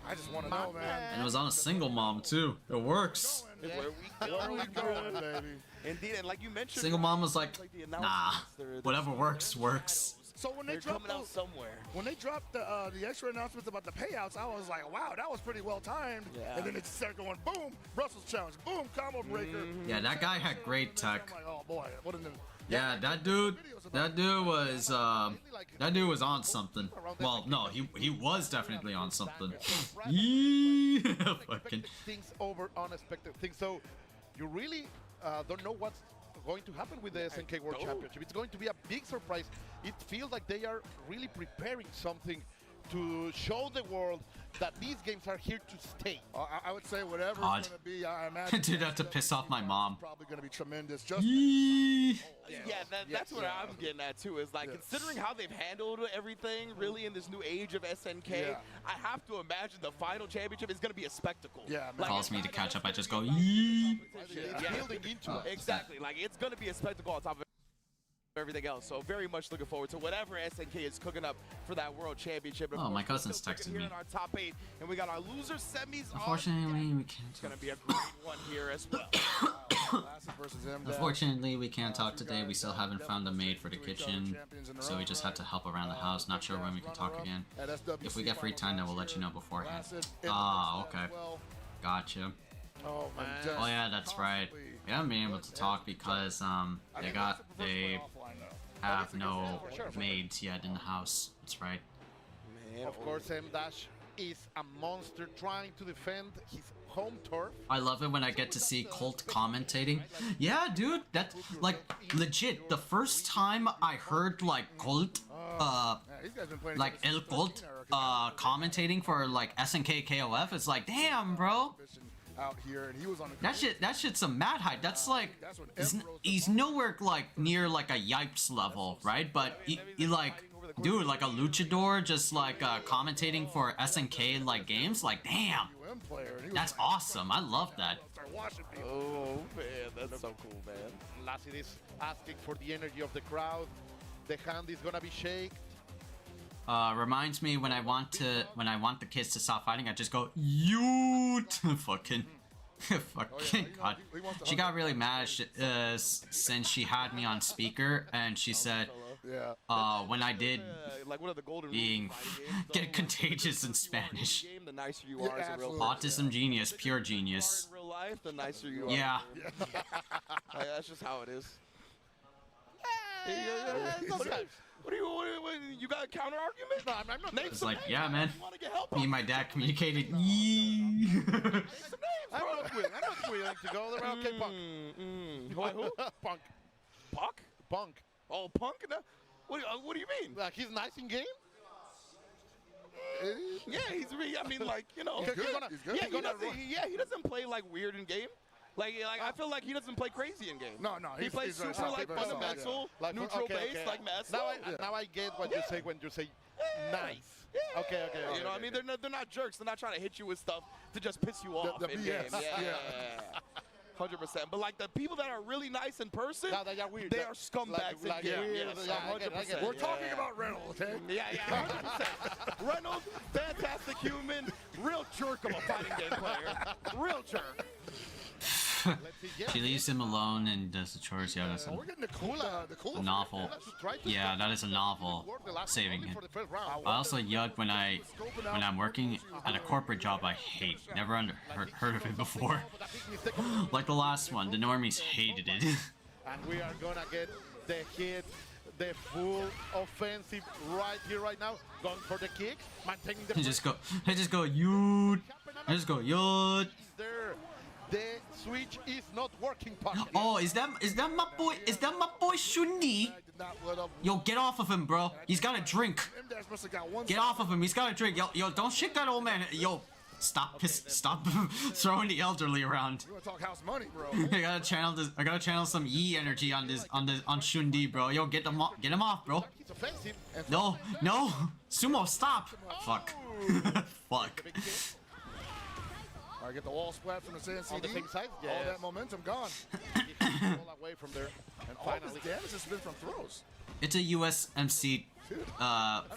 I just want to know, man. And it was on a single mom too. It works. Where we going, baby. Indeed, and like you mentioned, Single mom was like, nah, whatever works, works. So when they dropped out somewhere, when they dropped the extra announcements about the payouts, I was like, wow, that was pretty well timed. Yeah. And then it started going, boom, Brussels challenge, boom, combo breaker. Yeah, that guy had great tech. I'm like, oh boy, what in the Yeah, that dude was on something. Well, no, he was definitely on something. Yeah, fucking. Things over unexpected things. So you really don't know what's going to happen with the SNK World Championship. It's going to be a big surprise. It feels like they are really preparing something to show the world that these games are here to stay. I would say whatever it's God. going to be, I imagine. Dude, I have to piss off my mom. Probably going to be tremendous. Just that's what I'm getting at too. Is like considering how they've handled everything, really in this new age of SNK. I have to imagine the final championship is going to be a spectacle. Yeah, Like, calls me to catch up. I just go yee. Building into it. Exactly. Like it's going to be a spectacle on top of everything else. So very much looking forward to whatever SNK is cooking up for that World Championship. Oh, my cousin's texted me. In our top 8, and we got our loser semis. Unfortunately, we can't. It's going to be a great one here as well. Unfortunately, we can't talk today. We still haven't found a maid for the kitchen, so we just had to help around the house. Not sure when we can talk again. If we get free time, then we'll let you know beforehand. Ah, okay. Gotcha. Oh, man. Oh yeah, that's right. We haven't been able to talk because they have no maids yet in the house. That's right. Of course, M-Dash is a monster trying to defend his home turf. I love it when I get to see Colt commentating. Yeah, dude, that's like legit. The first time I heard like Colt, like El Colt, commentating for like SNK KOF, it's like, damn, bro. Out here, and he was on the that shit's some mad hype. That's like he's nowhere like near like a Yipes level, right? But he like, dude, like a luchador just like commentating for SNK like games, like damn, that's awesome. I love that. Oh man, that's so cool, man. Lassie is asking for the energy of the crowd. The hand is gonna be shaken. Reminds me when I want the kids to stop fighting, I just go you fucking God. She got really mad since she had me on speaker and she said when I did being get contagious in Spanish. The nicer you are as a real Autism genius, pure genius. In real life, the nicer you are. Yeah. That's just how it is. Sometimes. What you got a counter argument? No, I'm not. It's like, yeah, man. Me and my dad communicated. I'm not willing to go there. Okay, Punk. Who? Punk. Punk? Punk. Oh, Punk? What do you mean? Like he's nice in game? Yeah, I mean, like, you know. He's good. He doesn't play like weird in game. Like I feel like he doesn't play crazy in game. No, he plays super like fundamental, like neutral base, like Master. Now I get what you say when you say nice. Okay. You know what I mean? They're not jerks. They're not trying to hit you with stuff to just piss you off in game. Yeah. 100%. But like the people that are really nice in person, they are weird. They are scumbags in game. Yes, 100%. We're talking about Reynolds, okay? Yeah, 100%. Reynolds, fantastic human, real jerk of a fighting game player. Real jerk. She leaves him alone and does the chores. Yeah, that's a novel. Yeah, that is a novel. Saving him. I also yug when I'm working at a corporate job I hate. Never heard of it before. Like the last one, the normies hated it. And we are gonna get the hit, the full offensive right here, right now. Going for the kick, maintaining the. I just go, yud. I just go, yud. There. The switch is not working, partner. Oh, is that my boy? Is that my boy Shundi? Yo, get off of him, bro. He's got a drink. Get off of him. He's got a drink. Yo, don't shake that old man. Yo, stop throwing the elderly around. You wanna talk house money, bro? I gotta channel some Yi energy on Shundi, bro. Yo, get him off, bro. No, Sumo, stop. Fuck. Fuck. All right, get the wall splat from the CNCD. On the same side, All that momentum gone. All away from there, and All finally, this damage has been from throws. It's a USMC.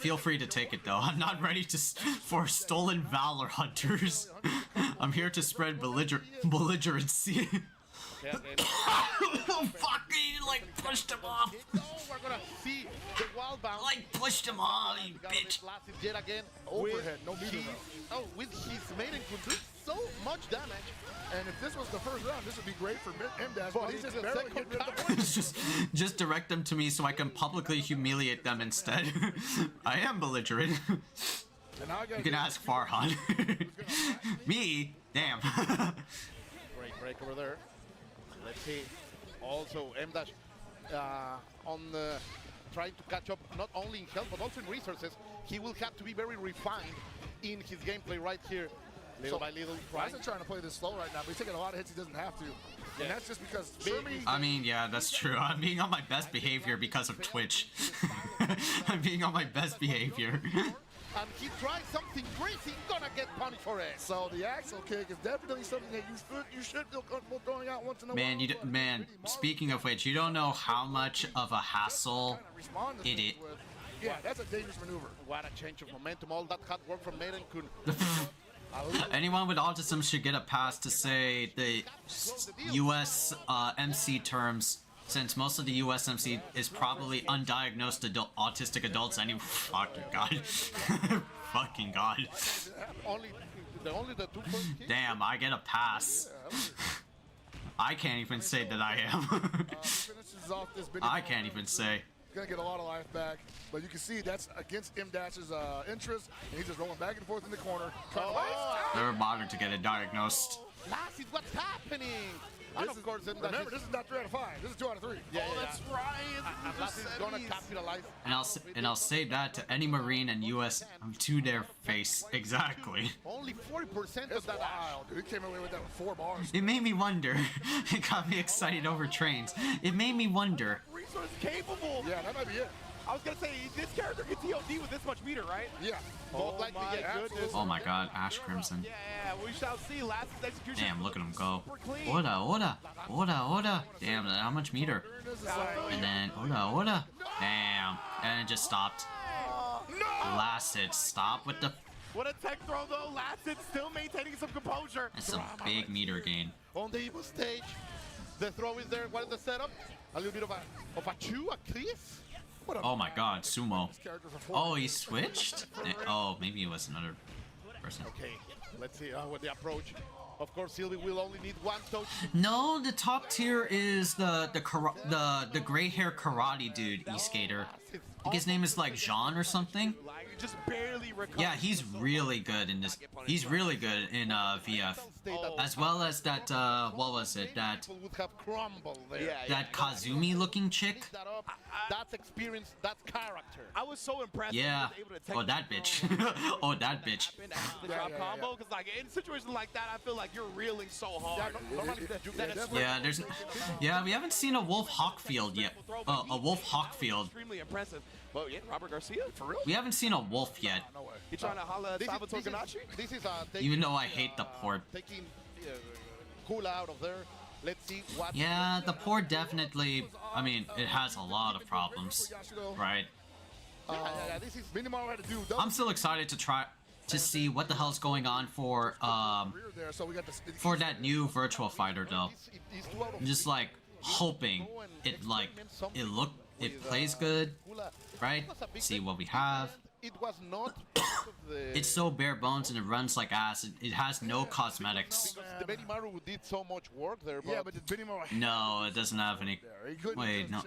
Feel free to take it though. I'm not ready for stolen valor hunters. I'm here to spread belligerency. Oh fuck! He like pushed him off. We're gonna see the wall bounce. Like pushed him off, you bitch. Yet again, Overhead, no meter Oh, with his maiden could do so much damage. And if this was the first round, this would be great for M-Dash, but he's just barely getting rid of the point. just direct them to me so I can publicly humiliate them instead. I am belligerent. You can ask Farhan. Me? Damn. Great break over there. Let's see. Also, M-Dash on trying to catch up not only in health but also in resources. He will have to be very refined in his gameplay right here. Little by little. Ryzen trying to play this slow right now, but he's taking a lot of hits he doesn't have to. And that's just because I mean, yeah, that's true. I'm being on my best behavior because of Twitch. I'm being on my best behavior. And he tries something crazy, gonna get punished for it. So the axle kick is definitely something that you should feel comfortable throwing out once in a while. Man, speaking of which, you don't know how much of a hassle it is. Yeah, that's a dangerous maneuver. What a change of momentum. All that hard work from Maiden could... Anyone with autism should get a pass to say the US MC terms, since most of the US MC is probably undiagnosed autistic adults. Fucking god. Fucking god. Only the two first kicks. Damn, I get a pass. I can't even say that I am. I can't even say. Gonna get a lot of life back, but you can see that's against M-Dash's interest, and he's just rolling back and forth in the corner. Never bothered to get it diagnosed. Lassie, what's happening? And of course, remember, this is not 3 out of 5. This is 2 out of 3. Yeah, that's right. Lassie's gonna capitalize. And I'll say that to any Marine and US to their face. Exactly. Only 40% of that. Wild, dude. He came away with that with 4 bars. It made me wonder. It got me excited over trains. It made me wonder. Resource capable. Yeah, that might be it. I was gonna say this character can TOD with this much meter, right? Yeah. Oh my goodness. Oh my god, Ash Crimson. Yeah, we shall see. Last execution. Damn, look at him go. Oda. Damn, how much meter? And then Oda. Damn. And it just stopped. Lasted. Stop with the... What a tech throw though. Lasted still maintaining some composure. That's some big meter gain. On the EVO stage, the throw is there. What is the setup? A little bit of a chew, a kiss. Oh my god, Sumo. Oh, he switched? Oh, maybe it was another person. Okay, let's see what the approach. Of course, Sylvie will only need 1 touch. No, the top tier is the gray hair karate dude, e-skater. I think his name is like Jean or something. Just barely recovered. Yeah, he's really good in this. He's really good in VF, as well as that. What was it? That Kazumi-looking chick. That's experience. That's character. I was so impressed. Yeah. Oh, that bitch. Oh, that bitch. The drop combo, because like in situations like that, I feel like you're reeling so hard. Yeah, there's. Yeah, we haven't seen a Wolf Hawkfield yet. A Wolf Hawkfield. Extremely impressive. But yeah, Robert Garcia, for real? We haven't seen a wolf yet. You trying to holla at Salvatore Ganache? This is even though I hate the port. Taking Kula out of there. Let's see what. Yeah, the port definitely. I mean, it has a lot of problems, right? This is Minimaru had to do. I'm still excited to try to see what the hell's going on for that new virtual fighter though. I'm just like hoping it plays good, right? See what we have. It was not. It's so bare bones and it runs like ass. It has no cosmetics. The Benimaru did so much work there, but, yeah, but the Benimaru. No, it doesn't have any. Wait, no.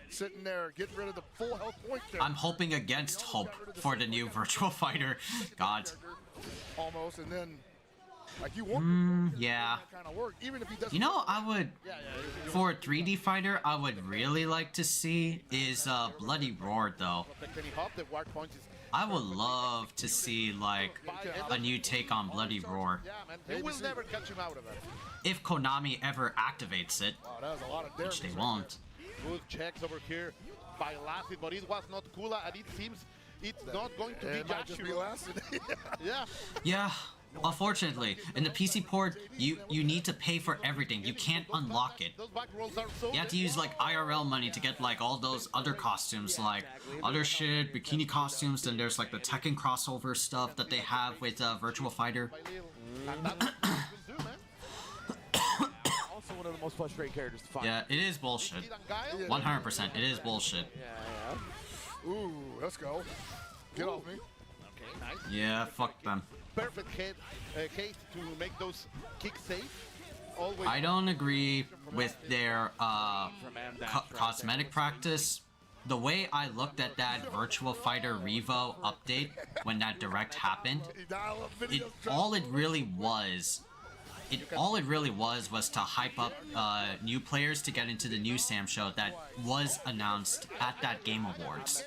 Sitting there, getting rid of the full health point there. I'm hoping against hope for the new virtual fighter. God. Almost, and then. Like you want yeah. that kind of work, even if he doesn't. You know, I would, for a 3D fighter, I would really like to see is Bloody Roar though. I would love to see like a new take on Bloody Roar. Yeah, man. You will never catch him out of it. If Konami ever activates it, Wow, that was a lot of which they won't. Good checks over here by Lassid, but it was not Kula, and it seems it's not going to be It might just be Yashiro. Lassid. Yeah. Yeah, unfortunately, in the PC port, you need to pay for everything. You can't unlock it. Those back rolls are so You have to use like IRL money to get like all those other costumes, like other shit, bikini costumes. Then there's like the Tekken crossover stuff that they have with Virtual Fighter. Also one of the most frustrating characters to find. Yeah, it is bullshit. 100%, it is bullshit. Ooh, let's go. Get off me. Okay, nice. Yeah, fuck them. Perfect case to make those kicks safe. Always. I don't agree with their cosmetic practice. The way I looked at that Virtual Fighter Revo update when that direct happened, all it really was to hype up new players to get into the new Sam show that was announced at that Game Awards.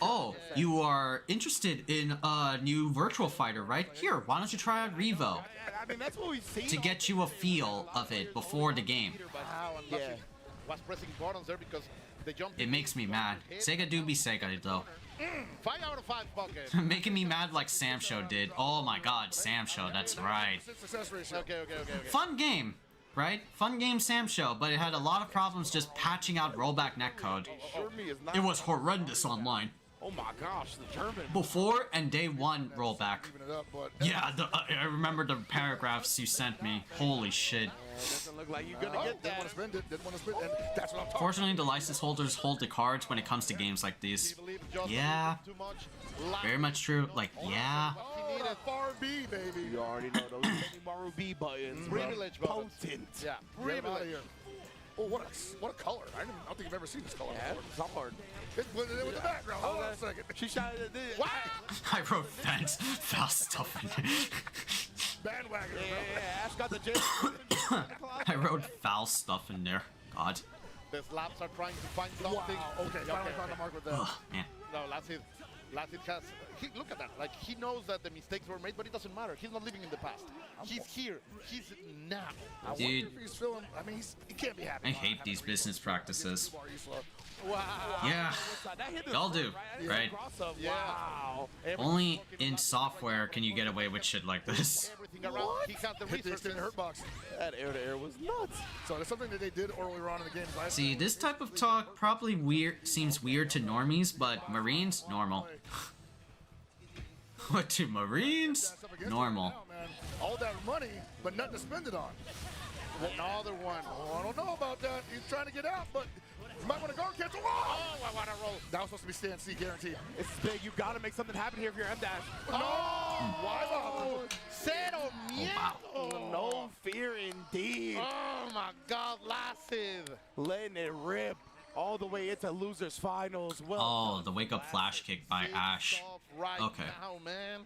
Oh, you are interested in a new Virtual Fighter, right? Here, why don't you try out Revo? I mean, that's what we've seen. To get you a feel of it before the game. Yeah. Was pressing buttons there because they jumped. It makes me mad. Sega do be Sega though. 5 out of 5 bucket. Making me mad like Sam Show did. Oh my god, Sam Show, that's right. Okay. Fun game, right? Fun game Sam Show, but it had a lot of problems just patching out rollback netcode. It was horrendous online. Oh my gosh, the German. Before and day one rollback. Yeah, I remember the paragraphs you sent me. Holy shit. Doesn't look like you're gonna get that. Didn't want to spend it. Didn't want to spend it. And that's what I'm talking Fortunately, the license holders hold the cards when it comes to games like these. Yeah. Very much true. Like, yeah. He needed far B, baby. You already know those Maru B buttons. Privilege buttons. Potent. Yeah. Get him out of here. Oh, what a color. I don't think I've ever seen this color before. It's hard. It's with the background. Hold on a second. She shot it. Wow. I wrote foul stuff in there. Bandwagon. Yeah. Ash got the gym. I wrote foul stuff in there. God. The slaps are trying to find something. Wow. Okay, finally found the mark with that. Ugh, man. No, Lassid has. Look at that. Like, he knows that the mistakes were made, but it doesn't matter. He's not living in the past. He's here. He's now. I Dude. wonder if he's feeling. I mean, he can't be happy. I hate these business practices. Wow. Yeah, y'all do, right? Wow. Only in software can you get away with shit like this. Everything around. He has the Hit the resources. extended hurt box. That air-to-air was nuts. So that's something that they did earlier on in the game. See, this type of talk probably seems weird to normies, but Marines, normal. What to Marines? Normal. All that money, but nothing to spend it on. Another one. Oh, I don't know about that. He's trying to get out, but you might want to guard cancel. Oh, I want to roll. That was supposed to be stand C guaranteed. It's big. You gotta make something happen here if you're M-Dash. Oh, wow. Cero miedo. No fear indeed. Oh, my God, Lassid. Letting it rip all the way into losers finals. Well, Oh, the wake up flash kick by Ash. Right Okay. now, man.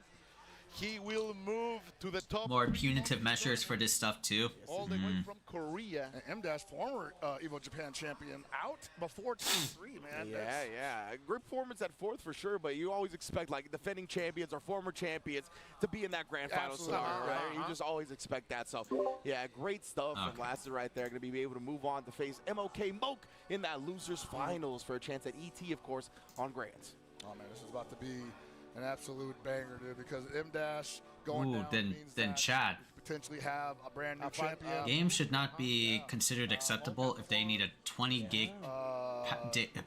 He will move to the top. More punitive measures for this stuff too. All the way from Korea. And M-Dash, former EVO Japan champion, out before T3, man. Yeah. Great performance at fourth for sure, but you always expect like defending champions or former champions to be in that grand final Absolutely. somewhere, right? You just always expect that. So, yeah, great stuff from Lassid right there. Going to be able to move on to face MOK Moke in that losers finals for a chance at ET, of course, on Grants. Oh, man, this is about to be an absolute banger, dude, because M-Dash going Ooh, down then means Chad. potentially have a brand new champion. Games should not be considered acceptable if they need a 20 gig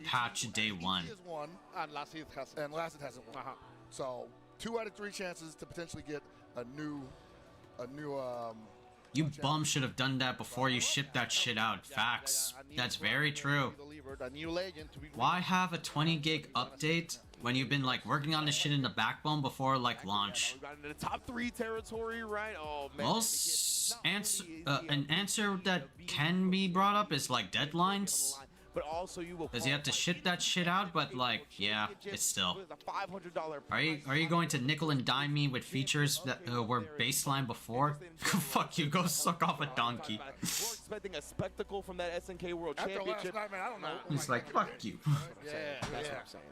patch day one. He has won, and Lassid hasn't won. So 2 out of 3 chances to potentially get a new You bums should have done that before you shipped that shit out. Facts. That's very true. A new legend to be Why have a 20 gig update when you've been like working on this shit in the backbone before like launch? We got into the top 3 territory, right? Oh man. Most an answer that can be brought up is like deadlines. but also you will. Does he have to ship that shit out? But like, yeah, it's still. $500 Are you going to nickel and dime me with features that were baseline before? Fuck you, go suck off a donkey. We're expecting a spectacle from that SNK World After Championship. last night, man, I don't know. He's like, fuck you. That's what I'm saying.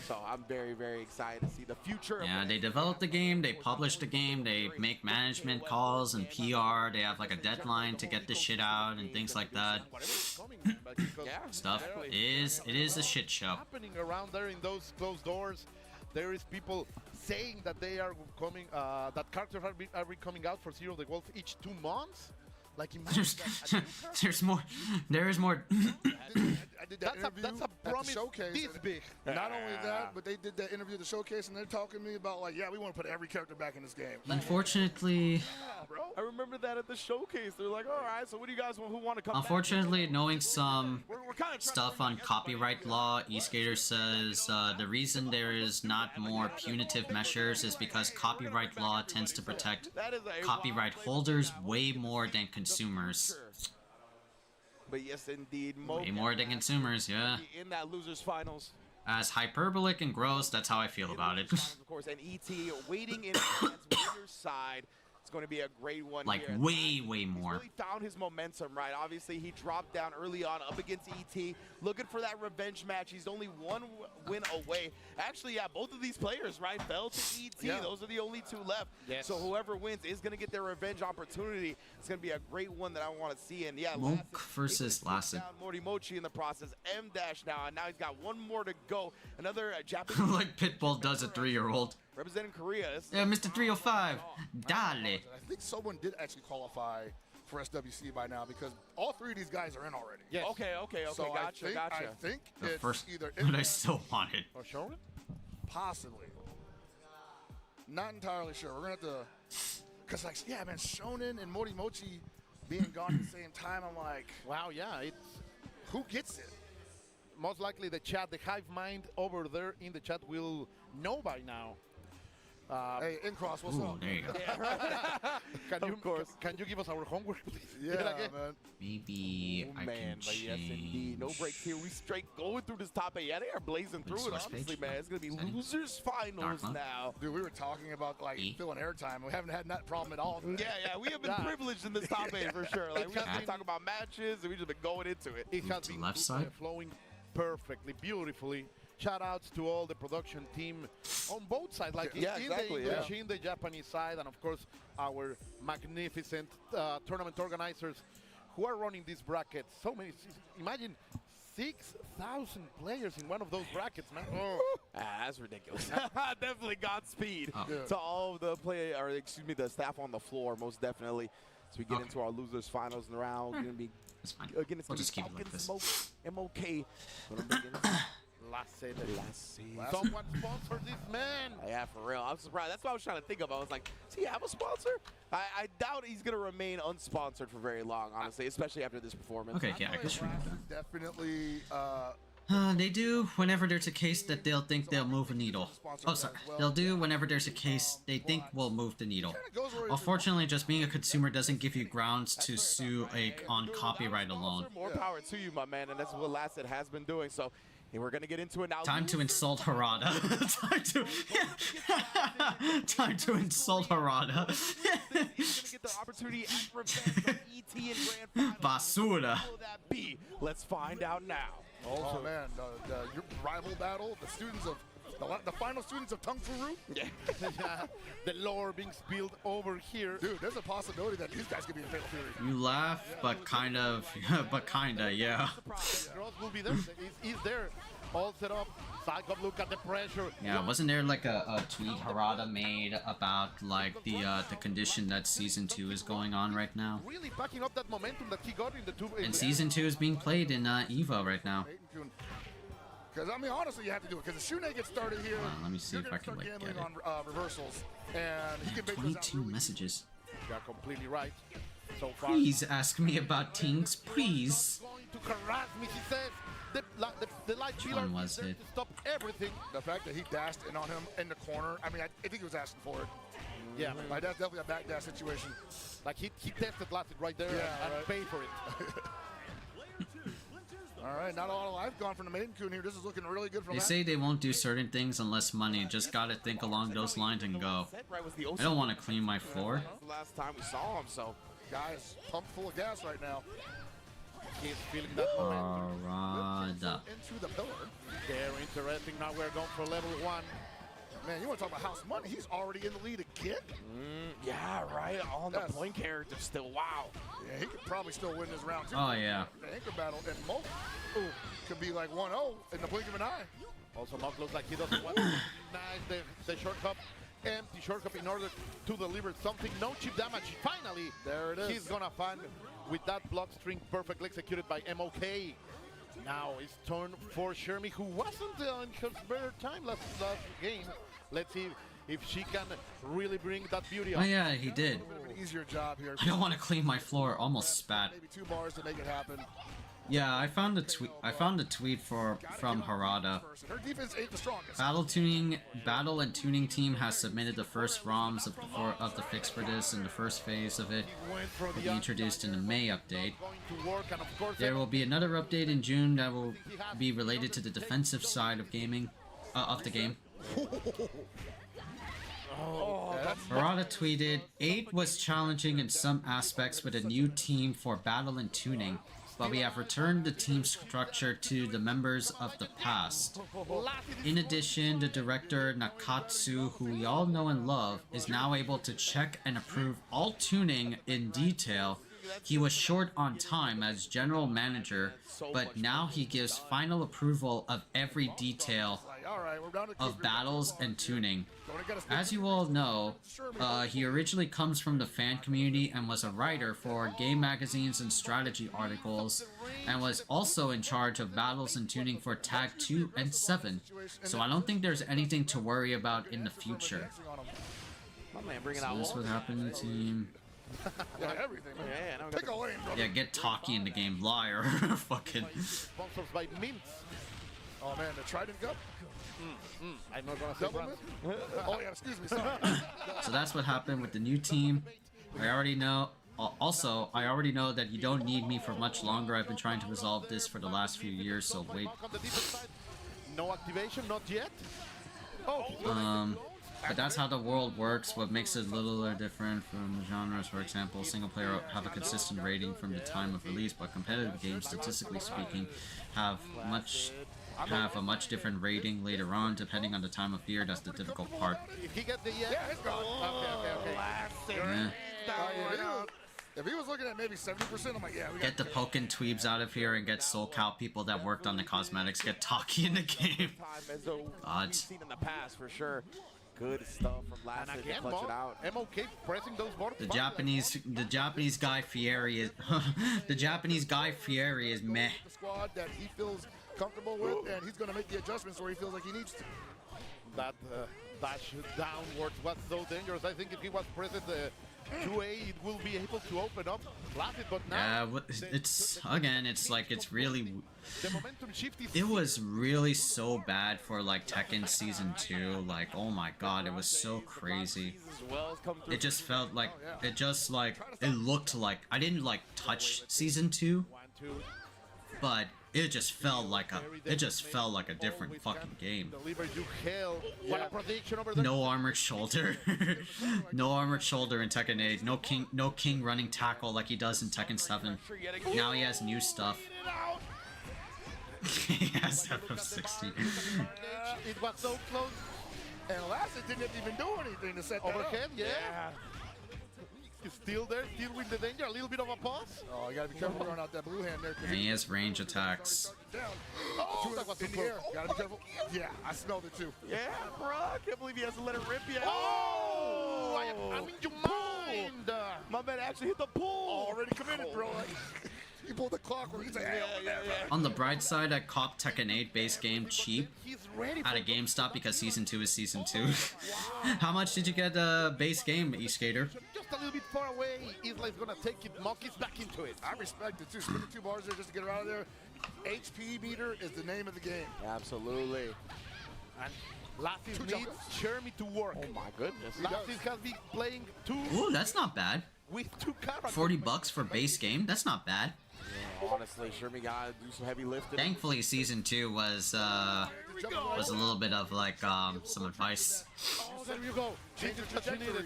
So I'm very, very excited to see the future. Yeah, they develop the game, they publish the game, they make management calls and PR, they have like a deadline to get the shit out and things like that. Stuff is, it is a shit show. Happening around there in those closed doors, there is people saying that they are coming, that characters are coming out for Zero the Wolf each 2 months. Like There's more. There is more. I did that interview that's a at the promise showcase. this big. Not only that, but they did that interview at the showcase, and they're talking to me about like, yeah, we want to put every character back in this game. Unfortunately, I remember that at the showcase. They're like, all right, so what do you guys want? Who want to come? unfortunately, knowing some stuff on copyright law, eSkater says the reason there is not more punitive measures is because copyright law tends to protect copyright holders way more than consumers. But yes, indeed, Way more than consumers, yeah. In that losers finals. As hyperbolic and gross, that's how I feel about it. Of course, and ET waiting in against winner's side. It's going to be a great one. Like here. way more. Really found his momentum, right? Obviously, he dropped down early on up against ET, looking for that revenge match. He's only one win away. Actually, yeah, both of these players, right, fell to ET. Yeah. Those are the only 2 left. Yes. So whoever wins is going to get their revenge opportunity. It's going to be a great one that I want to see. And yeah, Monk versus Lasset. Morty Mochi in the process. M dash now, and now he's got one more to go. Another Japanese Like Pitbull does a 3-year-old. representing Korea. Yeah, Mr. 305. Dale. I think someone did actually qualify for SWC by now because all 3 of these guys are in already. Yes. Okay. So Gotcha. I think The it's first either that I still wanted. Or Shonen? possibly. Not entirely sure. We're gonna have to, cause like, yeah, man, Shonen and Mori Mochi being gone at the same time. I'm like, Wow, yeah, it's who gets it? most likely the chat, the hive mind over there in the chat will know by now. Hey, Incross, what's Ooh, up? there you go. Can you give us our homework, please? Yeah, man. Maybe I can But yes, indeed. change. No breaks here. We straight going through this top 8. Yeah, they are blazing through it, source honestly, page? man. It's going to be Settings? losers finals Dark mode? now. Dude, we were talking about like E? filling airtime. We haven't had that problem at all. Yeah, we have been privileged in this top 8 for sure. Like, we just been talking about matches, and we just been going into it. It has to been left side? flowing perfectly, beautifully. Shout outs to all the production team on both sides, like Yeah, in exactly, the English, in the Japanese side, and of course our magnificent tournament organizers who are running these brackets. So many, imagine 6,000 players in one of those brackets, man. Oh. That's ridiculous. Definitely Godspeed Oh. to all of the the staff on the floor, most definitely. As we get into our losers finals round, we're gonna be That's fine. again. It's We'll gonna just be keep it like Falcons, this. Smoke, MOK. Someone sponsor this man. Yeah, for real. I'm surprised. That's what I was trying to think of. I was like, does he have a sponsor? I doubt he's going to remain unsponsored for very long, honestly, especially after this performance. Okay, yeah, I guess we can do Definitely. They do whenever there's a case that they'll think they'll move a needle. Oh, sorry. They'll do whenever there's a case they think will move the needle. Unfortunately, just being a consumer doesn't give you grounds to sue on copyright alone. More power to you, my man, and that's what Lasset has been doing. So we're going to get into it now. Time to insult Harada. Time to insult Harada. Get the opportunity at revenge from ET and Grand Final. Basura. Who will that be? Let's find out now. Oh man, your rival battle, the students of the final students of Tung Fu Root. Yeah. The lore being spilled over here. Dude, there's a possibility that these guys could be in Fatal Fury. You laugh, but kinda, yeah. Gross will be there. He's there, all set up. Psycho, look at the pressure. Yeah, wasn't there like a tweet Harada made about like the condition that season 2 is going on right now? Really backing up that momentum that he got in the two. And season 2 is being played in EVO right now. Because I mean, honestly, you have to do it. Because the Shune gets started here. Let me see if I can like get it. On reversals, and he can make those out 22 messages. You're completely right. So far. Please ask me about things, please. Going to harass me, he says. The light Which pillar one was is there it? to stop everything. The fact that he dashed in on him in the corner, I mean, I think he was asking for it. Yeah, like that's definitely a back dash situation. Like he tested Lasset right there and paid for it. All All right, not a lot of life gone from the Maiden Kun here. This is looking really good for They say they won't do certain things unless money. Just gotta think along those lines and go. I don't want to clean my floor. That's the last time we saw him, so. Guys, pumped full of gas right now. He's feeling that momentum. Harada. Into the pillar. Very interesting. Now we're going for level 1. Man, you want to talk about house money? He's already in the lead again. Yeah, right. On the point character still. Wow. Yeah, he could probably still win this round too. Oh yeah. The anchor battle and Mo could be like 1-0 in the blink of an eye. Also, Mo looks like he doesn't want to deny the short cup, empty short cup in order to deliver something. No chip damage. Finally, there it is. He's gonna find with that block string perfectly executed by MOK. Now it's turn for Shermie, who wasn't in her better time last game. Let's see if she can really bring that beauty up. Oh yeah, he did. An easier job here. I don't want to clean my floor. Almost spat. Maybe 2 bars to make it happen. Yeah, I found the tweet. I found the tweet from Harada. Her defense ain't the strongest. Battle and tuning team has submitted the first ROMs of the fix for this, and the first phase of it will be introduced in the May update. There will be another update in June that will be related to the defensive side of gaming, of the game. Harada tweeted, 8 was challenging in some aspects with a new team for battle and tuning, but we have returned the team structure to the members of the past. In addition, the director Nakatsu, who we all know and love, is now able to check and approve all tuning in detail. He was short on time as general manager, but now he gives final approval of every detail of battles and tuning. As you all know, he originally comes from the fan community and was a writer for game magazines and strategy articles, and was also in charge of battles and tuning for Tag 2 and 7, so I don't think there's anything to worry about in the future. So this would happen to the team. Yeah, everything. Pick a lane, brother. Yeah, get talky in the game, liar. Fucking. Oh man, the Trident Cup. I'm not gonna say Oh yeah, excuse me, sorry. So that's what happened with the new team. I already know. Also, I already know that you don't need me for much longer. I've been trying to resolve this for the last few years, so wait. No activation, not yet. But that's how the world works. What makes it a little different from genres, for example, single player have a consistent rating from the time of release, but competitive games, statistically speaking, have a much different rating later on, depending on the time of year. That's the difficult part. If he gets the it's gone. Okay. If he was looking at maybe 70%, I'm like, yeah, we Get the Pokken Tweebs out of here and get SoulCal people that worked on the cosmetics. Get talky in the game. God. We've seen in the past for sure. Good stuff from last hit to clutch it out. MOK pressing those buttons. The Japanese guy Fieri is the Japanese guy Fieri is meh. The squad that he feels comfortable with, and he's going to make the adjustments where he feels like he needs to. That dash downwards was so dangerous. I think if he was present 2A, it will be able to open up Placid, but now... Yeah, it's like, it's really... The momentum shift is... It was really so bad for, like, Tekken Season 2. Like, oh my god, it was so crazy. It just felt like... It looked like... I didn't, like, touch Season 2, but... It just felt like a different fucking game. No armored shoulder. No armored shoulder in Tekken 8. No king running tackle like he does in Tekken 7. Now he has new stuff. He has FF60. It was so close. And last it didn't even do anything to set that overhead, up. yeah. He's still there, still with the danger, a little bit of a pause. Oh, you gotta be careful throwing out that blue hand there. And he has range attacks. Oh, that was in the air. Gotta be careful. Yeah, I smelled it too. Yeah, bro, I can't believe he hasn't let it rip yet. Oh! I'm in your mind. My man actually hit the pool. Already committed, bro. He pulled the clock where he's like, On the bright side, I copped Tekken 8 base game cheap at a GameStop because Season 2 is Season 2. How much did you get base game, E-Skater? Just a little bit far away. Isla is gonna take it, monkeys back into it. I respect it too. Spending 2 bars there just to get her out of there. HP meter is the name of the game. Absolutely. And Lassis needs Shermie to work. Oh my goodness. Lassis has been playing 2. Ooh, that's not bad. With 2 characters. $40 for base game? That's not bad. Yeah, honestly, Shermie gotta do some heavy lifting. Thankfully, season 2 was a little bit of like some advice. Oh, there you go. Change the trajectory.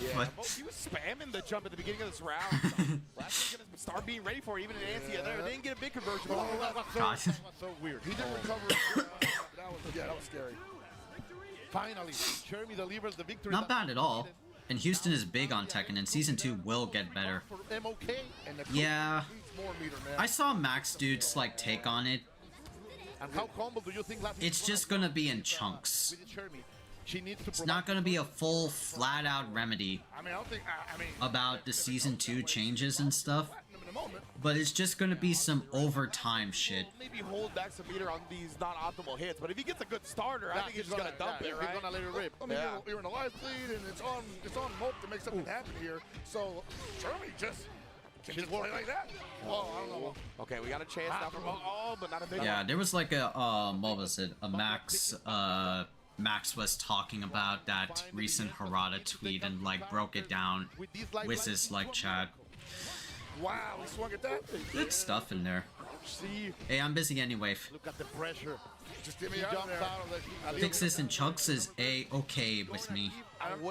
Yeah, What? he was spamming the jump at the beginning of this round. Last year, gonna start being ready for it, even in anti there. They didn't get a big conversion. Oh, that was so weird. He didn't recover. That was scary. Finally, Shermie delivers the victory. Not bad at all. And Houston is big on Tekken, and season 2 will get better. Yeah, I saw Max Dude's like take on it. And how humble do you think It's just gonna be in chunks. She needs to It's not gonna be a full, flat-out remedy I mean, I don't think. about the season 2 changes and stuff. But it's just gonna be some overtime shit. Maybe hold back some meter on these non-optimal hits, but if he gets a good starter, I think he's just gonna dump it, right? He's gonna let it rip. I mean, you're in a live lead, and it's on Moke to make something happen here. So, Shermie just can just play like that. Oh, I don't know. Okay, we got a chance now from but not a big Yeah, there was like a what was it? A Max was talking about that recent Harada tweet and like broke it down with his like chat. Wow, he swung at that. Good stuff in there. See, Hey, I'm busy anyway. look at the pressure. Just get me out of there. Fix this in chunks is okay with me.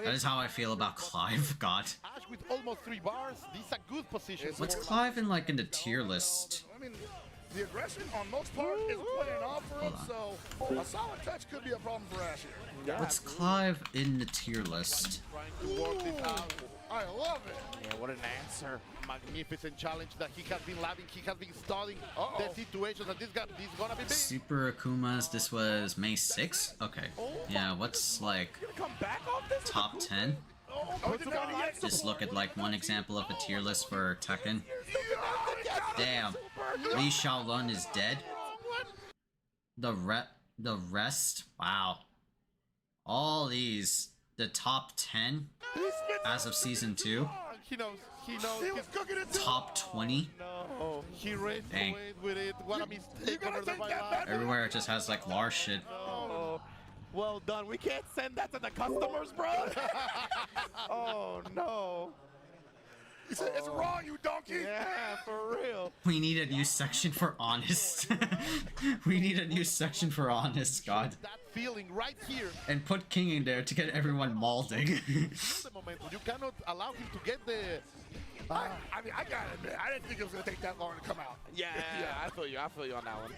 That is how I feel about Clive. God. Ash with almost 3 bars. These are good positions. What's Clive in like in the tier list? I mean, the aggression on most part is playing off for him, so a solid touch could be a problem for Ash here. What's Clive in the tier list? Trying to work this out. I love it. Yeah, what an answer. Magnificent challenge that he has been loving. He has been studying the situations, and this gonna be big. Super Akumas, this was May 6th? Okay. Yeah, what's like top 10? Just look at like one example of a tier list for Tekken. Damn. Lee Shaolun is dead. The rest, wow. All these, the top 10 as of season 2. He knows. He was cooking it too. Top 20. No. He raced Dang. away with it. What a mistake over the right. Everywhere it just has like Lars shit. Oh, well done. We can't send that to the customers, bro. Oh no. He said, it's wrong, you donkey. Yeah, for real. We need a new section for honest. We need a new section for honest, God. That feeling right here. And put King in there to get everyone maulding. The momentum. You cannot allow him to get the. I mean, I gotta admit, I didn't think it was gonna take that long to come out. Yeah, I feel you on that one.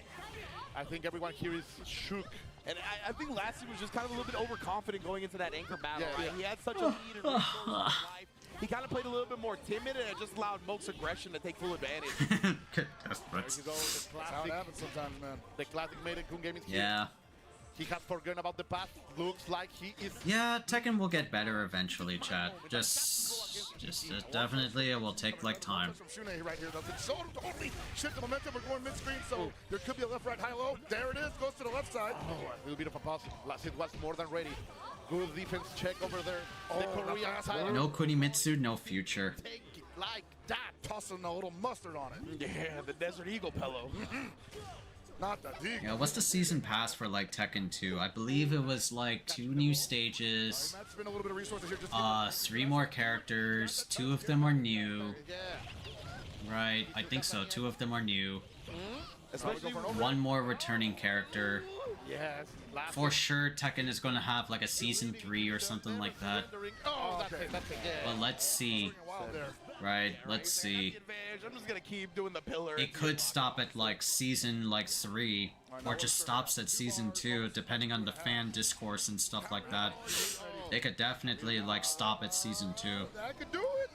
I think everyone here is shook. And I think last year was just kind of a little bit overconfident going into that anchor battle, Yeah, right? yeah. He had such a lead in his life. He kind of played a little bit more timid, and it just allowed Moke's aggression to take full advantage. Good There you go. The classic. That's how it happens sometimes, man. The classic Maiden Kun Gaming skill. Yeah. He has forgotten about the past. Looks like he is. Yeah, Tekken will get better eventually, chat. Just definitely it will take like time. From Shunei right here, though. So totally shift the momentum. We're going mid-screen, so there could be a left, right, high, low. There it is. Goes to the left side. Oh, a little bit of a pause. It was more than ready. Good defense check over there. The Korean side. No Kunimitsu, no future. Take it like that. Tossing a little mustard on it. Yeah, the Desert Eagle pillow. Not that deep. Yeah, what's the season pass for like Tekken 2? I believe it was like 2 new stages. Matt, spend a little bit of resources here. Just 3 more characters. 2 of them are new. Right, I think so. 2 of them are new. Especially 1 more returning character. Yes. For sure, Tekken is going to have like a season 3 or something like that. Oh, that's it. That's it. Yeah. But let's see. Right, let's see. I'm just gonna keep doing the pillar. It could stop at like season like 3, or just stops at season 2, depending on the fan discourse and stuff like that. They could definitely like stop at season 2 I could do it.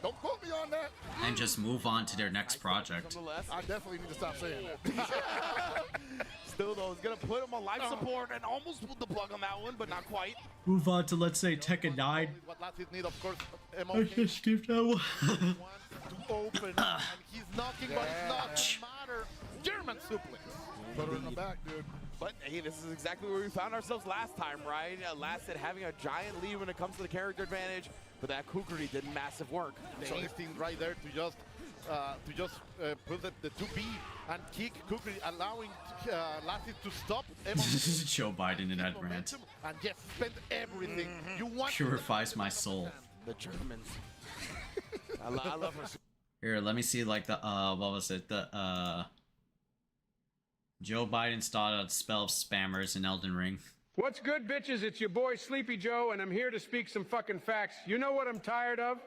Don't quote me on that. and just move on to their next project. I definitely need to stop saying that. Still though, it's gonna put him on life support and almost pulled the plug on that one, but not quite. Move on to let's say Tekken 9. What Latif need, of course, I can skip that one. to open, and he's knocking, but it's not matter. German suplex. Put her in the back, dude. But hey, this is exactly where we found ourselves last time, right? Last said having a giant lead when it comes to the character advantage, but that Kukuri did massive work. So his team right there to just put the 2B and kick Kukuri, allowing Latif to stop. Joe Biden in that rant. And just spend everything. You want Purifies my soul. The Germans. I love her. Here, let me see like the what was it? The Joe Biden started spell spammers in Elden Ring. What's good, bitches? It's your boy Sleepy Joe, and I'm here to speak some fucking facts. You know what I'm tired of?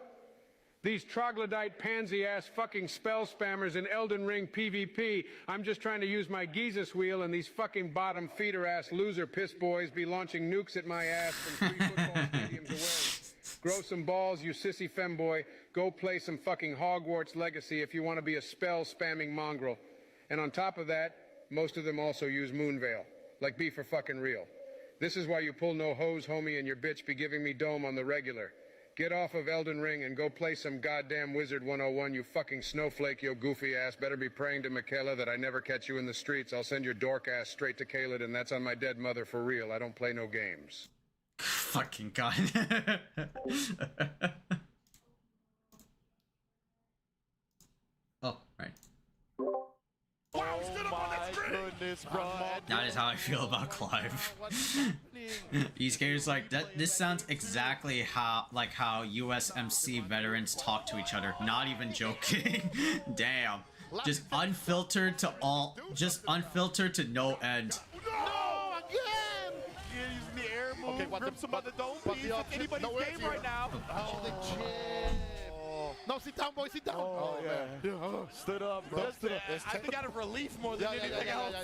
These troglodyte pansy-ass fucking spell spammers in Elden Ring PvP. I'm just trying to use my Jesus wheel, and these fucking bottom feeder-ass loser piss boys be launching nukes at my ass from 3 football stadiums away. Grow some balls, you sissy femboy. Go play some fucking Hogwarts Legacy if you want to be a spell-spamming mongrel. And on top of that, most of them also use Moonveil. Like, be for fucking real. This is why you pull no hose, homie, and your bitch be giving me dome on the regular. Get off of Elden Ring and go play some goddamn Wizard 101, you fucking snowflake, you goofy ass. Better be praying to Michaela that I never catch you in the streets. I'll send your dork ass straight to Caelid, and that's on my dead mother for real. I don't play no games. Fucking God. Oh, right. Oh my goodness, bro. That is how I feel about Clive. E-skaters like that. This sounds exactly how USMC veterans talk to each other. Not even joking. Damn. Just unfiltered to all. Just unfiltered to no end. No, again! You're using the air move. Okay, grips him by the dome piece. It's anybody's game right now. Oh, the chin. No, sit down, boy, sit down. Oh, yeah. Stood up, bro. Stood up. I think out of relief more than anything else.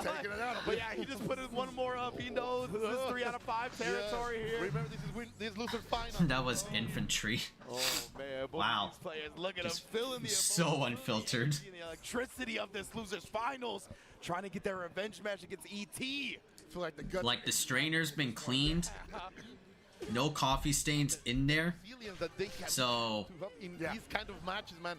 Taking it out. But yeah, he just put in one more up. He knows this is 3 out of 5 territory here. Remember, this is loser final. That was infantry. Oh, man. Both Wow. of these players, look at them feeling the so unfiltered. the electricity of this losers finals, trying to get their revenge match against ET. Feel like the Like the strainer's been cleaned. No coffee stains in there. So in these kind of matches, man,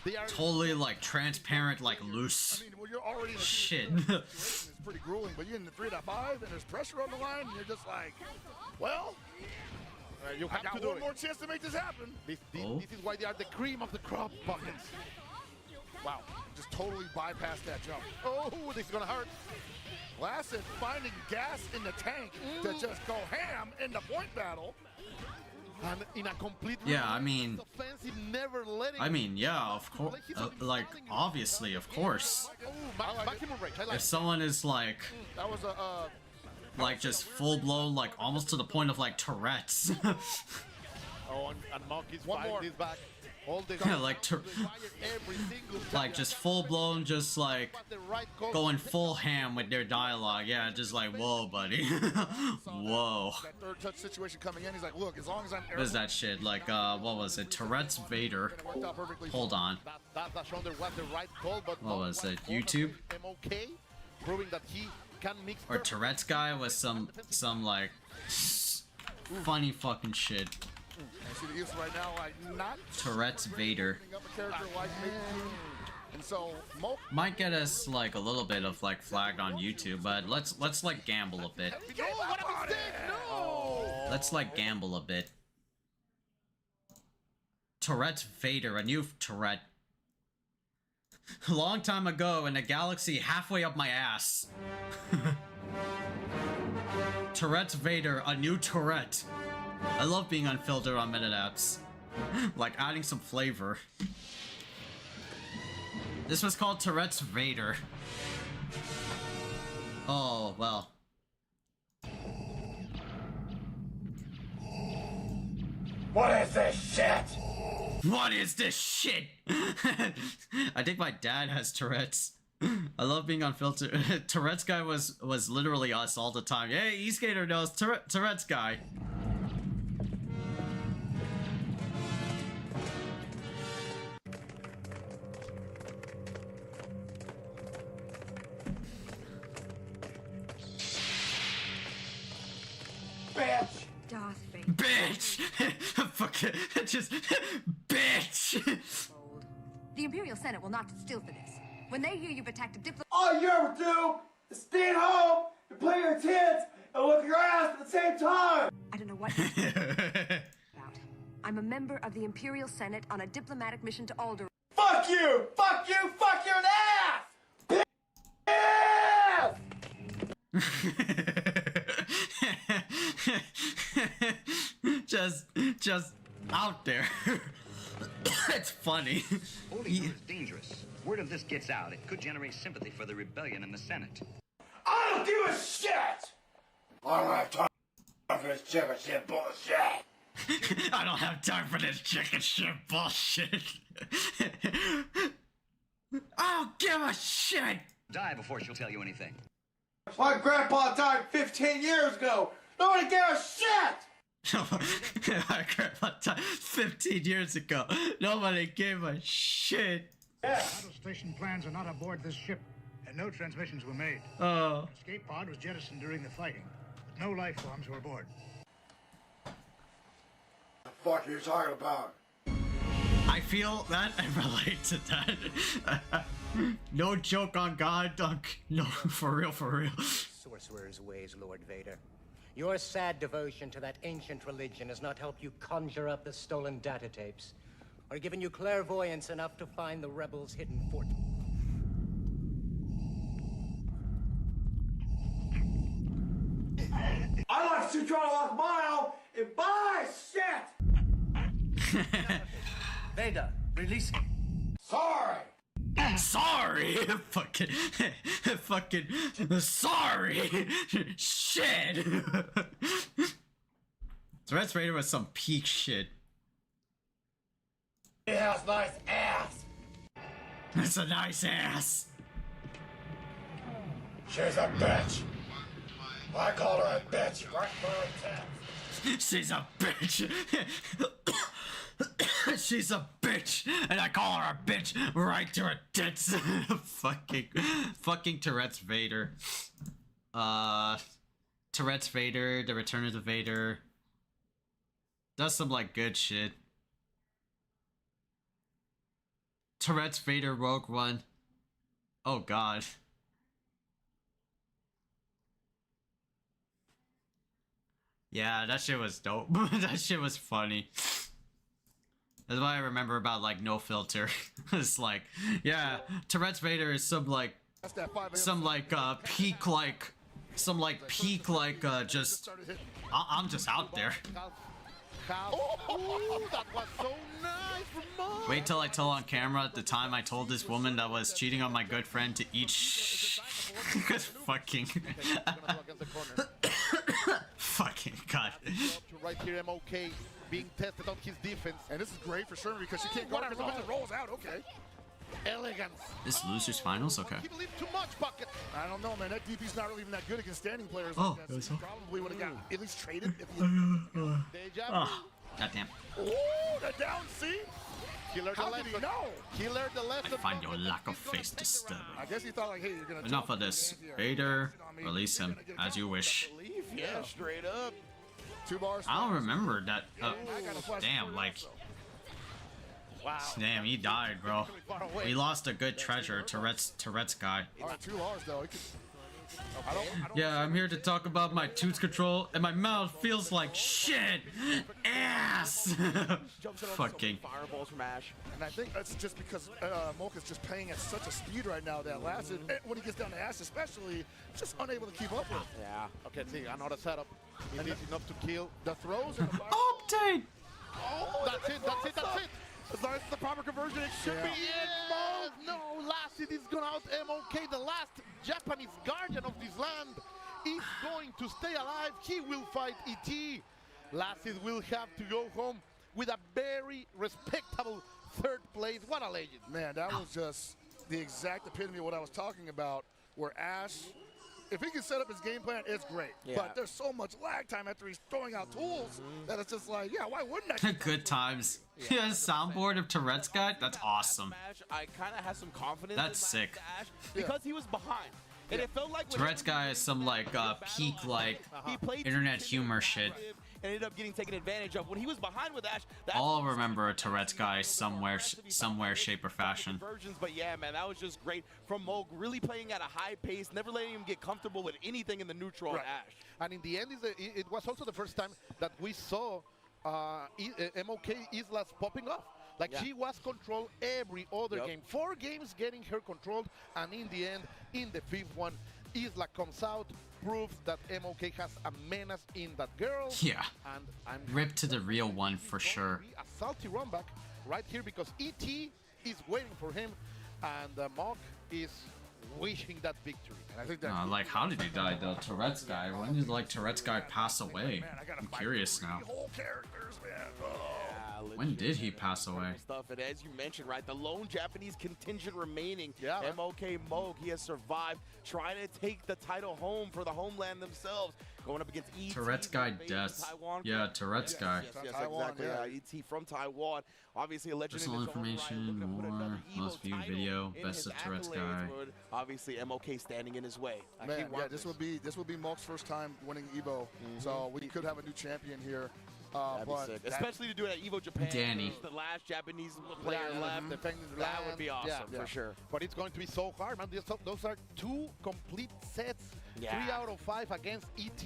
they are totally like transparent, like loose. I mean, well, you're already in shit. It's pretty grueling, but you're in the 3 out of 5, and there's pressure on the line, and you're just like, well, you have I got to do one it. more chance to make this happen. This is why they are the cream of the crop buckets. Wow, just totally bypassed that jump. Oh, this is gonna hurt. Lassett finding gas in the tank to just go ham in the point battle. And in a complete Yeah, I mean, offensive, never letting yeah, of course, like obviously, of course. If someone is like, that was a like just full blown, like almost to the point of like Tourette's. Oh, and Monk is fighting this back. All the Yeah, like just full blown, just like going full ham with their dialogue. Yeah, just like, whoa, buddy. Whoa. that third touch situation coming in. He's like, look, as long as I'm What is that shit? Like, what was it? Tourette's Vader. Hold on. That shoulder was the right call, but What was it? YouTube? MOK, proving that he can mix Or Tourette's guy was some like funny fucking shit. I see the use right now, like not Tourette's Vader. up a character like me. And so Might get us like a little bit of like flagged on YouTube, but let's like gamble a bit. No, what a mistake! No! Let's like gamble a bit. Tourette's Vader, a new Tourette. A long time ago in a galaxy halfway up my ass. Tourette's Vader, a new Tourette. I love being unfiltered on Minute apps. Like adding some flavor. This was called Tourette's Vader. Oh, well. What is this shit? What is this shit? I think my dad has Tourette's. I love being unfiltered. Tourette's guy was literally us all the time. Hey, E-Skater knows Tourette's guy. Bitch! Darth Vader. Bitch! Fuck it. Just bitch! The Imperial Senate will not still for this. When they hear you've attacked a diplomat... All you ever do is stay at home and play your tits and whip your ass at the same time! I don't know what you're about. I'm a member of the Imperial Senate on a diplomatic mission to Alderaan. Fuck you! Fuck you! Fuck your ass! just out there. It's funny. Oh, Holy war is dangerous. Word of this gets out, it could generate sympathy for the rebellion in the Senate. I don't give a shit! I don't have time for this chicken shit bullshit! I don't have time for this chicken shit bullshit. I don't give a shit! Die before she'll tell you anything. My grandpa died 15 years ago! Nobody gave a shit! My grandpa died 15 years ago. Nobody gave a shit. Battle station plans are not aboard this ship, and no transmissions were made. Oh. An escape pod was jettisoned during the fighting, but no life forms were aboard. The fuck are you talking about? I feel that I relate to that. No joke on God, Dunk. No, for real, for real. Sorcerer's ways, Lord Vader. Your sad devotion to that ancient religion has not helped you conjure up the stolen data tapes, or given you clairvoyance enough to find the rebels' hidden fort. I like to draw a mile and buy shit! Vader, release him. Sorry! Sorry! fucking sorry! Shit! Threats Raider was some peak shit. He has nice ass! It's a nice ass! She's a bitch! I call her a bitch right for her tits! She's a bitch! She's a bitch, and I call her a bitch right to her tits. fucking Tourette's Vader. Tourette's Vader, The Return of the Vader. Does some like good shit. Tourette's Vader Rogue One. Oh god. Yeah, that shit was dope. That shit was funny. That's what I remember about like No Filter. It's like, yeah, Tourette's Vader is some like peak like just I'm just out there. Oh, that was so nice from Mark. Wait till I tell on camera at the time I told this woman that was cheating on my good friend to eat fucking fucking god. Right here, MOK being tested on his defense. And this is great for Sherman because she can't go because the rolls out. Okay. Elegance. This losers finals? Okay. He believed too much, Bucket. I don't know, man. That DP's not really even that good against standing players. Oh, like that. So he probably would have got at least traded if he. Oh, goddamn. Oh, the down C. He learned How the did he lesson. know? He learned the lesson. I find your lack of face disturbing. I guess he thought like, hey, you're gonna. Enough of this. Vader, release him as you wish. Yeah, straight up. 2 bars. I don't remember that. Damn, like. Wow. Damn, he died, bro. We lost a good treasure, Tourette's guy. Alright, 2 R's though. Yeah, I'm here to talk about my tooth control, and my mouth feels like shit. Ass. Fucking. Fireballs from Ash. And I think that's just because Mocha's just playing at such a speed right now that Lasted, when he gets down to Ash especially, just unable to keep up with. Yeah. Okay, see, another setup. It is enough to kill. The throws and the fire. Update. Oh, that's it. That's it. That's it. As long as it's the proper conversion, it should be Yes! No, Lassid is gonna out MOK. The last Japanese guardian of this land is going to stay alive. He will fight ET. Lassid will have to go home with a very respectable 3rd place. What a legend. Man, that was just the exact epitome of what I was talking about, where Ash, if he can set up his game plan, it's great. Yeah. But there's so much lag time after he's throwing out tools that it's just like, yeah, why wouldn't I? Good times. Yeah, soundboard of Tourette's guy? That's awesome. I kind of had some confidence. That's sick. Ash because he was behind. And it felt like Tourette's guy is some like peak like internet humor shit. Ended up getting taken advantage of when he was behind with Ash. I'll remember a Tourette's guy somewhere, shape, or fashion. But yeah, man, that was just great from Moog, really playing at a high pace, never letting him get comfortable with anything in the neutral on Ash. And in the end, it was also the first time that we saw MOK Islas popping off. Like she was controlled every other game. 4 games getting her controlled, and in the end, in the 5th one, Isla comes out, proves that MOK has a menace in that girl. Yeah. And I'm Rip to the real one for sure. A salty run back right here because ET is waiting for him, and Mock is wishing that victory. And I think that like, how did he die though? Tourette's guy. When did like Tourette's guy pass away? I'm curious now. Whole characters, man. When did he pass away? Stuff, and as you mentioned, right, the lone Japanese contingent remaining, yeah, MOK Moog, he has survived, trying to take the title home for the homeland themselves, going up against ET. Tourette's guy death. Yeah, Tourette's guy. Yes, exactly. ET from Taiwan. Obviously a legend Personal information, more, most viewed video, best of Tourette's guy. Obviously MOK standing in his way. Man, yeah, this would be Moog's first time winning EVO, so we could have a new champion here. But sick. Especially to do it at EVO Japan. Danny. The last Japanese player left. That would be awesome for sure. But it's going to be so hard, man. Those are 2 complete sets. 3 out of 5 against ET,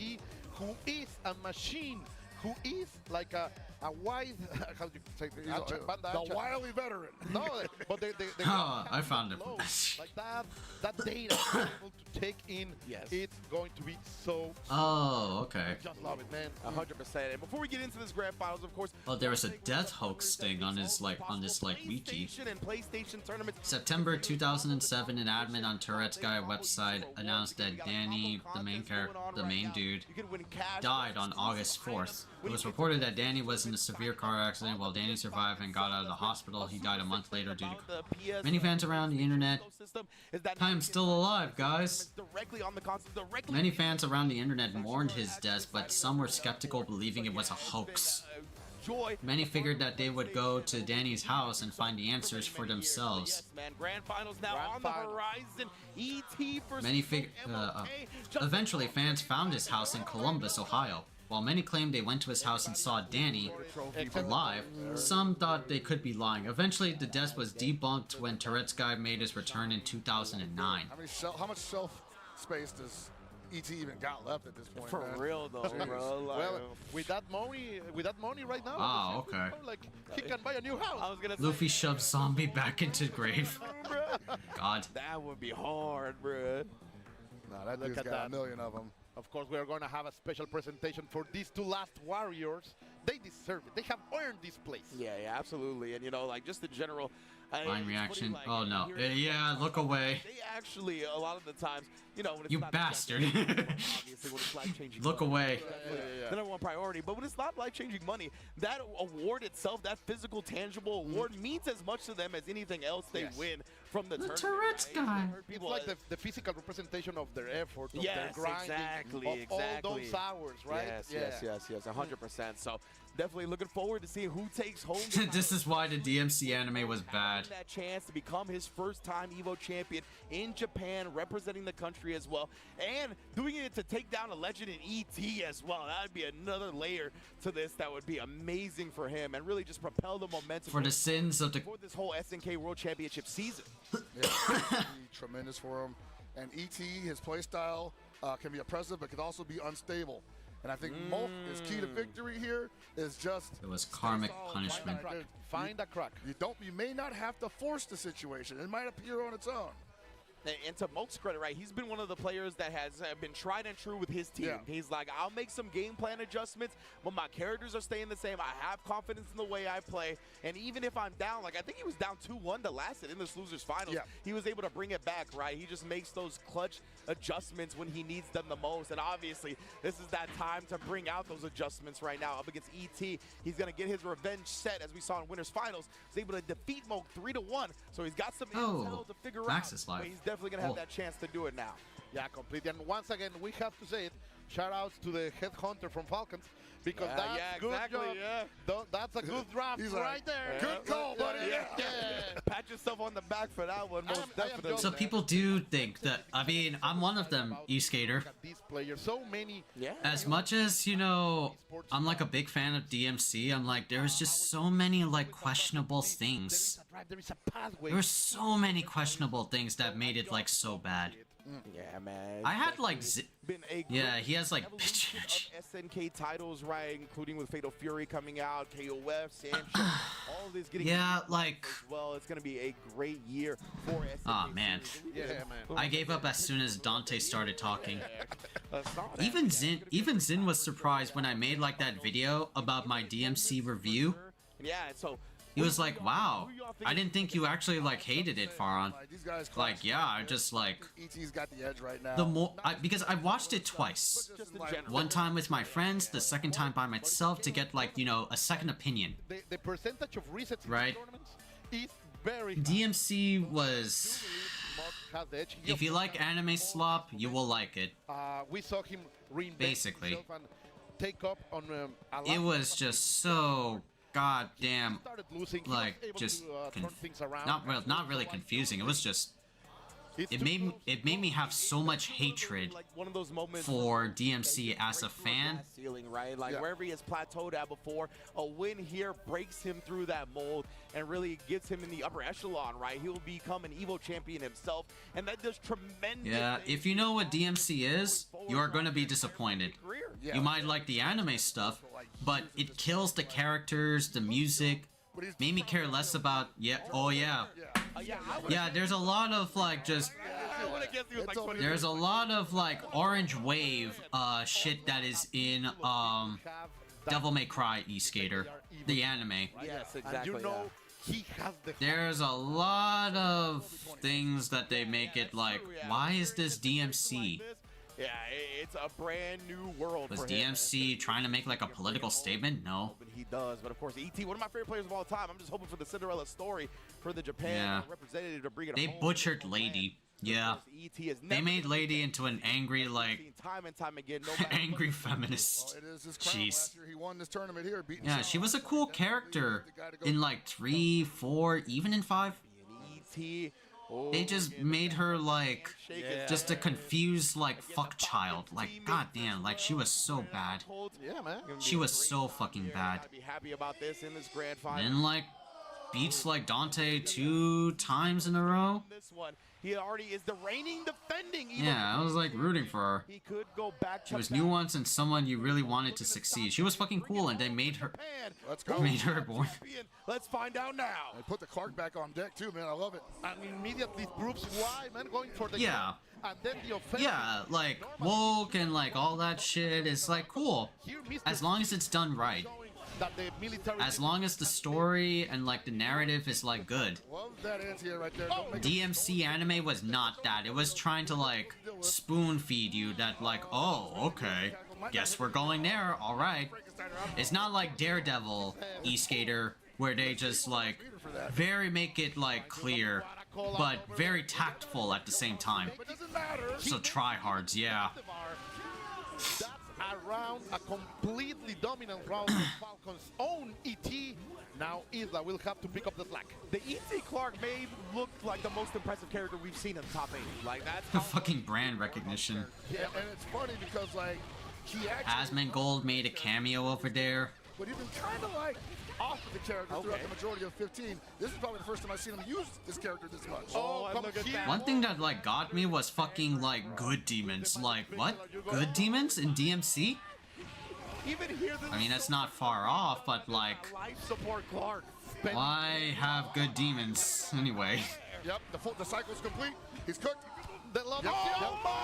who is a machine, who is like a wise, how do you say it? The wily veteran. No, but they I found it. Like that data able to take in, it's going to be so. Oh, okay. I just love it, man. 100%. And before we get into this grand finals, of course. Oh, there was a death hoax thing on his wiki. And PlayStation tournament. September 2007, an admin on Tourette's Guy website announced that Danny, the main dude, died on August 4th. It was reported that Danny was in a severe car accident. While Danny survived and got out of the hospital, he died a month later due to many fans around the internet. I am still alive, guys. Many fans around the internet mourned his death, but some were skeptical, believing it was a hoax. Many figured that they would go to Danny's house and find the answers for themselves. Grand finals now on the horizon. Eventually, fans found his house in Columbus, Ohio. While many claimed they went to his house and saw Danny alive, some thought they could be lying. Eventually, the death was debunked when Tourette's Guy made his return in 2009. How much shelf space does ET even got left at this point? For real though, bro. Well, with that money right now. Oh, okay. Like he can buy a new house. I was gonna say, Luffy shoves zombie back into the grave. God. That would be hard, bro. Nah, that dude's got a million of them. Of course, we are going to have a special presentation for these 2 last warriors. They deserve it. They have earned this place. Yeah, like, like just the general line reaction. Like, oh no. Yeah, look away. They actually, a lot of the times, when it's you not bastard. obviously, when it's life-changing look money, away. The number 1 priority. But when it's not life-changing money, that award itself, that physical, tangible award, means as much to them as anything else they win from the tournament. Tourette's guy. It's like the physical representation of their effort, of their grind, exactly. all those hours, right? Yes, 100%. So definitely looking forward to seeing who takes home. This is why the DMC anime was bad. That chance to become his first-time EVO champion in Japan, representing the country as well, and doing it to take down a legend in ET as well. That would be another layer to this that would be amazing for him and really just propel the momentum for the sins of for this whole SNK World Championship season. Tremendous for him. And ET, his playstyle can be oppressive, but can also be unstable. And I think Moog is key to victory here. Is just it was karmic punishment. Find a crack. You may not have to force the situation. It might appear on its own. And to Moog's credit, right, he's been one of the players that has been tried and true with his team. Yeah. He's like, I'll make some game plan adjustments, but my characters are staying the same. I have confidence in the way I play. And even if I'm down, like I think he was down 2-1 to last it in this losers finals. Yeah. He was able to bring it back, right? He just makes those clutch adjustments when he needs them the most. And obviously, this is that time to bring out those adjustments right now up against ET. He's going to get his revenge set, as we saw in winners finals. He's able to defeat Moog 3-1. So he's got some intel to figure out. Is live. But he's definitely going to have that chance to do it now. Yeah, completely. And once again, we have to say it. Shout outs to the headhunter from Falcons, because that's good job. That's a good draft right there. Good call, buddy. Pat yourself on the back for that one, most definitely. So people do think that, I mean, I'm one of them, E-Skater. These players, so many. As much as, I'm like a big fan of DMC, I'm like, there's just so many like questionable things. There were so many questionable things that made it like so bad. Yeah, man. I had like, he has like bitch. SNK titles, right, including with Fatal Fury coming out, KOF, Sancho, all of this getting like as well. It's gonna be a great year for SNK. Oh man. Yeah, man. I gave up as soon as Dante started talking. Even Zin was surprised when I made like that video about my DMC review. Yeah, so He was like, wow, I didn't think you actually like hated it, Faron. Like, yeah, I just like ET's got the edge right now. the more because I watched it twice. One time with my friends, the second time by myself to get like, you know, a second opinion. The percentage of resets in Right. tournaments is very DMC was, has the edge. He if you like anime slop, you will like it. we saw him reinvent Basically. himself and take up on a lot It was just so goddamn started losing. He like was able just to, turn things around. not really confusing. It was just it made me have so much hatred Like one of those moments for DMC as a fan. ceiling, right? Like wherever he has plateaued at before, a win here breaks him through that mold and really gets him in the upper echelon, right? He will become an EVO champion himself, and that does tremendous. Yeah, if you know what DMC is, you are going to be disappointed. You might like the anime stuff, but it kills the characters, the music, made me care less about, there's a lot of like just, there's a lot of like Orange Wave shit that is in Devil May Cry E-Skater, the anime. Yes, exactly. And you know, he has the There's a lot of things that they make it like, why is this DMC? Yeah, it's a brand new world Was for him. DMC trying to make like a political statement? No. But he does. But of course, ET, one of my favorite players of all time. I'm just hoping for the Cinderella story for the Japan representative to bring it They home. butchered Lady. Yeah. They made Lady into an angry, like, time and time again, angry feminist. It is his crown. Jeez. Last year he won this tournament here, beating Yeah, she was a cool character in like 3, 4, even in 5. ET. They just made her like just a confused like fuck child. Like goddamn, like she was so bad. Yeah, man. She was so fucking bad. Be happy about this in this grand final. And like beats like Dante 2 times in a row. This one, he already is the reigning defending. Yeah, I was like rooting for her. He could go back. She was nuanced and someone you really wanted to succeed. She was fucking cool, and they made her. Let's go. Made her born. Let's find out now. They put the Clark back on deck too, man. I love it. And immediately proves why, man, going for the Yeah. and then the offense. Yeah, like woke and like all that shit is like cool, as long as it's done right. That the military As long as the story and like the narrative is like good. Love that anti-air right there. Don't make DMC anime was not that. It was trying to like spoon feed you that like, oh, okay, guess we're going there, alright. It's not like Daredevil E-Skater where they just like make it like clear, but very tactful at the same time. So tryhards, yeah. That's around a completely dominant round of Falcon's own ET. Now Isla will have to pick up the slack. The ET Clark may look like the most impressive character we've seen in the top 8. Like that's The fucking brand recognition. Yeah, and it's funny because like he actually, Asmongold made a cameo over there. but he's been kind of like off of the character throughout the majority of 15. This is probably the first time I've seen him use this character this much. Oh, and look at that. One thing that like got me was fucking like good demons. Like what? Good demons in DMC? even here. I mean, that's not far off, but like, Life support Clark. why have good demons anyway? Yep, the cycle's complete. He's cooked. The love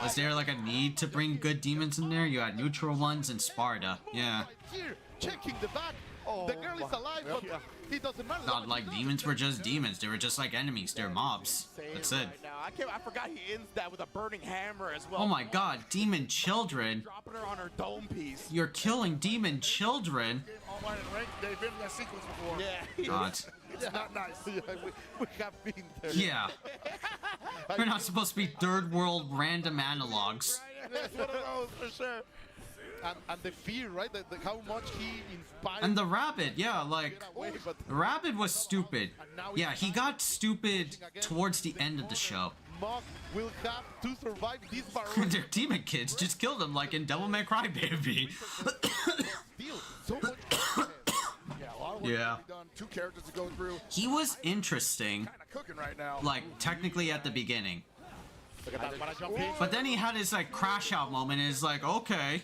Was there like a need to bring good demons in there? You had neutral ones and Sparta. Yeah. Here, checking the back. The girl is alive, but it doesn't matter. Not like demons were just demons. They were just like enemies. They're mobs. That's it. Right now. I forgot he ends that with a burning hammer as well. Oh my god, demon children. Dropping her on her dome piece. You're killing demon children. Online and ranked, they've been in that sequence before. Yeah. God. It's not nice. Yeah, we have been there. Yeah. We're not supposed to be third world random analogs. That's one of those for sure. And the fear, right? How much he inspired. And the rabbit, yeah, like, the rabbit was stupid. Yeah, he got stupid towards the end of the show. Mock will have to survive this barrage. They're demon kids, just killed them like in Devil May Cry, baby. So much. Yeah, a lot of work Yeah. to be done. 2 characters to go through. He was interesting, Kind of cooking right now. like, technically at the beginning. Look at that. When I jump in. But then he had his, like, crash out moment, and it's like, okay,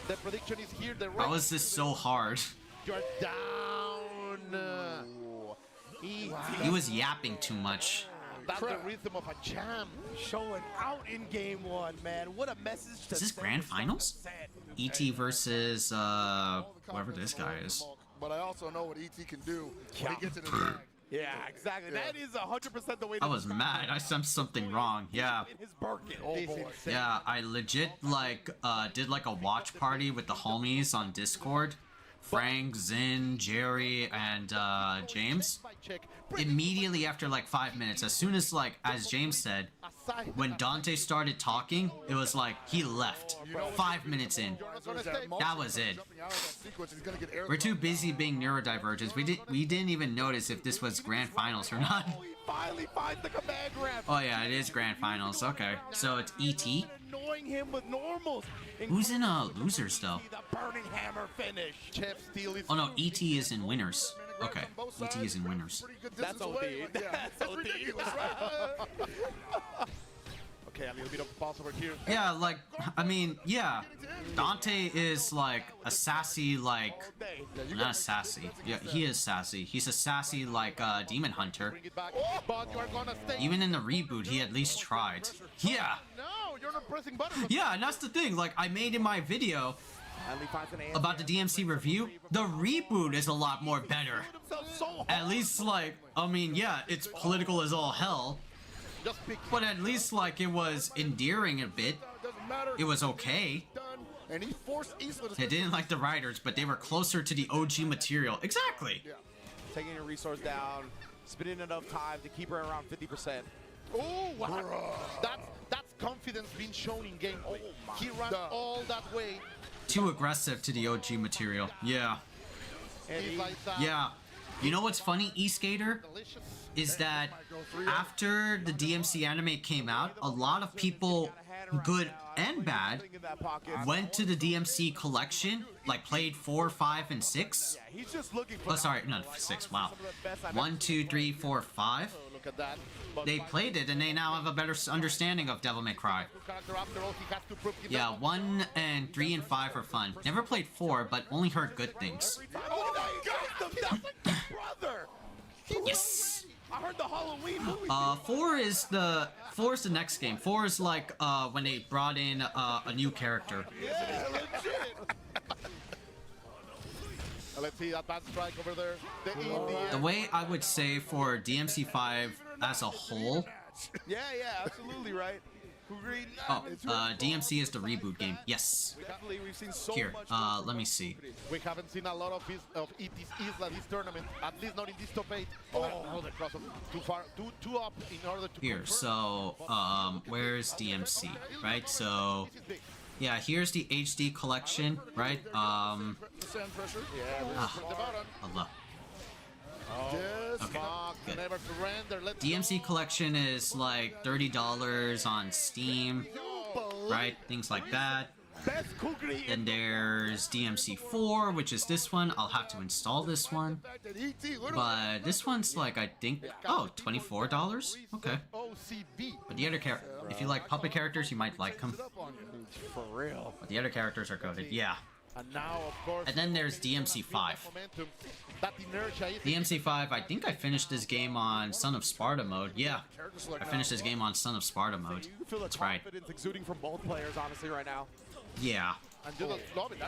The prediction is here. The how is this so hard? You're down. He was yapping too much. That's the rhythm of a champ. Showing out in game 1, man. What a message to Is this send grand to finals? set. ET versus, whoever this guy is. but I also know what ET can do when he gets in his bag. Yeah, exactly. That is 100% the way. I was mad. I sensed something wrong. Yeah. In his Birkin. Oh boy. Yeah, I legit like did like a watch party with the homies on Discord. Frank, Zin, Jerry, and James. Immediately after like 5 minutes, as soon as like, as James said, when Dante started talking, it was like he left. 5 minutes in. That was it. We're too busy being neurodivergents. We didn't even notice if this was grand finals or not. Finally finds the command grab. Oh yeah, it is grand finals. Okay, so it's ET. Annoying him with normals. Who's in losers though? The burning hammer finish. Chip Steele is. Oh no, ET is in winners. Okay, ET is in winners. That's OD. That's OD. Okay, a little bit of pause over here. Yeah, like, I mean, yeah. Dante is like a sassy, like, not sassy. Yeah, he is sassy. He's a sassy, like, demon hunter. Even in the reboot, he at least tried. Yeah. No, you're not pressing buttons. Yeah, and that's the thing. Like, I made in my video about the DMC review, the reboot is a lot more better. At least, like, I mean, yeah, it's political as all hell. But at least, like, it was endearing a bit. It was okay. They didn't like the writers, but they were closer to the OG material. Exactly. Yeah. Taking your resource down, spending enough time to keep her around 50%. Oh, wow. That's confidence being shown in game. Oh, he ran all that way. Too aggressive to the OG material. Yeah. Yeah. You know what's funny, E-Skater? Is that after the DMC anime came out, a lot of people, good and bad, went to the DMC collection, like played 4, 5, and 6. Oh, sorry, not 6, wow. 1, 2, 3, 4, 5. They played it and they now have a better understanding of Devil May Cry. Yeah, 1 and 3 and 5 are fun. Never played 4, but only heard good things. Yes! I heard the Halloween movie. 4 is the next game. 4 is like when they brought in a new character. Yeah, legit. Let's see that bad strike over there. The way I would say for DMC5 as a whole. Yeah, absolutely right. Oh, DMC is the reboot game. Yes. We've seen so Here, much let me see. We haven't seen a lot of ET's Isla this tournament, at least not in this top 8. Oh, the cross too far, too up in order to Here, so, where's DMC, right? So, yeah, here's the HD collection, right? Allah. Okay, good. DMC collection is like $30 on Steam, right? Things like that. Then there's DMC4, which is this one. I'll have to install this one. But this one's like, I think, oh, $24? Okay. But the other if you like puppet characters, you might like them. For real. But the other characters are goated, yeah. And now, of course, and then there's DMC5. DMC5, I think I finished this game on Son of Sparta mode. Yeah, I finished this game on Son of Sparta mode. That's right. Confidence exuding from both players, honestly, right now. Yeah. And just love it.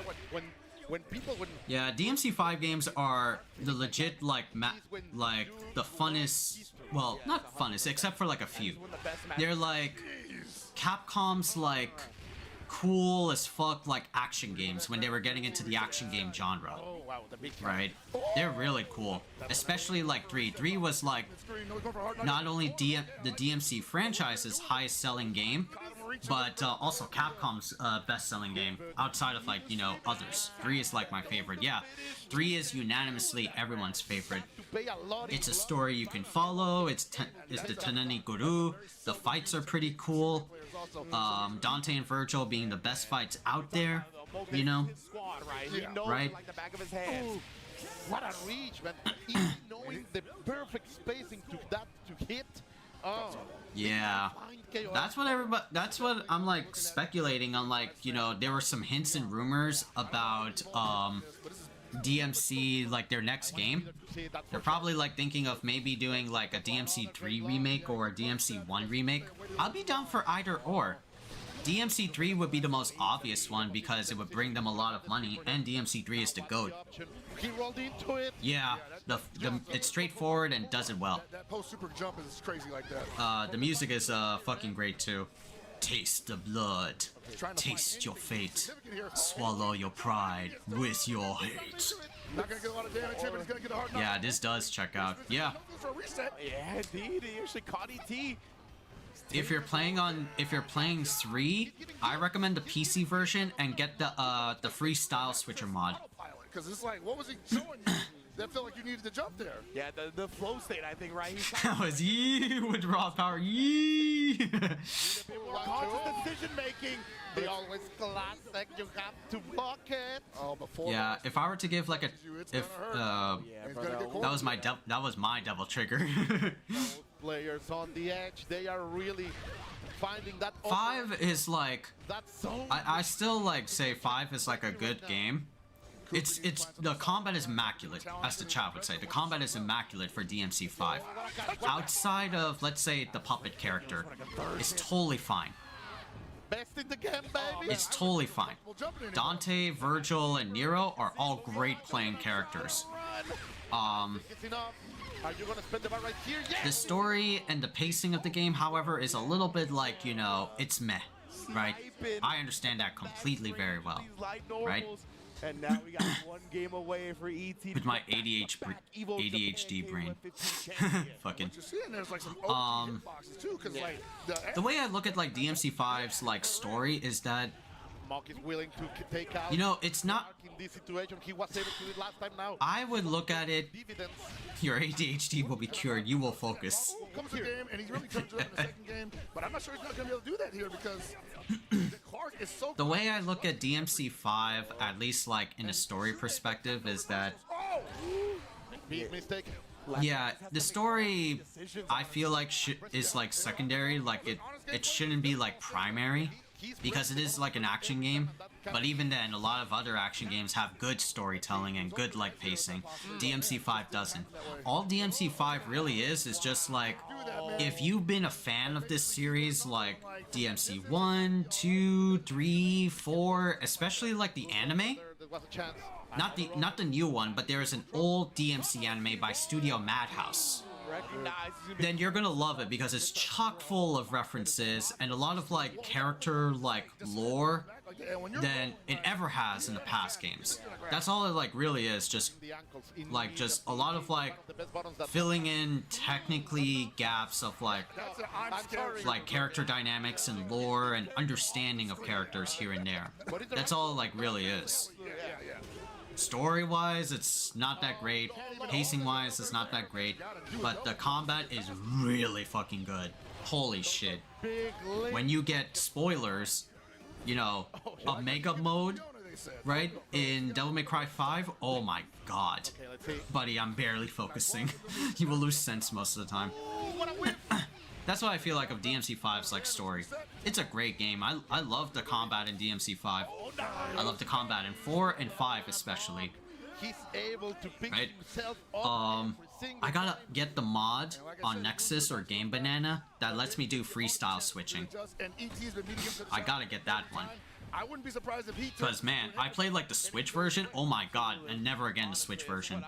When people Yeah, DMC5 games are the legit like the funnest. Well, not funnest, except for like a few. They're like Capcom's like cool as fuck like action games when they were getting into the action game genre. Right? They're really cool. Especially like 3. 3 was like not only the DMC franchise's highest selling game, but also Capcom's best selling game outside of like, you know, others. 3 is like my favorite. Yeah. 3 is unanimously everyone's favorite. It's a story you can follow. It's the Tenani Guru. The fights are pretty cool. Dante and Virgil being the best fights out there, you know? Right? Like the back of his hand. Ooh, what a reach, man. Even knowing the perfect spacing to hit. Oh. Yeah. That's what I'm like speculating on, like, you know, there were some hints and rumors about DMC, like their next game. They're probably like thinking of maybe doing like a DMC 3 remake or a DMC 1 remake. I'll be down for either or. DMC3 would be the most obvious one because it would bring them a lot of money, and DMC3 is the GOAT. He rolled into it. Yeah, it's straightforward and does it well. That post super jump is crazy like that. The music is fucking great too. Taste the blood. Taste your fate. Swallow your pride with your hate. Not gonna get a lot of damage here, but he's gonna get a hard Yeah, this does check out. Yeah. for a reset. Yeah, indeed. He actually caught ET. If you're playing 3, I recommend the PC version and get the freestyle switcher mod. Because it's like, what was he showing you? That felt like you needed to jump there. Yeah, the flow state, I think, right? That was yee with raw power. Yee. Conscious decision making. They always classic. You have to block it. Oh, before. Yeah, if I were to give like that was my devil trigger. Players on the edge, they are really finding that. 5 is like that zone. I still like say 5 is like a good game. It's the combat is immaculate, as the chat would say. The combat is immaculate for DMC 5. Outside of, let's say, the puppet character, it's totally fine. Best in the game, baby. It's totally fine. Dante, Virgil, and Nero are all great playing characters. Are you gonna spend the bar right here? Yes! The story and the pacing of the game, however, is a little bit like, you know, it's meh, right? I understand that completely very well, right? And now we got one game away for ET. With my ADHD brain. Fucking. The way I look at like DMC5's like story is that Mock is willing to take out. You know, it's not. In this situation, he was able to do it last time. Now I would look at it. Your ADHD will be cured. You will focus. Comes the game, and he really turns around in the second game. But I'm not sure he's not gonna be able to do that here because Clark is so. The way I look at DMC5, at least like in a story perspective, is that. Big mistake. Yeah, the story I feel like is like secondary. Like it shouldn't be like primary. Because it is like an action game, but even then, a lot of other action games have good storytelling and good like pacing. DMC5 doesn't. All DMC5 really is just like, if you've been a fan of this series, like DMC 1, 2, 3, 4, especially like the anime. Not the new one, but there is an old DMC anime by Studio Madhouse. Then you're gonna love it because it's chock full of references and a lot of like character like lore than it ever has in the past games. That's all it like really is, just a lot of like filling in technically gaps of like character dynamics and lore and understanding of characters here and there. That's all it like really is. Story-wise, it's not that great. Pacing-wise, it's not that great. But the combat is really fucking good. Holy shit. When you get spoilers, you know, Omega mode, right, in Devil May Cry 5, oh my god. Buddy, I'm barely focusing. You will lose sense most of the time. That's what I feel like of DMC5's like story. It's a great game. I love the combat in DMC5. I love the combat in 4 and 5 especially. He's able to pick right? himself up. I gotta get the mod on Nexus or Game Banana that lets me do freestyle switching. I gotta get that one. I wouldn't be surprised if he. Because man, I played like the Switch version. Oh my god, and never again the Switch version.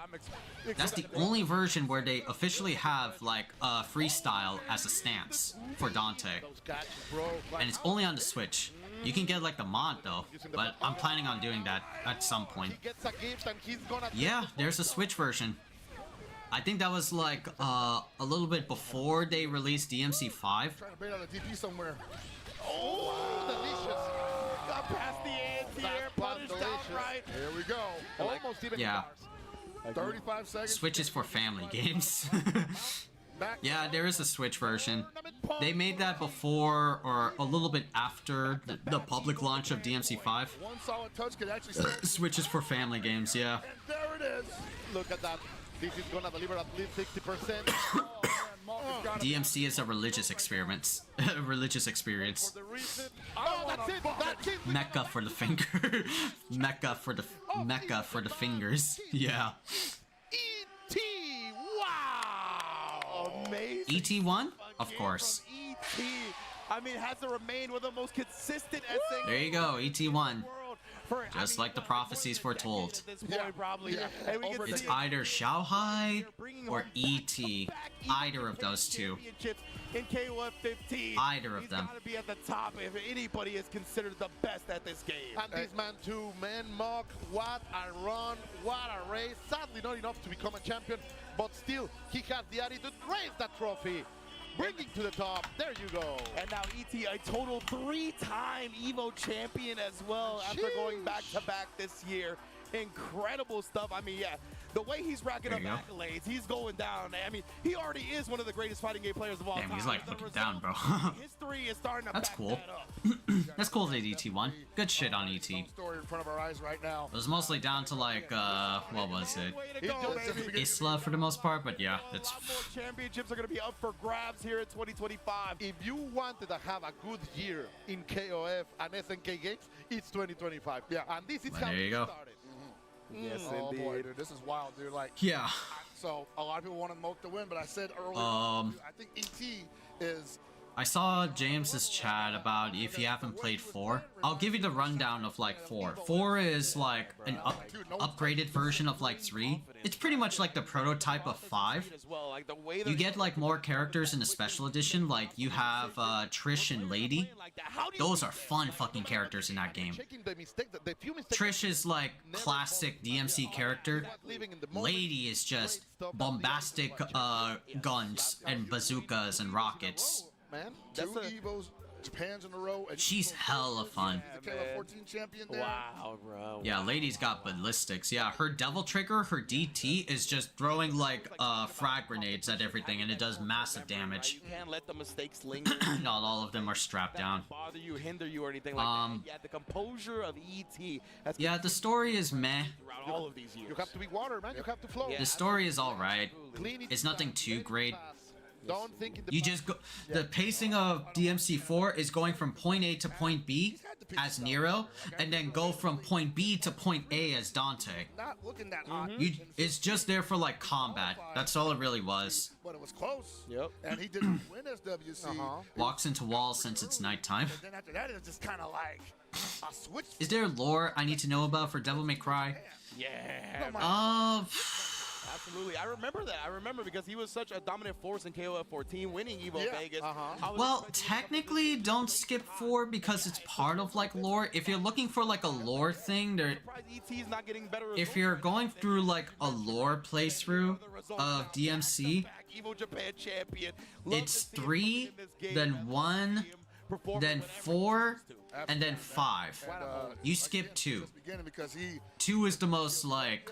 That's the only version where they officially have like freestyle as a stance for Dante, and it's only on the Switch. You can get like the mod though, but I'm planning on doing that at some point. Yeah, there's a Switch version. I think that was like a little bit before they released DMC5. Trying to bait out a DP somewhere. Oh, delicious. Got past the ends here, punished outright. Here we go. Almost even. Yeah. 35 seconds. Switch is for family games. Yeah, there is a Switch version. They made that before or a little bit after the public launch of DMC5. One solid touch could actually. Switch is for family games, yeah. And there it is. Look at that. This is gonna deliver at least 60%. DMC is a religious experiment. Religious experience. Oh, that's it. That's it. Mecca for the finger. Mecca for the fingers. Yeah. E.T. Wow. Amazing. ET1? Of course. E.T. I mean, has to remain one of the most consistent SNK. There you go, ET1. Just like the prophecies foretold. Probably. It's either Xiaohai or ET. Either of those two. In KOF 15, either of them. He's got to be at the top if anybody is considered the best at this game. And this man too, man, Mock, what a run, what a race. Sadly not enough to become a champion, but still, he has the attitude, raise that trophy. Bringing to the top, there you go. And now ET, a total 3-time EVO champion as well after going back-to-back this year. Incredible stuff. I mean, yeah, the way he's racking up accolades, he's going down. I mean, he already is one of the greatest fighting game players of all time. He's like looking down, bro. History is starting to That's back cool. that up. That's cool that ET won. Good shit on ET. Story in front of our eyes right now. It was mostly down to like, what was it? Isla for the most part, but yeah, it's... More championships are going to be up for grabs here in 2025. If you wanted to have a good year in KOF and SNK games, it's 2025. Yeah, and this is how there you it go. started. Yes, oh indeed. boy, dude, this is wild, dude. Like, yeah. So a lot of people wanted Moke to win, but I said earlier, I think ET is. I saw James's chat about if you haven't played 4. I'll give you the rundown of like 4. 4 is like an upgraded version of like 3. It's pretty much like the prototype of 5. You get like more characters in the special edition, like you have Trish and Lady. Those are fun fucking characters in that game. Trish is like classic DMC character. Lady is just bombastic guns and bazookas and rockets. Man, two EVOs, Japan's in a row. And she's hella fun. The KOF 14 champion there. Wow, bro. Yeah, Lady's got ballistics. Yeah, her Devil Trigger, her DT is just throwing like frag grenades at everything, and it does massive damage. You can't let the mistakes linger. Not all of them are strapped down. Bother you, hinder you, or anything like that. Yeah, the composure of ET. Yeah, the story is meh. Throughout all of these years. You have to be water, man. You have to flow. The story is all right. It's nothing too great. Don't think you just go. The pacing of DMC4 is going from point A to point B as Nero, and then go from point B to point A as Dante. Not looking that hot. It's just there for like combat. That's all it really was. But it was close. Yep. And he didn't win SWC. Walks into walls since it's nighttime. And then after that, it's just kind of like a switch. Is there lore I need to know about for Devil May Cry? Yeah. Absolutely. I remember that. I remember because he was such a dominant force in KOF 14, winning EVO Vegas. Well, technically, don't skip 4 because it's part of like lore. If you're looking for like a lore thing, ET's not getting better. If you're going through like a lore playthrough of DMC, EVO Japan champion. It's 3, then 1, then 4, and then 5. You skip 2. 2 is the most like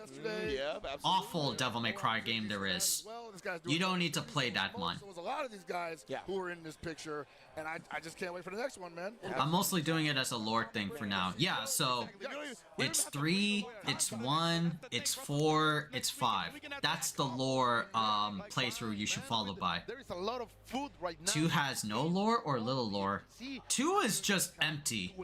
awful Devil May Cry game there is. You don't need to play that one. So there's a lot of these guys who are in this picture, and I just can't wait for the next one, man. I'm mostly doing it as a lore thing for now. Yeah, so it's 3, it's 1, it's 4, it's 5. That's the lore playthrough you should follow by. There is a lot of food right now. 2 has no lore or little lore. 2 is just empty.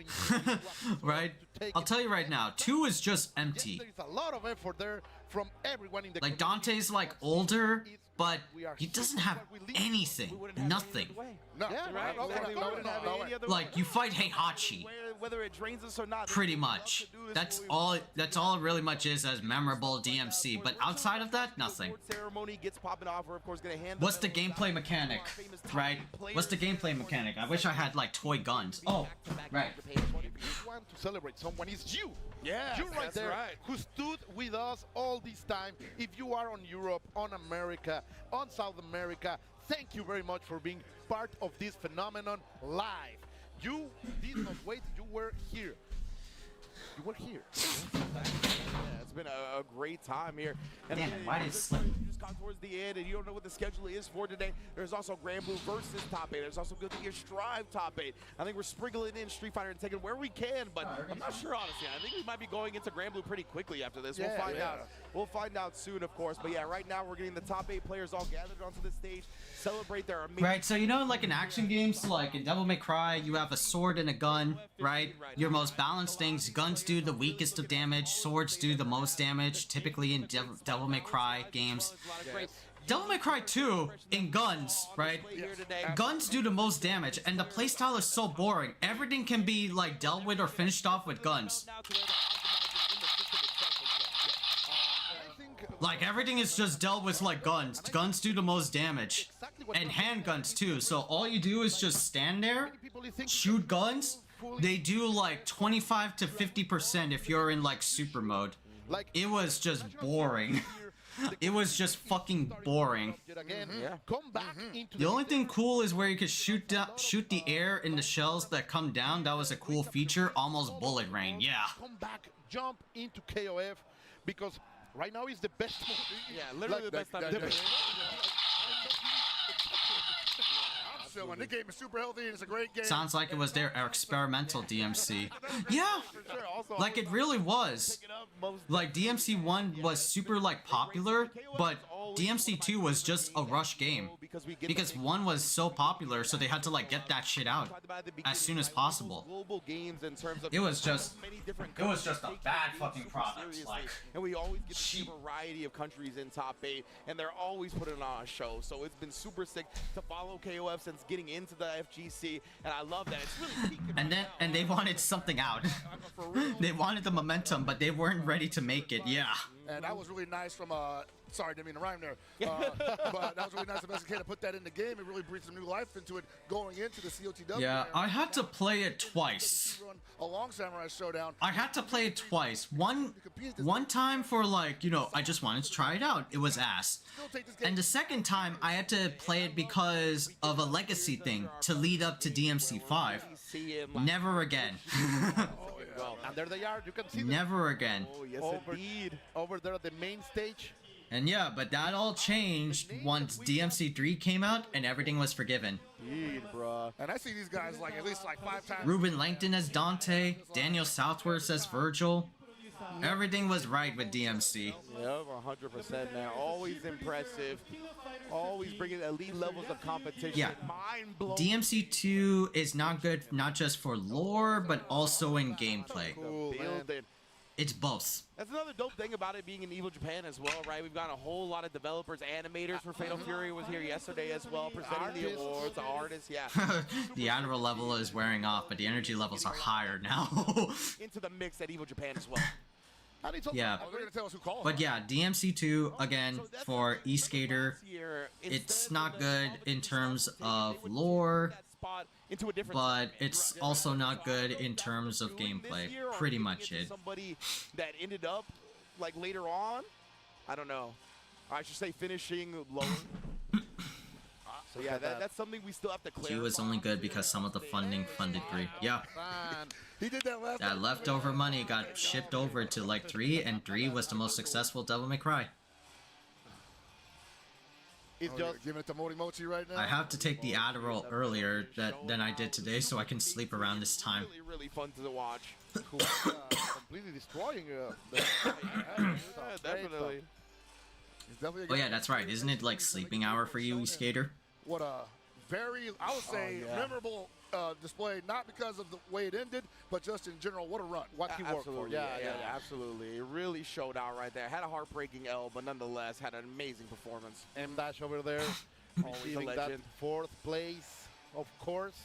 Right? I'll tell you right now, 2 is just empty. There's a lot of effort there from everyone in the like Dante's like older, but he doesn't have anything. Nothing. Like you fight Heihachi. Whether it drains us or not. Pretty much. That's all it really much is as memorable DMC. But outside of that, nothing. Ceremony gets popping off. We're of course gonna hand What's the gameplay mechanic? Right? What's the gameplay mechanic? I wish I had like toy guns. Oh, right. If you want to celebrate someone, it's you. Yeah, you right there, who stood with us all this time. If you are on Europe, on America, on South America, thank you very much for being part of this phenomenon live. You did not wait, you were here. You were here. Yeah, it's been a great time here. And damn it, why did it slip? Just got towards the end, and you don't know what the schedule is for today. There's also Grand Blue versus Top 8. There's also Good to Gear Strive Top 8. I think we're sprinkling in Street Fighter and taking where we can, but I'm not sure, honestly. I think we might be going into Grand Blue pretty quickly after this. We'll find out. We'll find out soon, of course. But yeah, right now we're getting the top 8 players all gathered onto the stage, celebrate their amazing. Right, so you know, like in action games, like in Devil May Cry, you have a sword and a gun, right? Your most balanced things, guns do the weakest of damage, swords do the most damage, typically in Devil May Cry games. Devil May Cry 2 in guns, right? Guns do the most damage, and the playstyle is so boring. Everything can be like dealt with or finished off with guns. Like everything is just dealt with like guns. Guns do the most damage, and handguns too. So all you do is just stand there, shoot guns. They do like 25 to 50% if you're in like super mode. It was just boring. It was just fucking boring. The only thing cool is where you could shoot the air in the shells that come down. That was a cool feature. Almost bullet rain. Yeah. Come back, jump into KOF because right now is the best. Yeah, literally the best time to do it. The game is super healthy and it's a great game. Sounds like it was their experimental DMC. Yeah, like it really was. Like DMC 1 was super like popular, but DMC 2 was just a rush game because 1 was so popular, so they had to like get that shit out as soon as possible. It was just a bad fucking product. Like, and we always get to see a variety of countries in top 8, and they're always putting on a show. So it's been super sick to follow KOF since getting into the FGC, and I love that. It's really and they wanted something out. They wanted the momentum, but they weren't ready to make it. Yeah. And that was really nice from sorry, didn't mean to rhyme there. But that was really nice of SNK to put that in the game. It really breathed some new life into it going into the COTW. Yeah, I had to play it twice. A long Samurai Showdown. I had to play it twice. One time for like, you know, I just wanted to try it out. It was ass. And the second time I had to play it because of a legacy thing to lead up to DMC 5. Never again. And there they are. You can see Never again. Oh, yes, indeed. Over there at the main stage. And yeah, but that all changed once DMC 3 came out and everything was forgiven. Indeed, bruh. And I see these guys like at least like 5 times. Ruben Langton as Dante, Daniel Southworth as Virgil. Everything was right with DMC. Yep, 100%, man. Always impressive. Always bringing elite levels of competition. Yeah, DMC 2 is not good, not just for lore, but also in gameplay. Cool, it's both. That's another dope thing about it being in EVO Japan as well, right? We've got a whole lot of developers, animators for Fatal Fury was here yesterday as well, presenting the awards, the artists, yeah. The Admiral level is wearing off, but the energy levels are higher now. Into the mix at EVO Japan as well. Yeah, but yeah, DMC 2 again for eSkater. It's not good in terms of lore, but it's also not good in terms of gameplay. Pretty much it. Somebody that ended up like later on, I don't know. I should say finishing lower. So yeah, that's something we still have to clear. 2 is only good because some of the funding funded 3. Yeah. He did that last That leftover money got shipped over to like 3, and 3 was the most successful Devil May Cry. It's just giving it to Morimochi right now. I have to take the Adderall earlier than I did today, so I can sleep around this time. Really fun to watch. Cool. Completely destroying the definitely. Oh yeah, that's right. Isn't it like sleeping hour for you, Skater? What a very, I would say, memorable display. Not because of the way it ended, but just in general. What a run. What he worked for. Yeah, absolutely. It really showed out right there. Had a heartbreaking L, but nonetheless had an amazing performance. M-Dash over there. Always a legend. 4th place, of course.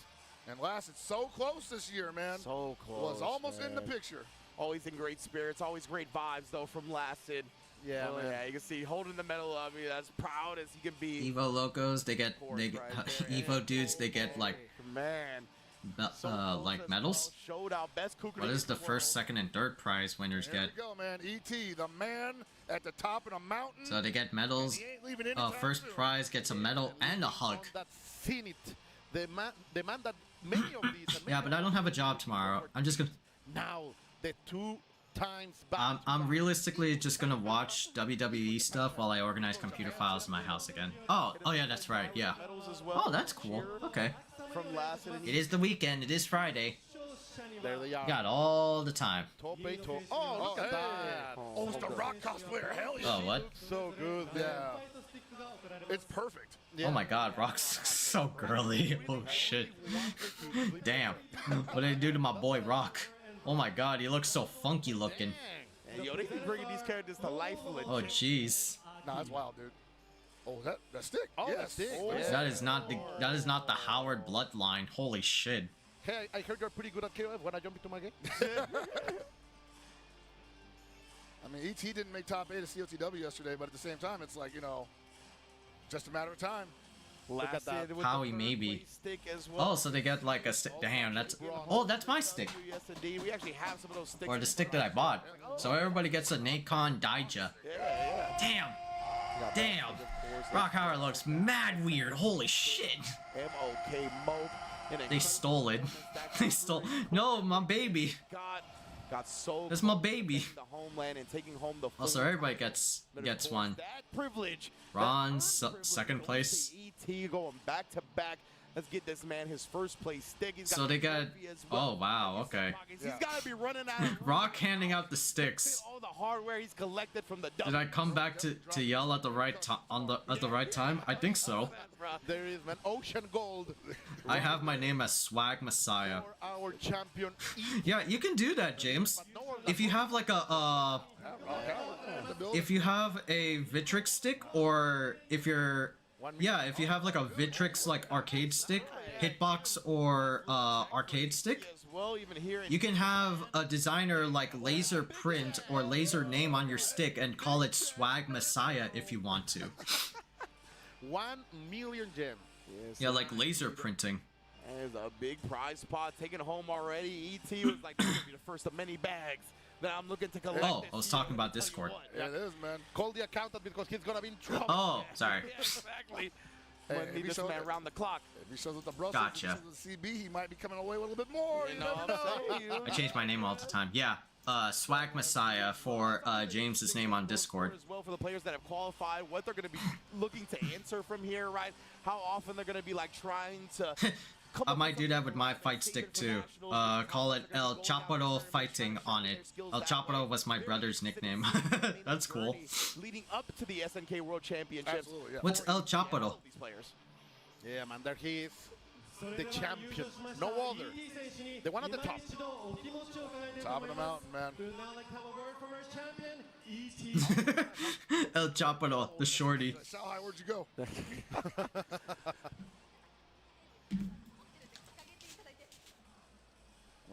And lasted so close this year, man. So close. Was almost in the picture. Always in great spirits. Always great vibes, though, from Lasted. Yeah, man. Yeah, you can see holding the medal up. I mean, as proud as he can be. Evo locos, they get Evo dudes, they get like like medals. What does the first, second, and third prize winners get? There we go, man. ET, the man at the top of the mountain. So they get medals. First prize gets a medal and a hug. The man that many of these. Yeah, but I don't have a job tomorrow. I'm just gonna. Now the 2 times back. I'm realistically just gonna watch WWE stuff while I organize computer files in my house again. Oh yeah, that's right. Yeah. Oh, that's cool. Okay. It is the weekend. It is Friday. There they are. Got all the time. Oh, look at that. Oh, it's the Rock cosplayer. Hell yeah. Oh, what? So good. Yeah. It's perfect. Yeah. Oh my God, Rock's so girly. Oh shit. Damn. What did I do to my boy Rock? Oh my God, he looks so funky looking. Yo, they keep bringing these characters to life. Oh jeez. Nah, that's wild, dude. Oh, that stick. Oh, yes. that stick. Oh, Yeah. That is not the Howard bloodline. Holy shit. Hey, I heard you're pretty good at KOF. When I jump into my game? I mean, ET didn't make top 8 of COTW yesterday, but at the same time, it's like, you know, just a matter of time. Look at that. Howie maybe. Stick as well. Oh, so they get like a stick. Damn, that's. Oh, that's my stick. Yes, indeed. We actually have some of those sticks. Or the stick that I bought. So everybody gets a Nacon Daija. Damn. Damn. Rock Howard looks mad weird. Holy shit. MOK Moke. They stole it. They stole. No, my baby. Got so. That's my baby. The homeland and taking home the. Also, everybody gets one. That privilege. Ron's second place. ET going back to back. Let's get this man his first place stick. He's got So they got. as well. Oh wow. Okay. He's got to be running out of Rock handing out the sticks. all the hardware he's collected from the. Did I come back to yell at the right time? I think so. There is an Ocean Gold. I have my name as Swag Messiah. Our champion. Yeah, you can do that, James. If you have like a if you have a Vitrix stick, or if you're if you have like a Vitrix like arcade stick, hitbox, or arcade stick, you can have a designer like laser print or laser name on your stick and call it Swag Messiah if you want to. 1 million gems. Yes, Yeah, like laser printing. There's a big prize spot taken home already. ET was like, this is gonna be the first of many bags that I'm looking to collect. Oh, I was talking about Discord. Yeah, it is, man. Call the accountant because he's gonna be in trouble. Oh, sorry. Exactly. Hey, When need this man around the clock. If he shows with the Brussels, Gotcha. if he shows with the CB, he might be coming away with a little bit more. You know what I'm saying? I change my name all the time. Yeah, Swag Messiah for James's name on Discord. As well for the players that have qualified, what they're going to be looking to answer from here, right? How often they're going to be like trying to. I might do that with my fight stick too. Call it El Chaparro Fighting on it. El Chaparro was my brother's nickname. That's cool. Leading up to the SNK World Championships. Absolutely, yeah. What's El Chaparro? These players. Yeah, man, there he is. The champion. No other. The one at the top. Top of the mountain, man. El Chaparro, the shorty. Sal, where'd you go?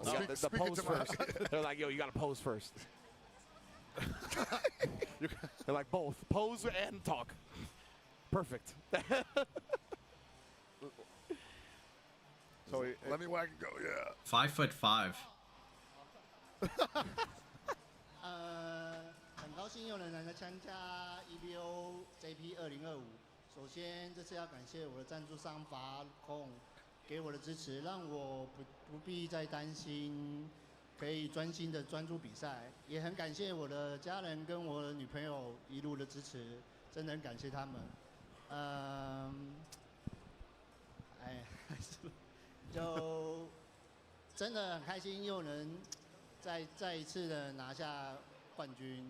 Well, the pose first. They're like, yo, you gotta pose first. They're like, both. Pose and talk. Perfect. So let me whack and go, yeah. 5'5". 很高兴又能来参加 EVO JP 2025。首先，这次要感谢我的赞助商法控给我的支持，让我不必再担心，可以专心的专注比赛。也很感谢我的家人跟我的女朋友一路的支持，真的很感谢他们。就真的很开心，又能再一次的拿下冠军，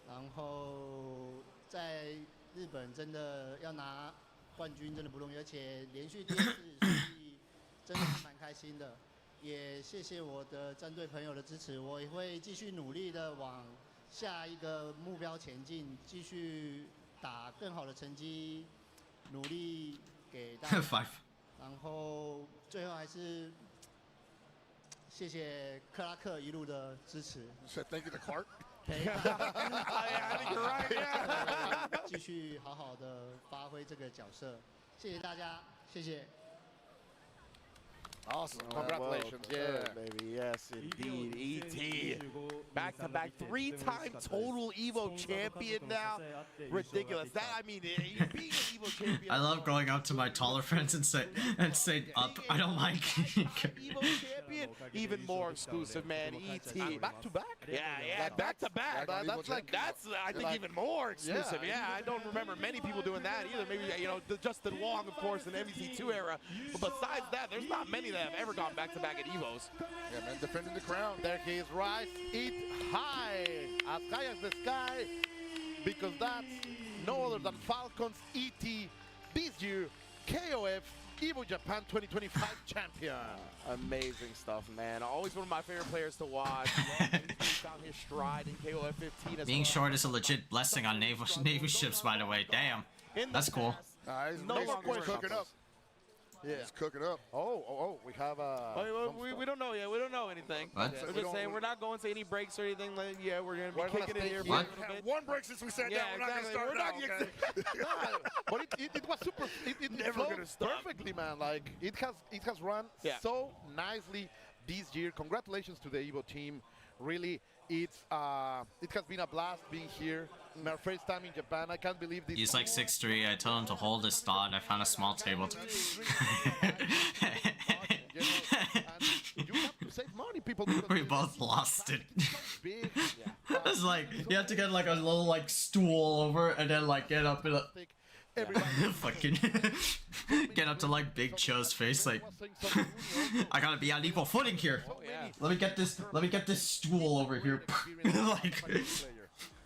然后在日本真的要拿冠军真的不容易，而且连续第二次，所以真的是蛮开心的。也谢谢我的战队朋友的支持，我也会继续努力的往下一个目标前进，继续打更好的成绩，努力给大家。然后最后还是谢谢克拉克一路的支持。Thank you to Clark. 陪伴，继续好好的发挥这个角色。谢谢大家，谢谢。Awesome. Congratulations. Yeah, baby. Yes, indeed. ET. Back to back, 3-time total EVO champion now. Ridiculous. That, I mean, being an EVO champion. I love going up to my taller friends and say up. I don't like EVO champion. Even more exclusive, man. ET. Back to back? Yeah. Back to back. That's I think even more exclusive. Yeah, I don't remember many people doing that either. Maybe, you know, Justin Wong, of course, in the MVC2 era. But besides that, there's not many that have ever gone back to back at EVOs. Yeah, man, defending the crown. There he is, rise it high as the sky, because that's no other than Falcons ET this year KOF EVO Japan 2025 champion. Amazing stuff, man. Always one of my favorite players to watch. Found his stride in KOF 15 as Being well. short is a legit blessing on naval ships, by the way. Damn. That's cool. He's No longer cooking up. Yeah. He's cooking up. We have we don't know yet. We don't know anything. What? We're just saying we're not going to any breaks or anything. Like, yeah, we're gonna be kicking it here. What? For a bit. One break since we sat down. We're not gonna start now. Okay? But it was super. It Never flowed gonna stop. perfectly, man. Like it has run so nicely this year. Congratulations to the EVO team. Really, it has been a blast being here. My first time in Japan. I can't believe this. He's like 6'3". I told him to hold his thought. I found a small table. You have to save money, people. We both lost it. It's like you have to get like a little like stool over and then like get up in a fucking get up to like Big Cho's face like I gotta be on equal footing here. Let me get this stool over here. Like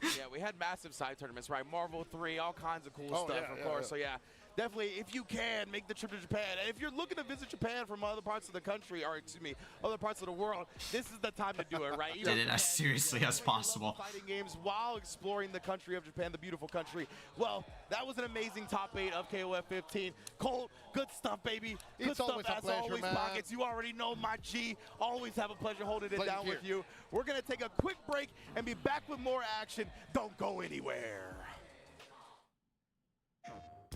yeah, we had massive side tournaments, right? Marvel 3, all kinds of cool stuff, of course. So yeah, definitely, if you can, make the trip to Japan. And if you're looking to visit Japan from other parts of the country, or excuse me, other parts of the world, this is the time to do it, right? Did it as seriously as possible. Fighting games while exploring the country of Japan, the beautiful country. Well, that was an amazing top 8 of KOF 15. Colt, good stuff, baby. Good It's stuff always a as pleasure, always, man. Pockets. You already know my G. Always have a pleasure holding it down with you. We're going to take a quick break and be back with more action. Don't go anywhere.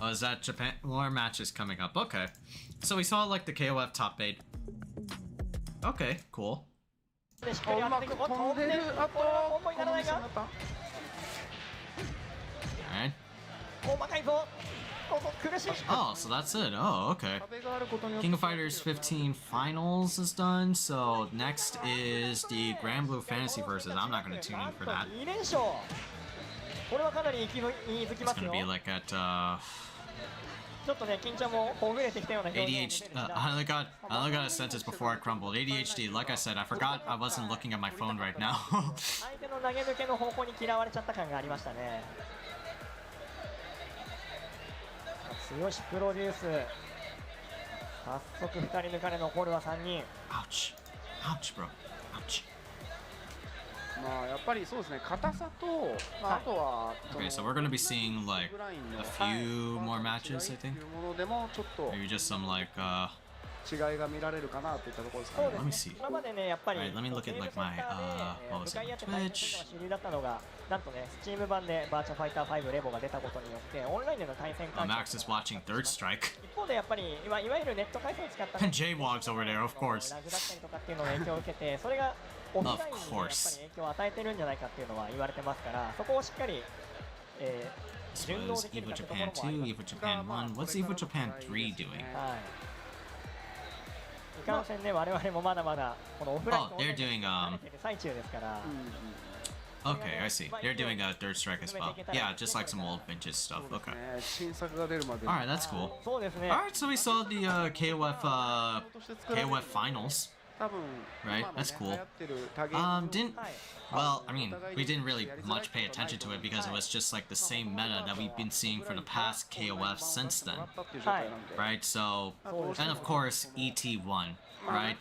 Oh, is that Japan? More matches coming up. Okay. So we saw like the KOF top 8. Okay, cool. Alright. Oh, so that's it. Oh, okay. King of Fighters 15 finals is done. So next is the Grand Blue Fantasy versus. I'm not going to tune in for that. It's going to be like at ADHD. I only got a sentence before I crumbled. ADHD. Like I said, I forgot I wasn't looking at my phone right now. Ouch. Ouch, bro. Ouch. Okay, so we're gonna be seeing like a few more matches, I think. Maybe just some like let me see. Alright, let me look at like my what was it? Twitch. Max is watching Third Strike. And J-Wog's over there, of course. Of course. This was EVO Japan 2, EVO Japan 1. What's EVO Japan 3 doing? Oh, they're doing okay, I see. They're doing a Third Strike as well. Yeah, just like some old vintage stuff. Okay. Alright, that's cool. Alright, so we saw the KOF finals. Right, that's cool. Well, I mean, we didn't really much pay attention to it because it was just like the same meta that we've been seeing for the past KOF since then. Right, so, and of course, ET won. Right?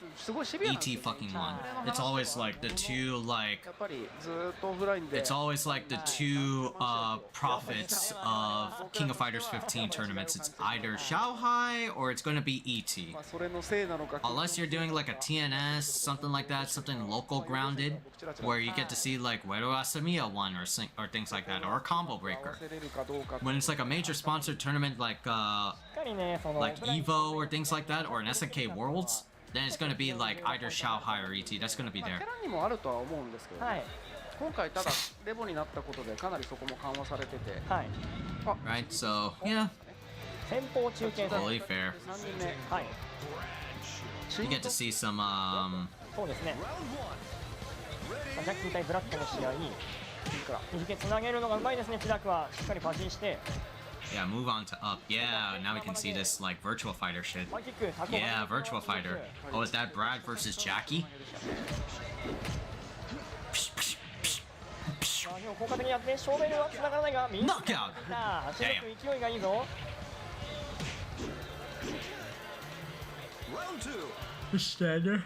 ET fucking won. It's always like the two, like, it's always like the two prophets of King of Fighters 15 tournaments. It's either Shanghai or it's gonna be ET. Unless you're doing like a TNS, something like that, something local grounded, where you get to see like Weru Asamiya one or things like that, or a combo breaker. When it's like a major sponsored tournament like EVO or things like that, or an SNK Worlds, then it's gonna be like either Shanghai or ET. That's gonna be there. Right, so yeah. Totally fair. You get to see some yeah, move on to up. Yeah, now we can see this like virtual fighter shit. Yeah, virtual fighter. Oh, is that Brad versus Jackie? Knockout! Damn. Round 2. Standard.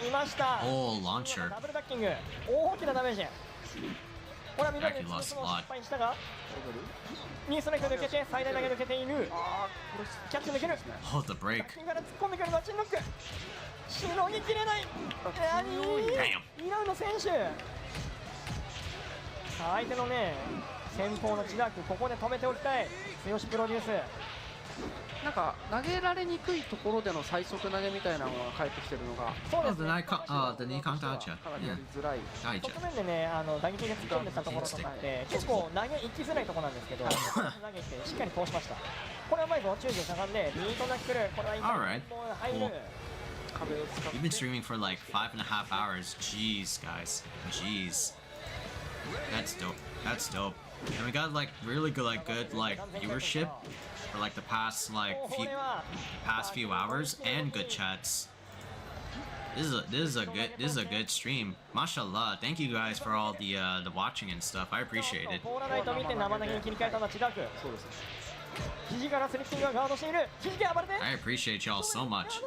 見ました。 Oh, launcher. ダブルダッキング。大きなダメージ。これは緑の Jackie 失 lost も a lot. 失敗したが、2ストライク抜けて最大投げ抜けている。キャッチ抜ける。 Oh, the break. ダッキングから突っ込んでくるマッチンノック。しのぎきれない。イラウの選手。さあ相手のね先方の千田君ここで止めておきたい。剛プロデュース。なんか投げられにくいところでの最速投げみたいなのが返ってきてるのが、そうですね。 the knee count gotcha. かなりやりづらい。側面でね打撃が突っ込んでたところとかって結構投げ行きづらいところなんですけど、投げてしっかり通しました。これはうまいぞ。注意がかかんでミートナックル。これはいい。Alright. 入る。 We've been streaming for like 5.5 hours. Jeez, guys. Jeez. That's dope. That's dope. And we got like really good viewership for like the past few hours and good chats. This is a good stream. Mashallah. Thank you guys for all the watching and stuff. I appreciate it. I appreciate y'all so much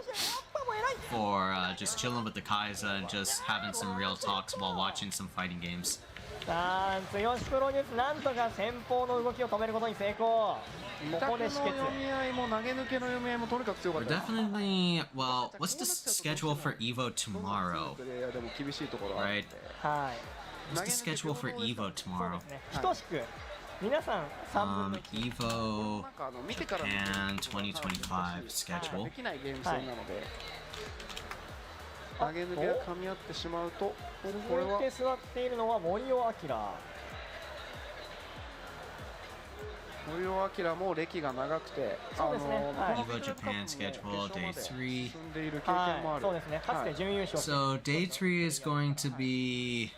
for just chilling with the Kaiza and just having some real talks while watching some fighting games. さあ、剛プロデュースなんとか先方の動きを止めることに成功。ここで止血。 We're definitely, well, what's the schedule for EVO tomorrow? Right? What's the schedule for EVO tomorrow? EVO Japan 2025 schedule. 投げ抜けが噛み合ってしまうと、これは続いて座っているのは森尾明。森尾明も歴が長くて、EVO Japan schedule day 3. 進んでいる経験もある。そうですね。かつて準優勝。 So day 3 is going to be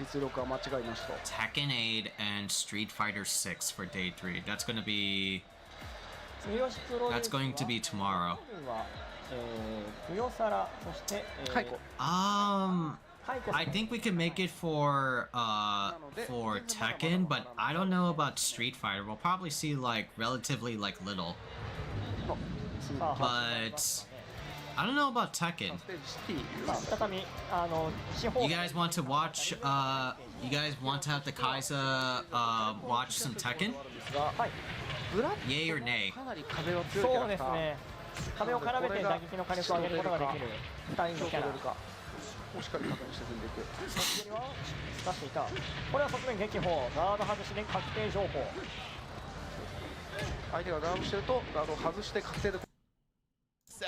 実力は間違いなしと。 Tekken 8 and Street Fighter 6 for day 3. That's going to be tomorrow. I think we can make it for Tekken, but I don't know about Street Fighter. We'll probably see like relatively like little. But I don't know about Tekken. You guys want to watch you guys want to have the Kaiza watch some Tekken? Yay or nay? そうですね。壁を絡めて打撃の火力を上げることができる2人のキャラ。しっかり確認して踏んでいく。出していた。これは側面撃砲。ガード外しで確定情報。相手がガードしてるとガードを外して確定で。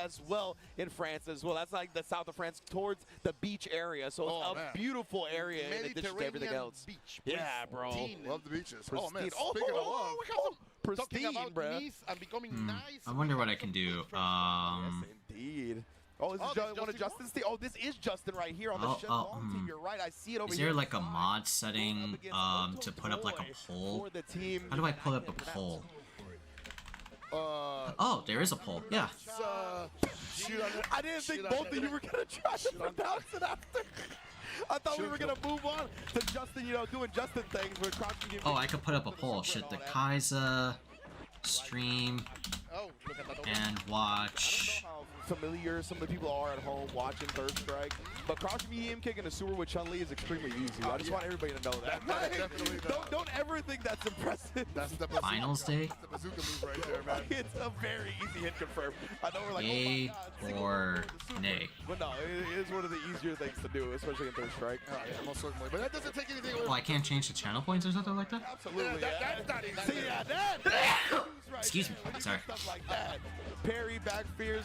As well in France as well. That's like the south of France towards the beach area. So it's a beautiful area in addition to everything else. Beach. Yeah, bro. Love the beaches. Pristine. Oh man, speaking of love, we got some pristine, talking about bro. Nice and becoming nice. I wonder what I can do. Yes, indeed. Oh, this is one of Justin's team. Oh, this is Justin right here on the Shenlong team. You're right. I see it over here. Is there like a mod setting to put up like a poll? How do I put up a poll? Oh, there is a poll. Yeah. I didn't think both of you were gonna try to pronounce it after. I thought we were gonna move on to Justin, you know, doing Justin things with crouching. Oh, I could put up a poll. Should the Kaiza stream and watch? Familiar some of the people are at home watching Third Strike, but crouching medium kick in a sewer with Chun-Li is extremely easy. I just want everybody to know that. Don't ever think that's impressive. That's the Finals day. That's the bazooka move right there, man. It's a very easy hit confirm. I know we're like, yay or nay. But no, it is one of the easier things to do, especially in Third Strike. Yeah, most certainly. But that doesn't take anything away. Oh, I can't change the channel points or something like that? Absolutely. That's not easy. See, yeah, that. Excuse me. Sorry. Stuff like that. Parry, back fears.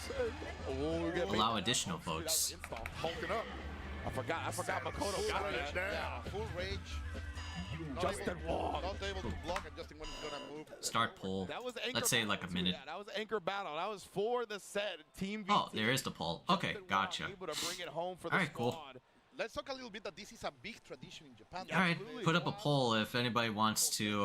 Allow additional votes. Hulking up. I forgot Makoto got it. Yeah, full rage. Justin Wong. Not able to block and Justin when he's gonna move. Start poll. That was Let's say like a minute. Yeah, that was anchor battle. That was for the set. Team VT. Oh, there is the poll. Okay, gotcha. Able to bring it home for the Alright, cool. squad. Let's talk a little bit that this is a big tradition in Japan. Alright, put up a poll if anybody wants to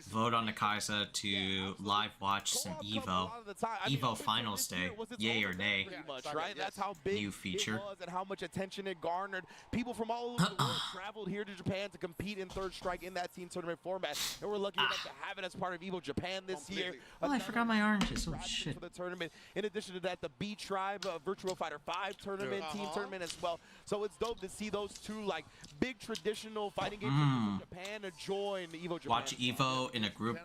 vote on the Kaiza to live watch some EVO Finals Day. Yay or nay? Pretty much, right? That's how big New feature. it was and how much attention it garnered. People from all over the world traveled here to Japan to compete in Third Strike in that team tournament format. And we're lucky enough to have it as part of EVO Japan this year. Oh, I forgot my oranges. Oh, shit. For the tournament. In addition to that, the B Tribe Virtual Fighter 5 tournament, team tournament as well. So it's dope to see those two like big traditional fighting games from Japan to join the EVO Japan. Watch EVO in a group,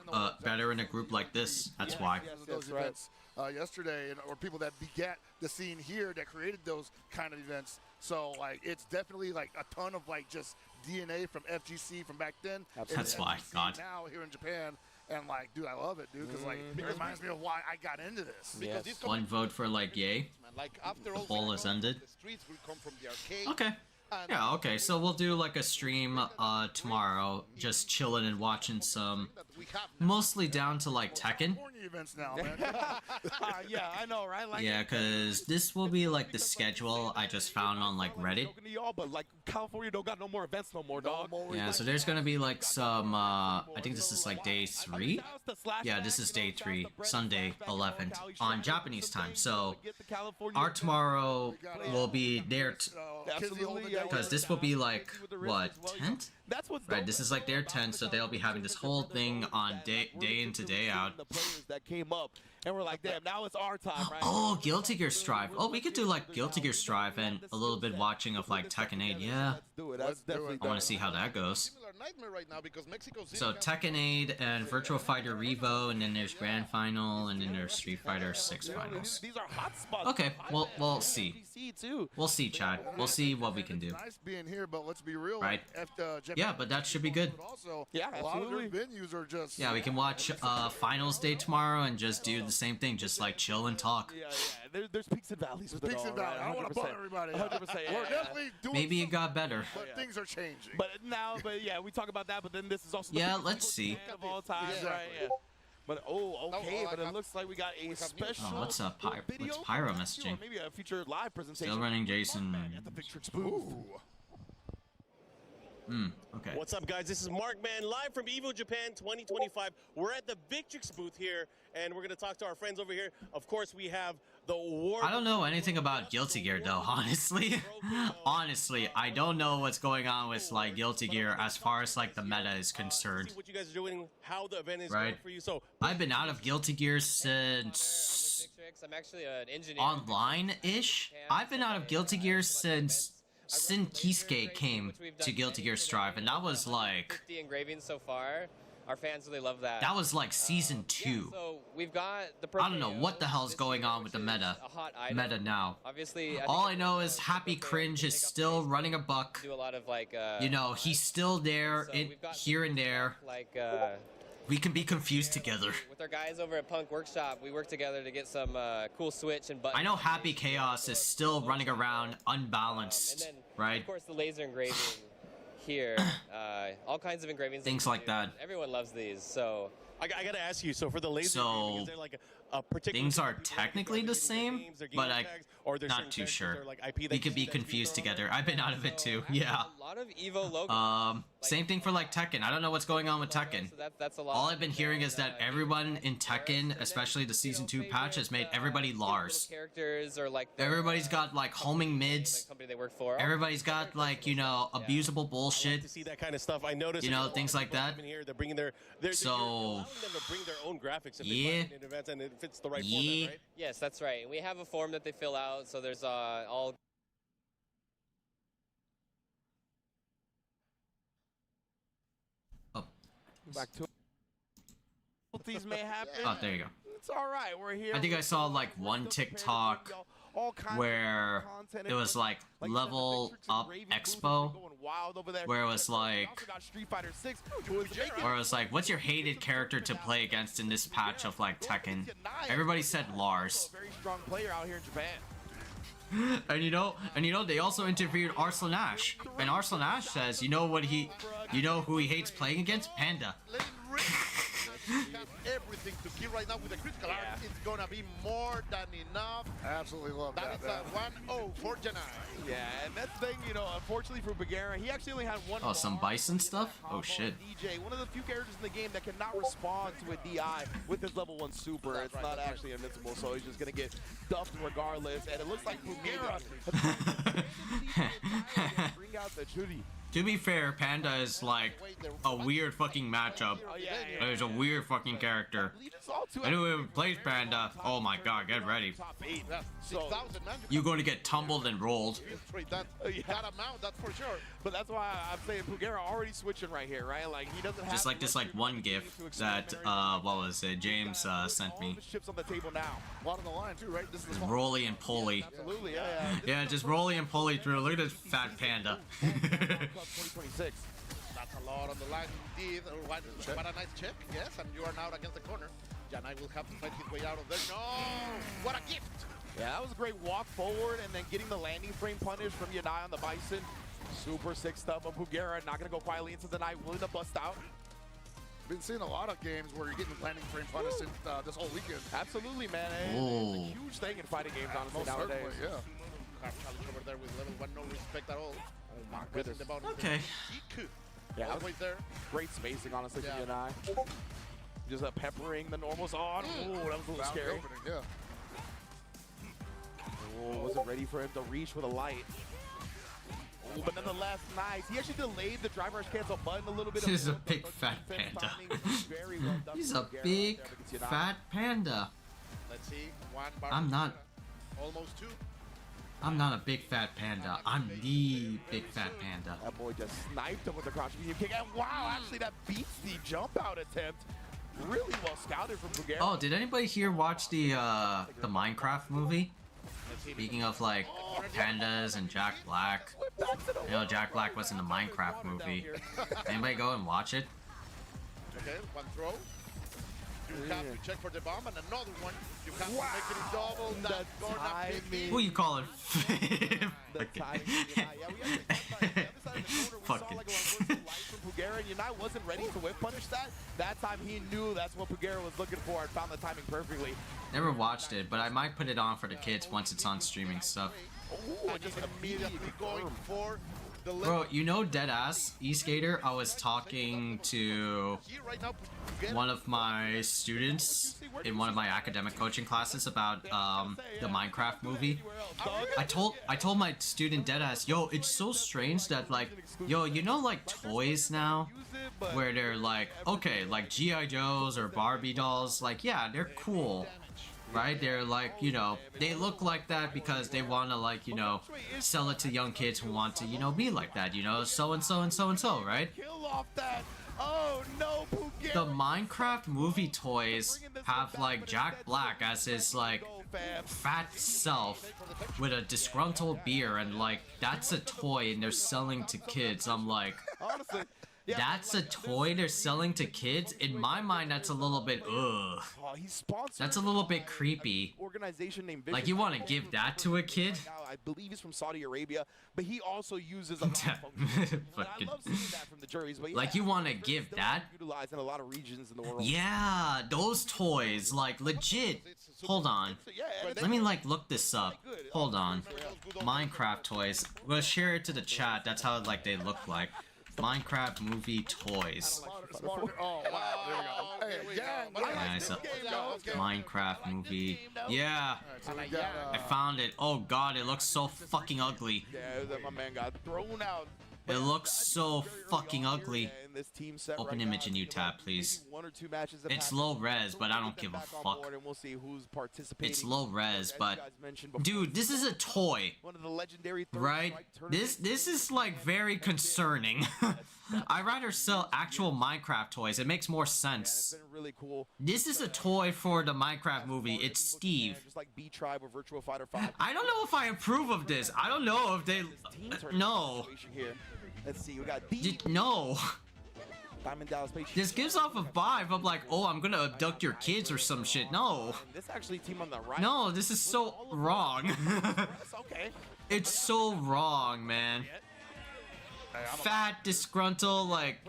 better in a group like this. That's why. Those events yesterday, or people that begat the scene here that created those kind of events. So like, it's definitely like a ton of like just DNA from FGC from back then. That's why. God. Now here in Japan. And like, dude, I love it, dude, because like it reminds me of why I got into this. Yes. One vote for like yay. Like after all the poll has ended. The streets will come from the arcade. Okay. Yeah, okay, so we'll do like a stream tomorrow, just chilling and watching some, mostly down to like Tekken. Events now, man. Yeah, I know, right? Like, yeah, because this will be like the schedule I just found on like Reddit. But like California don't got no more events no more, dog. Yeah, so there's gonna be like some, I think this is like day 3. Yeah, this is day 3, Sunday 11th on Japanese time. So our tomorrow will be there. Because this will be like, what, 10th? Right, this is like their 10th, so they'll be having this whole thing on day in to day out. The players that came up, and we're like, damn, now it's our time, right? Oh, Guilty Gear Strive. Oh, we could do like Guilty Gear Strive and a little bit watching of like Tekken 8. Yeah, I want to see how that goes. So Tekken 8 and Virtual Fighter Revo, and then there's Grand Final, and then there's Street Fighter 6 finals. These are hot spots. Okay, we'll see. We'll see, Chad. We'll see what we can do. Nice being here, but let's be real. Right. Yeah, but that should be good. Also, yeah, a lot of their venues are just. Yeah, we can watch Finals Day tomorrow and just do the same thing, just like chill and talk. Yeah. There's peaks and valleys. There's peaks and valleys. I don't want to bum everybody. 100%. We're definitely doing. Maybe it got better. But things are changing. But yeah, we talk about that. But then this is also. Yeah, let's see. Of all time, right? Yeah. But okay. But it looks like we got a special. Oh, what's Pyro messaging? Or maybe a future live presentation. Still running Jason. At the Victrix booth. Okay. What's up, guys? This is Markman, live from EVO Japan 2025. We're at the Victrix booth here, and we're going to talk to our friends over here. Of course, we have the war. I don't know anything about Guilty Gear, though, honestly. Honestly, I don't know what's going on with, like, Guilty Gear as far as, like, the meta is concerned. What you guys are doing, how the event is going for you. So I've been out of Guilty Gear since... I'm actually an engineer. Online-ish? I've been out of Guilty Gear since... Sin Kisuke came to Guilty Gear Strive, and that was like 50 engravings so far. Our fans really love that. That was like season 2. Yeah, so we've got the I don't know what the hell's going on with the meta now. Obviously, all I know is Happy Cringe is still running a buck. Do a lot of like you know, he's still there here and there. Like we can be confused together. With our guys over at Punk Workshop, we work together to get some cool switch and buttons. I know Happy Chaos is still running around unbalanced, right? Of course, the laser engraving here, all kinds of engravings. Things like that. Everyone loves these, so. I gotta ask you, so for the laser engraving, is there like a particular things are technically the same, but I'm not too sure. We could be confused together. I've been out of it too. Yeah. A lot of EVO logos. Same thing for like Tekken. I don't know what's going on with Tekken. So that's a lot. All I've been hearing is that everyone in Tekken, especially the season 2 patch, has made everybody Lars. Characters or like everybody's got like homing mids. Company they work for. Everybody's got like, you know, abusable bullshit. To see that kind of stuff, I noticed. You know, things like that. They're bringing their so allowing them to bring their own graphics if they find an event and it fits the right format, right? Yes, that's right. And we have a form that they fill out, so there's all. Back to these may happen. Oh, there you go. It's all right. We're here. I think I saw like one TikTok where it was like level up expo, where it was like, what's your hated character to play against in this patch of like Tekken? Everybody said Lars. Very strong player out here in Japan. And you know, they also interviewed Arslan Ash, and Arslan Ash says, you know who he hates playing against? Panda. have everything to kill right now with the critical art. It's gonna be more than enough. Absolutely love that. That is a 1-0 for Janai. Yeah, and that's the thing, you know, unfortunately for Bagheera, he actually only had one. Oh, some bison stuff? Oh shit. DJ, one of the few characters in the game that cannot respond to a DI with his level 1 super. It's not actually invincible, so he's just gonna get duffed regardless. And it looks like Bagheera bring out the Judy. To be fair, Panda is like a weird fucking matchup. There's a weird fucking character. Anyone who plays Panda, oh my god, get ready. You're going to get tumbled and rolled. That amount, that's for sure. But that's why I'm saying Bagheera already switching right here, right? Like he doesn't have just like this, like one GIF that what was it? James sent me. Chips on the table now. A lot on the line too, right? This is Roly and Pulley. Absolutely, yeah, just Roly and Pulley through. Look at this fat panda. 2026. That's a lot on the line indeed. What a nice check, yes, and you are now against the corner. Janai will have to fight his way out of there. No! What a gift! Yeah, that was a great walk forward and then getting the landing frame punish from Yanai on the Bison. Super sick stuff of Bagheera, not gonna go quietly into the night, willing to bust out. Been seeing a lot of games where you're getting landing frame punish since this whole weekend. Absolutely, man. It's a huge thing in fighting games, honestly, Most nowadays. certainly, yeah. Challenge over there with level 1, no respect at all. Oh my goodness. Okay. Yeah, always there. Great spacing, honestly, Yeah. for Yanai. Just peppering the normals on. Ooh, that was a little scary. Opening, yeah. Oh, wasn't ready for him to reach with a light. Oh, but nonetheless, nice. He actually delayed the driver rush cancel button a little bit. He's a big fat panda. He's a big fat panda. Let's see. One bar. I'm not. Almost 2. I'm not a big fat panda. I'm the big fat panda. That boy just sniped him with the crouch medium kick. And wow, actually that beats the jump out attempt. Really well scouted from Bagheera. Oh, did anybody here watch the Minecraft movie? Speaking of like pandas and Jack Black, you know Jack Black was in the Minecraft movie. Anybody go and watch it? Okay, one throw. You have to check for the bomb, and another one. You have to make it double. That's gonna be. Who you calling? Fucking. Bagheera and Yanai wasn't ready to whip punish that. That time he knew that's what Bagheera was looking for and found the timing perfectly. Never watched it, but I might put it on for the kids once it's on streaming stuff. Oh, just immediately going for the Bro, you know deadass e-skater, I was talking to one of my students in one of my academic coaching classes about the Minecraft movie. I told my student deadass, yo, it's so strange that like, yo, you know like toys now where they're like, okay, like G.I. Joes or Barbie dolls, like yeah, they're cool. Right? They're like, you know, they look like that because they want to like, you know, sell it to young kids who want to, you know, be like that, you know, so and so and so and so, right? Kill off that. Oh no, Bagheera. The Minecraft movie toys have like Jack Black as his like fat self with a disgruntled beer, and like that's a toy and they're selling to kids. I'm like, honestly. Yeah, that's a toy they're selling to kids? In my mind, that's a little bit, ugh. That's a little bit creepy. Organization named like, you want to give that to a kid? I believe he's from Saudi Arabia, but he also uses a lot of Fucking. I love seeing that from the juries, but yeah, like, you want to give that? Utilized in a lot of regions in the world. Yeah, those toys, like, legit. Hold on. Let me, like, look this up. Hold on. Minecraft toys. I'm gonna share it to the chat. That's how, like, they look like. Minecraft movie toys. Oh, wow. There we go. Yeah, it's a Minecraft movie. Yeah, I found it. Oh god, it looks so fucking ugly. Yeah, my man got thrown out. It looks so fucking ugly. Open image in U-tab, please. It's low res, but I don't give a fuck. It's low res, but dude, this is a toy, right? This is like very concerning. I'd rather sell actual Minecraft toys. It makes more sense. This is a toy for the Minecraft movie. It's Steve. I don't know if I approve of this. I don't know if they. No. Let's see. We got D. No. This gives off a vibe of like, oh, I'm gonna abduct your kids or some shit. No. This actually team on the right. No, this is so wrong. Okay. It's so wrong, man. fat, disgruntled, like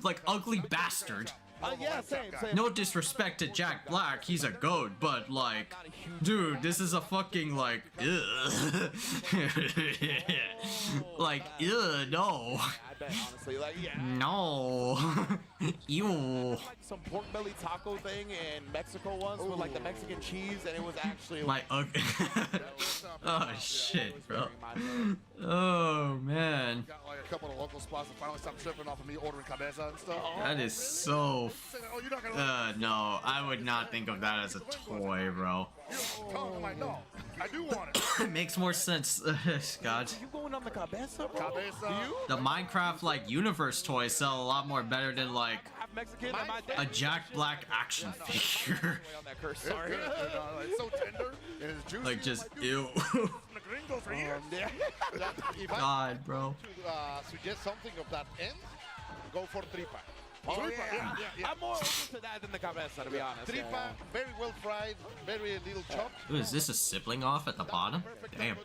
like ugly bastard. Yeah, same. No disrespect to Jack Black, he's a goat, but like, dude, this is a fucking like, ugh. Like, ugh, no. I bet, honestly, like, yeah. No. Ew. Some pork belly taco thing in Mexico once with like the Mexican cheese, and it was actually My oh shit, bro. Oh man. Got like a couple of local spots that finally stopped tripping off of me ordering cabeza and stuff. That is so. No, I would not think of that as a toy, bro. I'm like, no, I do want it. It makes more sense. God. You going on the cabeza, bro? Cabeza. The Minecraft like universe toys sell a lot more better than like Mexican, a Jack Black action figure. Sorry. It's so tender and it's juicy. Like just ew. The gringos right here. If I God, bro. to suggest something of that end, go for tripa. Oh, yeah. I'm more open to that than the cabeza, to be honest. Tripa, very well fried, very little chopped. Ooh, is this a sibling off at the bottom? Damn.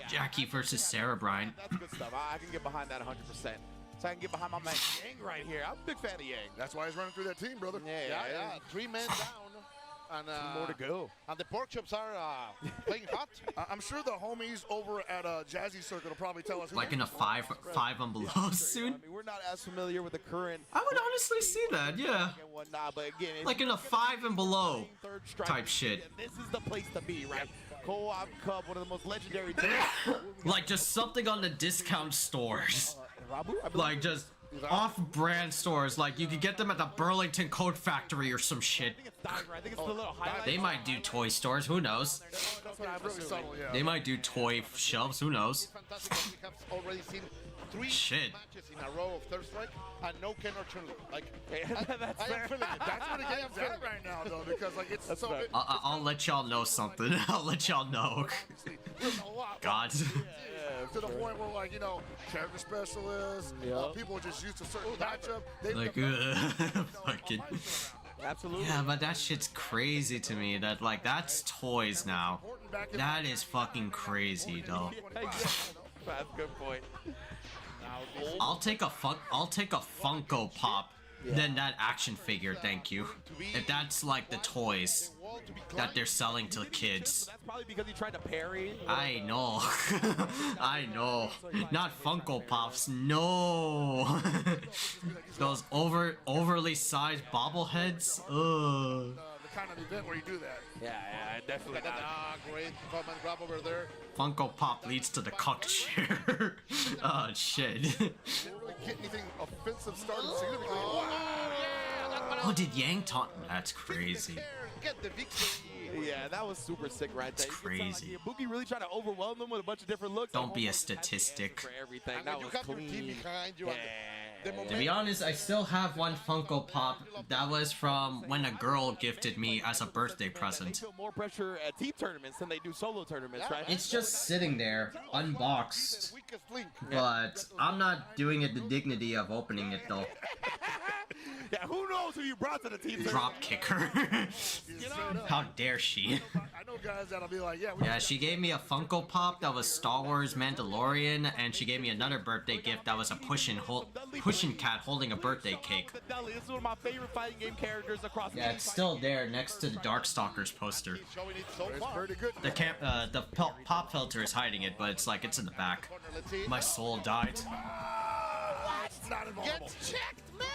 Jackie versus Sarah Bryan. That's good stuff. I can get behind that 100%. So I can get behind my man Yang right here. I'm a big fan of Yang. That's why he's running through that team, brother. Yeah. 3 men down. And, more to go. And the pork chops are playing hot. I'm sure the homies over at Jazzy Circuit will probably tell us. Like in a five and below soon. I mean, we're not as familiar with the current. I would honestly see that, yeah. But again, like in a 5 and below type shit. This is the place to be, right? Co-op Cup, one of the most legendary teams. Like just something on the discount stores. Like just off-brand stores. Like you could get them at the Burlington Coat Factory or some shit. They might do toy stores. Who knows? They might do toy shelves. Who knows? We have already seen 3 Shit. matches in a row of Third Strike and no Ken or Chun-Li. Like, that's I am feeling it. That's what the game's at right now, though, because like it's so. I'll let y'all know something. I'll let y'all know. God. To the point where, like, you know, character specialists, people are just used to certain matchup. They Like, fucking. Absolutely. Yeah, but that shit's crazy to me. That like that's toys now. That is fucking crazy, though. That's a good point. I'll take a Funko Pop than that action figure, thank you. If that's like the toys that they're selling to kids. That's probably because he tried to parry. I know. I know. Not Funko Pops, no. Those overly sized bobbleheads. Ugh. The kind of event where you do that. Yeah, definitely. Great comment grab over there. Funko Pop leads to the cuck chair. Oh shit. Didn't really get anything offensive started significantly. Oh, did Yang taunt? That's crazy. Get the victory. Yeah, that was super sick right there. It's crazy. Like Boogie really trying to overwhelm them with a bunch of different looks. Don't be a statistic. For everything. And That you was have your team clean. behind you. To be honest, I still have one Funko Pop that was from when a girl gifted me as a birthday They present. feel more pressure at team tournaments than they do solo tournaments, right? It's just sitting there, unboxed. Weakest link. But I'm not doing it the dignity of opening it though. Yeah, who knows who you brought to the team tournament? Drop kicker. How dare she? I know guys that'll be like, Yeah, she gave me a Funko Pop that was Star Wars Mandalorian, and she gave me another birthday gift that was a Pushing Cat holding a birthday cake. This is one of my favorite fighting game characters across. Yeah, it's still there next to the Darkstalkers poster. Showing it so far. pretty good. The pop filter is hiding it, but it's like it's in the back. My soul died. Not involved. Get checked, man.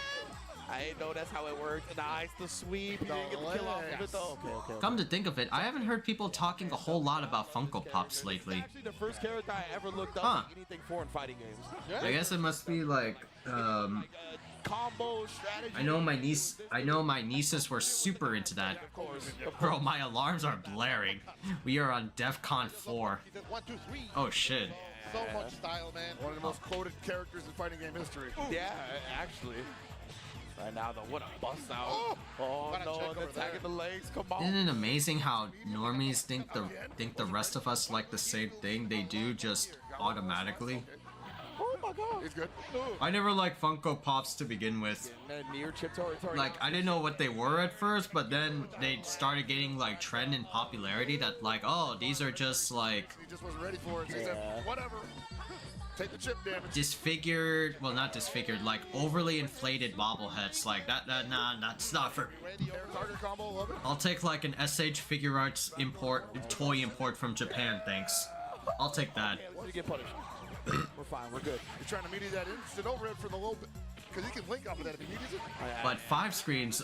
I didn't know that's how it worked. Nice, the sweep. He didn't get the kill off of it though. Okay. Come to think of it, I haven't heard people talking a whole lot about Funko Pops lately. Actually, the first character I ever looked up in anything foreign fighting games. I guess it must be like combo strategy. I know my nieces were super into that. Of course. Bro, my alarms are blaring. We are on DEFCON 4. 1, 2, 3. Oh shit. So much style, man. One of the most quoted characters in fighting game history. Yeah, actually. Right now, though, what a bust out. Oh Gotta no, check they're over attacking the there. legs. Come on. Isn't it amazing how normies think the rest of us like the same thing they do just automatically? Oh my He's good. I never liked Funko Pops to begin with. Near chip territory. Like, I didn't know what they were at first, but then they started getting like trend and popularity that like, oh, these are just like He just wasn't ready for it. So he said, whatever. Take the chip damage. disfigured, well, not disfigured, like overly inflated bobbleheads. Like nah, that's not for me. Target combo, love it. I'll take like an SH Figure Arts toy import from Japan, thanks. I'll take that. Let me get punished. We're fine. We're good. He's trying to media that instant overhead for the low bit. Because he can link off of that if he needs it. But 5 screens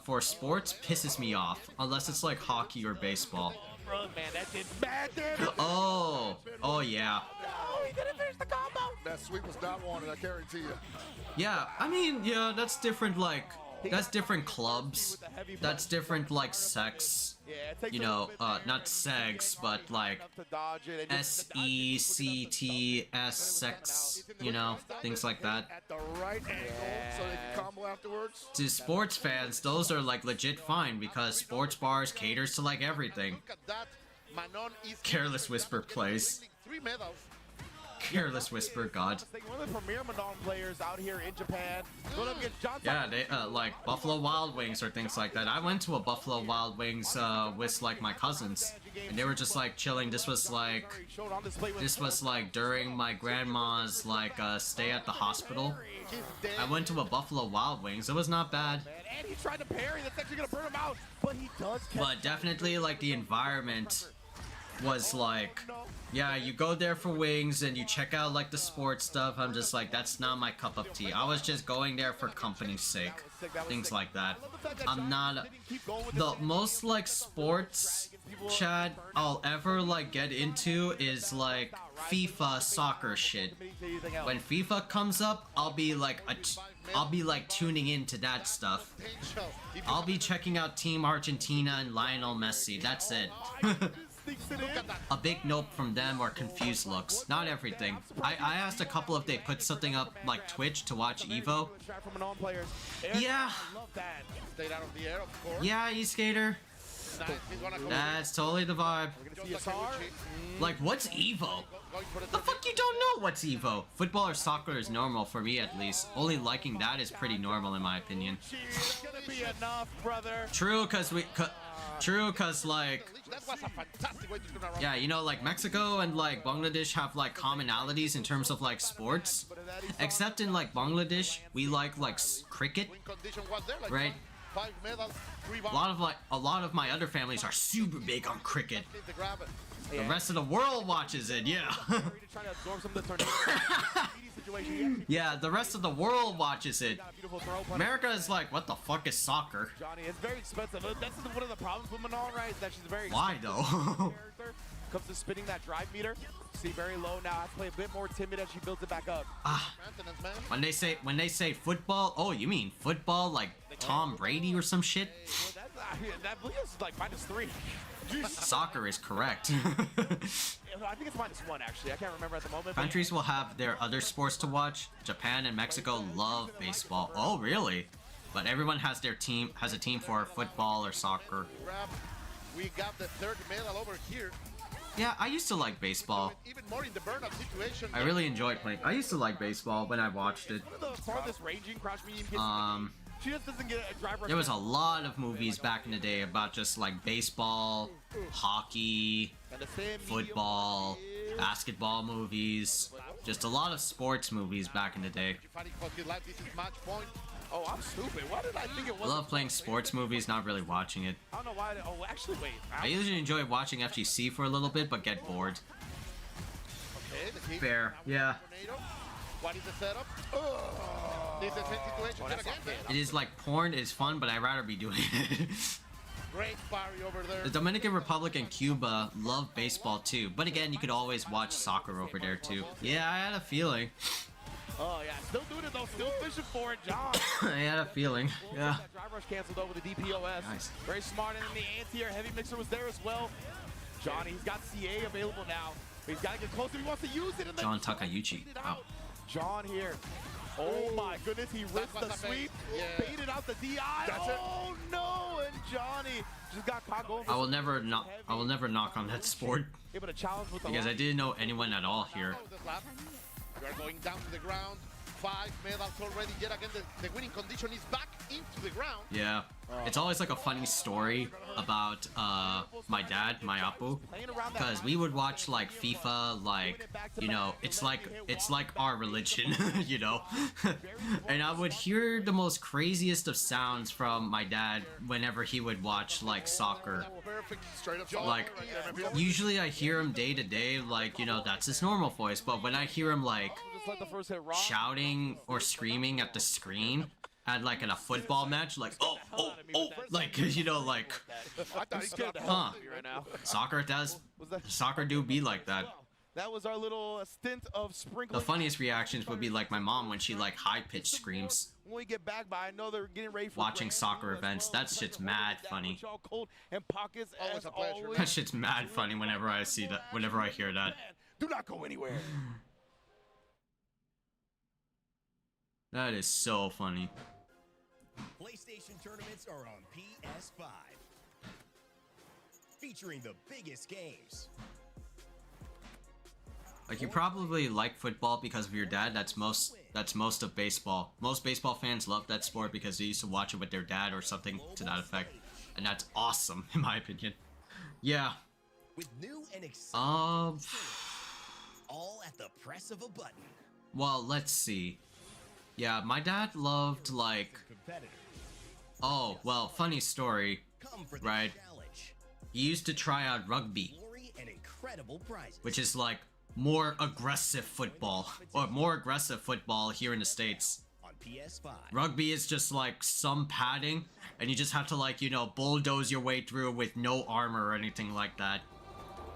for sports pisses me off, unless it's like hockey or baseball. Bro, man, that did bad damage. Oh yeah. Oh, he didn't finish the combo. That sweep was not wanted, I guarantee you. Yeah, I mean, yeah, that's different, like, that's different clubs. That's different, like, sex. You know, not sex, but like SECTS sex, you know, things like that. At the right angle so they can combo afterwards. To sports fans, those are like legit fine because sports bars caters to like everything. Careless Whisper plays. 3 medals. Careless Whisper, God. One of the premier Manon players out here in Japan. Going up against John. Yeah, they like Buffalo Wild Wings or things like that. I went to a Buffalo Wild Wings with like my cousins, and they were just like chilling. This was like during my grandma's like stay at the hospital. I went to a Buffalo Wild Wings. It was not bad. And he tried to parry. That's actually gonna burn him out. But he does. But definitely like the environment was like, yeah, you go there for wings and you check out like the sports stuff. I'm just like, that's not my cup of tea. I was just going there for company's sake, things like that. I'm not the most like sports chat I'll ever like get into is like FIFA soccer shit. When FIFA comes up, I'll be like tuning into that stuff. I'll be checking out Team Argentina and Lionel Messi. That's it. A big nope from them or confused looks. Not everything. I asked a couple if they put something up like Twitch to watch EVO. Yeah. Yeah, E-Skater. That's totally the vibe. Like, what's EVO? The fuck you don't know what's EVO? Football or soccer is normal for me at least. Only liking that is pretty normal in my opinion. True, cause like, yeah, you know, like Mexico and like Bangladesh have like commonalities in terms of like sports, except in like Bangladesh we like cricket, right? A lot of my other families are super big on cricket. The rest of the world watches it, yeah. Yeah, the rest of the world watches it. America is like, what the fuck is soccer? Johnny, it's very expensive. That's one of the problems with Manon, right? Is that she's very Why though? Comes to spinning that drive meter. See, very low now. Has to play a bit more timid as she builds it back up. When they say football, oh, you mean football like Tom Brady or some shit? That is like -3. Soccer is correct. I think it's -1 actually. I can't remember at the moment. Countries will have their other sports to watch. Japan and Mexico love baseball. Oh, really? But everyone has a team for football or soccer. We got the third medal over here. Yeah, I used to like baseball. Even more in the burnout situation. I really enjoyed playing. I used to like baseball when I watched it. The farthest ranging crouch medium she just doesn't get a driver. There was a lot of movies back in the day about just like baseball, hockey, football, basketball movies. Just a lot of sports movies back in the day. Oh, I'm stupid. Why did I think it was? I love playing sports movies, not really watching it. I don't know why. Oh, actually, wait. I usually enjoy watching FGC for a little bit, but get bored. Okay, fair, yeah. What is the setup? This is a situation again. It is like porn is fun, but I'd rather be doing it. Great parry over there. The Dominican Republic and Cuba love baseball too, but again, you could always watch soccer over there too. Yeah, I had a feeling. Oh yeah, still doing it though, still fishing for it, John. I had a feeling, yeah. That drive rush canceled over the DPOS. Nice. Very smart, and then the anti-air heavy mixer was there as well. Johnny, he's got CA available now. But he's got to get closer, he wants to use it. And John Takayuchi. Wow. John here. Oh my goodness, he risked the sweep, baited out the DI. Oh no, and Johnny just got caught going. I will never knock on that sport Able to challenge with because I didn't know anyone at all here. We are going down to the ground. 5 medals already. Yet again, the winning condition is back into the ground. Yeah. It's always like a funny story about my dad, my Apu, because we would watch like FIFA, like, you know, it's like our religion, you know. And I would hear the most craziest of sounds from my dad whenever he would watch like soccer. Like, usually I hear him day to day, like, you know, that's his normal voice, but when I hear him like shouting or screaming at the screen at like in a football match, like oh, like, you know, like soccer do be like that. That was our little stint of sprinkling. The funniest reactions would be like my mom when she like high-pitched screams when we get back, but I know they're getting ready for watching soccer events. That shit's mad funny. That shit's mad funny whenever I see that, whenever I hear that. Do not go anywhere. That is so funny. PlayStation tournaments are on PS5, featuring the biggest games. Like, you probably like football because of your dad. That's most of baseball. Most baseball fans love that sport because they used to watch it with their dad or something to that effect, and that's awesome in my opinion. Yeah. With new and exciting all at the press of a button. Well, let's see. Yeah, my dad loved, like... Oh, well, funny story, right? He used to try out rugby, which is, like, more aggressive football, or more aggressive football here in the States. Rugby is just, like, some padding, and you just have to, like, you know, bulldoze your way through with no armor or anything like that.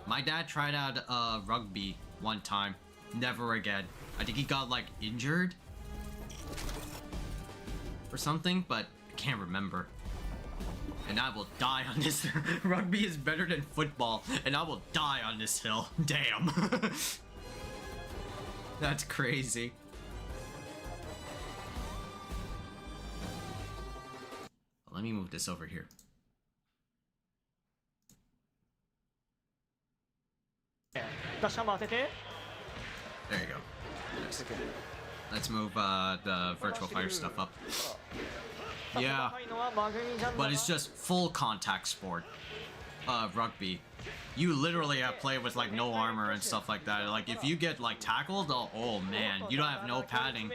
My dad tried out, rugby one time. Never again. I think he got, like, injured or something, but I can't remember. And I will die on this. Rugby is better than football, and I will die on this hill. Damn. That's crazy. Let me move this over here. There you go. Yes. Let's move the virtual fire stuff up. Yeah, but it's just full contact sport. Rugby. You literally have play with like no armor and stuff like that. Like if you get like tackled, oh man, you don't have no padding.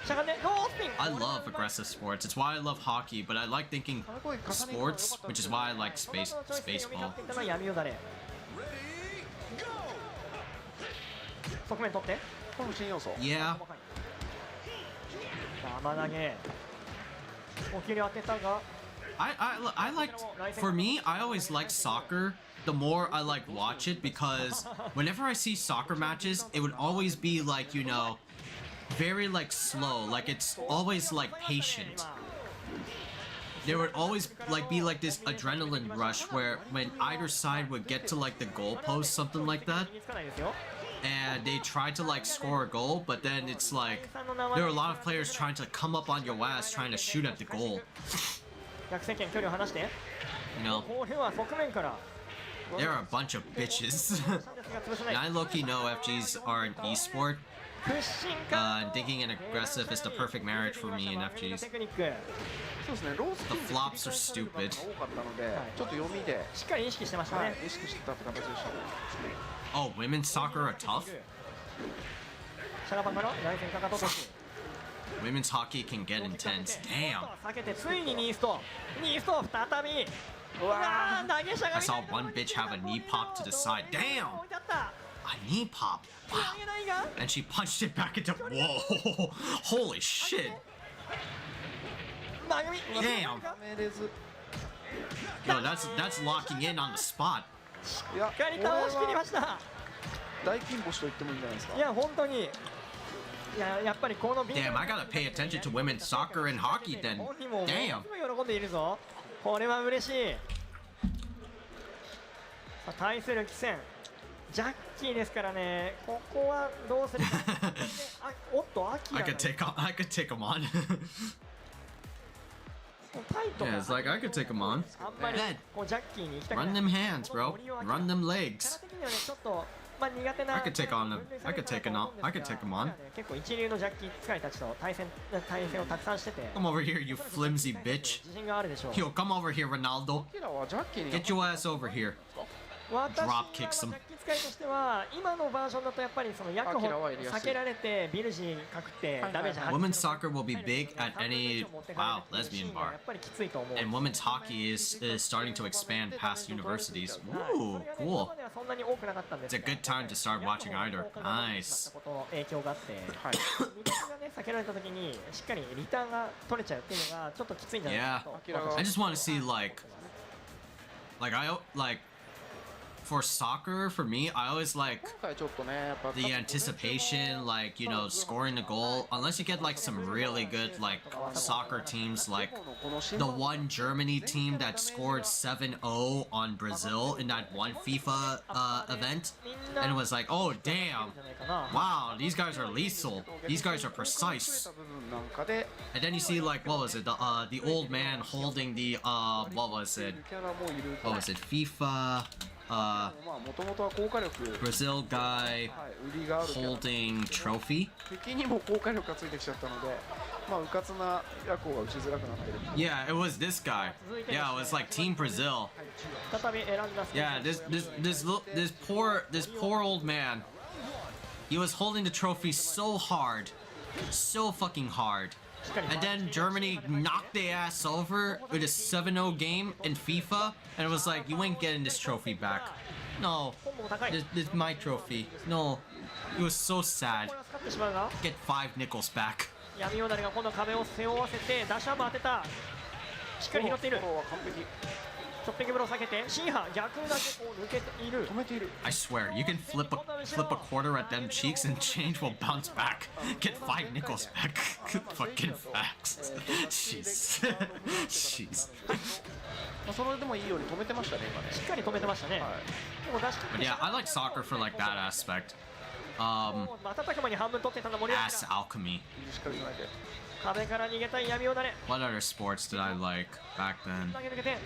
I love aggressive sports. It's why I love hockey, but I like thinking sports, which is why I like baseball. Yeah. I like, for me, I always like soccer. The more I like watch it, because whenever I see soccer matches, it would always be like, you know, very like slow, like it's always like patient. There would always like be like this adrenaline rush where when either side would get to like the goalpost, something like that, and they try to like score a goal, but then it's like there are a lot of players trying to come up on your ass trying to shoot at the goal. You know, there are a bunch of bitches. And I low-key know FGs are an e-sport. Digging and aggressive is the perfect marriage for me in FGs. The flops are stupid. Oh, women's soccer are tough? Women's hockey can get intense. Damn. I saw one bitch have a knee pop to the side. Damn! A knee pop. Wow. And she punched it back into. Whoa! Holy shit! Damn! Yo, that's locking in on the spot. Damn, I gotta pay attention to women's soccer and hockey then. Damn. これは嬉しい。さあ対するキセン、ジャッキーですからね。ここはどうするか。おっとアキラ。I could take him on. Yeah, it's like I could take him on. Run them hands, bro. Run them legs. まあ苦手な I could take on him. I could take him on. I could take him on. 結構一流のジャッキー使いたちと対戦をたくさんしてて Come over here, you flimsy bitch. 自信があるでしょう Yo, come over here, Ronaldo. キラはジャッキーに Get your ass over here. 私は Drop kicks him. ジャッキー使いとしては今のバージョンだとやっぱりそのヤクホ避けられてビルジーかくってダメージ Women's soccer will be big at any lesbian bar. やっぱりきついと思う And women's hockey is starting to expand past universities. Ooh, cool. そんなに多くなかったんで It's す a good time to start watching either. Nice. ことの影響があって味方がね避けられた時にしっかりリターンが取れちゃうっていうのがちょっときついんじゃない Yeah. かと I just want to see like for soccer, for me, I always like 今回ちょっとねやっぱ the anticipation, like, you know, scoring a goal. Unless you get like some really good like soccer teams, like the one Germany team that scored 7-0 on Brazil in that one FIFA event, and it was like, oh damn, wow, these guys are lethal, these guys are precise. And then you see like, what was it, the old man holding the what was it FIFA Brazil guy holding trophy. 敵にも効果力がついてきちゃったので、まあうかつなヤコウが打ちづらくなってる。 Yeah, it was this guy. Yeah, it was like Team Brazil. 再び選んだ Yeah, this poor old man. He was holding the trophy so hard, so fucking hard. And then Germany knocked their ass over with a 7-0 game in FIFA, and it was like, you ain't getting this trophy back. No, this is my trophy. No, it was so sad. Get 5 nickels back. 闇よだれが今度壁を背負わせてダッシュアップ当てたしっかり拾っているチョッピングブロー避けてシンハ逆だけこう抜けている止めている I swear, you can flip a quarter at them cheeks and change will bounce back. Get 5 nickels back. Fucking facts. Jeez. Jeez. それでもいいように止めてましたね今ね。しっかり止めてましたね。でも出し But yeah, I like soccer for like that aspect. 瞬く間に半分取ってたの盛り上がった Ass alchemy. 壁から逃げたい闇よだれ What other sports did I like back then? 投げ抜けて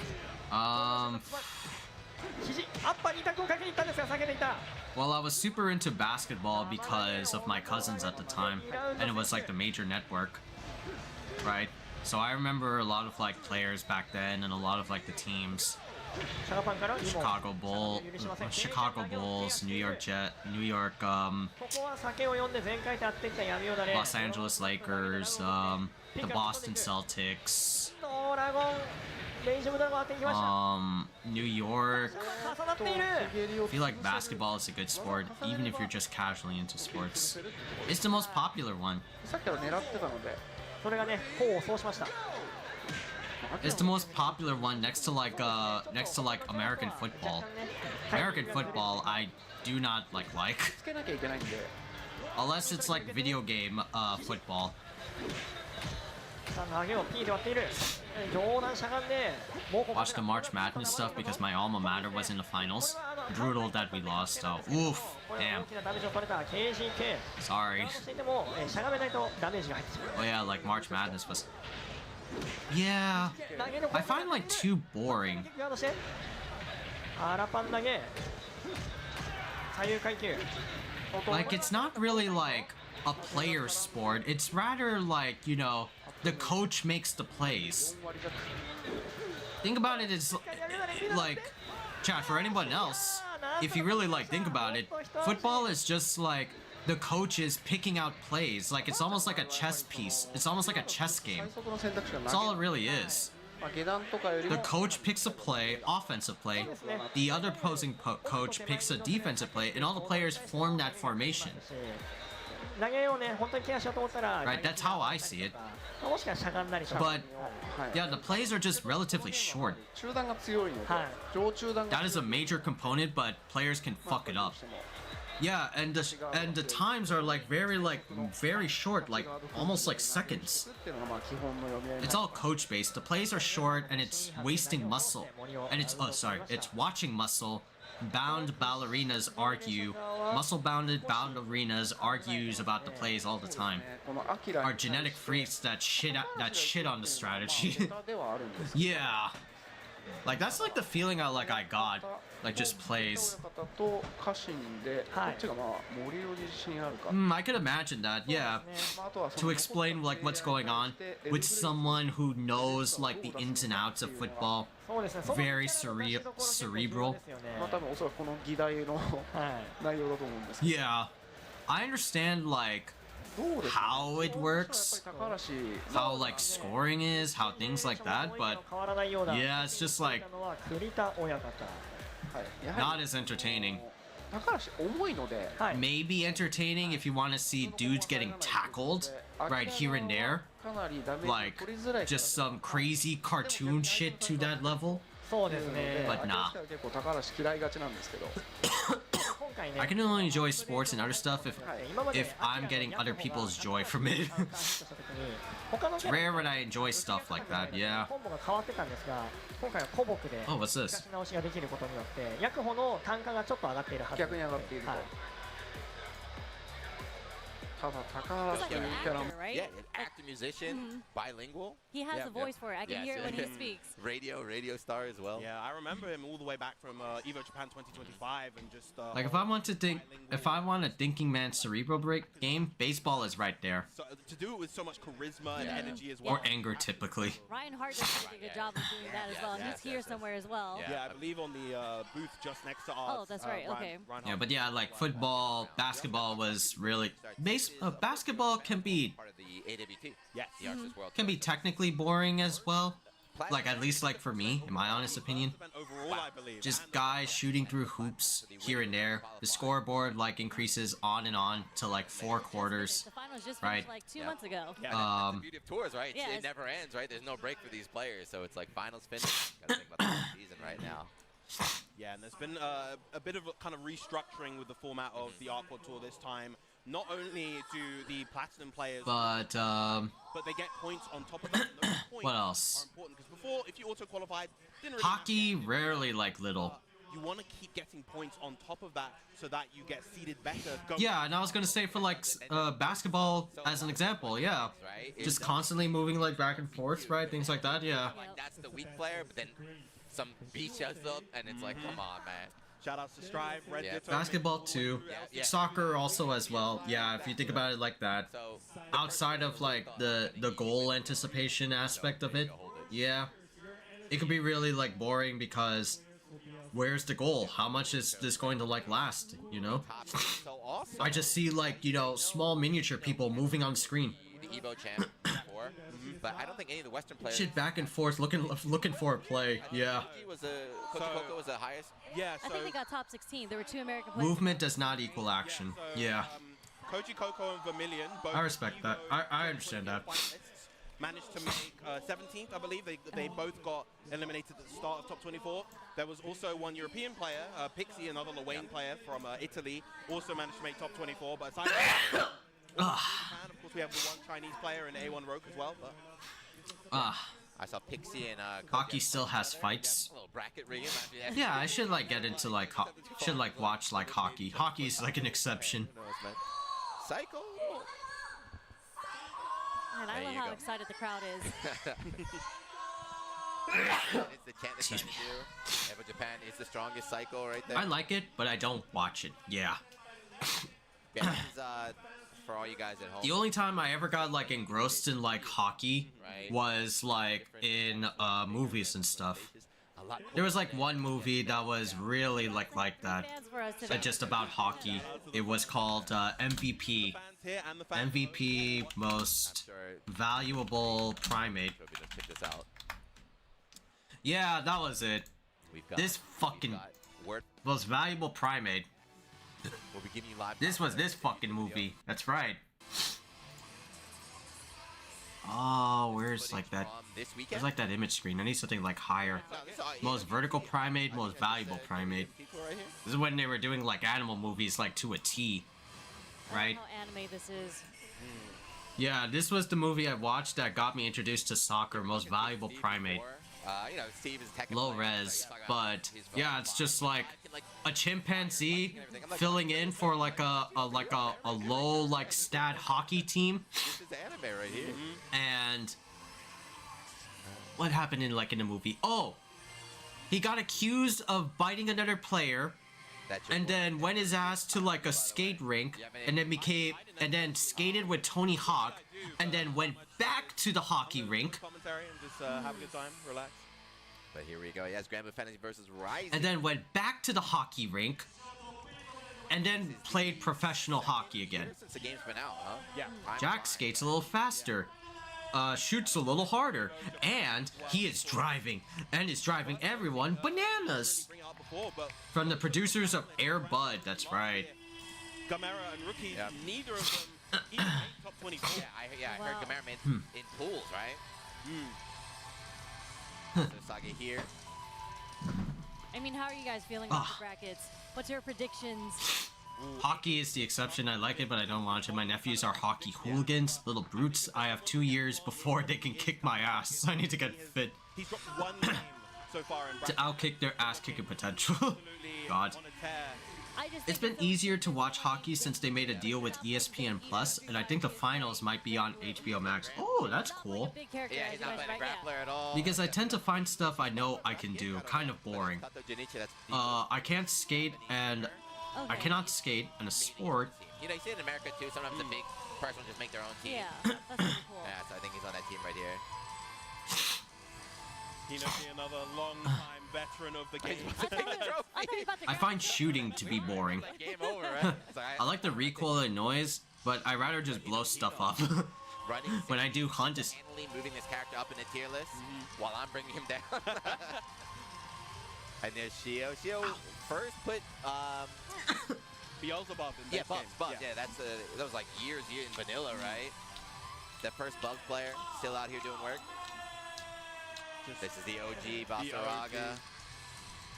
肘アッパーにタックをかけに行ったんですが避けていた Well, I was super into basketball because of my cousins at the time, and it was like the major network, right? So I remember a lot of like players back then and a lot of like the teams. Chicago Bulls, New York Los Angeles Lakers, the Boston Celtics, New York. I feel like basketball is a good sport, even if you're just casually into sports. It's the most popular one. さっきから狙ってたので。それがね、功を奏しました。 It's the most popular one next to like American football. American football I do not like. Unless it's like video game football. 投げを P で割っている。上段しゃがんで、もうここ Watch the March Madness stuff because my alma mater was in the finals. Brutal that we lost though. Oof. Damn. Sorry. Oh yeah, like March Madness was. Yeah. I find like too boring. 腹パン投げ。左右階級。 Like it's not really like a player sport. It's rather like, you know, the coach makes the plays. Think about it as like, chat, for anyone else, if you really like think about it, football is just like the coach is picking out plays. Like it's almost like a chess piece. It's almost like a chess game. That's all it really is. The coach picks a play, offensive play. The other opposing coach picks a defensive play, and all the players form that formation. Right, that's how I see it. But yeah, the plays are just relatively short. That is a major component, but players can fuck it up. Yeah, and the times are like very short, like almost like seconds. It's all coach based. The plays are short and it's wasting muscle. And it's it's watching muscle. Bound ballerinas argue. Muscle-bounded ballerinas argues about the plays all the time. Are genetic freaks that shit on the strategy. Yeah. Like that's like the feeling I got. Like just plays. I could imagine that, yeah. To explain like what's going on with someone who knows like the ins and outs of football. Very cerebral. Yeah. I understand like how it works, how like scoring is, how things like that, but yeah, it's just like not as entertaining. Maybe entertaining if you want to see dudes getting tackled right here and there, like just some crazy cartoon shit to that level, but nah. I can only enjoy sports and other stuff if I'm getting other people's joy from it. It's rare when I enjoy stuff like that, yeah. Oh, what's this? Right? Yeah, actor, musician, bilingual. He has a voice for it. I can hear it when he speaks. Radio star as well. Yeah, I remember him all the way back from EVO Japan 2025 and just... like if I want a thinking man cerebral break game, baseball is right there. So, to do it with so much charisma and energy as well. Or anger, typically. Ryan Hart does a really good job of doing that as well. He's here somewhere as well. Yeah, I believe on the booth just next to ours. Oh, that's right, okay. Yeah, but yeah, like football, basketball was really... basketball can be... Part of the AWT. Yes. The Artist World Can be technically boring as well. Like, at least like for me, in my honest opinion. Overall, I believe. Just guys shooting through hoops here and there. The scoreboard like increases on and on to like 4 quarters. The finals just right? finished like 2 months ago. Yeah, that's the beauty of tours, right? Yeah, It never ends, right? There's no break for these players, so it's like finals finish. Gotta think about the season right now. Yeah, and there's been a bit of a kind of restructuring with the format of the Artquad Tour this time. Not only do the platinum players, but they get points on top of that. And those points what else? are important because before, if you auto qualified, didn't really Hockey rarely like little. You want to keep getting points on top of that so that you get seeded better. Yeah, and I was gonna say for like basketball as an example, yeah, just constantly moving like back and forth, right? Things like that, yeah. Like that's the weak player, but then some beat shows up, and it's like, come on, man. Shout outs to Strive, Red Ditto. Basketball too. Soccer also as well. Yeah, if you think about it like that. Outside of like the goal anticipation aspect of it, yeah, it could be really like boring because where's the goal? How much is this going to like last? You know? I just see like, you know, small miniature people moving on screen. The EVO champ before, but I don't think any of the Western players. Shit back and forth, looking for a play. Yeah. Coco was the highest. Yeah, I think they got top 16. There were 2 American players. Movement does not equal action. Yeah. Koji Coco and Vermilion. Both I respect that. I understand that. Managed to make 17th, I believe. They both got eliminated at the start of top 24. There was also one European player, Pixie, another Luane player from Italy, also managed to make top 24. But aside from that, Japan, of course, we have the one Chinese player in A1 Roke as well. But I saw Pixie and hockey still has fights. A little bracket rigging. Yeah, I should like get into like should like watch like hockey. Hockey is like an exception. Psycho. And I love how excited the crowd is. It's the chant that's to do. EVO Japan is the strongest cycle right there. I like it, but I don't watch it. Yeah. Yeah, this is for all you guys at home. The only time I ever got like engrossed in like hockey was like in movies and stuff. There was like one movie that was really like that. Just about hockey. It was called MVP. MVP, most valuable primate. Yeah, that was it. This fucking most valuable primate. We'll be giving you live. This was this fucking movie. That's right. Oh, where's like that? There's like that image screen. I need something like higher. Most vertical primate, most valuable primate. This is when they were doing like animal movies like to a T, right? How anime this is. Yeah, this was the movie I watched that got me introduced to soccer. Most valuable primate. You know, Steve is tech low res, but yeah, it's just like a chimpanzee filling in for like a low like stat hockey team. This is anime right here. And what happened in the movie? Oh, he got accused of biting another player, and then went his ass to like a skate rink, and then skated with Tony Hawk, and then went back to the hockey rink. Commentary and just have a good time, relax. But here we go. Yes, Grand Blue Fantasy versus Rising. And then went back to the hockey rink, and then played professional hockey again. Since the game's been out, huh? Yeah. Jack skates a little faster, shoots a little harder, and he is driving everyone bananas. From the producers of Air Bud, that's right. Gamera and Rookie, neither of them even made top 24. Yeah, I heard Gamera made in pools, right? So Saga here. I mean, how are you guys feeling about the brackets? What's your predictions? Hockey is the exception. I like it, but I don't watch it. My nephews are hockey hooligans, little brutes. I have 2 years before they can kick my ass, so I need to get fit He's got one game so far in to brackets. outkick their ass-kicking potential. God. It's been easier to watch hockey since they made a deal with ESPN Plus, and I think the finals might be on HBO Max. Oh, that's cool. Yeah, he's not playing a grappler at all. Because I tend to find stuff I know I can do kind of boring. I can't skate, and I cannot skate in a sport. You know, you see it in America too. Sometimes the big person will just make their own team. Yeah, that's pretty cool. Yeah, so I think he's on that team right here. Hinoki, another long-time veteran of the game. I find shooting to be boring. Game over, right? I like the recoil and noise, but I'd rather just blow stuff up. When I do hunt, it's moving this character up in the tier list while I'm bringing him down. And there's Shio. Shio first put Beelzebub in Bugs. Yeah, that was like years in vanilla, right? That first Bugs player still out here doing work. This is the OG Basaraga.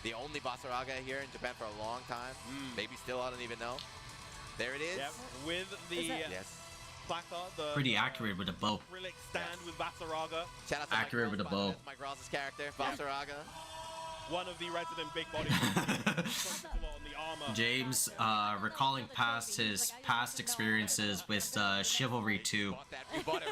The only Basaraga here in Japan for a long time. Maybe still, I don't even know. There it is. Yep. With the placard, the pretty accurate with the bow. acrylic stand with Basaraga. Shout out to Accurate with the bow. That's Mike Ross's character, Basaraga. One of the resident big body. On the armor. James, recalling his past experiences with Chivalry 2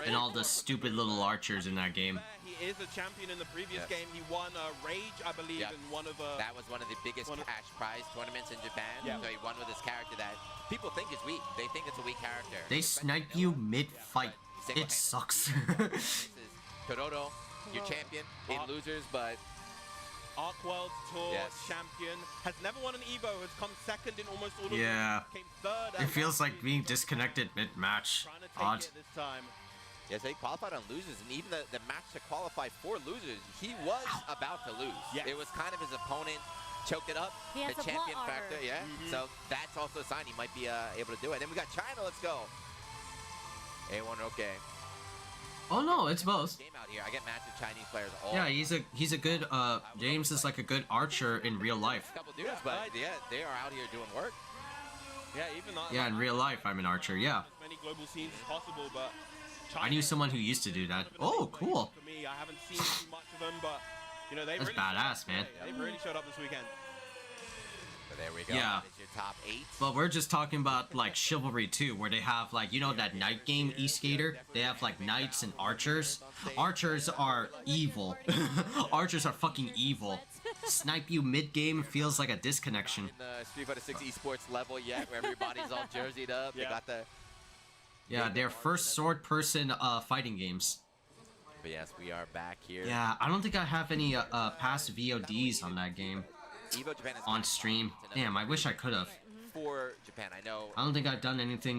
and all the stupid little archers in that game. He is a champion in the previous game. He won Rage, I believe, in one of that was one of the biggest cash prize tournaments in Japan. So he won with this character that people think is weak. They think it's a weak character. They snipe you mid-fight. It sucks. This is Torodo, your champion in losers, but Arc World Tour champion, has never won an EVO, has come second in almost all of yeah. them. Came third. It feels like being disconnected mid-match. Odd. This time. Yeah, so he qualified on losers, and even the match to qualify for losers, he was about to lose. Yes. It was kind of his opponent choked it up, He has the the champion plot factor, armor. So that's also a sign he might be able to do it. Then we got China, let's go. A1 okay. Oh no, it's both. Game out here. I get matched with Chinese players all. Yeah, he's a good James is like a good archer in real life. A couple dudes, but yeah, they are out here doing work. Yeah, even not. Yeah, in real life I'm an archer. Yeah. As many global scenes as possible, but I knew someone who used to do that. Oh, cool. For me, I haven't seen too much of them, but you know they That's really badass, man. They really showed up this weekend. So there we go. Yeah. That's your top 8. But we're just talking about like Chivalry 2, where they have like, you know, that knight game e-skater? They have like knights and archers. Archers are evil. Archers are fucking evil. Snipe you mid-game feels like a disconnection. In the Street Fighter 6 esports level yet, where everybody's all jerseyed up. They got the. Yeah, they're first sword person fighting games. But yes, we are back here. Yeah, I don't think I have any past VODs on that game. EVO Japan is on stream. Damn, I wish I could have. For Japan, I know. I don't think I've done anything.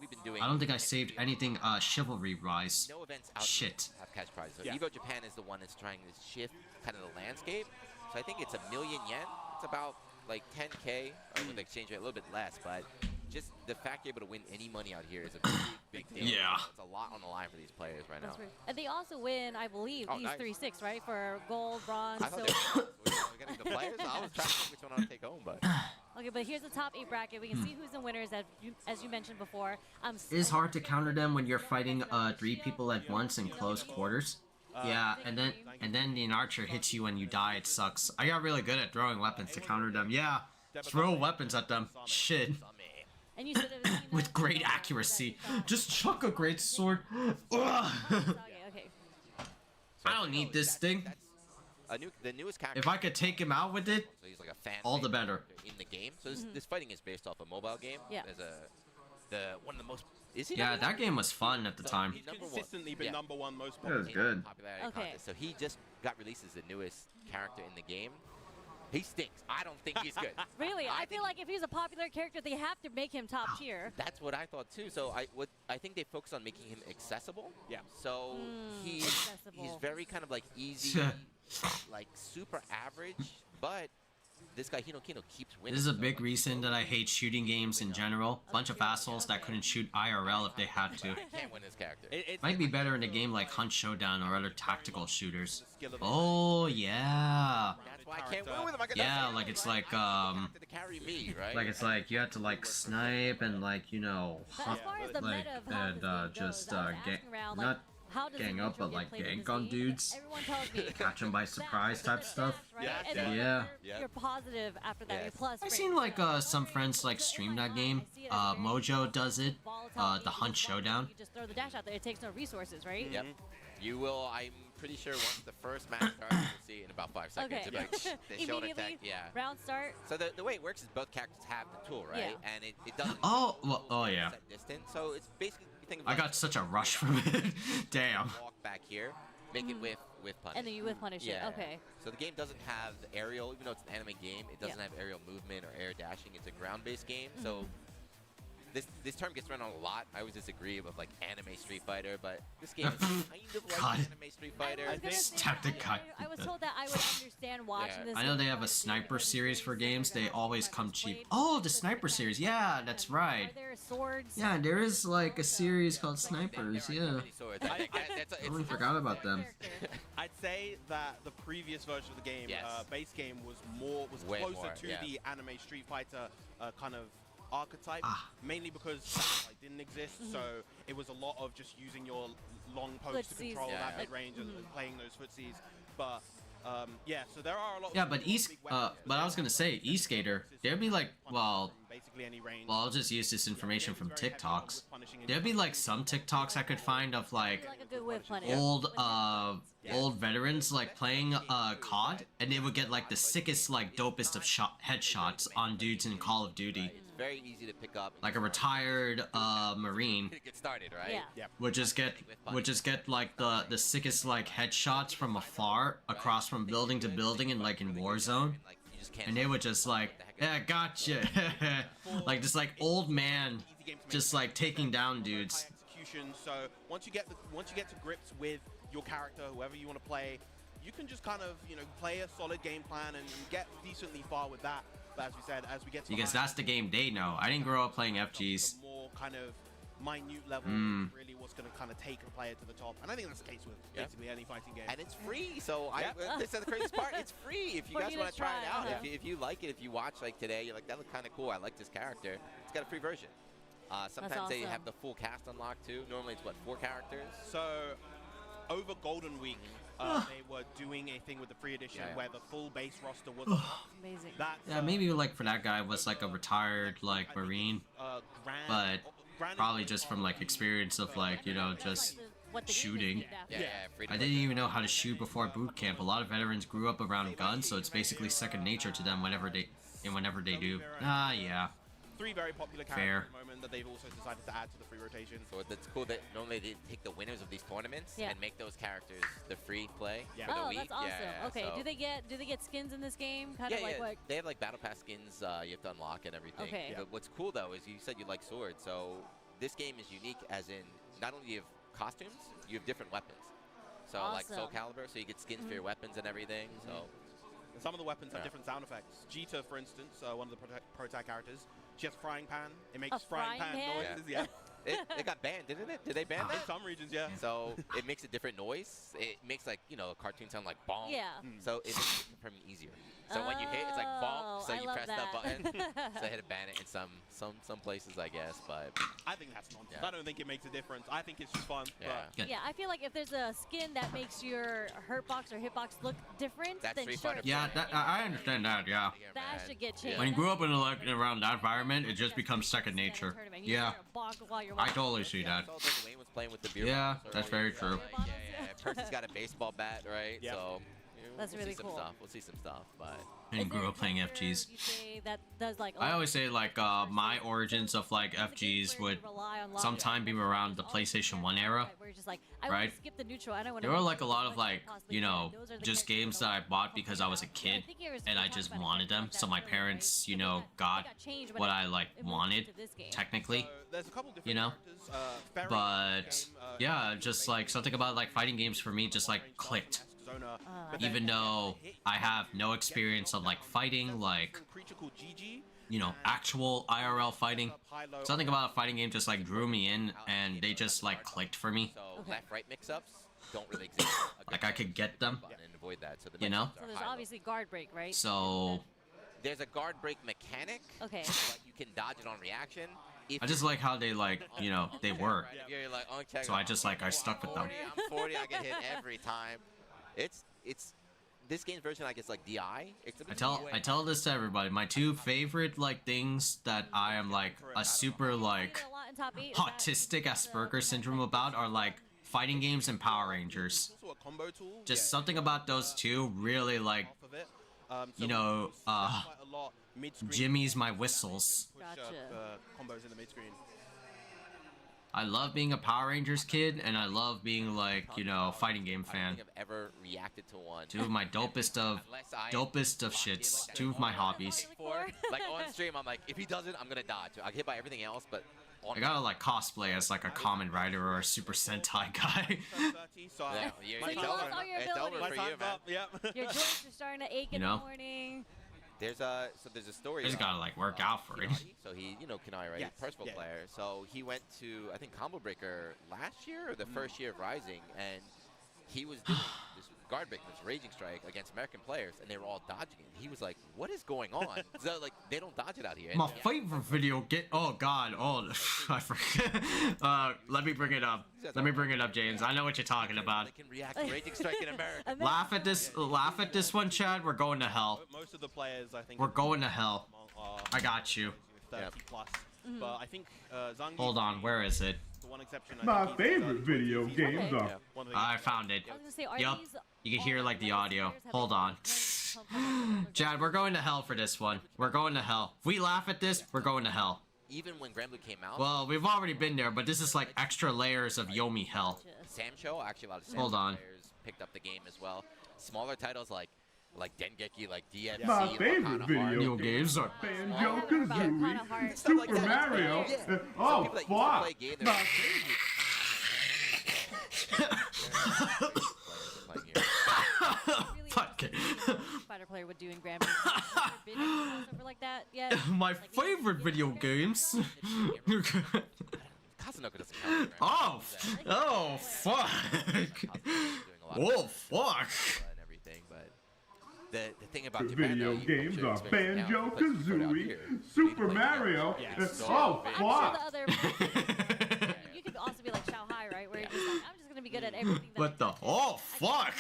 We've been doing. I don't think I saved anything. Chivalry wise. No events out Shit. Have cash prizes. So EVO Japan is the one that's trying to shift kind of the landscape. So I think it's $1 million yen. It's about like 10K with the exchange rate, a little bit less, but just the fact you're able to win any money out here is a big deal. Yeah. It's a lot on the line for these players right now. And they also win, I believe, these 3-6, right? For gold, bronze, I thought silver. we're getting the players. I was trying to think which one I would take home, but. Okay, but here's the top 8 bracket. We can see who's the winners, as you mentioned before. It is hard to counter them when you're fighting 3 people at once in close quarters. Yeah, and then the archer hits you when you die. It sucks. I got really good at throwing weapons to counter them. Yeah, throw weapons at them. Shit. And you with great accuracy. Just chuck a great sword. Ugh. Okay. I don't need this thing. the newest character. If I could take him out with it, so he's like a fan all the better. In the game. So this fighting is based off a mobile game. Yeah. There's one of the most. Is he? Yeah, that game was fun at the time. He's consistently been number one most It was good. Popularity contest. So he just got released as the newest character in the game. He stinks. I don't think he's good. Really? I feel like if he's a popular character, they have to make him top tier. That's what I thought too. So I think they focus on making him accessible. Yeah. So he's very kind of like easy, like super average, but this guy Hinokino keeps winning. This is a big reason that I hate shooting games in general. Bunch of assholes that couldn't shoot IRL if they had to. Can't win this character. Might be better in a game like Hunt Showdown or other tactical shooters. Oh yeah. That's why I can't win with him. Yeah, like it's like to carry me, right? like it's like you have to like snipe and like As far as the like meta of how and this game just goes, I was gang, asking around, not how does gang the up, neutral but like get played in gank this on game? dudes. Everyone tells me Catch them by surprise type stuff. right? And Yeah. then Yeah. you're positive after that. You're plus. I've seen like some friends like stream that game. Mojo does it. The Hunt Showdown. You just throw the dash out there. It takes no resources, right? Yep. You will. I'm pretty sure once the first match starts, you'll see it in about 5 seconds. Okay. Like, the shoulder Immediately, tech, yeah. round start. So the way it works is both characters have the tool, right? Yeah. And it doesn't. Oh, well, oh yeah. Set distance. So it's basically you think. I got such a rush from it. Damn. Walk back here, make it with punish. And then you with punish it. Okay. So the game doesn't have the aerial, even though it's an anime game. It doesn't have aerial movement or air dashing. It's a ground-based game. So this term gets thrown on a lot. I always disagree with like anime Street Fighter, but this game is kind of like anime Street Fighter. I was told that I would understand watching this. I know they have a sniper series for games. They always come cheap. Oh, the sniper series. Yeah, that's right. Are there swords? Yeah, there is like a series called Snipers. Yeah. I totally forgot about them. I'd say that the previous version of the game, base game, was Way closer more, to the anime Street Fighter kind of archetype, mainly because satellite didn't exist, so it was a lot of just using your long pokes to control that mid-range and playing those footsies. But yeah, so there are a lot. Yeah, but but I was gonna say E-Skater. There'd be like, well, I'll just use this information from TikToks. There'd be like some TikToks I could find of like a good whip punish. old veterans like playing COD, and they would get like the sickest, like dopest of headshots on dudes in Call of Duty. It's very easy to pick up. Like a retired Marine Get started, right? Yeah. would just get like the sickest like headshots from afar across from building to building and like in Warzone, and they would just like, yeah, gotcha, like just like old man, just like taking down dudes. Execution. So once you get to grips with your character, whoever you want to play, you can just kind of play a solid game plan and get decently far with that. But as we said, as we get to Because that's the game they know. I didn't grow up playing FGs. more kind of minute level, really what's going to kind of take a player to the top. And I think that's the case with basically any fighting game. And it's free, so this is the craziest part. It's free if you guys want to try it out. If you like it, if you watch like today, you're like, that looks kind of cool. I like this character. It's got a free version. Sometimes they have the full cast unlocked too. Normally it's what, 4 characters. So over Golden Week, they were doing a thing with the free edition where the full base roster was amazing. Yeah, maybe like for that guy was like a retired like Marine, but probably just from like experience of like just shooting. I didn't even know how to shoot before boot camp. A lot of veterans grew up around guns, so it's basically second nature to them whenever they do. Yeah. 3 very popular characters at the moment that they've also decided to add to the free rotation. So that's cool that normally they take the winners of these tournaments and make those characters the free play for the week. That's awesome. Okay, so do they get skins in this game? Kind of like what? They have like battle pass skins you have to unlock and everything. Okay. But what's cool though is you said you like swords, so this game is unique as in not only do you have costumes, you have different weapons. So like Soul Calibur, so you get skins for your weapons and everything. So some of the weapons have different sound effects. Jita, for instance, one of the pro-tag characters, she has a frying pan. It makes frying pan noises. Yeah. It got banned, didn't it? Did they ban that? In some regions, yeah. So it makes a different noise. It makes like a cartoon sound like bong. Yeah. So it makes it from easier. So when you hit, it's like bong. So you press that button. So they had to ban it in some places, I guess. But I think that's nonsense. I don't think it makes a difference. I think it's just fun. Yeah. Yeah, I feel like if there's a skin that makes your hurt box or hitbox look different, then sure. Yeah, I understand that. Yeah. That should get changed. When you grew up in around that environment, it just becomes second nature. Yeah. I totally see that. Wayne was playing with the beer yeah, bottles that's very true. Percy's got a baseball bat, right? Yep. So That's we'll really see some cool. stuff. We'll see some stuff, but I didn't grow up playing FGs. You say that does like. I always say like my origins of like FGs would sometime be around the PlayStation 1 era, Where you're just like, I right? want to skip the neutral. I don't want to. There were like a lot of like, you know, just games that I bought because I was a kid and I just wanted them. So my parents, you know, got what I like wanted, technically, you know. But yeah, just like something about like fighting games for me just like clicked. Even though I have no experience of like fighting, like, you know, actual IRL fighting, something about a fighting game just like drew me in and they just like clicked for me. so left-right mix-ups don't really exist. Like I could get them, And avoid that. So the you know. So there's obviously guard break, right? So there's a guard break mechanic. Okay. But you can dodge it on reaction. I just like how they like, you know, they were. You're like, okay, So I just like I stuck with them. I'm 40. I get hit every time. It's this game's version, I guess, like DI. I tell this to everybody. My two favorite like things that I am like a super like autistic Asperger's syndrome about are like fighting games and Power Rangers. Just something about those two really like, you know, Jimmy's my whistles. Combos in the mid screen. I love being a Power Rangers kid, and I love being like, you know, fighting game fan. I don't think I've ever reacted to one. Two of my dopest of shits. Two of my hobbies. Like on stream, I'm like, if he does it, I'm gonna dodge. I get hit by everything else, but I gotta like cosplay as like a Kamen Rider or a Super Sentai guy. It's over for you, man. Your joints are starting to ache in the morning. There's a story. Just gotta like work out for it. So he, you know, Kanai, right? Percival player. So he went to, I think, Combo Breaker last year or the first year of Rising, and he was doing this guard break, this Raging Strike against American players, and they were all dodging it. He was like, "What is going on?" So like, they don't dodge it out here. My favorite video game. Oh God. Oh, I forget. Let me bring it up. Let me bring it up, James. I know what you're talking about. They can react to Raging Strike in America. Laugh at this. Laugh at this one, Chad. We're going to hell. Most of the players, I think. We're going to hell. I got you. 30 plus. But I think Zangi. Hold on. Where is it? The one exception. My favorite video games are. I found it. Yup. You can hear like the audio. Hold on. Chad, we're going to hell for this one. We're going to hell. If we laugh at this, we're going to hell. Even when Granblue came out. Well, we've already been there, but this is like extra layers of Yomi hell. Sam Show, actually a lot of Sam Hold on. players picked up the game as well. Smaller titles like Dengeki, like DFC. My favorite video games are Banjo-Kazooie, Super Mario. Oh, fuck. My Fuck it. Fighter player would do in Grand Prix. Been in a crossover like that yet? My favorite video games. Oh, oh, fuck. Oh, fuck. And everything, but the thing about The Japan, video though, games you are experience it now, Banjo-Kazooie, Super Mario. Oh, fuck. You could also be like Shanghai, right? Where you're just like, I'm just gonna be good at everything. That What the? Oh, fuck.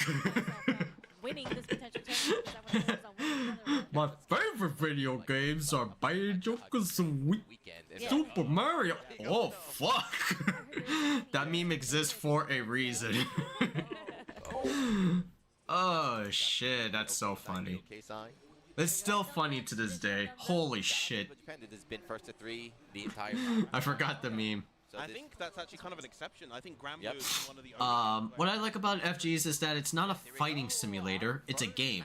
winning this potential tournament because I want to focus on winning another one. My favorite video games are Banjo-Kazooie, Super Mario. Oh, fuck. That meme exists for a reason. Oh, shit. That's so funny. It's still funny to this day. Holy shit. Japan has been first to 3 the entire time. I forgot the meme. I think that's actually kind of an exception. I think Granblue is one of the What I like about FGs is that it's not a fighting simulator, it's a game.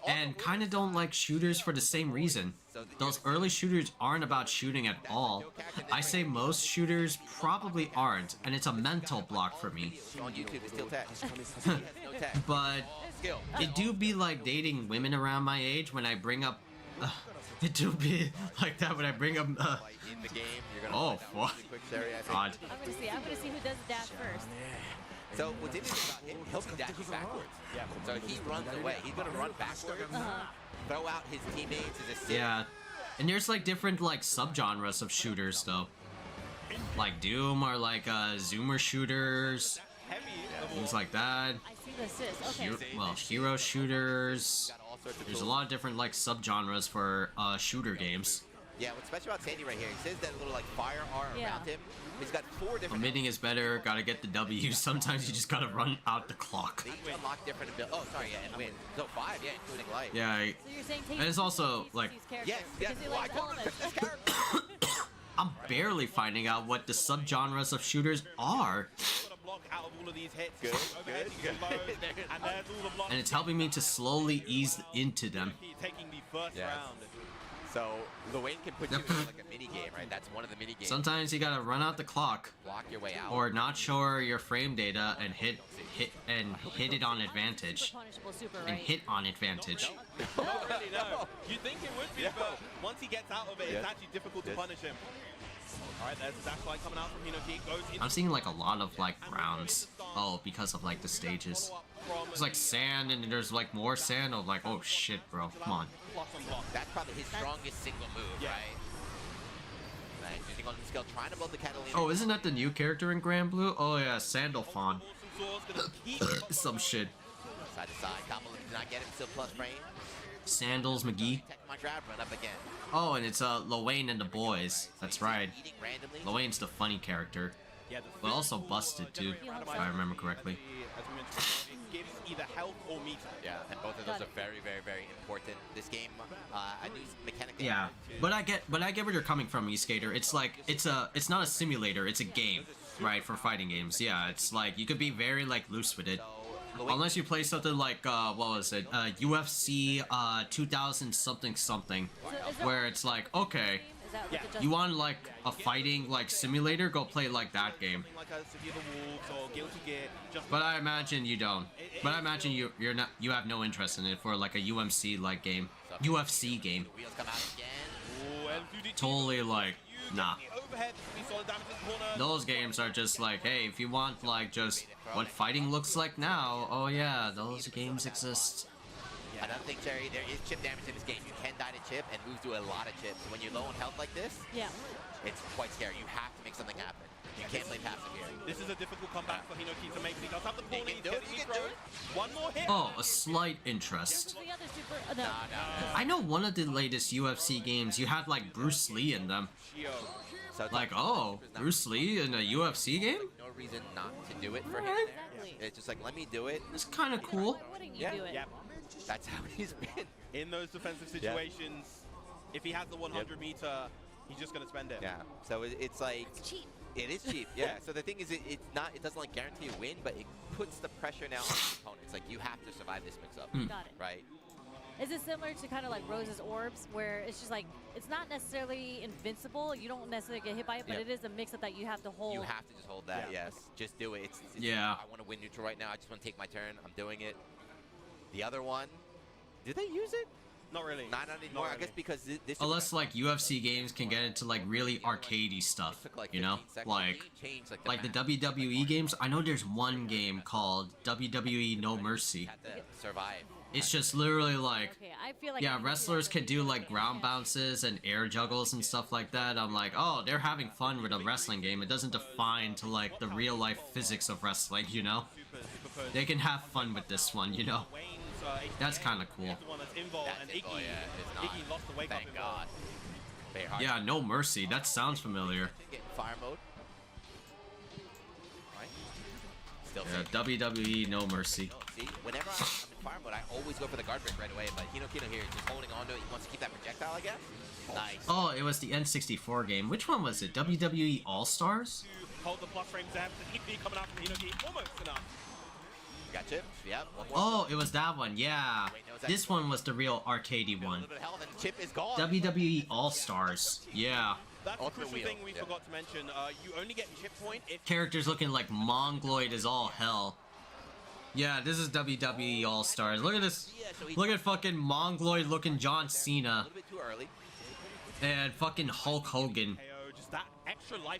And kinda don't like shooters for the same reason. Those early shooters aren't about shooting at all. I say most shooters probably aren't, and it's a mental block for me. On YouTube, it's still tech. No tech. But it do be like dating women around my age when I bring up it do be like that when I bring up in the game, you're gonna oh fuck. God. I'm gonna see who does the dash first. So what's interesting about him, he'll be dashing backwards. Yeah. So he runs away. He's gonna run backwards, throw out his teammates as a sit. Yeah. And there's like different like subgenres of shooters though. Like Doom or like zoomer shooters. Things like that. I see the assist. Okay. Hero shooters. There's a lot of different like subgenres for shooter games. Yeah, what's special about Sandy right here, he says that little like fire aura around him. He's got 4 different... Omitting is better, gotta get the W. Sometimes you just gotta run out the clock. They each unlock different abilities. Oh, sorry, yeah, and win. So 5, yeah, including light. Yeah, So you're saying take and it's also like... Yes, because he likes elements. I'm barely finding out what the subgenres of shooters are. Out of all of these hits. Good. And it's helping me to slowly ease into them. Taking the first round. So Luane can put you in like a mini game, right? That's one of the mini games. Sometimes you gotta run out the clock. Block your way out. Or not show your frame data and hit it on advantage. And hit on advantage. Not really, no. You think it would be, but once he gets out of it, it's actually difficult to punish him. Alright, there's a dash line coming out from Hinoki. I'm seeing like a lot of like rounds. Oh, because of like the stages. There's like sand and there's like more sand. I'm like, oh shit, bro, come on. That's probably his strongest single move, right? Right, using on the skill, trying to build the Catalina. Oh, isn't that the new character in Grand Blue? Oh yeah, Sandalphon. Some shit. Side to side, Kamala did not get him, still plus frame. Sandals McGee. My grab run up again. Oh, and it's Luane and the boys. That's right. Luane's the funny character. But also busted too, if I remember correctly. As we mentioned, it gives either health or meter. Yeah, and both of those are very, very, very important. This game, a new mechanic. Yeah, but I get where you're coming from, E-Skater. It's like it's not a simulator, it's a game, right? For fighting games. Yeah, it's like you could be very like loose with it. Unless you play something like what was it, UFC 2000 something, where it's like, okay, you want like a fighting like simulator, go play like that game. But I imagine you don't. But I imagine you have no interest in it for like a UFC like game, UFC game. Totally like, nah. Those games are just like, hey, if you want like just what fighting looks like now, oh yeah, those games exist. Another thing, Cherry, there is chip damage in this game. You can die to chip, and moves do a lot of chips. When you're low on health like this, it's quite scary. You have to make something happen. You can't play passive here. This is a difficult comeback for Hinoki to make. He does have the pull lead. One more hit. Oh, a slight interest. I know one of the latest UFC games, you had like Bruce Lee in them. So like, oh, Bruce Lee in a UFC game? No reason not to do it for him. It's just like, let me do it. It's kind of cool. Yeah. That's how he's been. In those defensive situations, if he has the 100 meter, he's just going to spend it. Yeah, so it's like... It's cheap. It is cheap, yeah. So the thing is, it doesn't like guarantee a win, but it puts the pressure now on the opponents. Like, you have to survive this mix-up. Got it. Right? Is it similar to kind of like Rose's orbs, where it's just like, it's not necessarily invincible, you don't necessarily get hit by it, but it is a mix-up that you have to hold. You have to just hold that, yes. Just do it. It's I want to win neutral right now. I just want to take my turn. I'm doing it. The other one, did they use it? Not really. Not anymore. I guess because this. Unless like UFC games can get into like really arcadey stuff, you know, like the WWE games. I know there's one game called WWE No Mercy. Survive. It's just literally like, I feel like wrestlers can do like ground bounces and air juggles and stuff like that. I'm like, oh, they're having fun with a wrestling game. It doesn't define to like the real life physics of wrestling, you know? They can have fun with this one, you know? That's kind of cool. Thank God. Yeah, No Mercy. That sounds familiar. Fire mode. Yeah, WWE No Mercy. See, whenever I'm in fire mode, I always go for the guard break right away, but Hino here is just holding on to it. He wants to keep that projectile, I guess. Nice. Oh, it was the N64 game. Which one was it? WWE All-Stars? Hold the plus frames there, the EP coming out from Hino, almost enough. Got chips, yep. Oh, it was that one, yeah. This one was the real arcadey one. Chip is gone. WWE All-Stars, yeah. That's the crucial thing we forgot to mention. You only get chip point if... Characters looking like mongoloid as all hell. Yeah, this is WWE All-Stars. Look at this. Look at fucking mongoloid looking John Cena. A little bit too early. And fucking Hulk Hogan.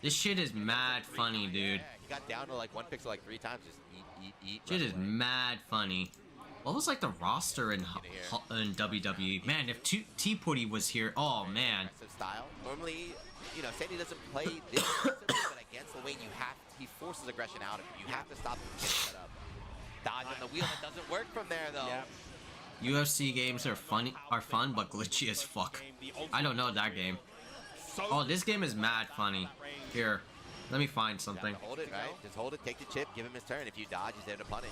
This shit is mad funny, dude. He got down to like one pixel like 3 times. Just eat. Shit is mad funny. What was like the roster in WWE? Man, if T-Putty was here, oh man. Style. Normally, you know, Sandy doesn't play this but against Luane, he forces aggression out of you. You have to stop him from getting set up. Dodge on the wheel, that doesn't work from there though. UFC games are fun, but glitchy as fuck. I don't know that game. Oh, this game is mad funny. Here, let me find something. Hold it, right? Just hold it, take the chip, give him his turn. If you dodge, he's there to punish.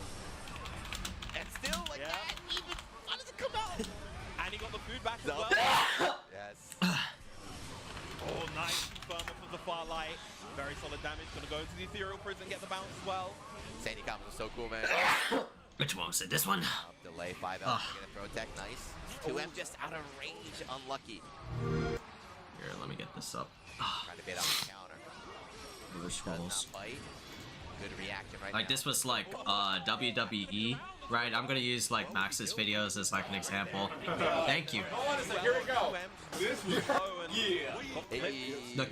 And still, like that, even, how does it come out? And he got the food back as well. Yes. Oh, nice confirmer from the far light. Very solid damage. Gonna go into the ethereal prison, get the bounce as well. Sandy combos was so cool, man. Which one was it? This one? Up delay, 5L, get a throw tech, nice. 2M just out of range, unlucky. Here, let me get this up. Trying to bait out the counter. Reverse rolls. Good reaction right Like now. this was like WWE, right? I'm gonna use like Max's videos as like an example. Thank you. Here we go. This was The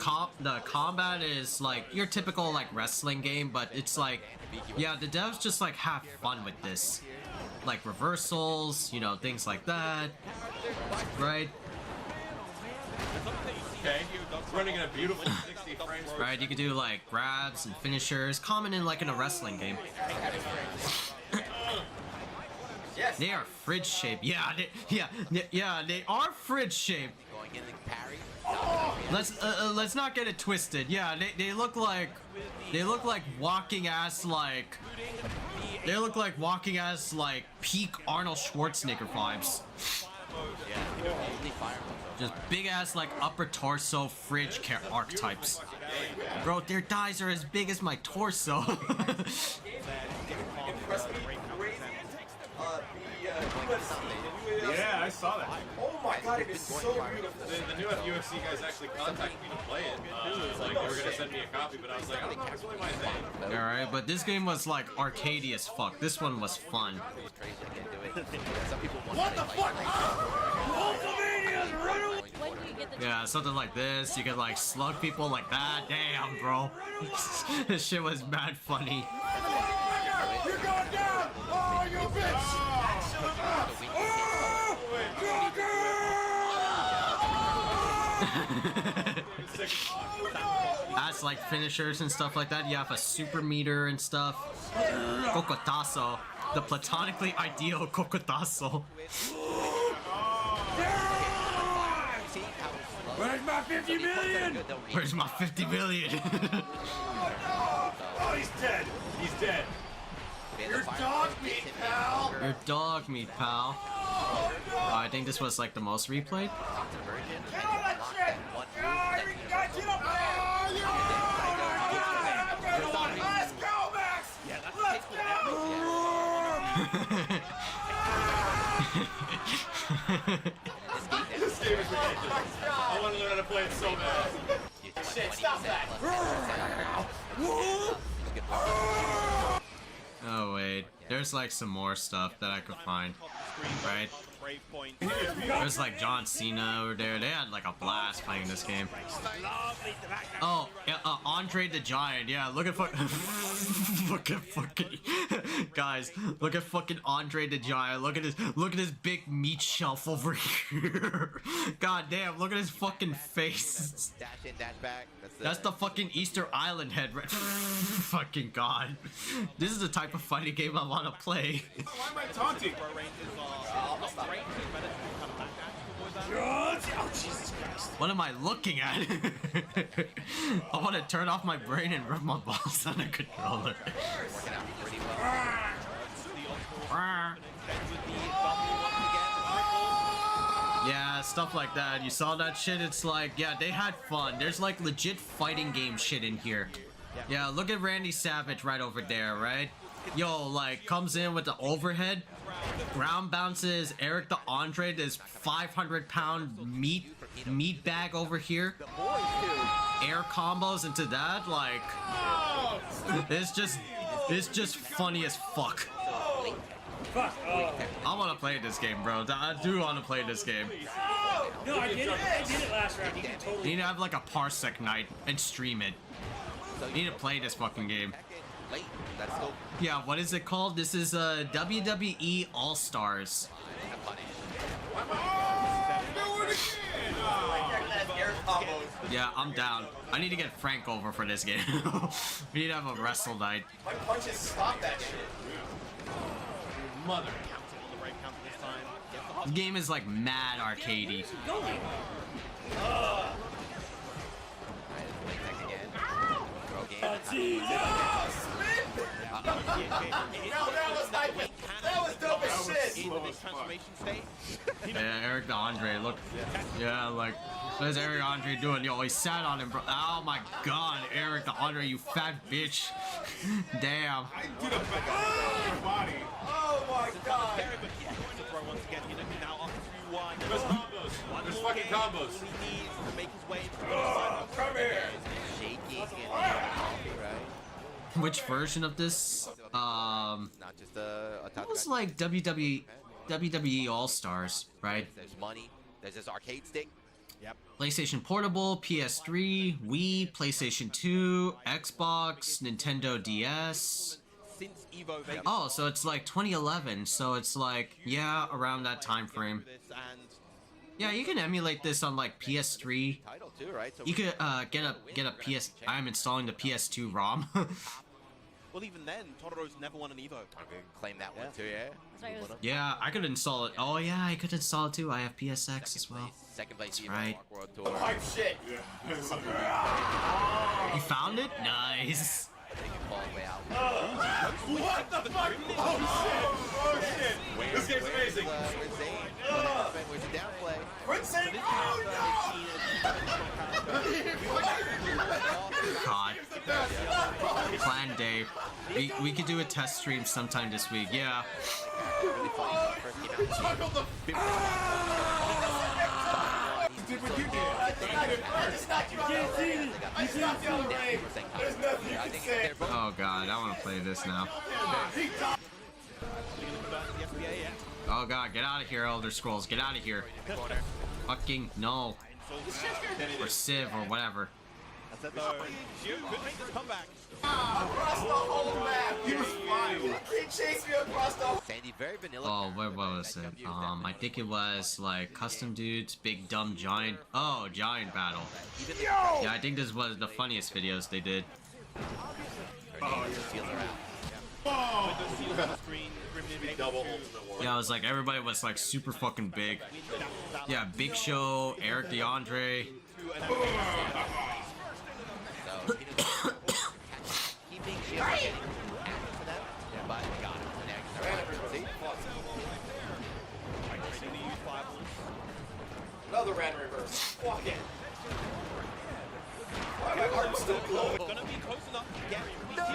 combat is like your typical like wrestling game, but it's like, yeah, the devs just like have fun with this, like reversals, you know, things like that, right? Okay, running in a beautiful 60 frames. Right, you could do like grabs and finishers, common in like in a wrestling game. They are fridge shaped. Yeah, they are fridge shaped. Going in the parry. Let's not get it twisted. Yeah, they look like walking ass like peak Arnold Schwarzenegger vibes. Just big ass like upper torso fridge archetypes. Bro, their thighs are as big as my torso. Yeah, I saw that. Oh my god, it is so beautiful. The new UFC guys actually contacted me to play it. Like, they were gonna send me a copy, but I was like, I don't know, it's really my thing. Alright, but this game was like arcadey as fuck. This one was fun. What the fuck? Yeah, something like this. You could like slug people like that. Damn, bro. This shit was mad funny. You're going down! Oh, you bitch! As like finishers and stuff like that, you have a super meter and stuff. Kokotazo, the platonically ideal Kokotazo. Where's my 50 million? Where's my 50 million? Oh, he's dead. He's dead. Your dog meat, pal. Your dog meat, pal. I think this was like the most replayed. Get on that shit! Get up Let's go, Max! Let's go! This game is ridiculous. I want to learn how to play it so bad. Shit, stop that! Oh wait, there's like some more stuff that I could find, right? There's like John Cena over there. They had like a blast playing this game. Oh, yeah, Andre the Giant. Yeah, look at fucking guys. Look at fucking Andre the Giant. Look at his big meat shelf over here. God damn, look at his fuking face. Dash in, dash back. That's the fucking Easter Island head. Fucking god. This is the type of fighting game I want to play. Why am I taunting? Oh, Jesus Christ. What am I looking at? I want to turn off my brain and rub my balls on a controller. Working out pretty well. Yeah, stuff like that. You saw that shit? It's like, yeah, they had fun. There's like legit fighting game shit in here. Yeah, look at Randy Savage right over there, right? Yo, like, comes in with the overhead, ground bounces Eric the Andre, this 500-pound meat bag over here. Air combos into that, like, it's just funny as fuck. I want to play this game, bro. I do want to play this game. No, I did it last round. You can totally. You need to have like a parsec night and stream it. You need to play this fucking game. Yeah, what is it called? This is WWE All Stars. Yeah, I'm down. I need to get Frank over for this game. We need to have a wrestle night. My punches stop that shit. Mother. The game is like mad arcadey. That was dope as shit. In this transformation state. Yeah, Eric the Andre, look. Yeah, like, what is Eric Andre doing? Yo, he sat on him, bro. Oh my god, Eric the Andre, you fat bitch. Damn. Dude, body. Oh my god. Very good to throw once again. You know, now up 2-1. There's combos. There's fucking combos. All he needs to make his way to the side. Come here. Shaking and right? Which version of this? Not just It was like WWE All-Stars, right? There's money. There's this arcade stick. Yep. PlayStation Portable, PS3, Wii, PlayStation 2, Xbox, Nintendo DS. Since EVO Vegas. Oh, so it's like 2011. So it's like, yeah, around that time frame. Yeah, you can emulate this on like PS3. Title too, right? So You could get a PS. I'm installing the PS2 ROM. Well, even then, Totoro's never won an EVO. I'm gonna claim that one too, yeah. Yeah, I could install it. Oh yeah, I could install it too. I have PSX as well. Second place That's EVO right. World Tour. Hype shit. You found it? Nice. What the fuck? Oh shit. This game's amazing. Where's Zane? Where's the downplay? Where's Zane? God. Plan Dave. We could do a test stream sometime this week. Yeah. Dude, what you did? I just knocked you out of the ring. I just knocked you out of the ring. There's nothing you can say. Oh god, I want to play this now. Oh god, get out of here, Elder Scrolls. Get out of here. Fucking no. Or Civ or whatever. That's it though. Gio could make this comeback. Across the whole map. He was flying. He chased me across the whole. Sandy, very vanilla. Oh, what was it? I think it was like custom dudes, big dumb giant. Oh, giant battle. Yeah, I think this was the funniest videos they did. Yeah, it was like everybody was like super fucking big. Yeah, Big Show, Eric DeAndre. Keeping Gio getting after for them, but got him connect. Another ran reverse. Walk it. Why my arm still glowing? Gonna be close enough to get close to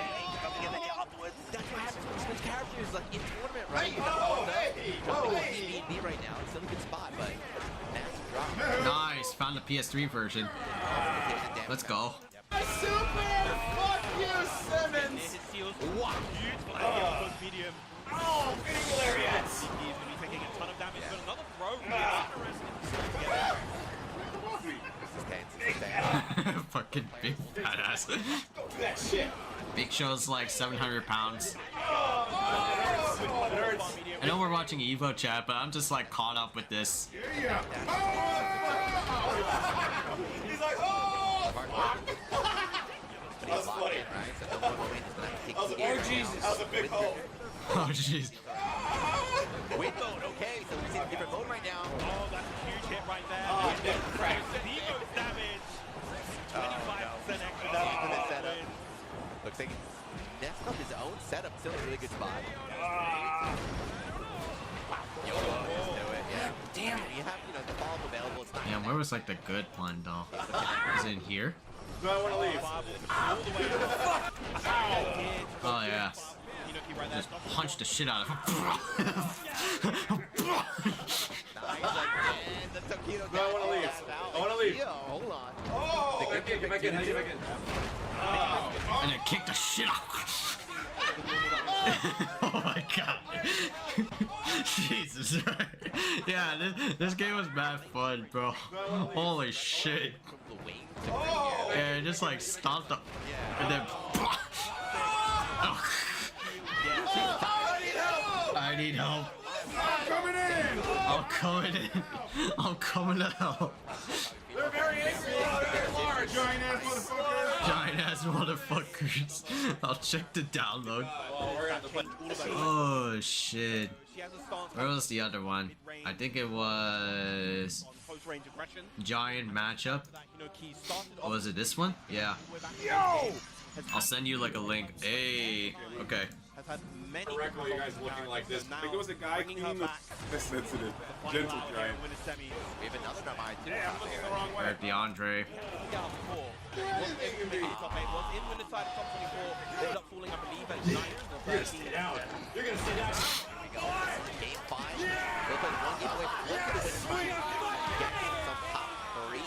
Jenny. And then afterwards, That's what happens when you switch characters, like in tournament, right? Oh, hey! Oh, hey! B right now, it's still a good spot, but massive drop. Nice, found the PS3 version. Let's go. Super! Fuck you, Simmons! Wow. Beautiful medium. Oh, getting lariats! He's going to be taking a ton of damage, but another throw. Fucking big badass. Don't do that shit. Big Show's like 700 pounds. I know we're watching Evo chat, but I'm just like caught up with this. Yeah. He's like, oh! That's funny. Oh, Jesus. That was a big hole. Oh, jeez. Wait mode, okay, so we're seeing a different mode right now. Oh, that's a huge hit right there. Oh, Nick cracked. Evo's damage. 25% extra That's damage. for the setup. Looks like he's messed up his own setup. Still in a really good spot. Yo, let's do it, yeah. Damn it. You have, the follow-up available. It's not Yeah, where was like the good one though? Is it in here? Do I want to leave? Oh yeah. Just punch the shit out of him. Do I want to leave? I want to leave. Hold on. Oh! Get back in. And then kick the shit out. Oh my god. Jesus. Yeah, this game was bad fun, bro. Holy shit. Yeah, just like stomped up. And then. I need help. I'm coming in! I'm coming in. I'm coming to help. They're very angry. They're very large. Giant ass motherfuckers. Giant ass motherfuckers. I'll check the download. Oh shit. Where was the other one? I think it was. mid-range aggression. giant matchup. You know, Key started off Was it this one? Yeah. Yo! I'll send you like a link. Hey. Okay. Has had many Correctly, you guys looking like this. I think it was a guy cleaning the sensitive. Gentle giant. We have another Namai too. Yeah, I'm looking the wrong way. Alright, DeAndre. Was in winner's side of top 24, ended up falling, I believe, at 9th or 13th. You're gonna sit down. Game 5. Looks like one game away from one to the winner's final. Getting some top 3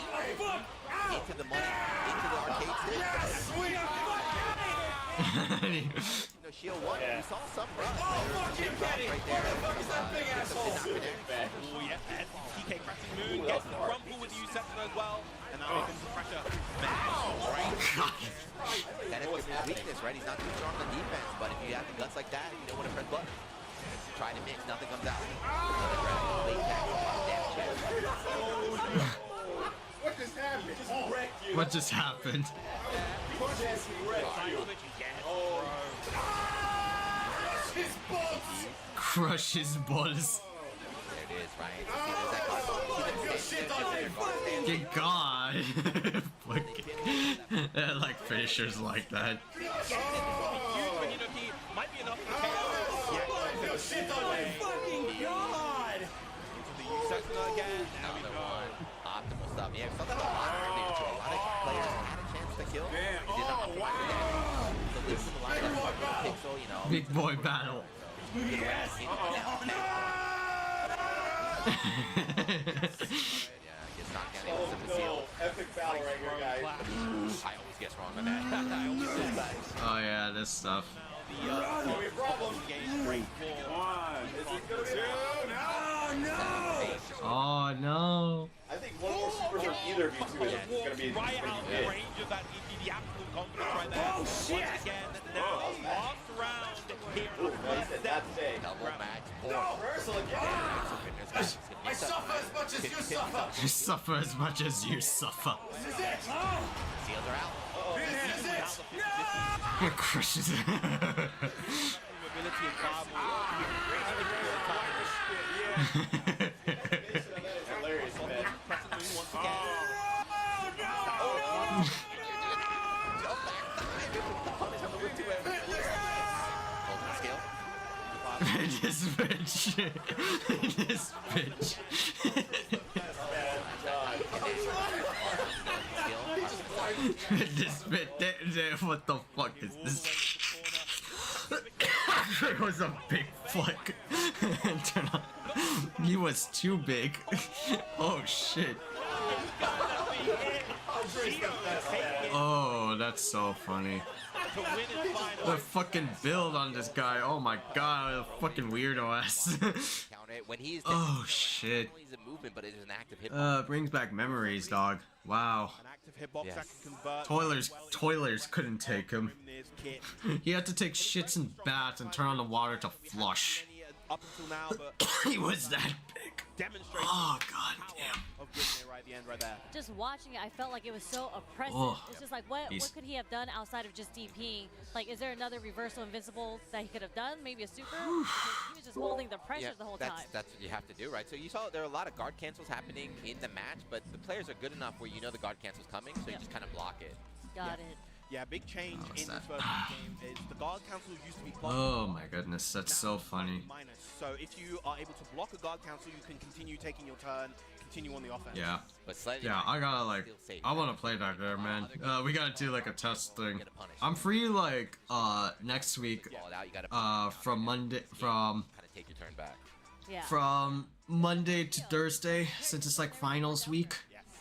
into the money, into the arcade stick. No, Shield 1, we saw some run. Right there. Big asshole. Oh, yeah, and TK crashing Moon gets the rumble with you Septon as well. And now here comes the pressure. That is his weakness, right? He's not too strong on defense, but if you have the guts like that, you don't want to press button. Try to mix, nothing comes out. Another grab, late tag, damage. What just happened? Just wrecked you. What just happened? Crush his balls. There it is, right? Good God. Fucking like finishers like that. Might be enough for Shit on my fucking God! Septon again. Now we go. Optimal stuff. Yeah, we saw that a lot earlier too. A lot of players had a chance to kill. They did not optimize it. So this is a lot of pixel, you know. Big boy battle. Yes! Epic battle right here, guys. I always guess wrong on that. Oh yeah, this stuff. Oh no! I think one more super from either of you two is going to be right out of the range of that the absolute confidence right there. Oh shit! Once again, now last round here. That's it. Double match. No! Reversal again! I suffer as much as you suffer! You suffer as much as you suffer. This is it! Oh! Seals are out. This is it! It crushes it. Mobility and fireball. Hilarious, man. Once again. This bitch. This bitch. This bitch. What the fuck is this? It was a big flick. Turn on. He was too big. Oh shit. Oh, that's so funny. The fucking build on this guy. Oh my god, a fucking weirdo ass. When he's oh shit. He's a movement, but it is an active hitbox. Brings back memories, dog. Wow. An active hitbox that can convert. Toilers couldn't take him. He had to take shits and baths and turn on the water to flush. Up until now, but He was that big. demonstrating Oh god damn. of getting it right at the end right there. Just watching it, I felt like it was so oppressive. Oh. It's just like, what could he have done outside of just DPing? Like, is there another reversal invincible that he could have done? Maybe a super? He was just holding the pressure the whole time. That's what you have to do, right? So you saw there are a lot of guard cancels happening in the match, but the players are good enough where you know the guard cancel's coming, so you just kind of block it. Got it. Yeah, big change in this first game is the guard cancel used to be blocked. Oh my goodness, that's so funny. Minus. So if you are able to block a guard cancel, you can continue taking your turn, continue on the offense. Yeah. But slightly Yeah, I gotta like, I wanna play that there, man. We gotta do like a test thing. I'm free like, next week, from Monday, kind of take your turn back. Yeah. from Monday to Thursday, since it's like finals week.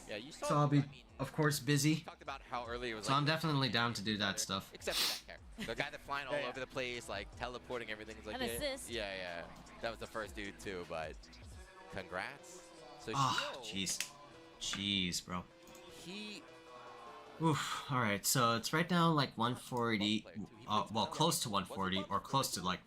Yeah, you saw. So I'll be, of course, busy. Talked about how earlier it was. So like I'm definitely down to do that stuff. Except for that character, the guy that's flying all over the place, like teleporting everything. Is like, An assist. Yeah, yeah. That was the first dude too, but congrats. So Ah, Shield, jeez, bro. he Oof. All right, so it's right now like 140. Well, close to 140 or close to like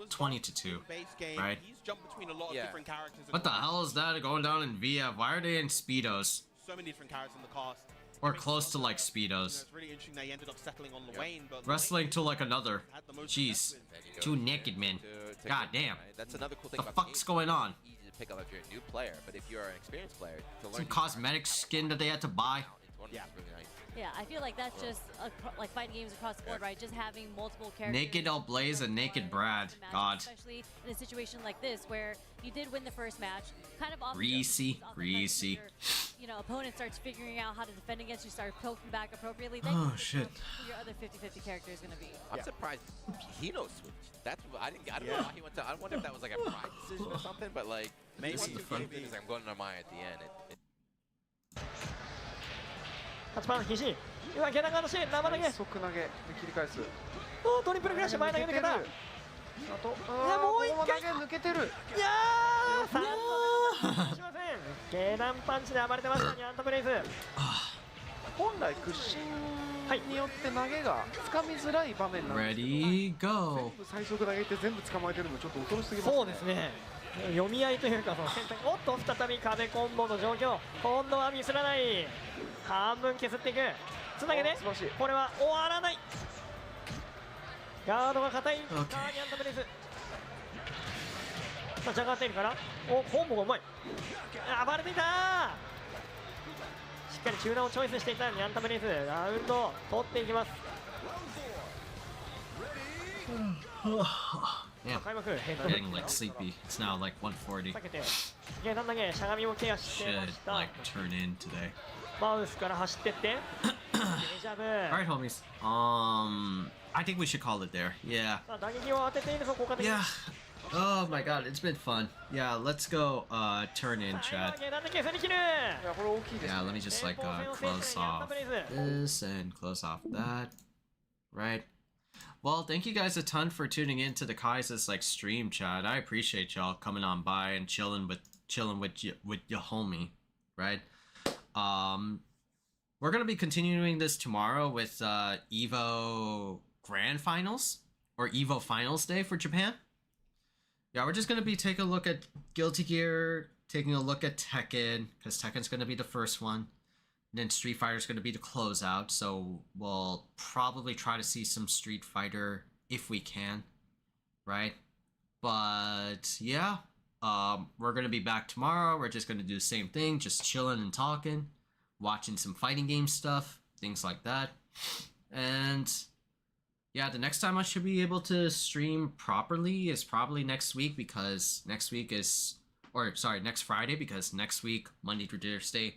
20 to 2. Base game, Right. he's jumped between a lot of different characters. What the hell is that going down in VF? Why are they in speedos? So many different characters in the cast. Or close to like You know, speedos? it's really interesting they ended up settling on Lwane, but Wrestling to like another. had the most Jeez, success with. two naked men. God damn. That's another cool thing The about fuck's going on? pick up if you're a new player, but if you're an experienced player, to learn Some these cosmetic skin that they had to buy. Yeah, really nice. Yeah, I feel like that's just like fighting games across the board, right? Just having multiple characters. Naked Blaze and Naked Brad. God. Especially in a situation like this where you did win the first match, kind of off Greasy. You know, opponent starts figuring out how to defend against you, start poking back appropriately. Then Oh you shit. who your other 50-50 character is going to be. I'm surprised he knows switch. That's I don't know why he went to. I wonder if that was like a pride decision or something, but like maybe This is fun. I'm going to mine at the end. 8番禁止。今下段側のシーン生投げ。即投げで切り返す。おートリプルクラッシュ前投げ抜けた。あといやもう一回抜けてる。いやー3度しません。下段パンチで暴れてましたニャンタブレイズ。本来屈伸によって投げがつかみづらい場面なんですけど、 Ready, go. 全部最速投げて全部捕まえてるのちょっと恐ろしすぎますね。そうですね。読み合いというかその選択。おっと再び壁コンボの状況。今度はミスらない。半分削っていく。つなげて。これは終わらない。ガードが硬い。ガーニャンタブレイズ。さあジャガーテイルから。おコンボがうまい。暴れていた。しっかりチューナーをチョイスしていたニャンタブレイズ。ラウンド取っていきます。Yeah, I'm getting like sleepy. It's now like 1:40. 避けて下段投げしゃがみもケアしてま Should した。 like turn in today. マウスから走ってってデジャブ。 All right, homies. I think we should call it there. Yeah. さあ打撃を当てているぞ効果的に。 Yeah. Oh my god, it's been fun. Yeah, let's go turn in, chat. 下段投げ振り切る。 Yeah, let me just like close off this and close off that. Right. Well, thank you guys a ton for tuning in to the Khaiza'll like stream, chat. I appreciate y'all coming on by and chilling with your homie, right? We're gonna be continuing this tomorrow with EVO Grand Finals or EVO Finals Day for Japan. Yeah, we're just gonna be taking a look at Guilty Gear, taking a look at Tekken, because Tekken's gonna be the first one. And then Street Fighter is going to be the closeout, so we'll probably try to see some Street Fighter if we can, right? But yeah, we're going to be back tomorrow. We're just going to do the same thing, just chilling and talking, watching some fighting game stuff, things like that. And yeah, the next time I should be able to stream properly is probably next week, because next Friday, because next week, Monday through Thursday,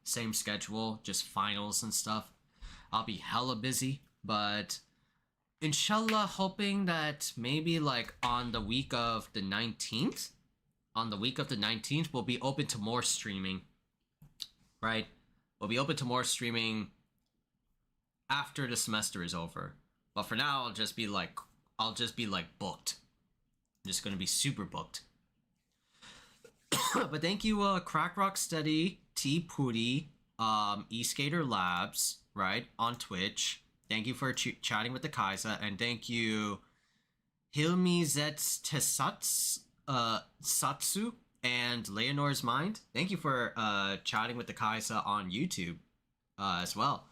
same schedule, just finals and stuff. I'll be hella busy, but inshallah, hoping that maybe like on the week of the 19th, we'll be open to more streaming, right? We'll be open to more streaming after the semester is over. But for now, I'll just be like booked. I'm just gonna be super booked. But thank you, Crack Rock Steady, T Pooty, eSkater Labs, right, on Twitch. Thank you for chatting with the Kaiza, and thank you, Hilmi Satsu and Leonor's Mind. Thank you for chatting with the Kaiza on YouTube as well.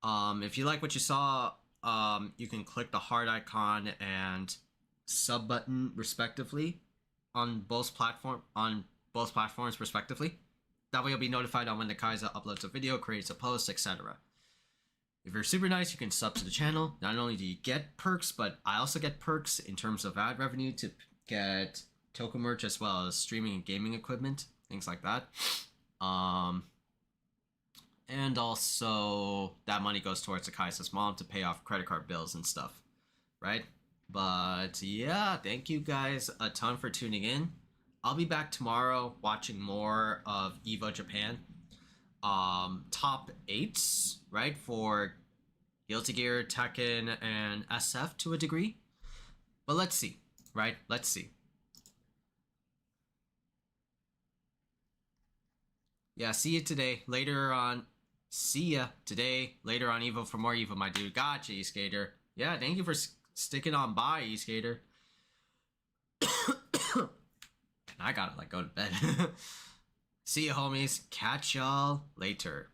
If you like what you saw, you can click the heart icon and sub button respectively on both platforms respectively. That way you'll be notified on when the Kaiza uploads a video, creates a post, etc. If you're super nice, you can sub to the channel. Not only do you get perks, but I also get perks in terms of ad revenue to get token merch as well as streaming and gaming equipment, things like that. And also that money goes towards the Kaiza's mom to pay off credit card bills and stuff, right? But yeah, thank you guys a ton for tuning in. I'll be back tomorrow watching more of EVO Japan. Top 8s, right, for Guilty Gear, Tekken, and SF to a degree. But let's see, right? Let's see. Yeah, see you today. Later on. See ya today. Later on EVO for more EVO, my dude. Gotcha, eSkater. Yeah, thank you for sticking on by, eSkater. I gotta, like, go to bed. See ya, homies. Catch y'all later.